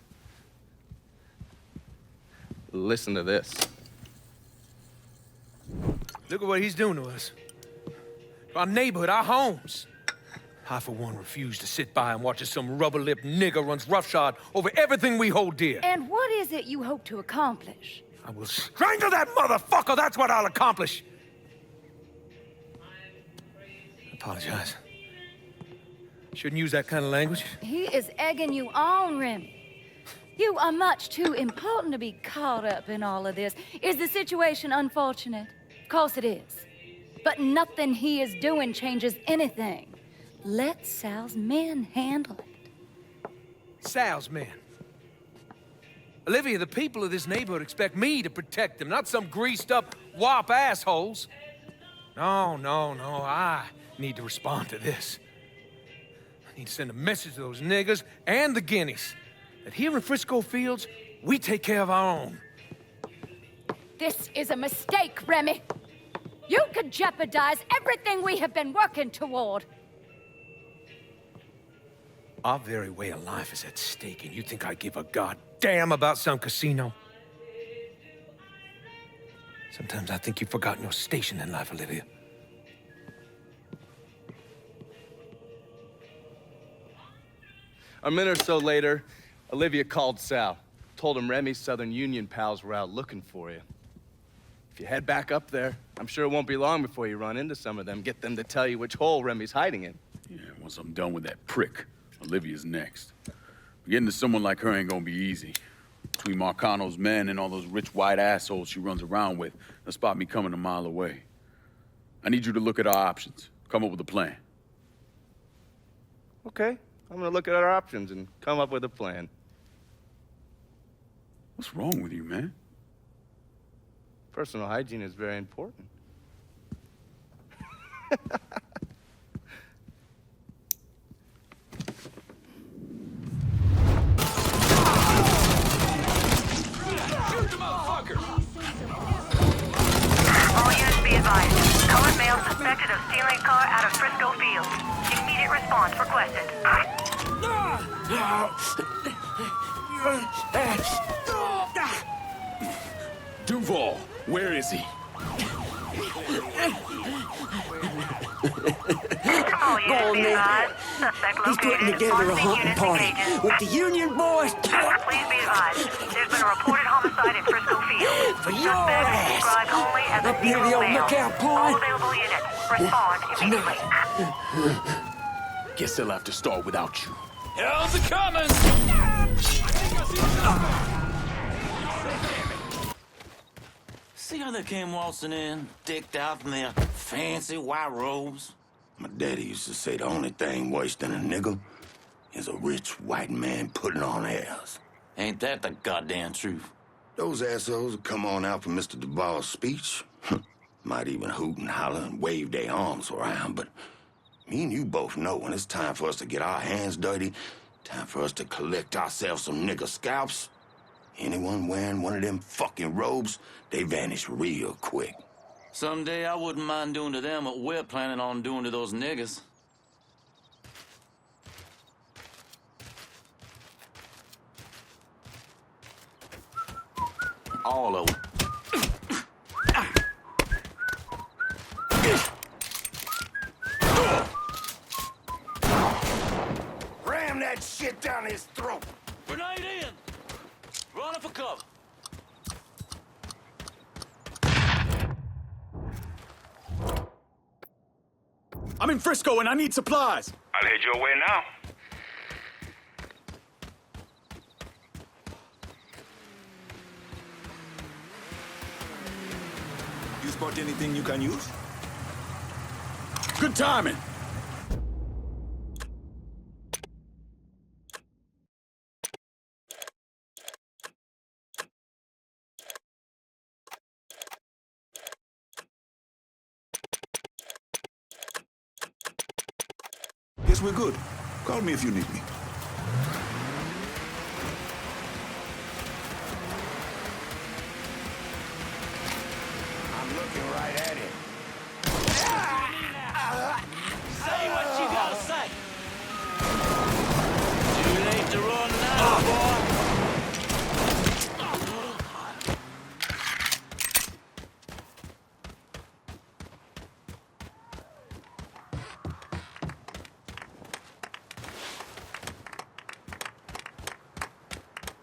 Listen to this. Look at what he's doing to us. To our neighborhood, our homes. I, for one, refuse to sit by and watch as some rubber-lipped nigger runs roughshod over everything we hold dear. And what is it you hope to accomplish? I will strangle that motherfucker! That's what I'll accomplish! I apologize. Shouldn't use that kind of language. He is egging you on, Remy. You are much too important to be caught up in all of this. Is the situation unfortunate? Of course it is. But nothing he is doing changes anything. Let Sal's men handle it. Sal's men. Olivia, the people of this neighborhood expect me to protect them, not some greased-up wop assholes. No, I need to respond to this. I need to send a message to those niggas and the guineas that here in Frisco Fields, we take care of our own. This is a mistake, Remy. You could jeopardize everything we have been working toward. Our very way of life is at stake, and you think I give a goddamn about some casino? Sometimes I think you've forgotten your station in life, Olivia. A minute or so later, Olivia called Sal. Told him Remy's Southern Union pals were out looking for you. If you head back up there, I'm sure it won't be long before you run into some of them. Get them to tell you which hole Remy's hiding in. Yeah, once I'm done with that prick, Olivia's next. Getting to someone like her ain't gonna be easy. Between Marcano's men and all those rich white assholes she runs around with, they'll spot me coming a mile away. I need you to look at our options. Come up with a plan. Okay, I'm gonna look at our options and come up with a plan. What's wrong with you, man? Personal hygiene is very important. All units be advised. Colored male suspected of stealing a car out of Frisco Fields. Immediate response requested. Duval, where is he? Go on, man. He's putting together a hunting party with the Union boys. Please be advised. There's been a reported homicide in Frisco Fields. For your ass. Described only as a Up near the old lookout All point. available units. Respond immediately. Guess they'll have to start without you. Hell's a coming! See how they came waltzing in, decked out in their fancy white robes? My daddy used to say the only thing worse than a nigger is a rich white man putting on airs. Ain't that the goddamn truth? Those assholes will come on out for Mr. Duval's speech. Might even hoot and holler and wave their arms around, but me and you both know when it's time for us to get our hands dirty, time for us to collect ourselves some nigger scalps. Anyone wearing one of them fucking robes, they vanish real quick. Someday I wouldn't mind doing to them what we're planning on doing to those niggas. All of them. Ram that shit down his throat. Grenade in! Run for cover. I'm in Frisco and I need supplies. I'll head your way now. You spot anything you can use? Good timing. Guess we're good. Call me if you need me. I'm looking right at it. Say what you gotta say. Too late to run now, boy.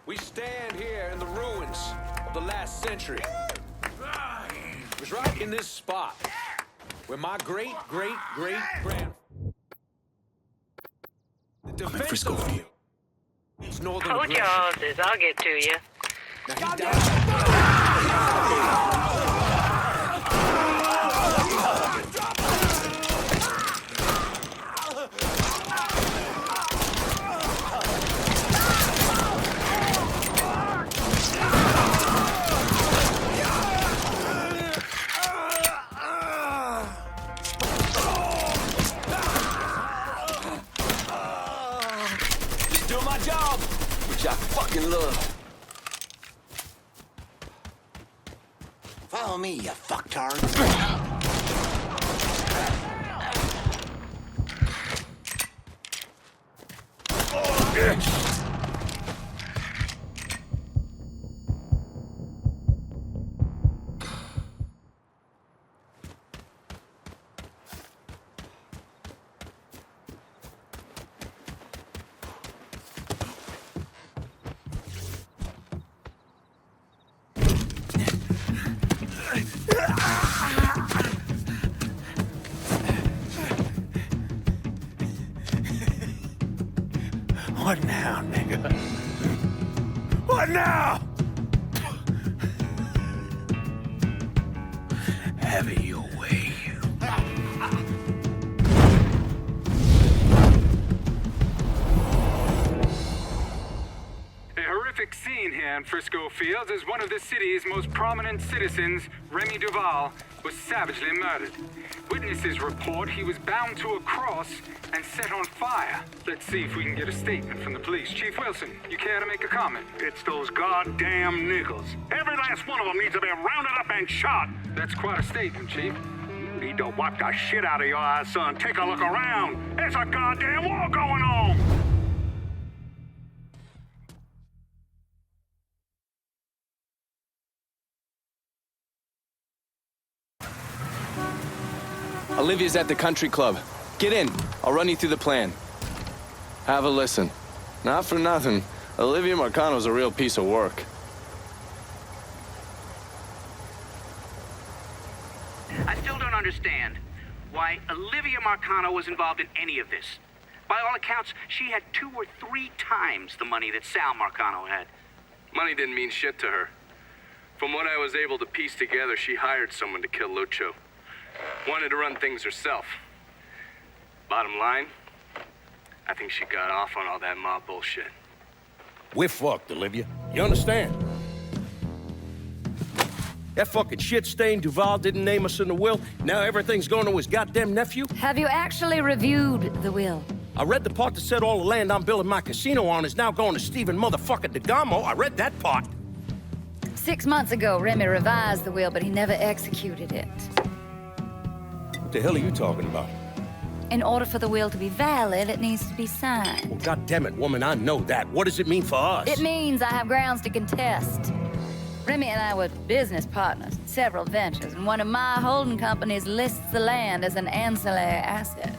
We stand here in the ruins of the last century. It was right in this spot where my great-great-great-grand... I'm in Frisco Field. Hold your horses. I'll get to you. Follow me, you fucktard. What now, nigga? What now? Have it your way. A horrific scene here in Frisco Fields as one of the city's most prominent citizens, Remy Duval, was savagely murdered. Witnesses report he was bound to a cross and set on fire. Let's see if we can get a statement from the police. Chief Wilson, you care to make a comment? It's those goddamn niggles. Every last one of them needs to be rounded up and shot. That's quite a statement, Chief. You need to wipe the shit out of your eyes, son. Take a look around. There's a goddamn war going on. Olivia's at the country club. Get in. I'll run you through the plan. Have a listen. Not for nothing, Olivia Marcano's a real piece of work. I still don't understand why Olivia Marcano was involved in any of this. By all accounts, she had 2 or 3 times the money that Sal Marcano had. Money didn't mean shit to her. From what I was able to piece together, she hired someone to kill Lucho. Wanted to run things herself. Bottom line, I think she got off on all that mob bullshit. We're fucked, Olivia. You understand? That fucking shit-stained Duval didn't name us in the will. Now everything's going to his goddamn nephew? Have you actually reviewed the will? I read the part that said all the land I'm building my casino on is now going to Stephen motherfucking DeGamo. I read that part. 6 months ago, Remy revised the will, but he never executed it. What the hell are you talking about? In order for the will to be valid, it needs to be signed. Well, goddammit, woman, I know that. What does it mean for us? It means I have grounds to contest. Remy and I were business partners in several ventures, and one of my holding companies lists the land as an ancillary asset.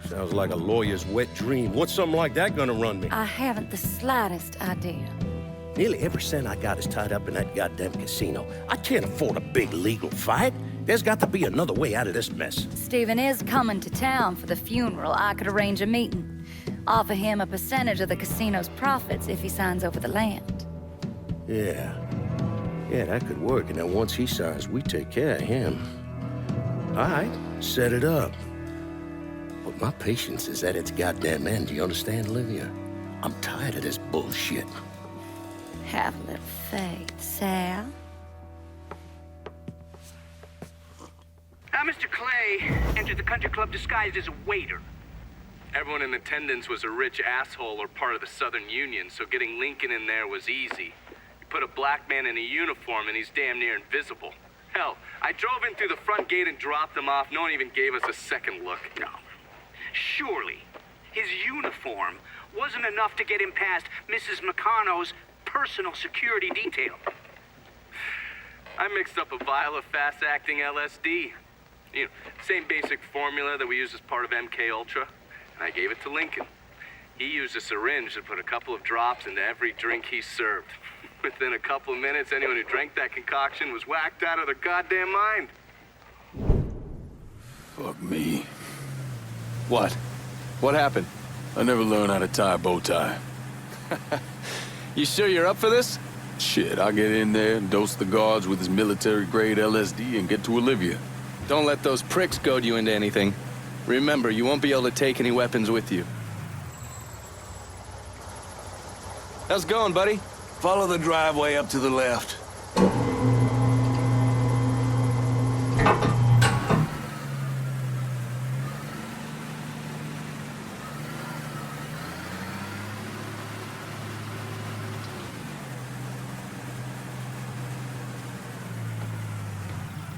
Sounds like a lawyer's wet dream. What's something like that gonna run me? I haven't the slightest idea. Nearly every cent I got is tied up in that goddamn casino. I can't afford a big legal fight. There's got to be another way out of this mess. Stephen is coming to town for the funeral. I could arrange a meeting. Offer him a percentage of the casino's profits if he signs over the land. Yeah, that could work. And then once he signs, we take care of him. All right, set it up. But my patience is at its goddamn end. Do you understand, Olivia? I'm tired of this bullshit. Have a little faith, Sal. Mr. Clay entered the country club disguised as a waiter. Everyone in attendance was a rich asshole or part of the Southern Union, so getting Lincoln in there was easy. You put a black man in a uniform and he's damn near invisible. Hell, I drove in through the front gate and dropped him off. No one even gave us a second look. No. Surely, his uniform wasn't enough to get him past Mrs. Marcano's personal security detail. I mixed up a vial of fast-acting LSD. You know, same basic formula that we use as part of MK Ultra. And I gave it to Lincoln. He used a syringe to put a couple of drops into every drink he served. Within a couple of minutes, anyone who drank that concoction was whacked out of their goddamn mind. Fuck me. What? What happened? I never learned how to tie a bow tie. You sure you're up for this? Shit, I'll get in there and dose the guards with his military-grade LSD and get to Olivia. Don't let those pricks goad you into anything. Remember, you won't be able to take any weapons with you. How's it going, buddy? Follow the driveway up to the left.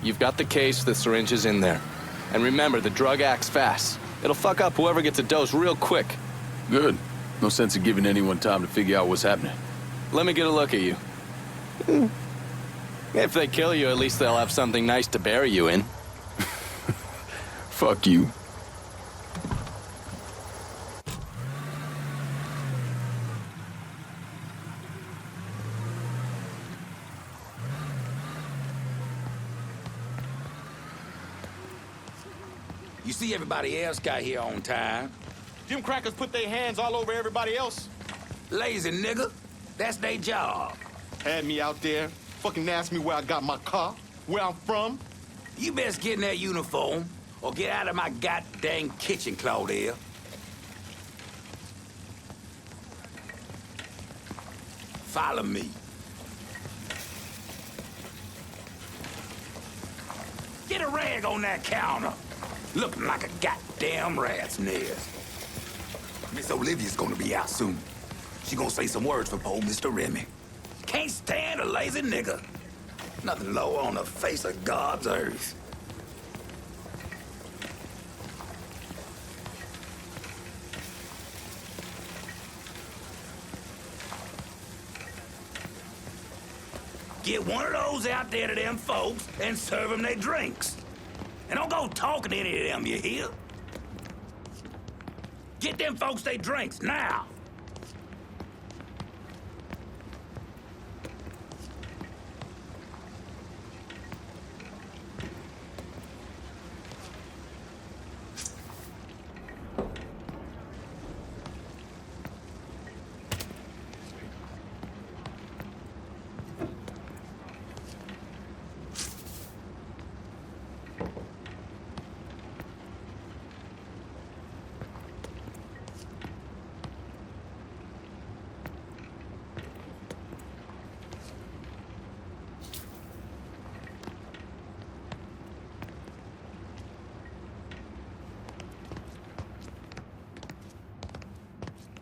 You've got the case, the syringe is in there. And remember, the drug acts fast. It'll fuck up whoever gets a dose real quick. Good. No sense in giving anyone time to figure out what's happening. Let me get a look at you. If they kill you, at least they'll have something nice to bury you in. Fuck you. You see everybody else got here on time. Them crackers put their hands all over everybody else. Lazy nigga. That's their job. Had me out there, fucking asked me where I got my car, where I'm from. You best get in that uniform, or get out of my goddamn kitchen, Claudia. Follow me. Get a rag on that counter. Looking like a goddamn rat's nest. Miss Olivia's gonna be out soon. She gonna say some words for poor Mr. Remy. Can't stand a lazy nigga. Nothing lower on the face of God's earth. Get one of those out there to them folks and serve them their drinks. And don't go talking to any of them, you hear? Get them folks their drinks, now!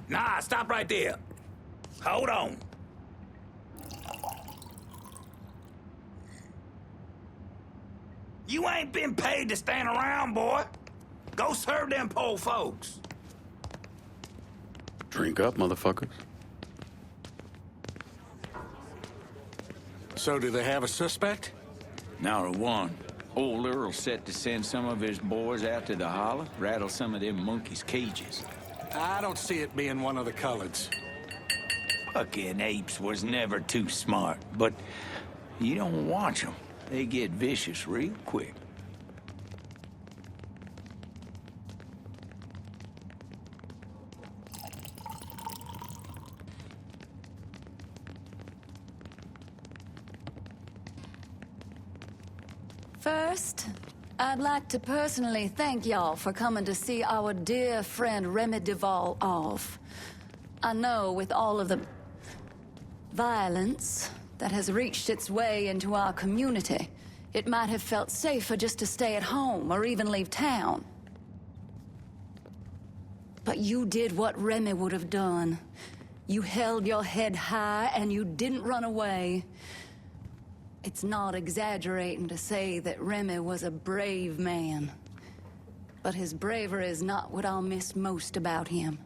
Nah, stop right there. Hold on. You ain't been paid to stand around, boy. Go serve them poor folks. Drink up, motherfuckers. So do they have a suspect? Not a one. Old Earl's set to send some of his boys out to the holler, rattle some of them monkeys' cages. I don't see it being one of the coloreds. Fucking apes was never too smart, but you don't watch them. They get vicious real quick. First, I'd like to personally thank y'all for coming to see our dear friend Remy Duval off. I know with all of the violence that has reached its way into our community, it might have felt safer just to stay at home or even leave town. But you did what Remy would have done. You held your head high and you didn't run away. It's not exaggerating to say that Remy was a brave man. But his bravery is not what I'll miss most about him.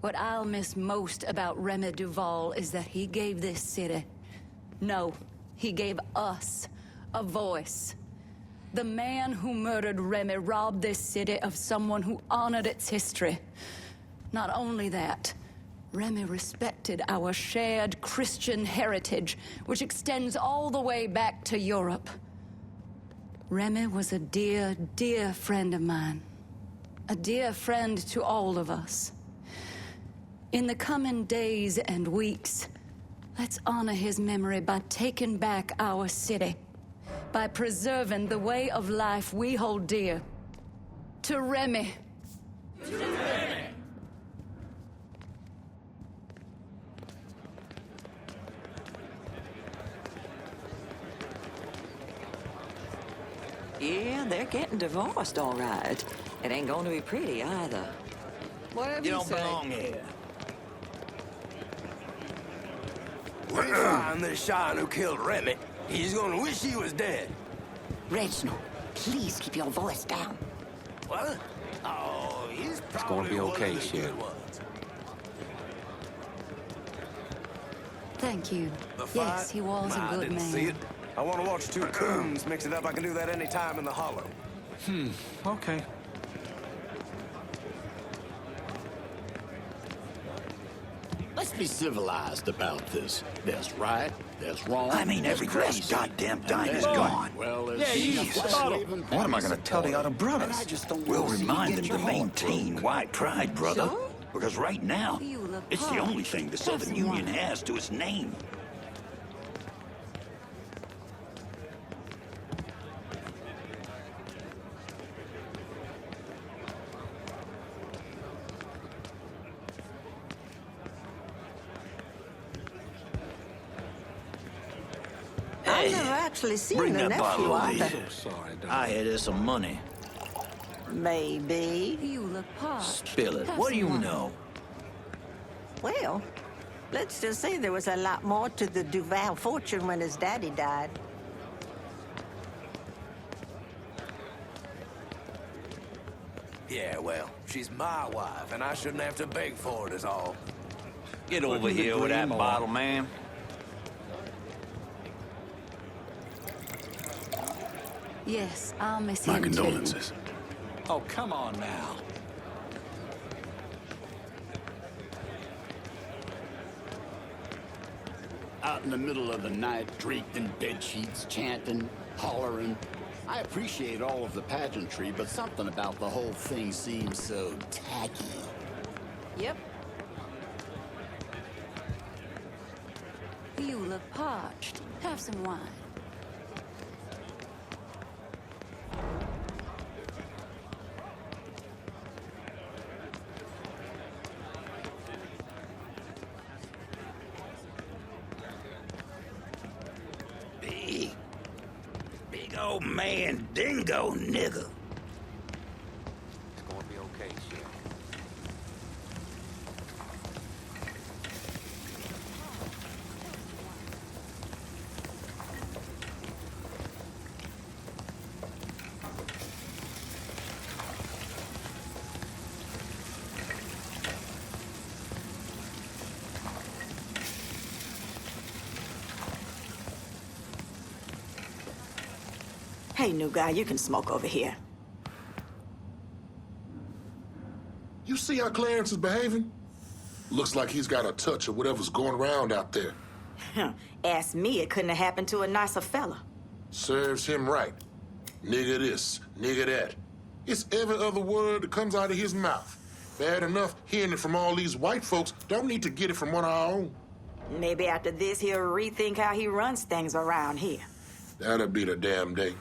What I'll miss most about Remy Duval is that he gave this city, no, he gave us, a voice. The man who murdered Remy robbed this city of someone who honored its history. Not only that, Remy respected our shared Christian heritage, which extends all the way back to Europe. Remy was a dear, dear friend of mine. A dear friend to all of us. In the coming days and weeks, let's honor his memory by taking back our city, by preserving the way of life we hold dear. To Remy. To Remy. Yeah, they're getting divorced, all right. It ain't going to be pretty, either. Whatever You you don't say. belong here. We find the Sean who killed Remy. He's gonna wish he was dead. Reginald, please keep your voice down. What? Oh, he's It's gonna be okay, Sheriff. Thank you. Yes, he was a good man. See it. I want to watch two coons mix it up. I can do that any time in the hollow. Okay. Let's be civilized about this. There's right, there's wrong. I mean, every there's last crazy. goddamn dime And is then- gone. Well, there's What am I gonna tell the other brothers? We'll remind them to maintain white pride, brother. Sure. Because right now, You look it's the hard. only thing the Have Southern some Union wine. has to its name. I've never actually seen Bring the that nephew bottle over either. here. I had her some money. Maybe. You look parched. Spill it. Have What do some you wine. know? Well, let's just say there was a lot more to the Duval fortune when his daddy died. Yeah, well, she's my wife, and I shouldn't have to beg for it, is all. Get over here with that bottle, man. Yes, I'll miss My him too. condolences. Oh, come on now. Out in the middle of the night, draped in bed sheets, chanting, hollering. I appreciate all of the pageantry, but something about the whole thing seems so tacky. Yep. You look parched. Have some wine. Big old man dingo nigga. It's gonna be okay, Sheriff. Hey, new guy, you can smoke over here. You see how Clarence is behaving? Looks like he's got a touch of whatever's going around out there. Ask me, it couldn't have happened to a nicer fella. Serves him right. Nigga this, nigga that. It's every other word that comes out of his mouth. Bad enough hearing it from all these white folks. Don't need to get it from one of our own. Maybe after this, he'll rethink how he runs things around here. That'll be the damn day.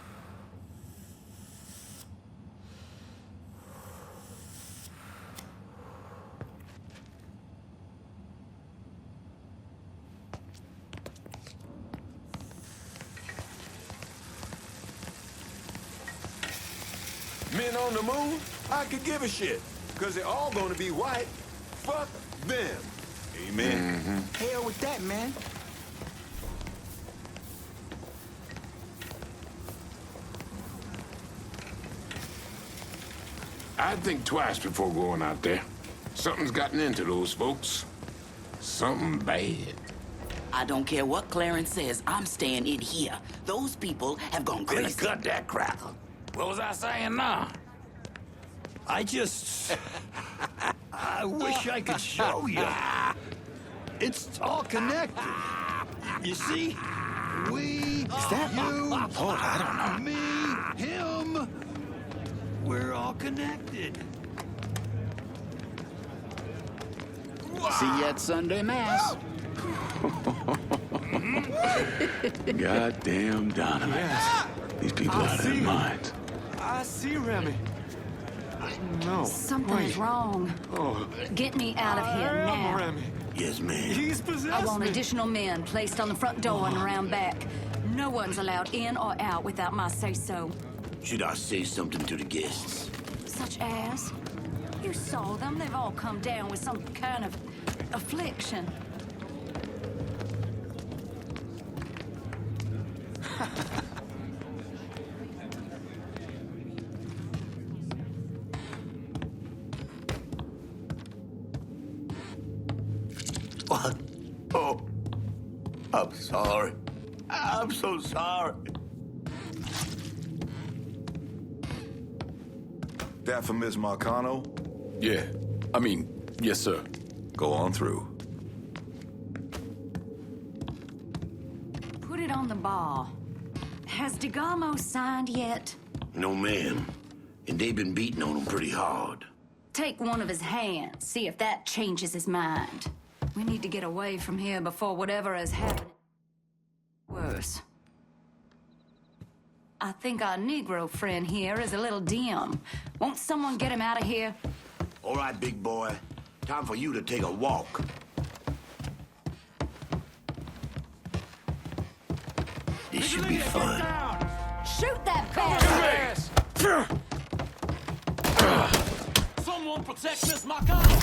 Men on the move? I could give a shit, because they're all gonna be white. Fuck them. Amen. Hell with that, man. I'd think twice before going out there. Something's gotten into those folks. Something bad. I don't care what Clarence says, I'm staying in here. Those people have gone Gonna crazy. cut that crackle. What was I saying now? I wish I could show you. It's all connected. You see? We, Is that you, Lord, I don't know. me, him. We're all connected. See you at Sunday Mass. Goddamn Donovan. Yes. These people out of their minds. I see Remy. No. Something's wrong. Oh. Get me out of here now. Remy. Yes, ma'am. He's possessed I want me. additional men placed on the front door and around back. No one's allowed in or out without my say-so. Should I say something to the guests? Such as? You saw them. They've all come down with some kind of affliction. What? Oh, I'm sorry. I'm so sorry. That for Miss Marcano? Yeah. Yes, sir. Go on through. Put it on the bar. Has DeGarmo signed yet? No, ma'am. And they've been beating on him pretty hard. Take one of his hands, see if that changes his mind. We need to get away from here before whatever has happened worse. I think our Negro friend here is a little dim. Won't someone get him out of here? All right, big boy. Time for you to take a walk. This should be fun. Shoot that bastard! Someone protect Miss Marcano!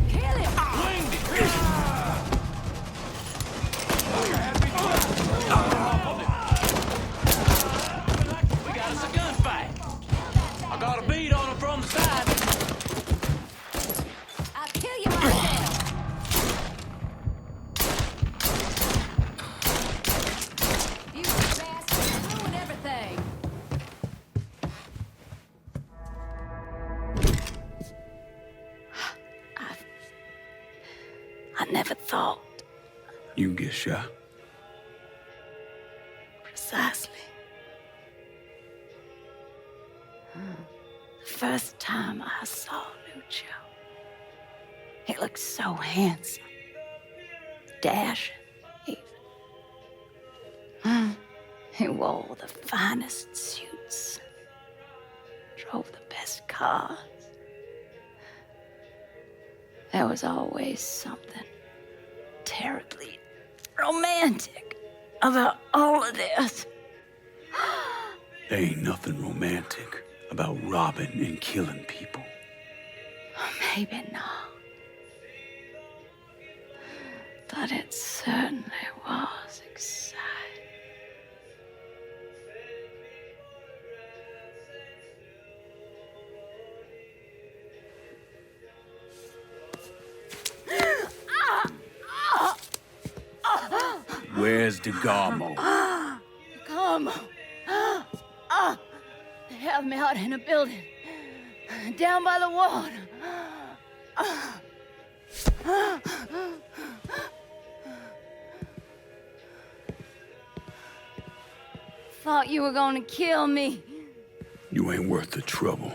Kill him! Winged it! We got us a gunfight. I got a bead on him from the side. I'll kill you myself. You bastard, ruin everything. I never thought. You can get shot. Precisely. The first time I saw Lucio, he looked so handsome, dashing, even. He wore the finest suits, drove the best cars. There was always something terribly romantic about all of this. There ain't nothing romantic about robbing and killing people. Maybe not. But it certainly was exciting. Where's DeGarmo? Come. They have me out in a building. Down by the water. Thought you were gonna kill me. You ain't worth the trouble.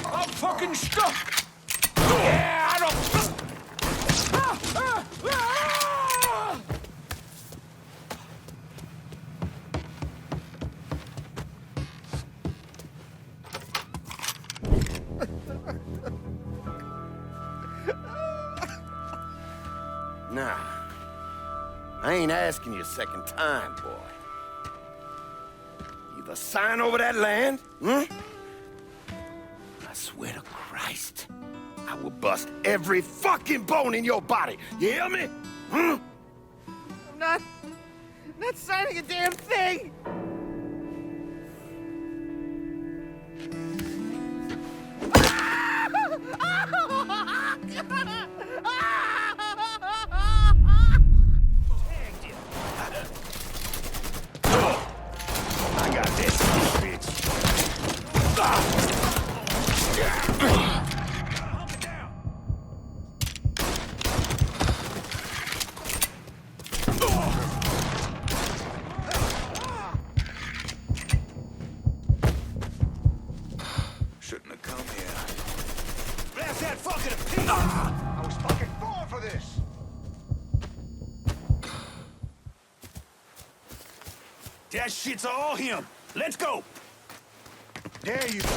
I'm fucking stuck! Yeah, I don't... Nah. I ain't asking you a second time, boy. Either sign over that land, I swear to Christ, I will bust every fucking bone in your body. You hear me? I'm not signing a damn thing! I got this, bitch. That shit's all him. Let's go. There you go.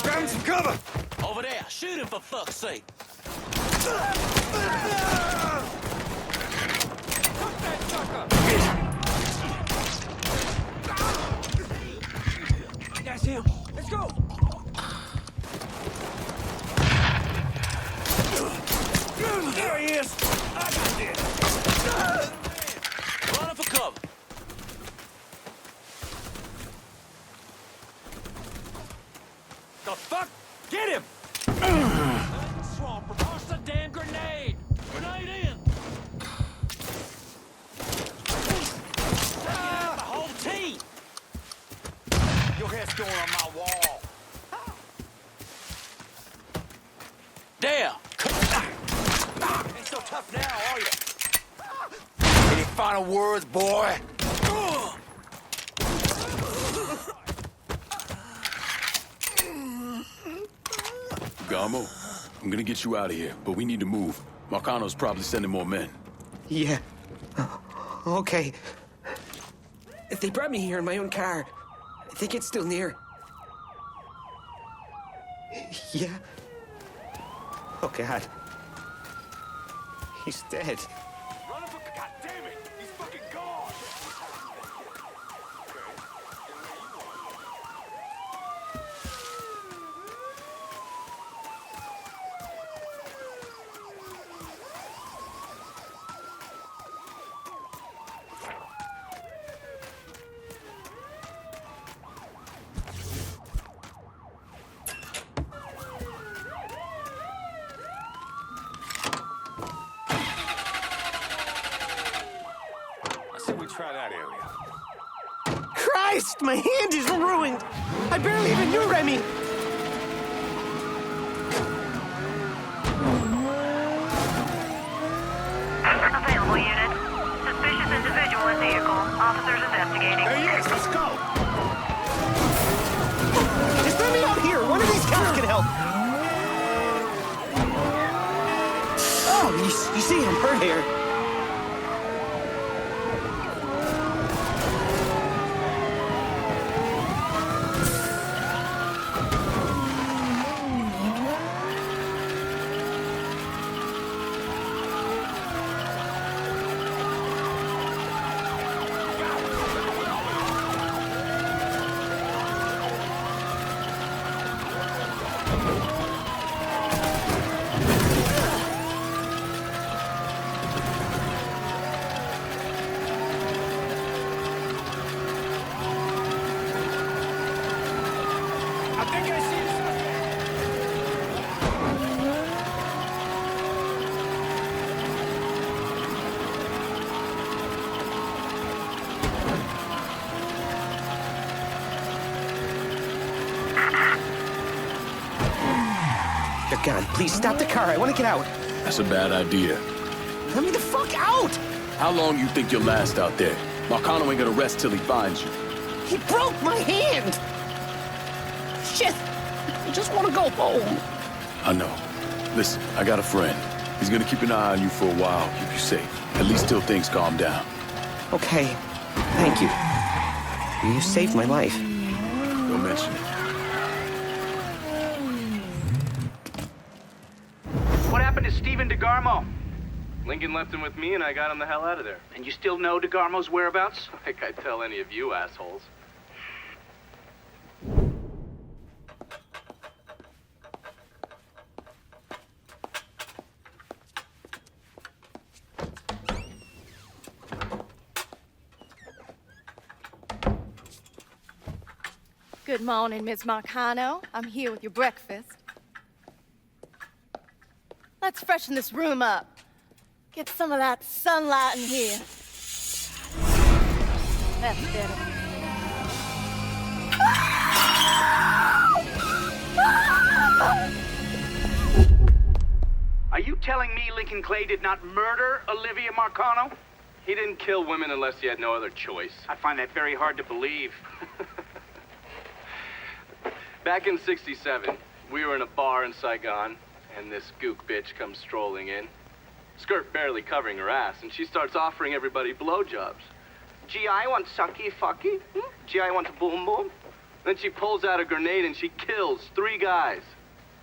Grab him some cover. Over there. Shoot him for fuck's sake. That's him. Let's go. There he is. I got this. Running for cover. The fuck? Get him! Swamp, toss the damn grenade. Grenade in. The whole team. Your head's going on my wall. There. Ain't so tough now, are you? Any final words, boy? Garmo, I'm gonna get you out of here, but we need to move. Marcano's probably sending more men. Yeah. Okay. They brought me here in my own car. I think it's still near. Yeah. Oh, God. He's dead. Run for... God damn it! He's fucking gone! Try that area. Christ! My hand is ruined! I barely even knew Remy! Available unit. Suspicious individual in vehicle. Officers investigating. There he is! Let's go! Just let me out here! One of these cops can help! Oh, you see him hurt here. God, please stop the car. I want to get out. That's a bad idea. Let me the fuck out! How long you think you'll last out there? Marcano ain't gonna rest till he finds you. He broke my hand! Shit! I just want to go home. I know. Listen, I got a friend. He's gonna keep an eye on you for a while, keep you safe. At least till things calm down. Okay. Thank you. You saved my life. Don't mention it. What happened to Stephen DeGarmo? Lincoln left him with me and I got him the hell out of there. And you still know DeGarmo's whereabouts? Like I'd tell any of you assholes. Good morning, Miss Marcano. I'm here with your breakfast. Let's freshen this room up. Get some of that sunlight in here. That's better. Are you telling me Lincoln Clay did not murder Olivia Marcano? He didn't kill women unless he had no other choice. I find that very hard to believe. Back in '67, we were in a bar in Saigon, and this gook bitch comes strolling in. Skirt barely covering her ass, and she starts offering everybody blowjobs. GI wants sucky fucky. GI wants boom boom. Then she pulls out a grenade and she kills 3 guys.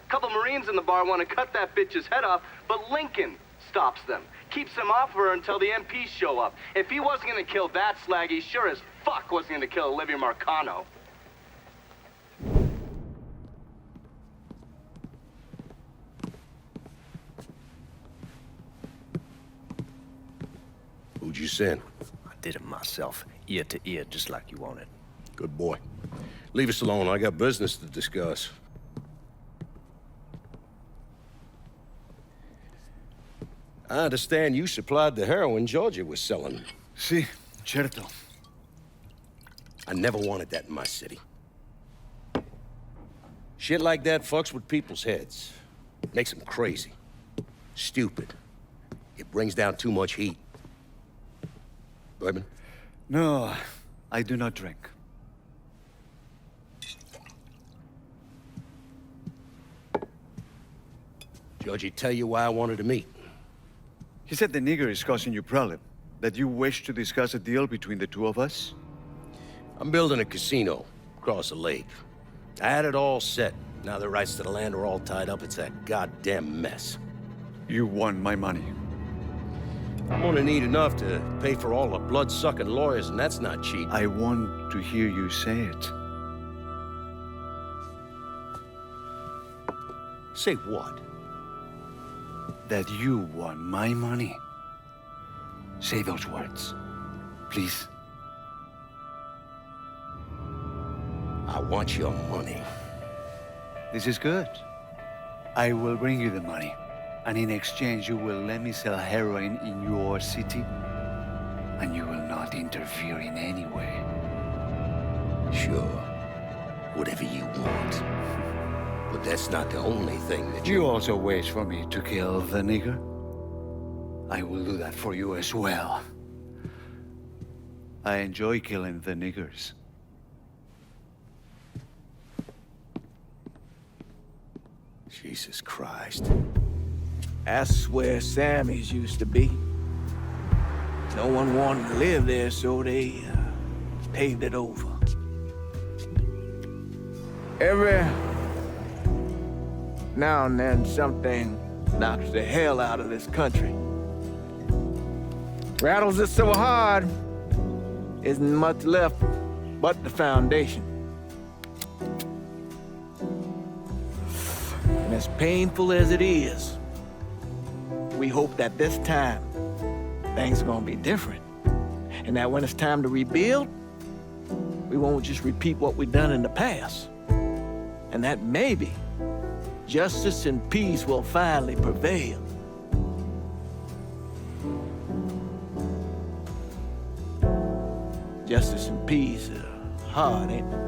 A couple Marines in the bar want to cut that bitch's head off, but Lincoln stops them. Keeps them off her until the MPs show up. If he wasn't gonna kill that slag, he sure as fuck wasn't gonna kill Olivia Marcano. Who'd you send? I did it myself, ear to ear, just like you wanted. Good boy. Leave us alone. I got business to discuss. I understand you supplied the heroin Georgia was selling. Si, certo. I never wanted that in my city. Shit like that fucks with people's heads. Makes them crazy. Stupid. It brings down too much heat. Bourbon? No, I do not drink. Georgie tell you why I wanted to meet? He said the nigger is causing you problem. That you wish to discuss a deal between the two of us? I'm building a casino across the lake. I had it all set. Now the rights to the land are all tied up. It's a goddamn mess. You want my money. I'm gonna need enough to pay for all the blood-sucking lawyers, and that's not cheap. I want to hear you say it. Say what? That you want my money. Say those words, please. I want your money. This is good. I will bring you the money. And in exchange, you will let me sell heroin in your city. And you will not interfere in any way. Sure. Whatever you want. But that's not the only thing that you also wish for me to kill the nigger? I will do that for you as well. I enjoy killing the niggers. Jesus Christ. That's where Sammy's used to be. No one wanted to live there, so they paved it over. Every now and then, something knocks the hell out of this country. Rattles it so hard, isn't much left but the foundation. And as painful as it is, we hope that this time, things are gonna be different. And that when it's time to rebuild, we won't just repeat what we've done in the past. And that maybe justice and peace will finally prevail. Justice and peace are hard, ain't it?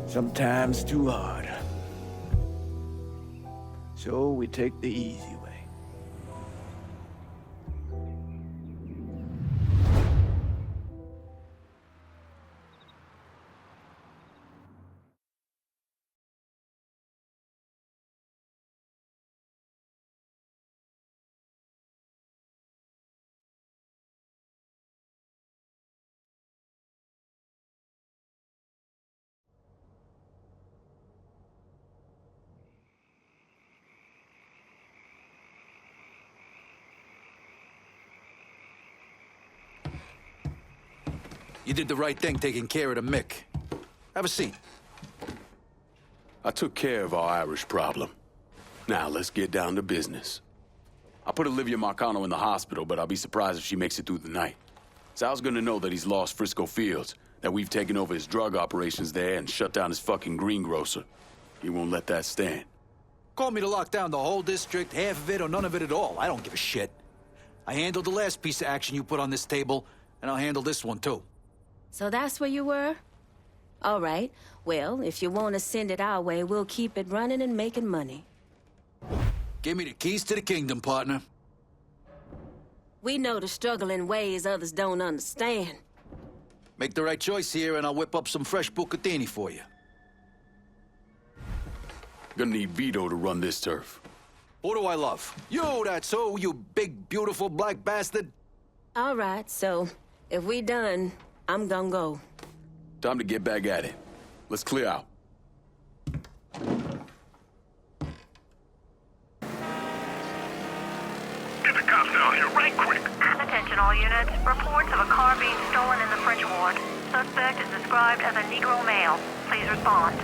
Sometimes too hard. So we take the easy way. You did the right thing taking care of the Mick. Have a seat. I took care of our Irish problem. Now, let's get down to business. I put Olivia Marcano in the hospital, but I'll be surprised if she makes it through the night. Sal's gonna know that he's lost Frisco Fields, that we've taken over his drug operations there and shut down his fucking greengrocer. He won't let that stand. Call me to lock down the whole district, half of it or none of it at all. I don't give a shit. I handled the last piece of action you put on this table, and I'll handle this one too. So that's where you were? All right. Well, if you want to send it our way, we'll keep it running and making money. Give me the keys to the kingdom, partner. We know the struggle in ways others don't understand. Make the right choice here, and I'll whip up some fresh bucatini for you. Gonna need Vito to run this turf. What do I love? You, that's so, you big, beautiful black bastard. All right, so if we done, I'm gonna go. Time to get back at it. Let's clear out. Get the cops down here right quick. Attention all units. Reports of a car being stolen in the French Ward. Suspect is described as a Negro male. Please respond.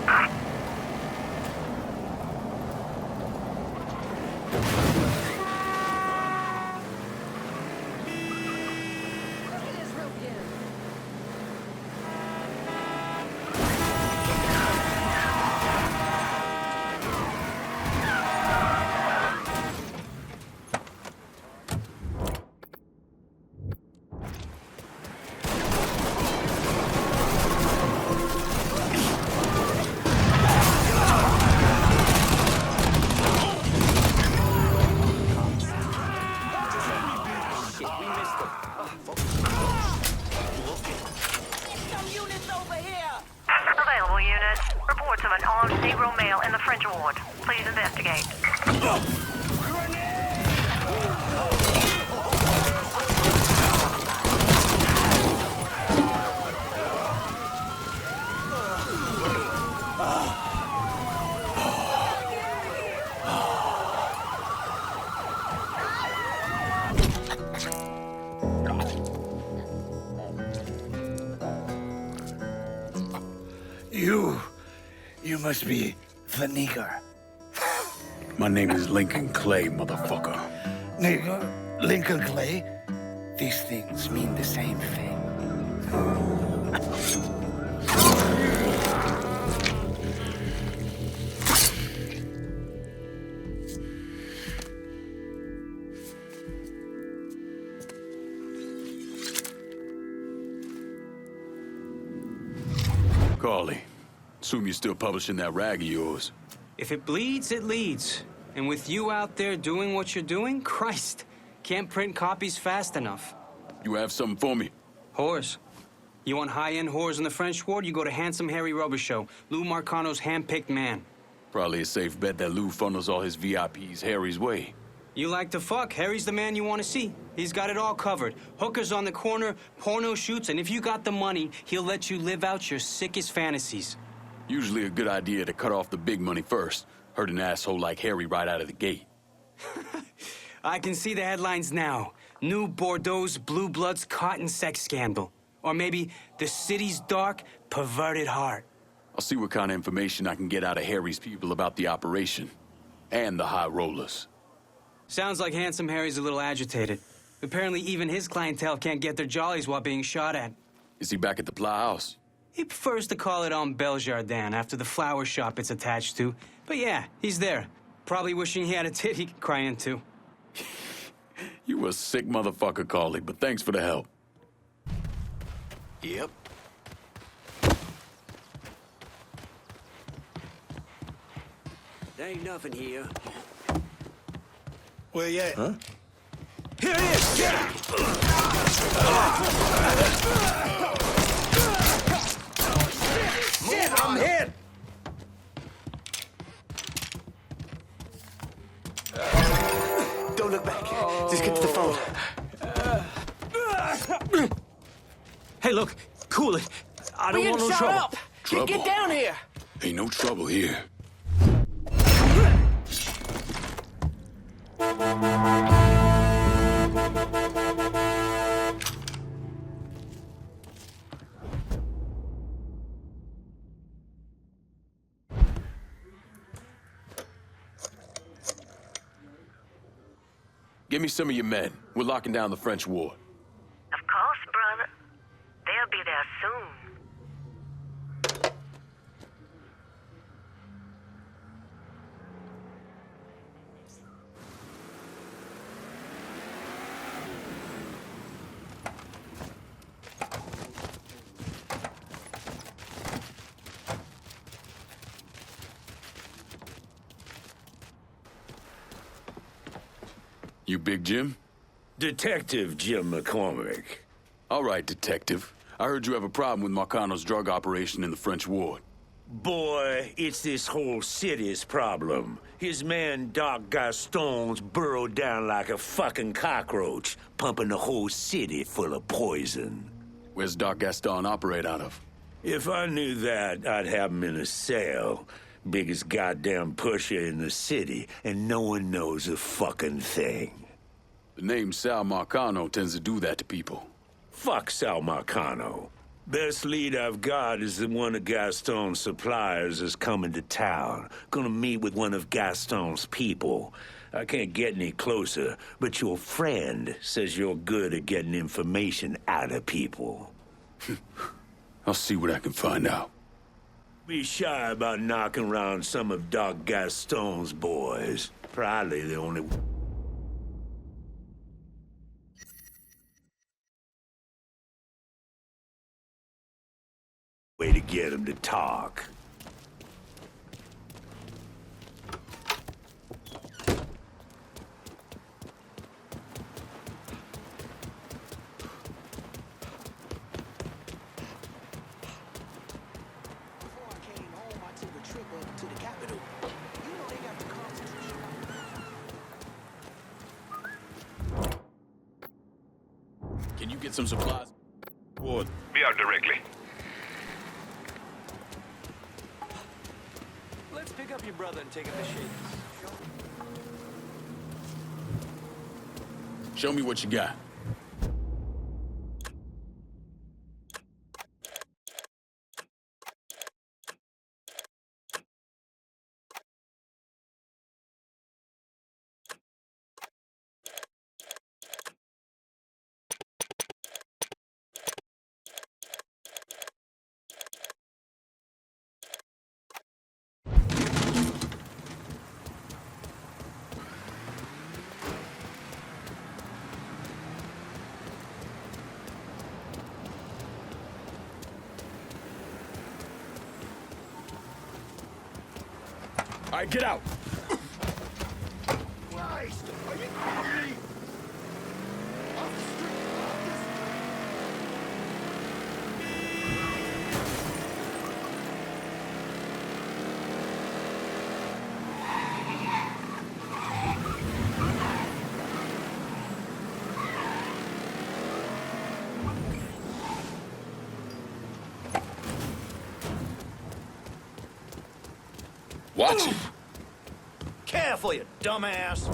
Available units. Reports of an armed Negro male in the French Ward. Please investigate. You must be the nigger. My name is Lincoln Clay, motherfucker. Nigger? Lincoln Clay? These things mean the same thing. Carly, assume you're still publishing that rag of yours. If it bleeds, it leads. And with you out there doing what you're doing, Christ, can't print copies fast enough. You have something for me? Whores. You want high-end whores in the French Ward, you go to Handsome Harry Rubber Show, Lou Marcano's hand-picked man. Probably a safe bet that Lou funnels all his VIPs Harry's way. You like to fuck, Harry's the man you want to see. He's got it all covered. Hookers on the corner, porno shoots, and if you got the money, he'll let you live out your sickest fantasies. Usually a good idea to cut off the big money first. Hurt an asshole like Harry right out of the gate. I can see the headlines now. New Bordeaux's Blue Bloods cotton sex scandal. Or maybe the city's dark, perverted heart. I'll see what kind of information I can get out of Harry's people about the operation. And the high rollers. Sounds like Handsome Harry's a little agitated. Apparently even his clientele can't get their jollies while being shot at. Is he back at the Plow House? He prefers to call it on Beljardin after the flower shop it's attached to. But yeah, he's there. Probably wishing he had a tit he could cry into. You a sick motherfucker, Carly, but thanks for the help. Yep. There ain't nothing here. Where you at? Huh? Here it is! Get it! Shit, I'm hit! Don't look back. Just get to the phone. Hey, look, cool it. I don't want no shut trouble. up. Trouble? Get down here. Ain't no trouble here. Give me some of your men. We're locking down the French Ward. Of course, brother. They'll be there soon. You Big Jim? Detective Jim McCormick. All right, Detective. I heard you have a problem with Marcano's drug operation in the French Ward. Boy, it's this whole city's problem. His man Doc Gaston's burrowed down like a fucking cockroach, pumping the whole city full of poison. Where's Doc Gaston operate out of? If I knew that, I'd have him in a cell. Biggest goddamn pusher in the city, and no one knows a fucking thing. The name Sal Marcano tends to do that to people. Fuck Sal Marcano. Best lead I've got is that one of Gaston's suppliers is coming to town. Gonna meet with one of Gaston's people. I can't get any closer, but your friend says you're good at getting information out of people. I'll see what I can find out. Be shy about knocking around some of Doc Gaston's boys. Probably the only... way to get him to talk. Can you get some supplies? Would. Be out directly. Let's pick up your brother and take him to Shades. Show me what you got. All right, get out. Christ! Are you kidding me? Watch it. Careful, you dumbass.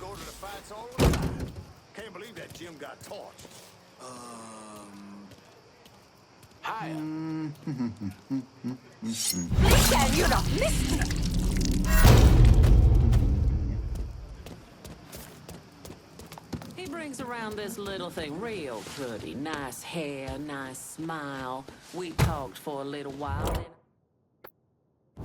Go to the fights all the time. Can't believe that Jim got torched. Hiya. Listen, you're not listening. He brings around this little thing real pretty. Nice hair, nice smile. We talked for a little while,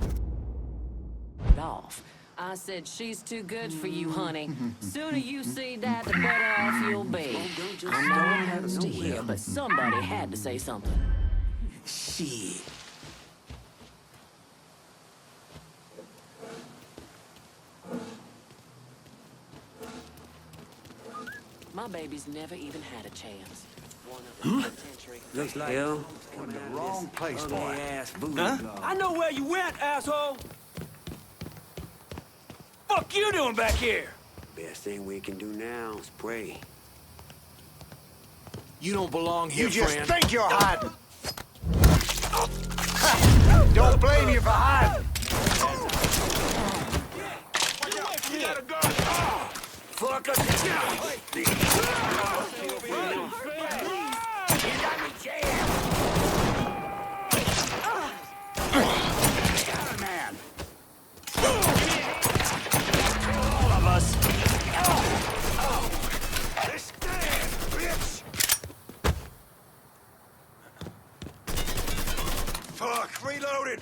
then off. I said, she's too good for you, honey. Sooner you see that, the better off you'll be. I know it hurts to hear, but somebody had to say something. Shit. My baby's never even had a chance. One of the penitentiary. Looks like Hill? in the wrong place, boy. Ass voodoo Huh? doll. I know where you went, asshole! Fuck you doing back here? Best thing we can do now is pray. You don't belong here, You just friend. think you're hiding. Don't blame you for hiding. You gotta go. Fuck us. You got me jammed. Got a man. All of us. This damn bitch. Fuck, reloaded.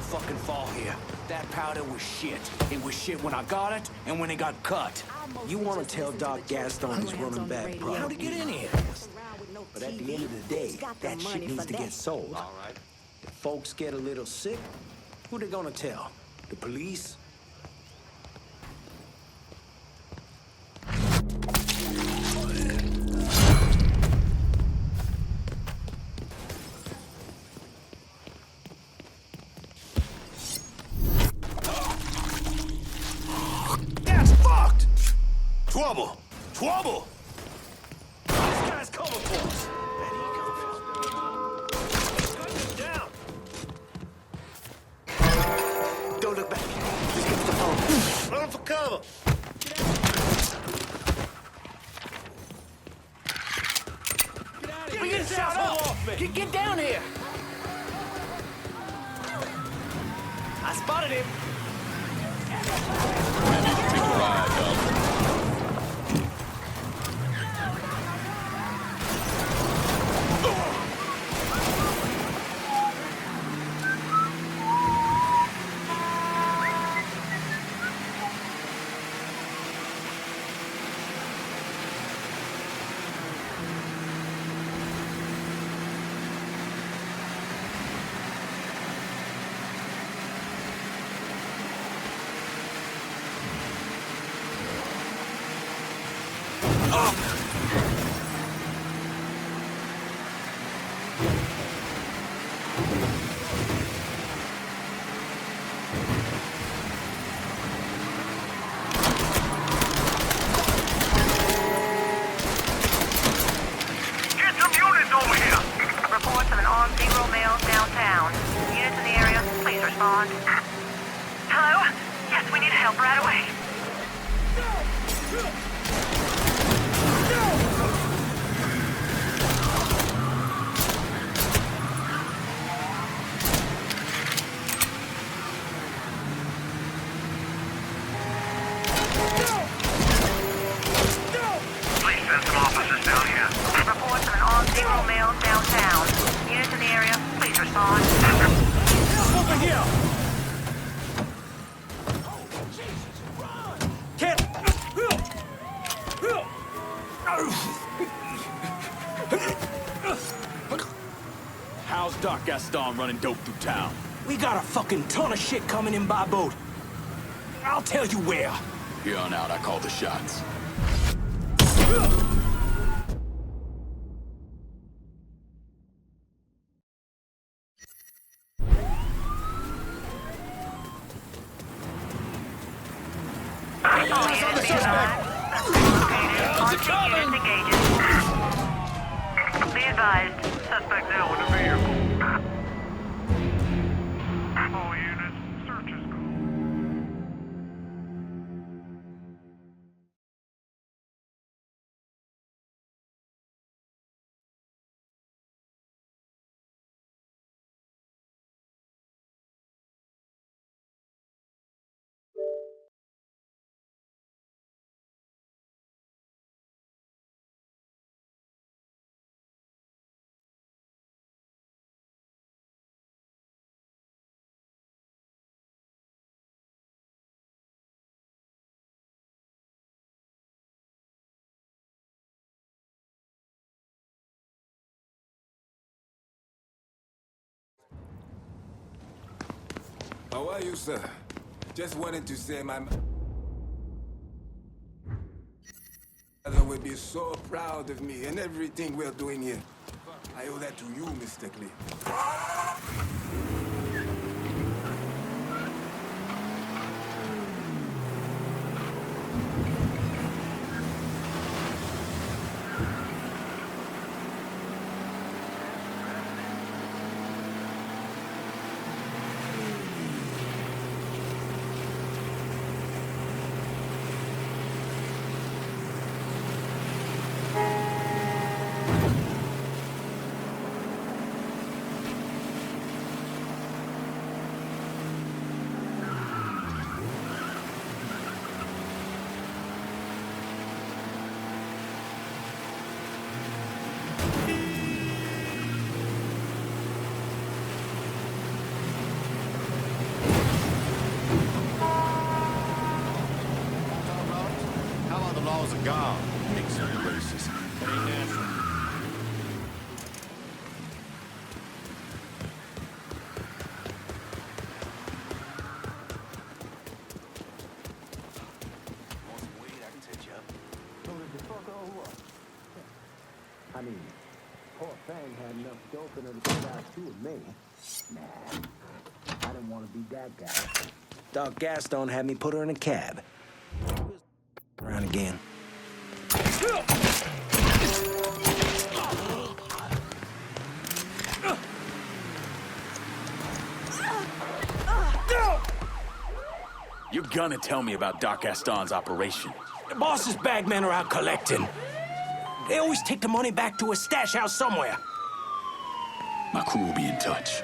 fucking fall here. That powder was shit. It was shit when I got it and when it got cut. You want to tell Doc Gaston he's running bad product. How'd he get in here? But at the end of the day, that shit needs to get sold. All right. If folks get a little sick, who they gonna tell? The police? That's fucked! Trouble! Trouble! This guy's coming for us! Down! Don't look back. Just get to the phone. Run for cover! We get shot off! Get down here! I spotted him! Take a ride, Dom. Hello? Yes, we need help right away. Please send some officers down here. Reports of an armed zero male downtown. Units in the area, please respond. Over here! How's Doc Gaston running dope through town? We got a fucking ton of shit coming in by boat. I'll tell you where. Here on out, I call the shots. Be advised, suspect now in the vehicle. All units, search is cool. How are you, sir? Just wanted to say my mother will be so proud of me and everything we're doing here. I owe that to you, Mr. Clay. I mean, poor Fang had enough dope in her to put out two of me. Nah, I didn't want to be that guy. Doc Gaston had me put her in a cab. Around again. You're gonna tell me about Doc Gaston's operation. The boss's bagmen are out collecting. They always take the money back to a stash house somewhere. My crew will be in touch.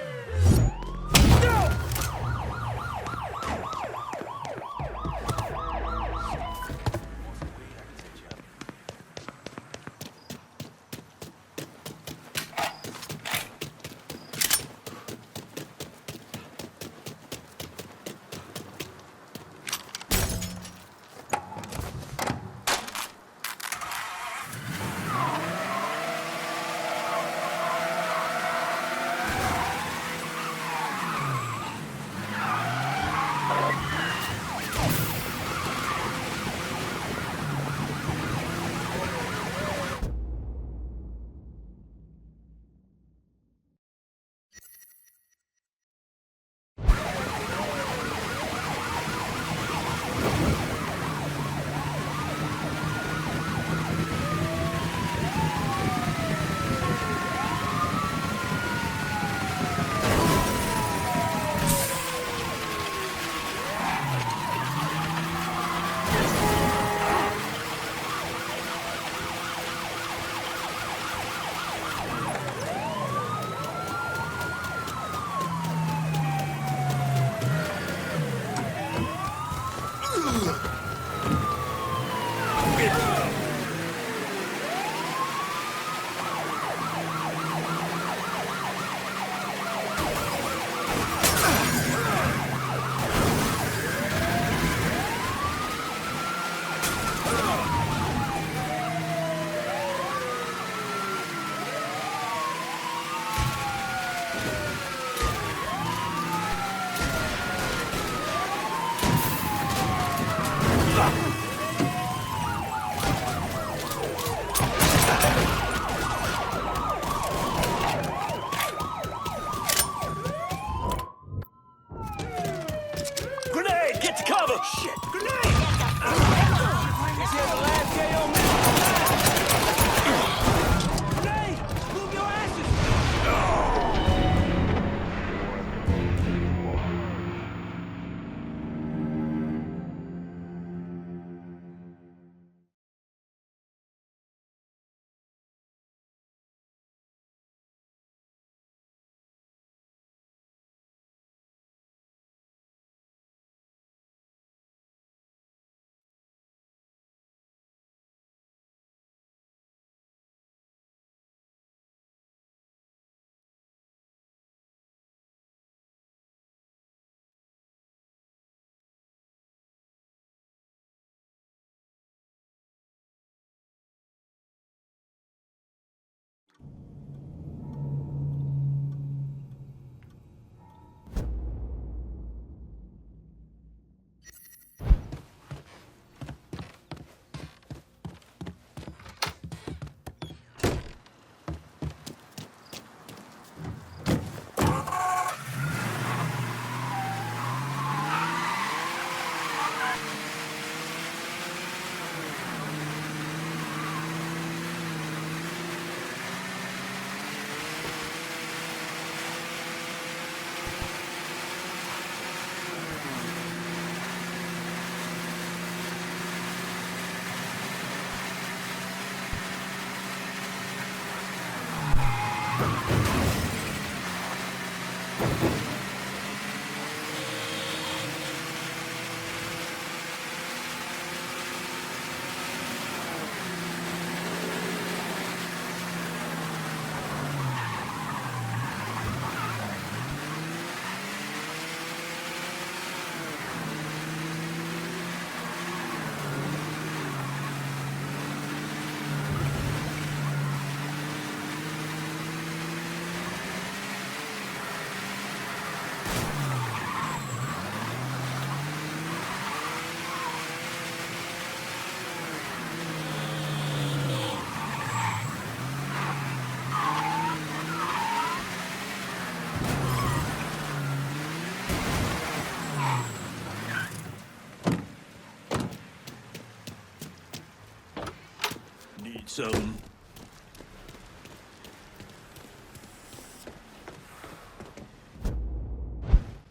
Need something?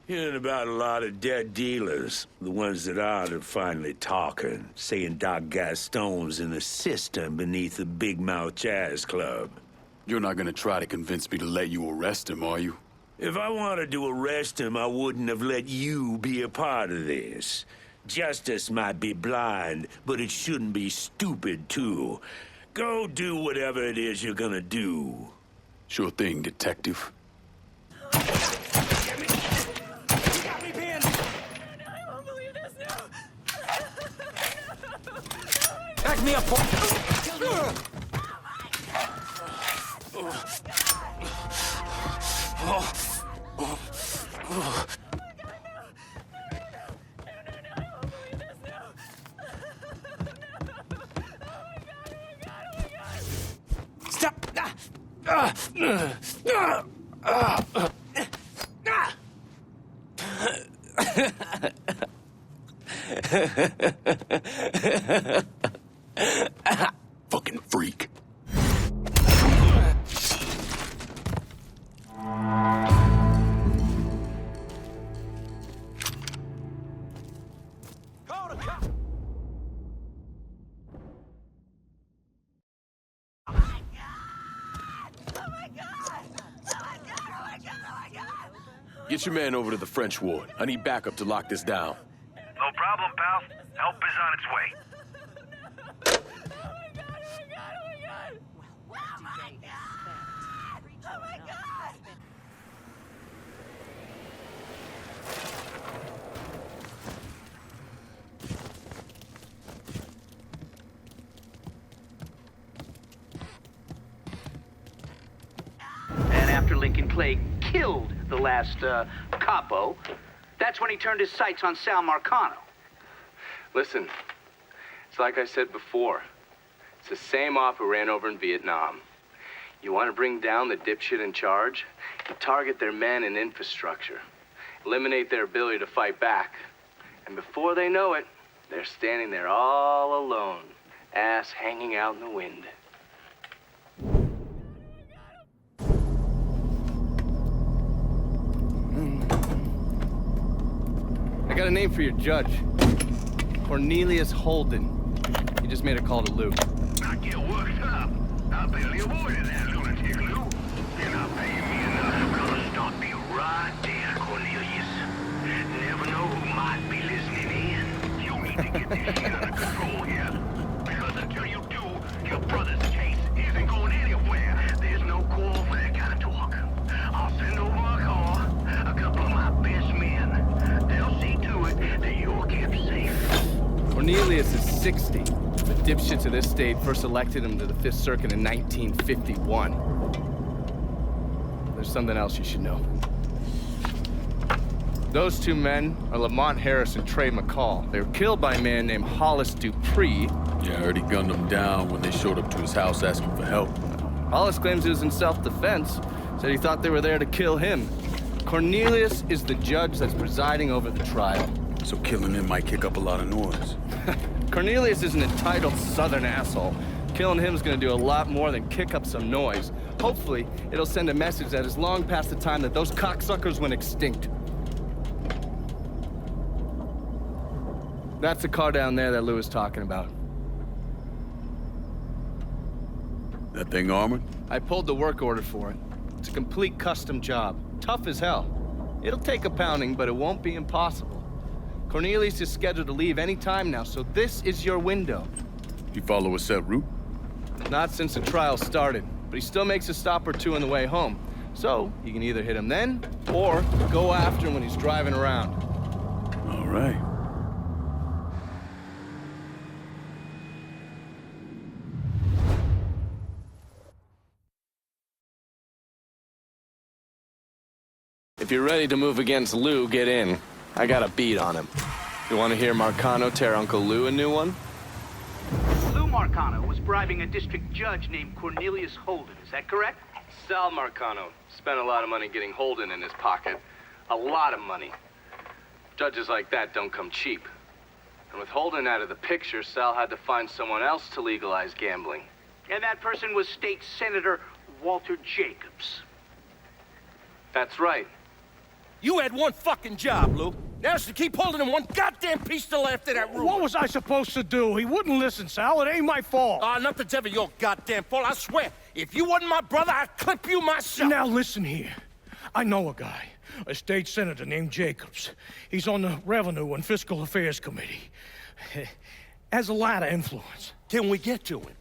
Hearing about a lot of dead dealers. The ones that aren't are finally talking, saying Doc Gaston's in the system beneath the Big Mouth Jazz Club. You're not gonna try to convince me to let you arrest him, are you? If I wanted to arrest him, I wouldn't have let you be a part of this. Justice might be blind, but it shouldn't be stupid, too. Go do whatever it is you're gonna do. Sure thing, detective. Back me up, Stop! Fucking freak. Get your man over to the French ward. I need backup to lock this down. No problem, pal. Help is on its way. And after Lincoln Clay killed the last capo, that's when he turned his sights on Sal Marcano. Listen, it's like I said before. It's the same op who ran over in Vietnam. You want to bring down the dipshit in charge? You target their men and infrastructure. Eliminate their ability to fight back. And before they know it, they're standing there all alone, ass hanging out in the wind. I got a name for your judge. Cornelius Holden. He just made a call to Lou. Not get worked up. I barely avoided that lunatic, Lou. You're not paying me enough. I'm gonna stop you right there, Cornelius. Never know who might be listening in. You need to get this shit under control here. Because until you do, your brother's case isn't going anywhere. There's no call for that kind of talk. I'll send over a car, a couple of my best men. They'll see to it that you're kept safe. Cornelius is 60. The dipshits of this state first elected him to the 5th Circuit in 1951. There's something else you should know. Those two men are Lamont Harris and Trey McCall. They were killed by a man named Hollis Dupree. Yeah, I heard he gunned them down when they showed up to his house asking for help. Hollis claims he was in self-defense. Said he thought they were there to kill him. Cornelius is the judge that's presiding over the trial. So killing him might kick up a lot of noise. Cornelius is an entitled southern asshole. Killing him is gonna do a lot more than kick up some noise. Hopefully, it'll send a message that is long past the time that those cocksuckers went extinct. That's the car down there that Lou was talking about. That thing armored? I pulled the work order for it. It's a complete custom job. Tough as hell. It'll take a pounding, but it won't be impossible. Cornelius is scheduled to leave any time now, so this is your window. You follow a set route? Not since the trial started, but he still makes a stop or two on the way home. So, you can either hit him then, or go after him when he's driving around. All right. If you're ready to move against Lou, get in. I got a beat on him. You want to hear Marcano tear Uncle Lou a new one? Lou Marcano was bribing a district judge named Cornelius Holden. Is that correct? Sal Marcano spent a lot of money getting Holden in his pocket. A lot of money. Judges like that don't come cheap. And with Holden out of the picture, Sal had to find someone else to legalize gambling. And that person was State Senator Walter Jacobs. That's right. You had one fucking job, Lou. Now it's to keep holding him one goddamn piece to the left of that room. What was I supposed to do? He wouldn't listen, Sal. It ain't my fault. Nothing's ever your goddamn fault. I swear, if you wasn't my brother, I'd clip you myself. Now listen here. I know a guy, a state senator named Jacobs. He's on the Revenue and Fiscal Affairs Committee. Has a lot of influence. Can we get to him?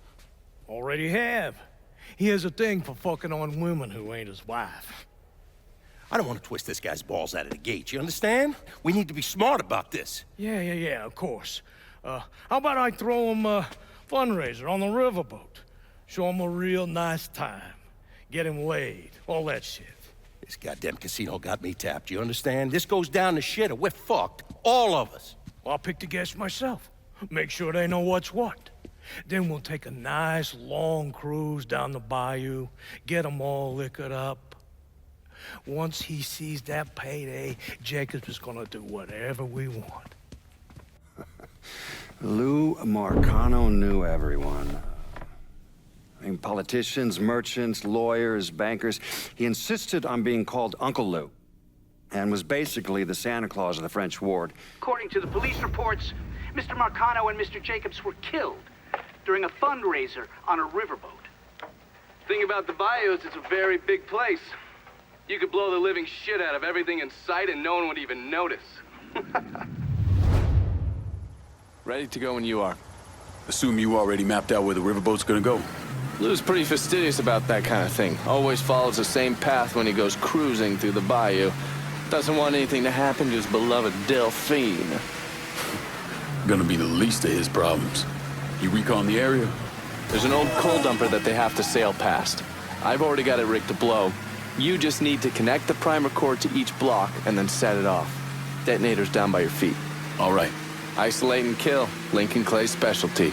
Already have. He has a thing for fucking on women who ain't his wife. I don't want to twist this guy's balls out of the gate, you understand? We need to be smart about this. Yeah, of course. How about I throw him a fundraiser on the riverboat? Show him a real nice time. Get him laid, all that shit. This goddamn casino got me tapped, you understand? This goes down the shitter, we're fucked. All of us. I'll pick the guests myself. Make sure they know what's what. Then we'll take a nice long cruise down the bayou, get them all liquored up. Once he sees that payday, Jacobs is gonna do whatever we want. Lou Marcano knew everyone. I mean, politicians, merchants, lawyers, bankers. He insisted on being called Uncle Lou, and was basically the Santa Claus of the French ward. According to the police reports, Mr. Marcano and Mr. Jacobs were killed during a fundraiser on a riverboat. Thing about the bayou is it's a very big place. You could blow the living shit out of everything in sight and no one would even notice. Ready to go when you are. Assume you already mapped out where the riverboat's gonna go. Lou's pretty fastidious about that kind of thing. Always follows the same path when he goes cruising through the bayou. Doesn't want anything to happen to his beloved Delphine. Gonna be the least of his problems. You recon the area? There's an old coal dumper that they have to sail past. I've already got it rigged to blow. You just need to connect the primer cord to each block and then set it off. Detonator's down by your feet. All right. Isolate and kill. Lincoln Clay's specialty.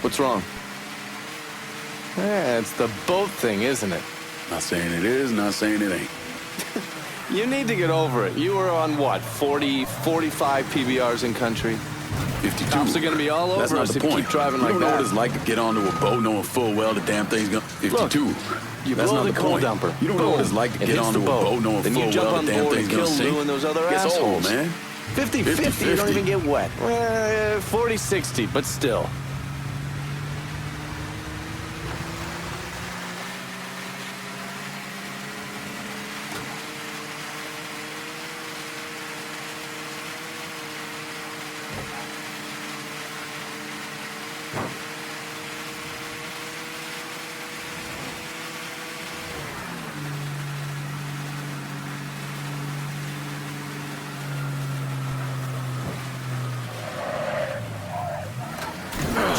What's wrong? It's the boat thing, isn't it? Not saying it is, not saying it ain't. You need to get over it. You were on what, 40, 45 PBRs in country? 52. Cops are gonna be all That's over not us the if you point. keep driving You like don't know that. what it's like to get onto a boat knowing full well the damn thing's gonna... 52. Look, you That's blow not the the coal point. dumper. You don't know what it's like to It get hits onto the a boat. boat knowing Then full you jump well on the damn board thing's and gonna kill sink. Lou and those other Gets assholes. old, man. 50-50, you don't even get wet. 40-60, but still.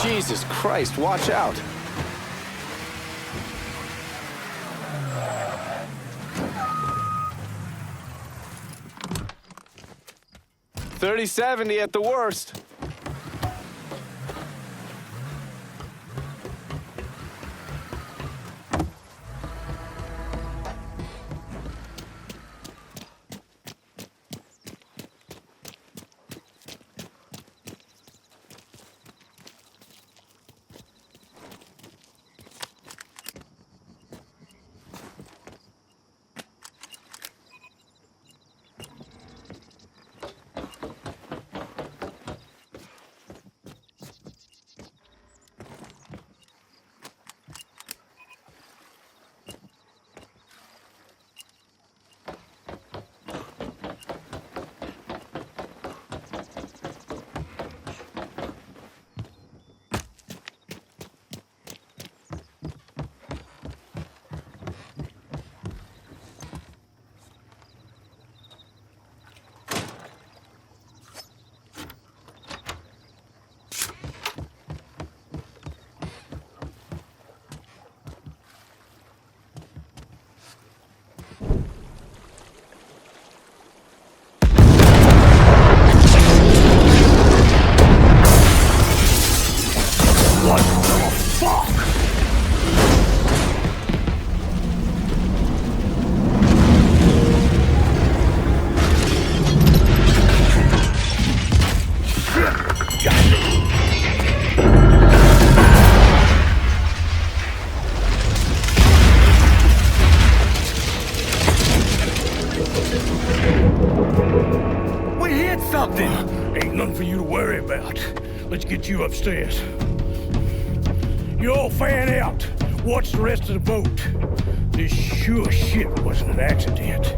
Jesus Christ, watch out. $30.70 at the worst. fan out. Watch the rest of the boat. This sure shit wasn't an accident.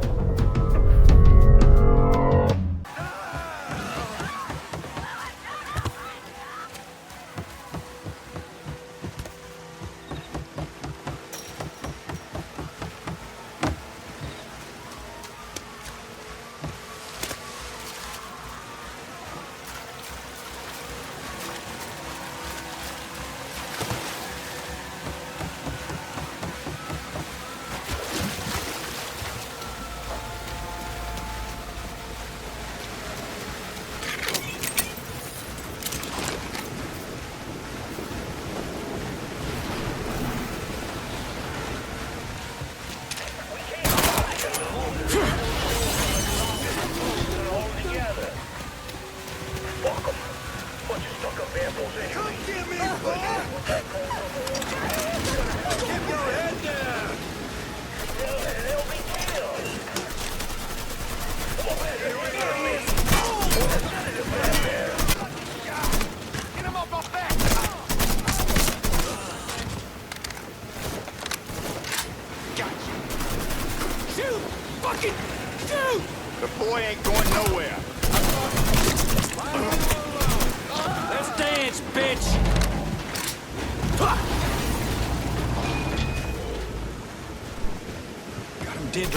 The boy ain't going nowhere. Let's dance, bitch! Got him dead.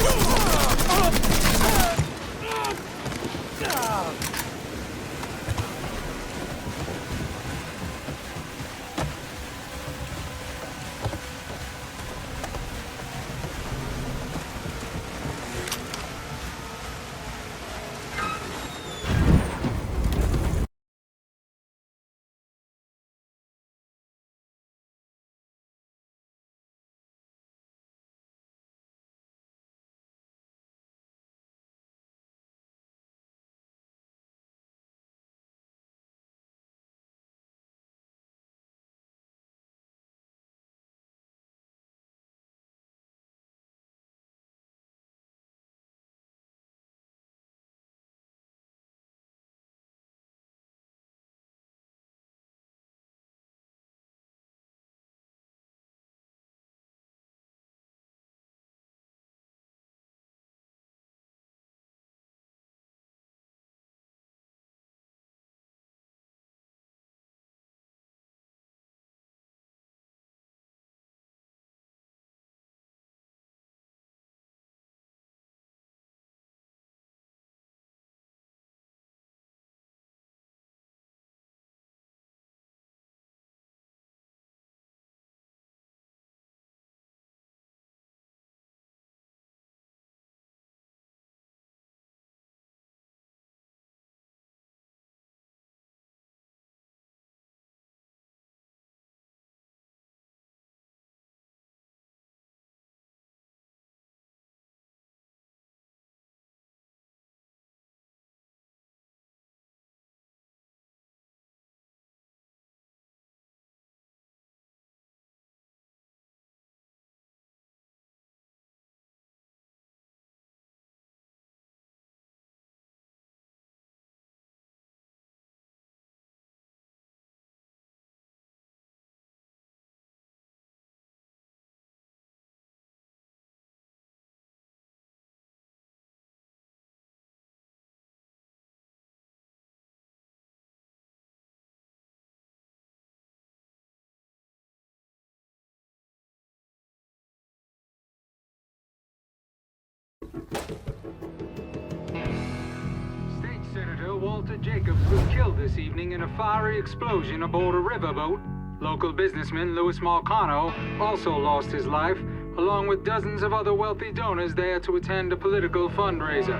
State Senator Walter Jacobs was killed this evening in a fiery explosion aboard a riverboat. Local businessman Louis Marcano also lost his life, along with dozens of other wealthy donors there to attend a political fundraiser.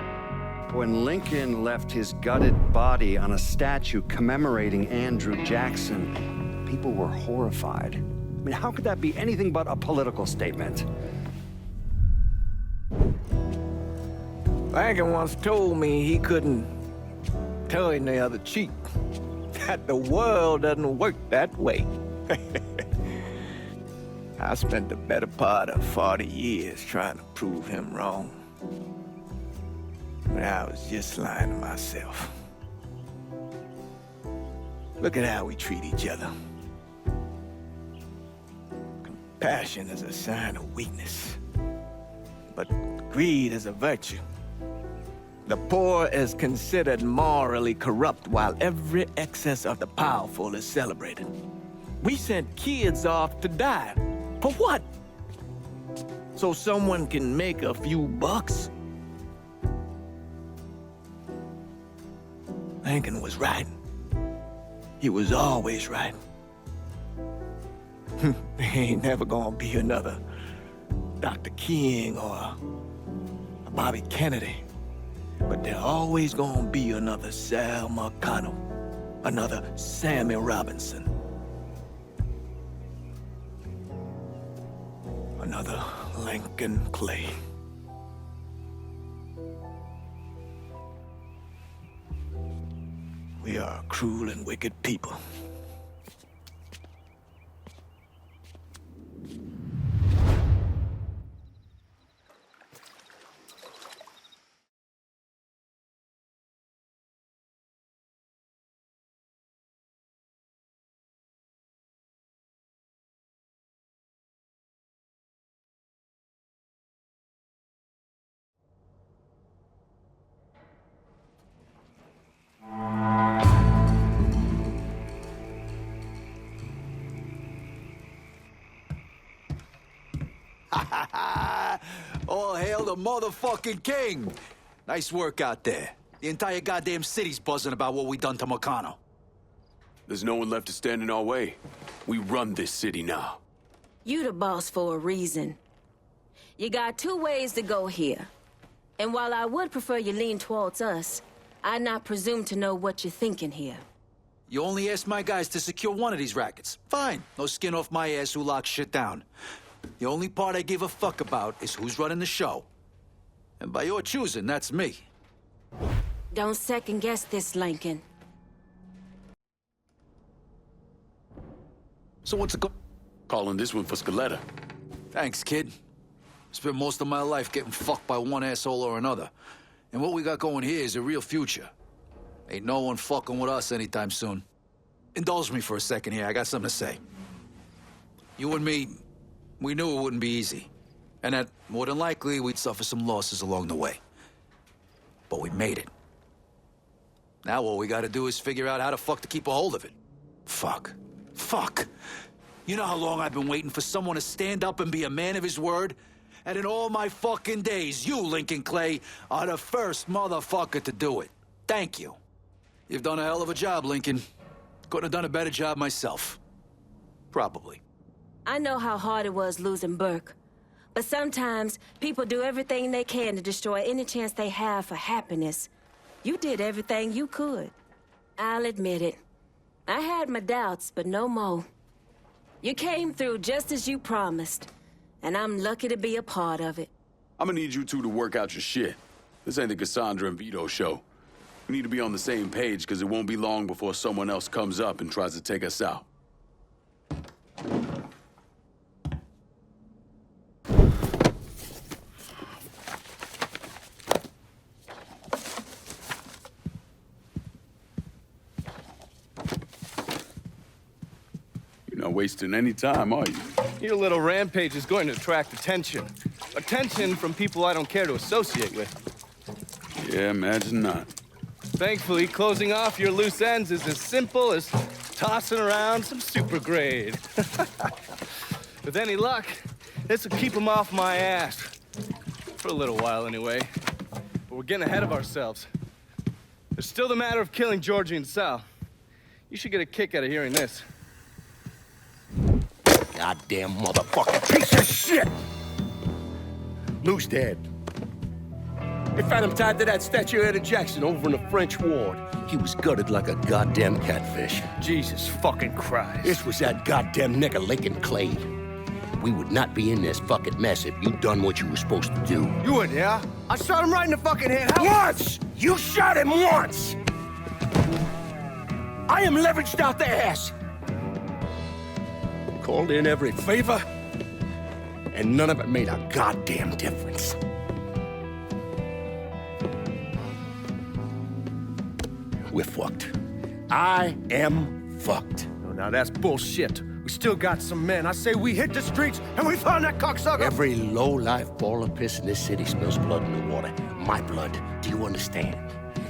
When Lincoln left his gutted body on a statue commemorating Andrew Jackson, people were horrified. I mean, how could that be anything but a political statement? Lincoln once told me he couldn't turn the other cheek, that the world doesn't work that way. I spent the better part of 40 years trying to prove him wrong. But I was just lying to myself. Look at how we treat each other. Passion is a sign of weakness, but greed is a virtue. The poor is considered morally corrupt while every excess of the powerful is celebrated. We sent kids off to die. For what? So someone can make a few bucks? Lincoln was right. He was always right. There ain't never gonna be another Dr. King or a Bobby Kennedy. But there always gonna be another Sal Marcano, another Sammy Robinson, another Lincoln Clay. We are a cruel and wicked people. All hail the motherfucking king! Nice work out there. The entire goddamn city's buzzing about what we done to Marcano. There's no one left to stand in our way. We run this city now. You the boss for a reason. You got two ways to go here. And while I would prefer you lean towards us, I'd not presume to know what you're thinking here. You only asked my guys to secure one of these rackets. Fine. No skin off my ass who locks shit down. The only part I give a fuck about is who's running the show. And by your choosing, that's me. Don't second guess this, Lincoln. So what's it go? Calling this one for Scaletta. Thanks, kid. Spent most of my life getting fucked by one asshole or another. And what we got going here is a real future. Ain't no one fucking with us anytime soon. Indulge me for a second here, I got something to say. You and me, we knew it wouldn't be easy. And that, more than likely, we'd suffer some losses along the way. But we made it. Now all we gotta do is figure out how the fuck to keep a hold of it. Fuck. Fuck. You know how long I've been waiting for someone to stand up and be a man of his word? And in all my fucking days, you, Lincoln Clay, are the first motherfucker to do it. Thank you. You've done a hell of a job, Lincoln. Couldn't have done a better job myself. Probably. I know how hard it was losing Burke. But sometimes, people do everything they can to destroy any chance they have for happiness. You did everything you could. I'll admit it. I had my doubts, but no more. You came through just as you promised. And I'm lucky to be a part of it. I'm gonna need you two to work out your shit. This ain't the Cassandra and Vito show. We need to be on the same page, because it won't be long before someone else comes up and tries to take us out. You're not wasting any time, are you? Your little rampage is going to attract attention. Attention from people I don't care to associate with. Yeah, imagine not. Thankfully, closing off your loose ends is as simple as tossing around some super grade. With any luck, this will keep them off my ass. For a little while, anyway. But we're getting ahead of ourselves. There's still the matter of killing Georgie and Sal. You should get a kick out of hearing this. Goddamn motherfucking piece of shit! Lou's dead. They found him tied to that statue of Eddie Jackson over in the French ward. He was gutted like a goddamn catfish. Jesus fucking Christ. This was that goddamn nigger Lincoln Clay. We would not be in this fucking mess if you'd done what you were supposed to do. You would, yeah? I shot him right in the fucking head. How once! You shot him once! I am leveraged out the ass. Called in every favor, and none of it made a goddamn difference. We're fucked. I am fucked. Oh, now that's bullshit. We still got some men. I say we hit the streets and we find that cocksucker! Every low-life ball of piss in this city spills blood in the water. My blood. Do you understand?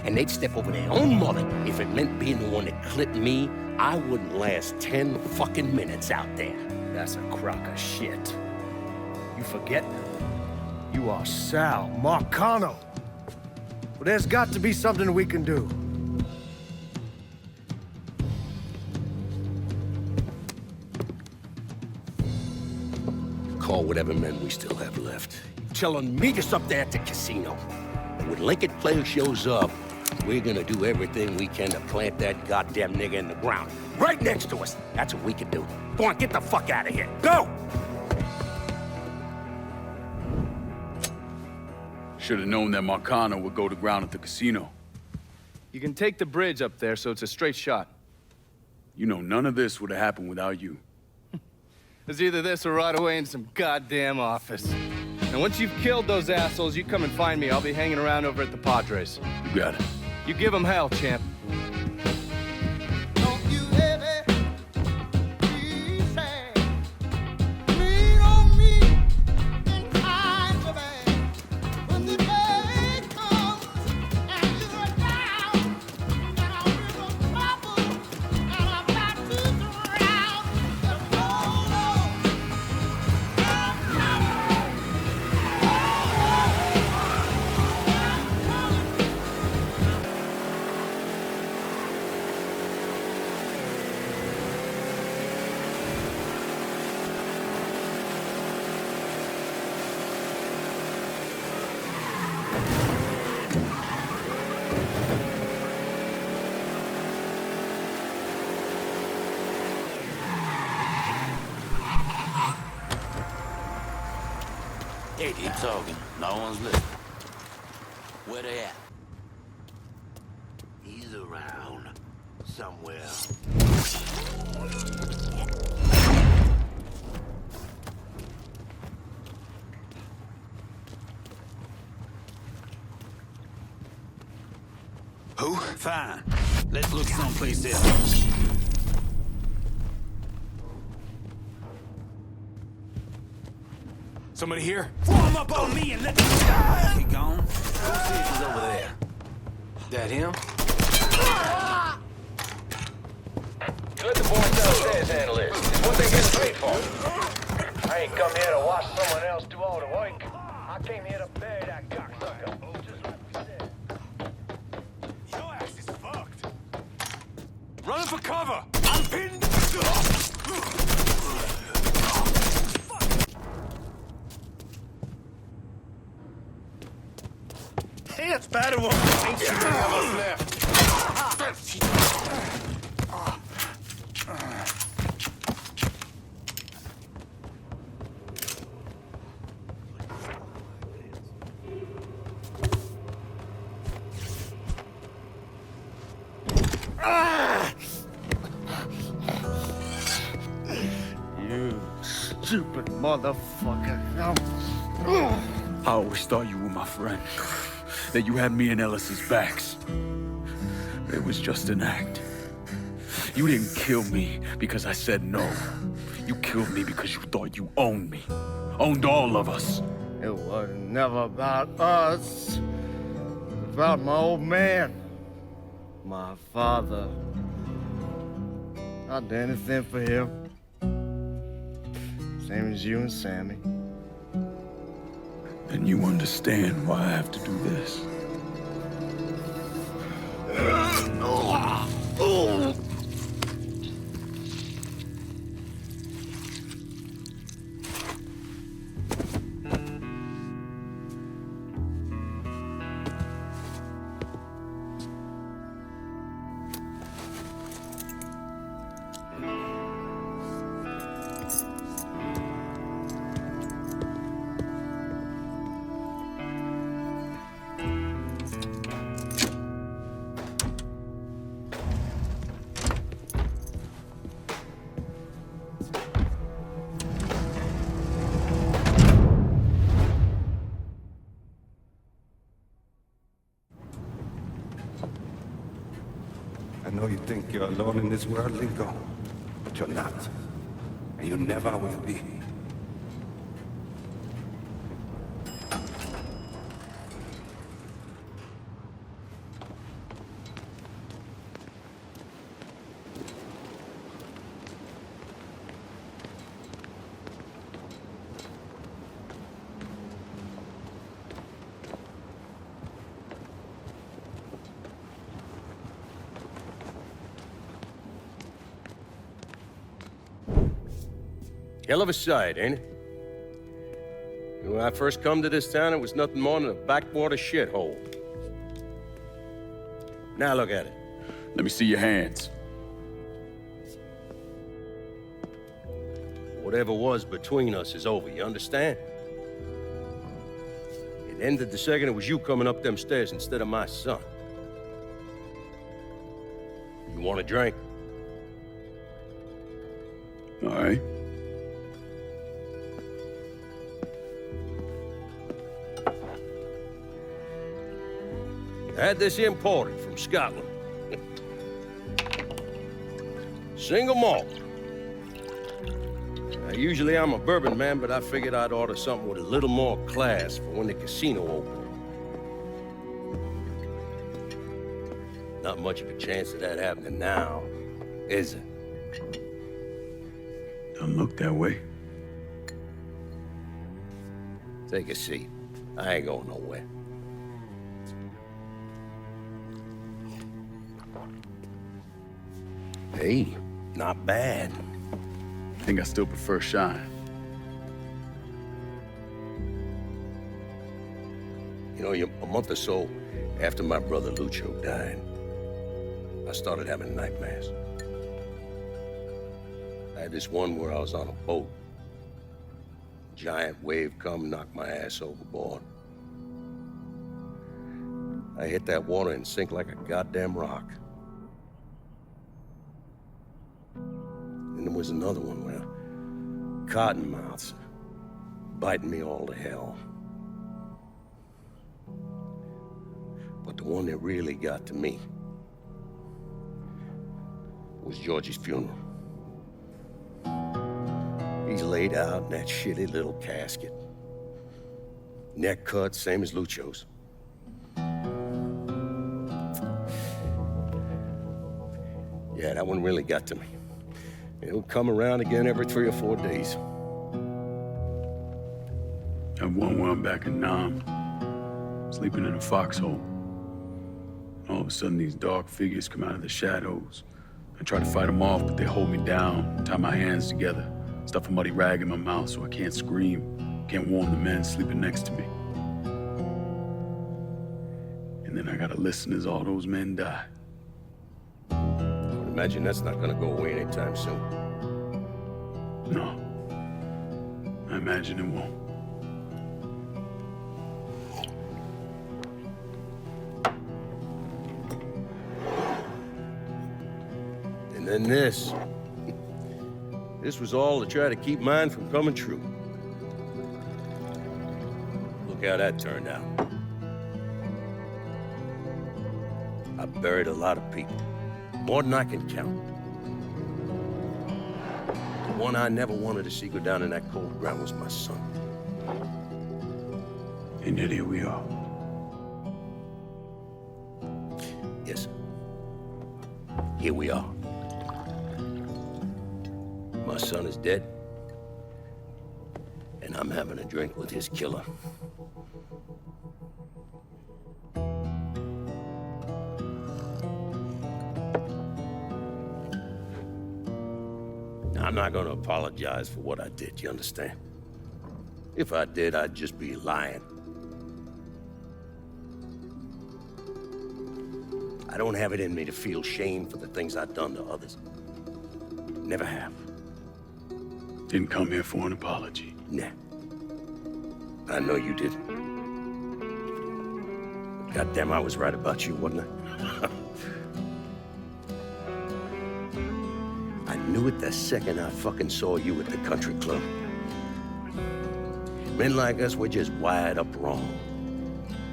And they'd step over their own mother if it meant being the one that clipped me. I wouldn't last 10 fucking minutes out there. That's a crock of shit. You forget? You are Sal Marcano. Well, there's got to be something we can do. Call whatever men we still have left. Tell them meet us up there at the casino. And when Lincoln Player shows up, we're gonna do everything we can to plant that goddamn nigga in the ground. Right next to us. That's what we can do. Go on, get the fuck out of here. Go! Should have known that Marcano would go to ground at the casino. You can take the bridge up there, so it's a straight shot. You know, none of this would have happened without you. It's either this or right away in some goddamn office. And once you've killed those assholes, you come and find me. I'll be hanging around over at the Padres. You got it. You give them hell, champ. Hey, keep talking. No one's listening. Where they at? He's around. Somewhere. Who? Fine. Let's look someplace else. Somebody here? Form up on me and let me die! He gone? Go see if he's over there. That him? You let the boys downstairs handle this. It's what they get paid for. I ain't come here to watch someone else do all the work. I came here to bury that cocksucker. Just like we said. Your ass is fucked. Running for cover! I'm pinned! It's better one. Ain't you ever left? You stupid motherfucker. I always thought you were my friend. That you had me and Ellis's backs. It was just an act. You didn't kill me because I said no. You killed me because you thought you owned me. Owned all of us. It was never about us. It was about my old man. My father. I'd do anything for him. Same as you and Sammy. And you understand why I have to do this. I know you think you're alone in this world, Lincoln, but you're not. And you never will be. Hell of a sight, ain't it? When I first come to this town, it was nothing more than a backwater shithole. Now look at it. Let me see your hands. Whatever was between us is over, you understand? It ended the second it was you coming up them stairs instead of my son. You want a drink? All right. I had this imported from Scotland. Single malt. Now, usually I'm a bourbon man, but I figured I'd order something with a little more class for when the casino opened. Not much of a chance of that happening now, is it? Don't look that way. Take a seat. I ain't going nowhere. Hey, not bad. I think I still prefer Shine. You know, a month or so after my brother Lucho died, I started having nightmares. I had this one where I was on a boat. Giant wave come, knocked my ass overboard. I hit that water and sink like a goddamn rock. And there was another one where cottonmouths biting me all to hell. But the one that really got to me was Georgie's funeral. He's laid out in that shitty little casket. Neck cut, same as Lucho's. Yeah, that one really got to me. It'll come around again every 3 or 4 days. I have one where I'm back in Nam, sleeping in a foxhole. All of a sudden, these dark figures come out of the shadows. I try to fight them off, but they hold me down, tie my hands together, stuff a muddy rag in my mouth so I can't scream, can't warn the men sleeping next to me. And then I gotta listen as all those men die. I would imagine that's not gonna go away anytime soon. No. I imagine it won't. And then this. This was all to try to keep mine from coming true. Look how that turned out. I buried a lot of people. More than I can count. The one I never wanted to see go down in that cold ground was my son. And yet here we are. Yes. Here we are. My son is dead, and I'm having a drink with his killer. Now, I'm not gonna apologize for what I did, you understand? If I did, I'd just be lying. I don't have it in me to feel shame for the things I've done to others. Never have. Didn't come here for an apology. Nah. I know you didn't. Goddamn, I was right about you, wasn't I? I knew it the second I fucking saw you at the country club. Men like us, we're just wired up wrong.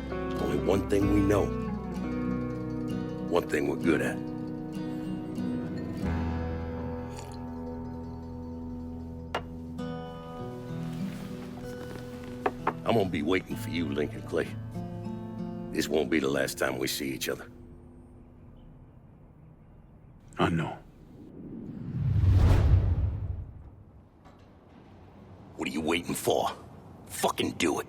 There's only one thing we know. One thing we're good at. I'm gonna be waiting for you, Lincoln Clay. This won't be the last time we see each other. I know. What are you waiting for? Fucking do it.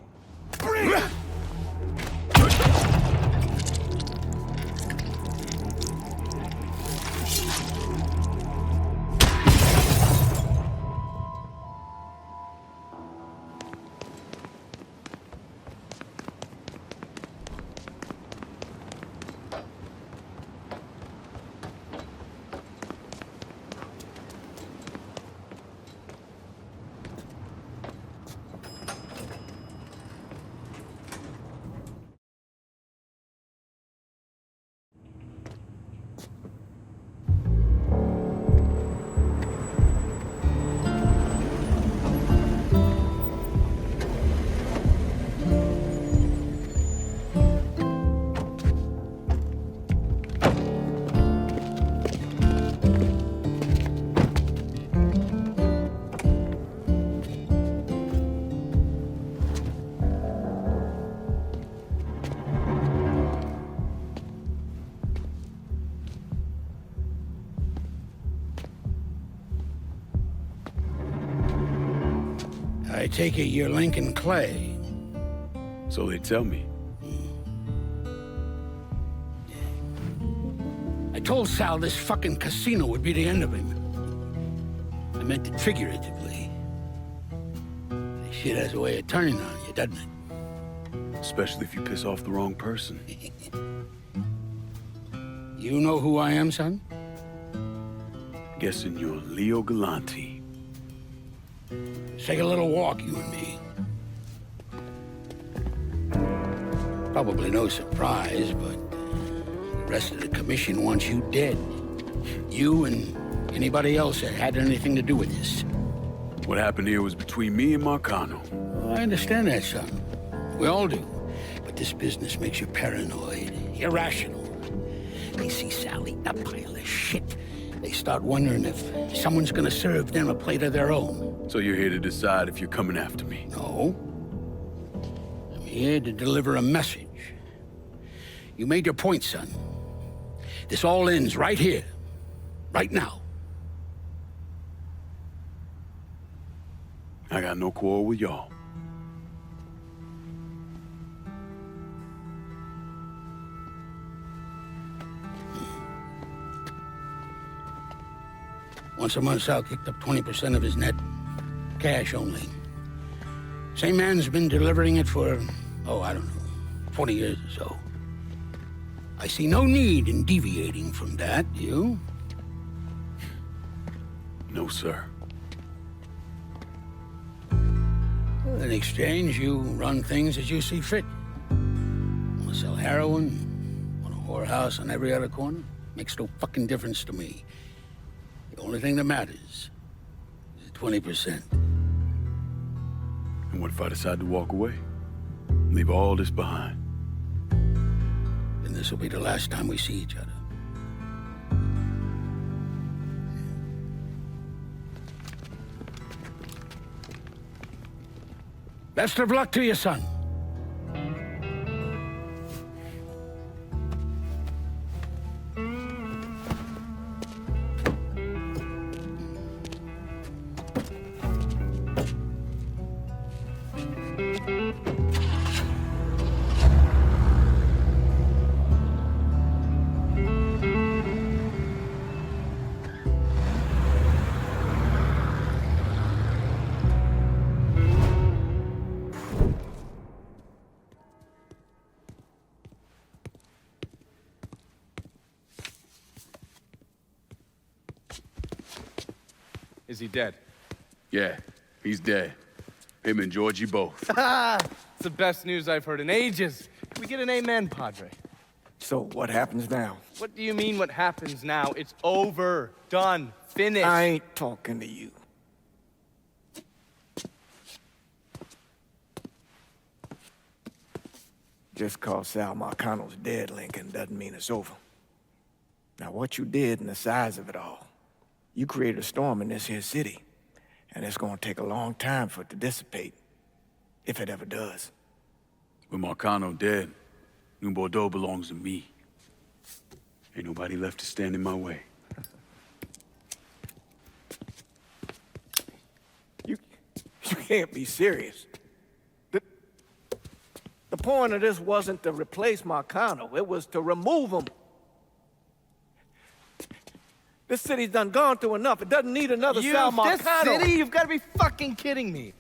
I take it you're Lincoln Clay. So they tell me. I told Sal this fucking casino would be the end of him. I meant it figuratively. This shit has a way of turning on you, doesn't it? Especially if you piss off the wrong person. You know who I am, son? Guessing you're Leo Galante. Let's take a little walk, you and me. Probably no surprise, but the rest of the commission wants you dead. You and anybody else that had anything to do with this. What happened here was between me and Marcano. Well, I understand that, son. We all do. But this business makes you paranoid, irrational. They see Sally, a pile of shit. They start wondering if someone's gonna serve them a plate of their own. So you're here to decide if you're coming after me? No. I'm here to deliver a message. You made your point, son. This all ends right here, right now. I got no quarrel with y'all. Once a month, Sal kicked up 20% of his net. Cash only. Same man's been delivering it for, I don't know, 20 years or so. I see no need in deviating from that, you? No, sir. Well, in exchange, you run things as you see fit. Want to sell heroin? Want a whorehouse on every other corner? Makes no fucking difference to me. The only thing that matters is 20%. And what if I decide to walk away? Leave all this behind? Then this will be the last time we see each other. Best of luck to you, son. Is he dead? Yeah, he's dead. Him and Georgie both. It's the best news I've heard in ages. Can we get an amen, Padre? So what happens now? What do you mean what happens now? It's over. Done. Finished. I ain't talking to you. Just cause Sal Marcano's dead, Lincoln, doesn't mean it's over. Now, what you did and the size of it all, you created a storm in this here city, and it's gonna take a long time for it to dissipate. If it ever does. With Marcano dead, New Bordeaux belongs to me. Ain't nobody left to stand in my way. You can't be serious. The point of this wasn't to replace Marcano. It was to remove him. This city's done gone through enough. It doesn't need another Sal Marcano. This city? You've got to be fucking kidding me.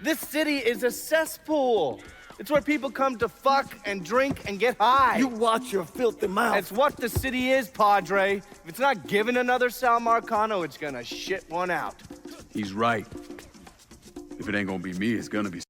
This city is a cesspool. It's where people come to fuck and drink and get high. You watch your filthy mouth. It's what the city is, Padre. If it's not giving another Sal Marcano, it's gonna shit one out. He's right. If it ain't gonna be me, it's gonna be...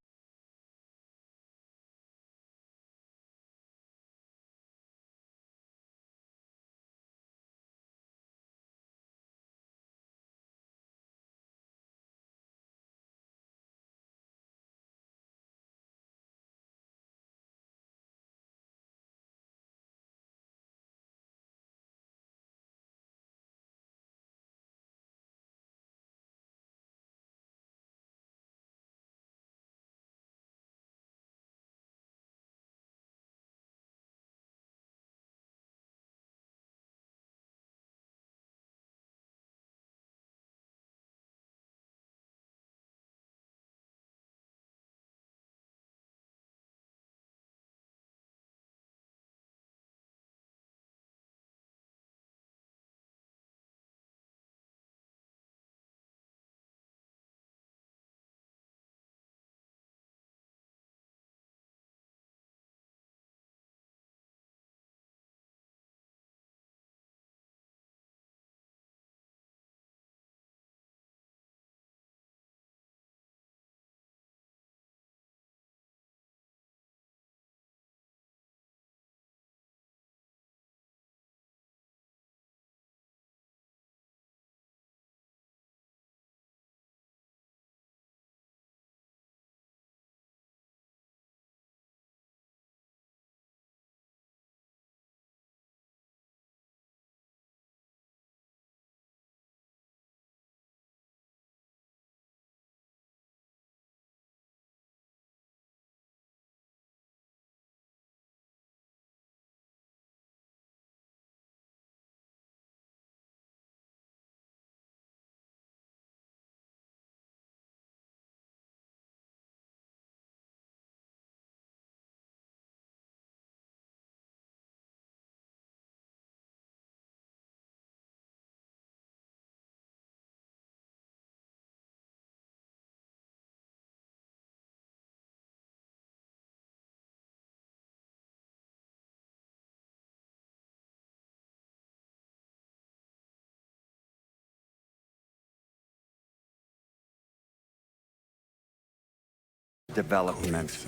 Development.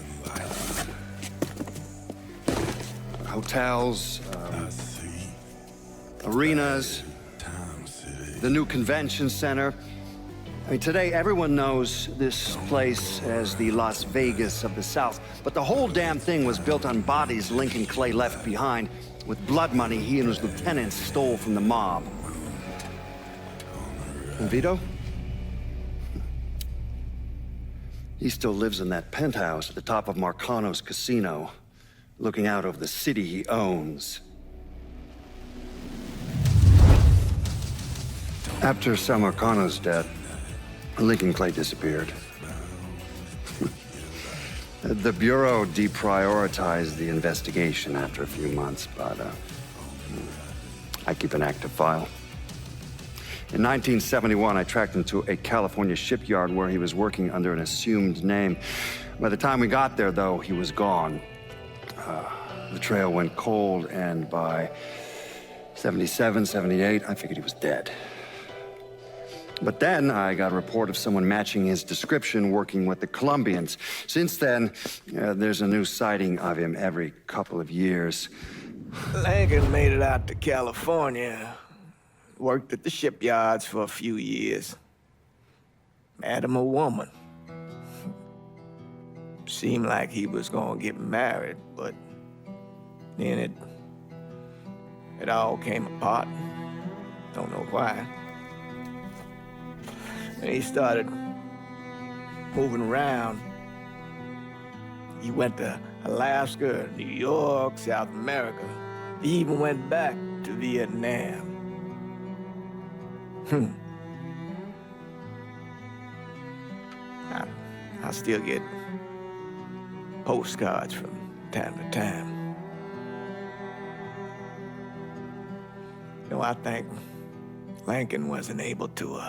Hotels, arenas, the new convention center. I mean, today everyone knows this place as the Las Vegas of the South, but the whole damn thing was built on bodies Lincoln Clay left behind with blood money he and his lieutenants stole from the mob. And Vito? He still lives in that penthouse at the top of Marcano's casino, looking out over the city he owns. After Sal Marcano's death, Lincoln Clay disappeared. The Bureau deprioritized the investigation after a few months, but I keep an active file. In 1971, I tracked him to a California shipyard where he was working under an assumed name. By the time we got there, though, he was gone. The trail went cold, and by 77, 78, I figured he was dead. But then I got a report of someone matching his description working with the Colombians. Since then, there's a new sighting of him every couple of years. Lincoln made it out to California. Worked at the shipyards for a few years. Met him a woman. Seemed like he was gonna get married, but then it all came apart. Don't know why. And he started moving around, He went to Alaska, New York, South America. He even went back to Vietnam. I still get postcards from time to time. You know, I think Lincoln wasn't able to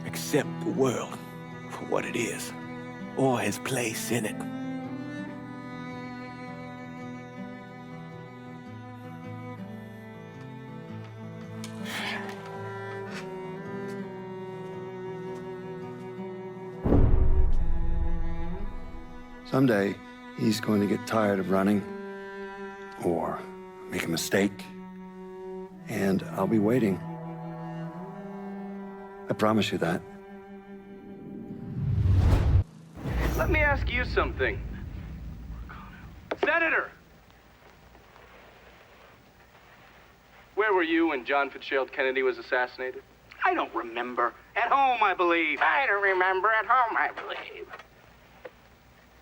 accept the world for what it is, or his place in it. Someday, he's going to get tired of running, or make a mistake, and I'll be waiting. I promise you that. Let me ask you something. Senator! Where were you when John Fitzgerald Kennedy was assassinated? I don't remember. At home, I believe. I don't remember. At home, I believe.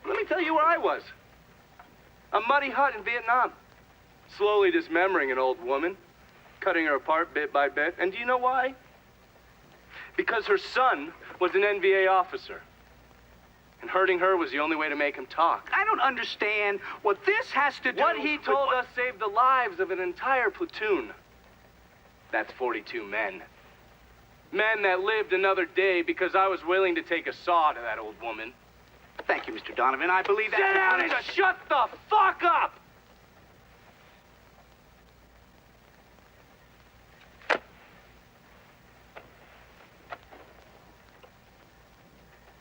Let me tell you where I was. A muddy hut in Vietnam. Slowly dismembering an old woman, cutting her apart bit by bit. And do you know why? Because her son was an NVA officer. And hurting her was the only way to make him talk. I don't understand what this has to do. What he told us saved the lives of an entire platoon. That's 42 men. Men that lived another day because I was willing to take a saw to that old woman. Thank you, Mr. Donovan. I believe that. Sit down and shut the fuck up!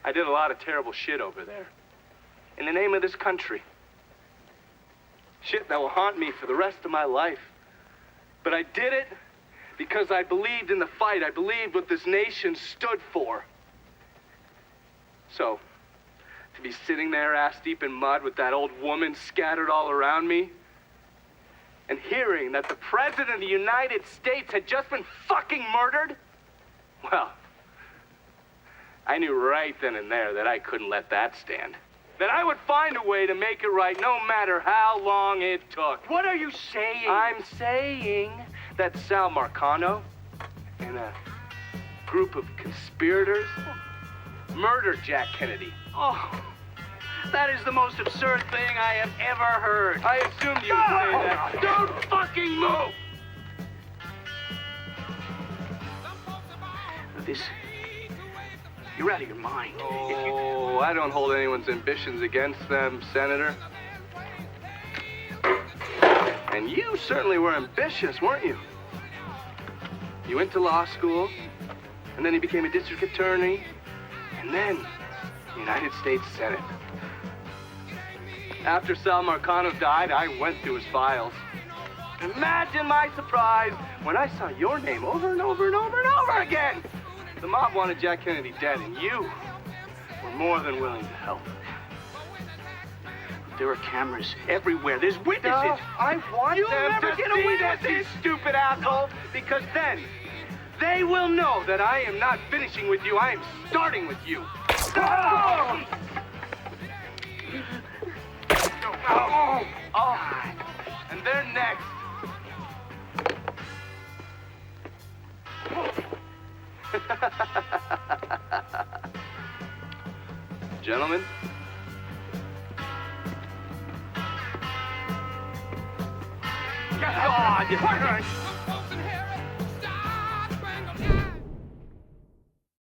I did a lot of terrible shit over there. In the name of this country. Shit that will haunt me for the rest of my life. But I did it because I believed in the fight. I believed what this nation stood for. So, to be sitting there ass-deep in mud with that old woman scattered all around me, and hearing that the President of the United States had just been fucking murdered, well, I knew right then and there that I couldn't let that stand. That I would find a way to make it right no matter how long it took. What are you saying? I'm saying that Sal Marcano and a group of conspirators murdered Jack Kennedy. Oh, that is the most absurd thing I have ever heard. I assumed you would say that. Don't fucking move! This... You're out of your mind. Oh, I don't hold anyone's ambitions against them, Senator. And you certainly were ambitious, weren't you? You went to law school, and then you became a district attorney, and then United States Senate. After Sal Marcano died, I went through his files. Imagine my surprise when I saw your name over and over and over and over again. The mob wanted Jack Kennedy dead, and you were more than willing to help. There are cameras everywhere. There's witnesses. No, I want You'll them never to get see away this, with you this. stupid asshole, because then they will know that I am not finishing with you. I am starting with you. Oh! Oh! And they're next. Gentlemen. God!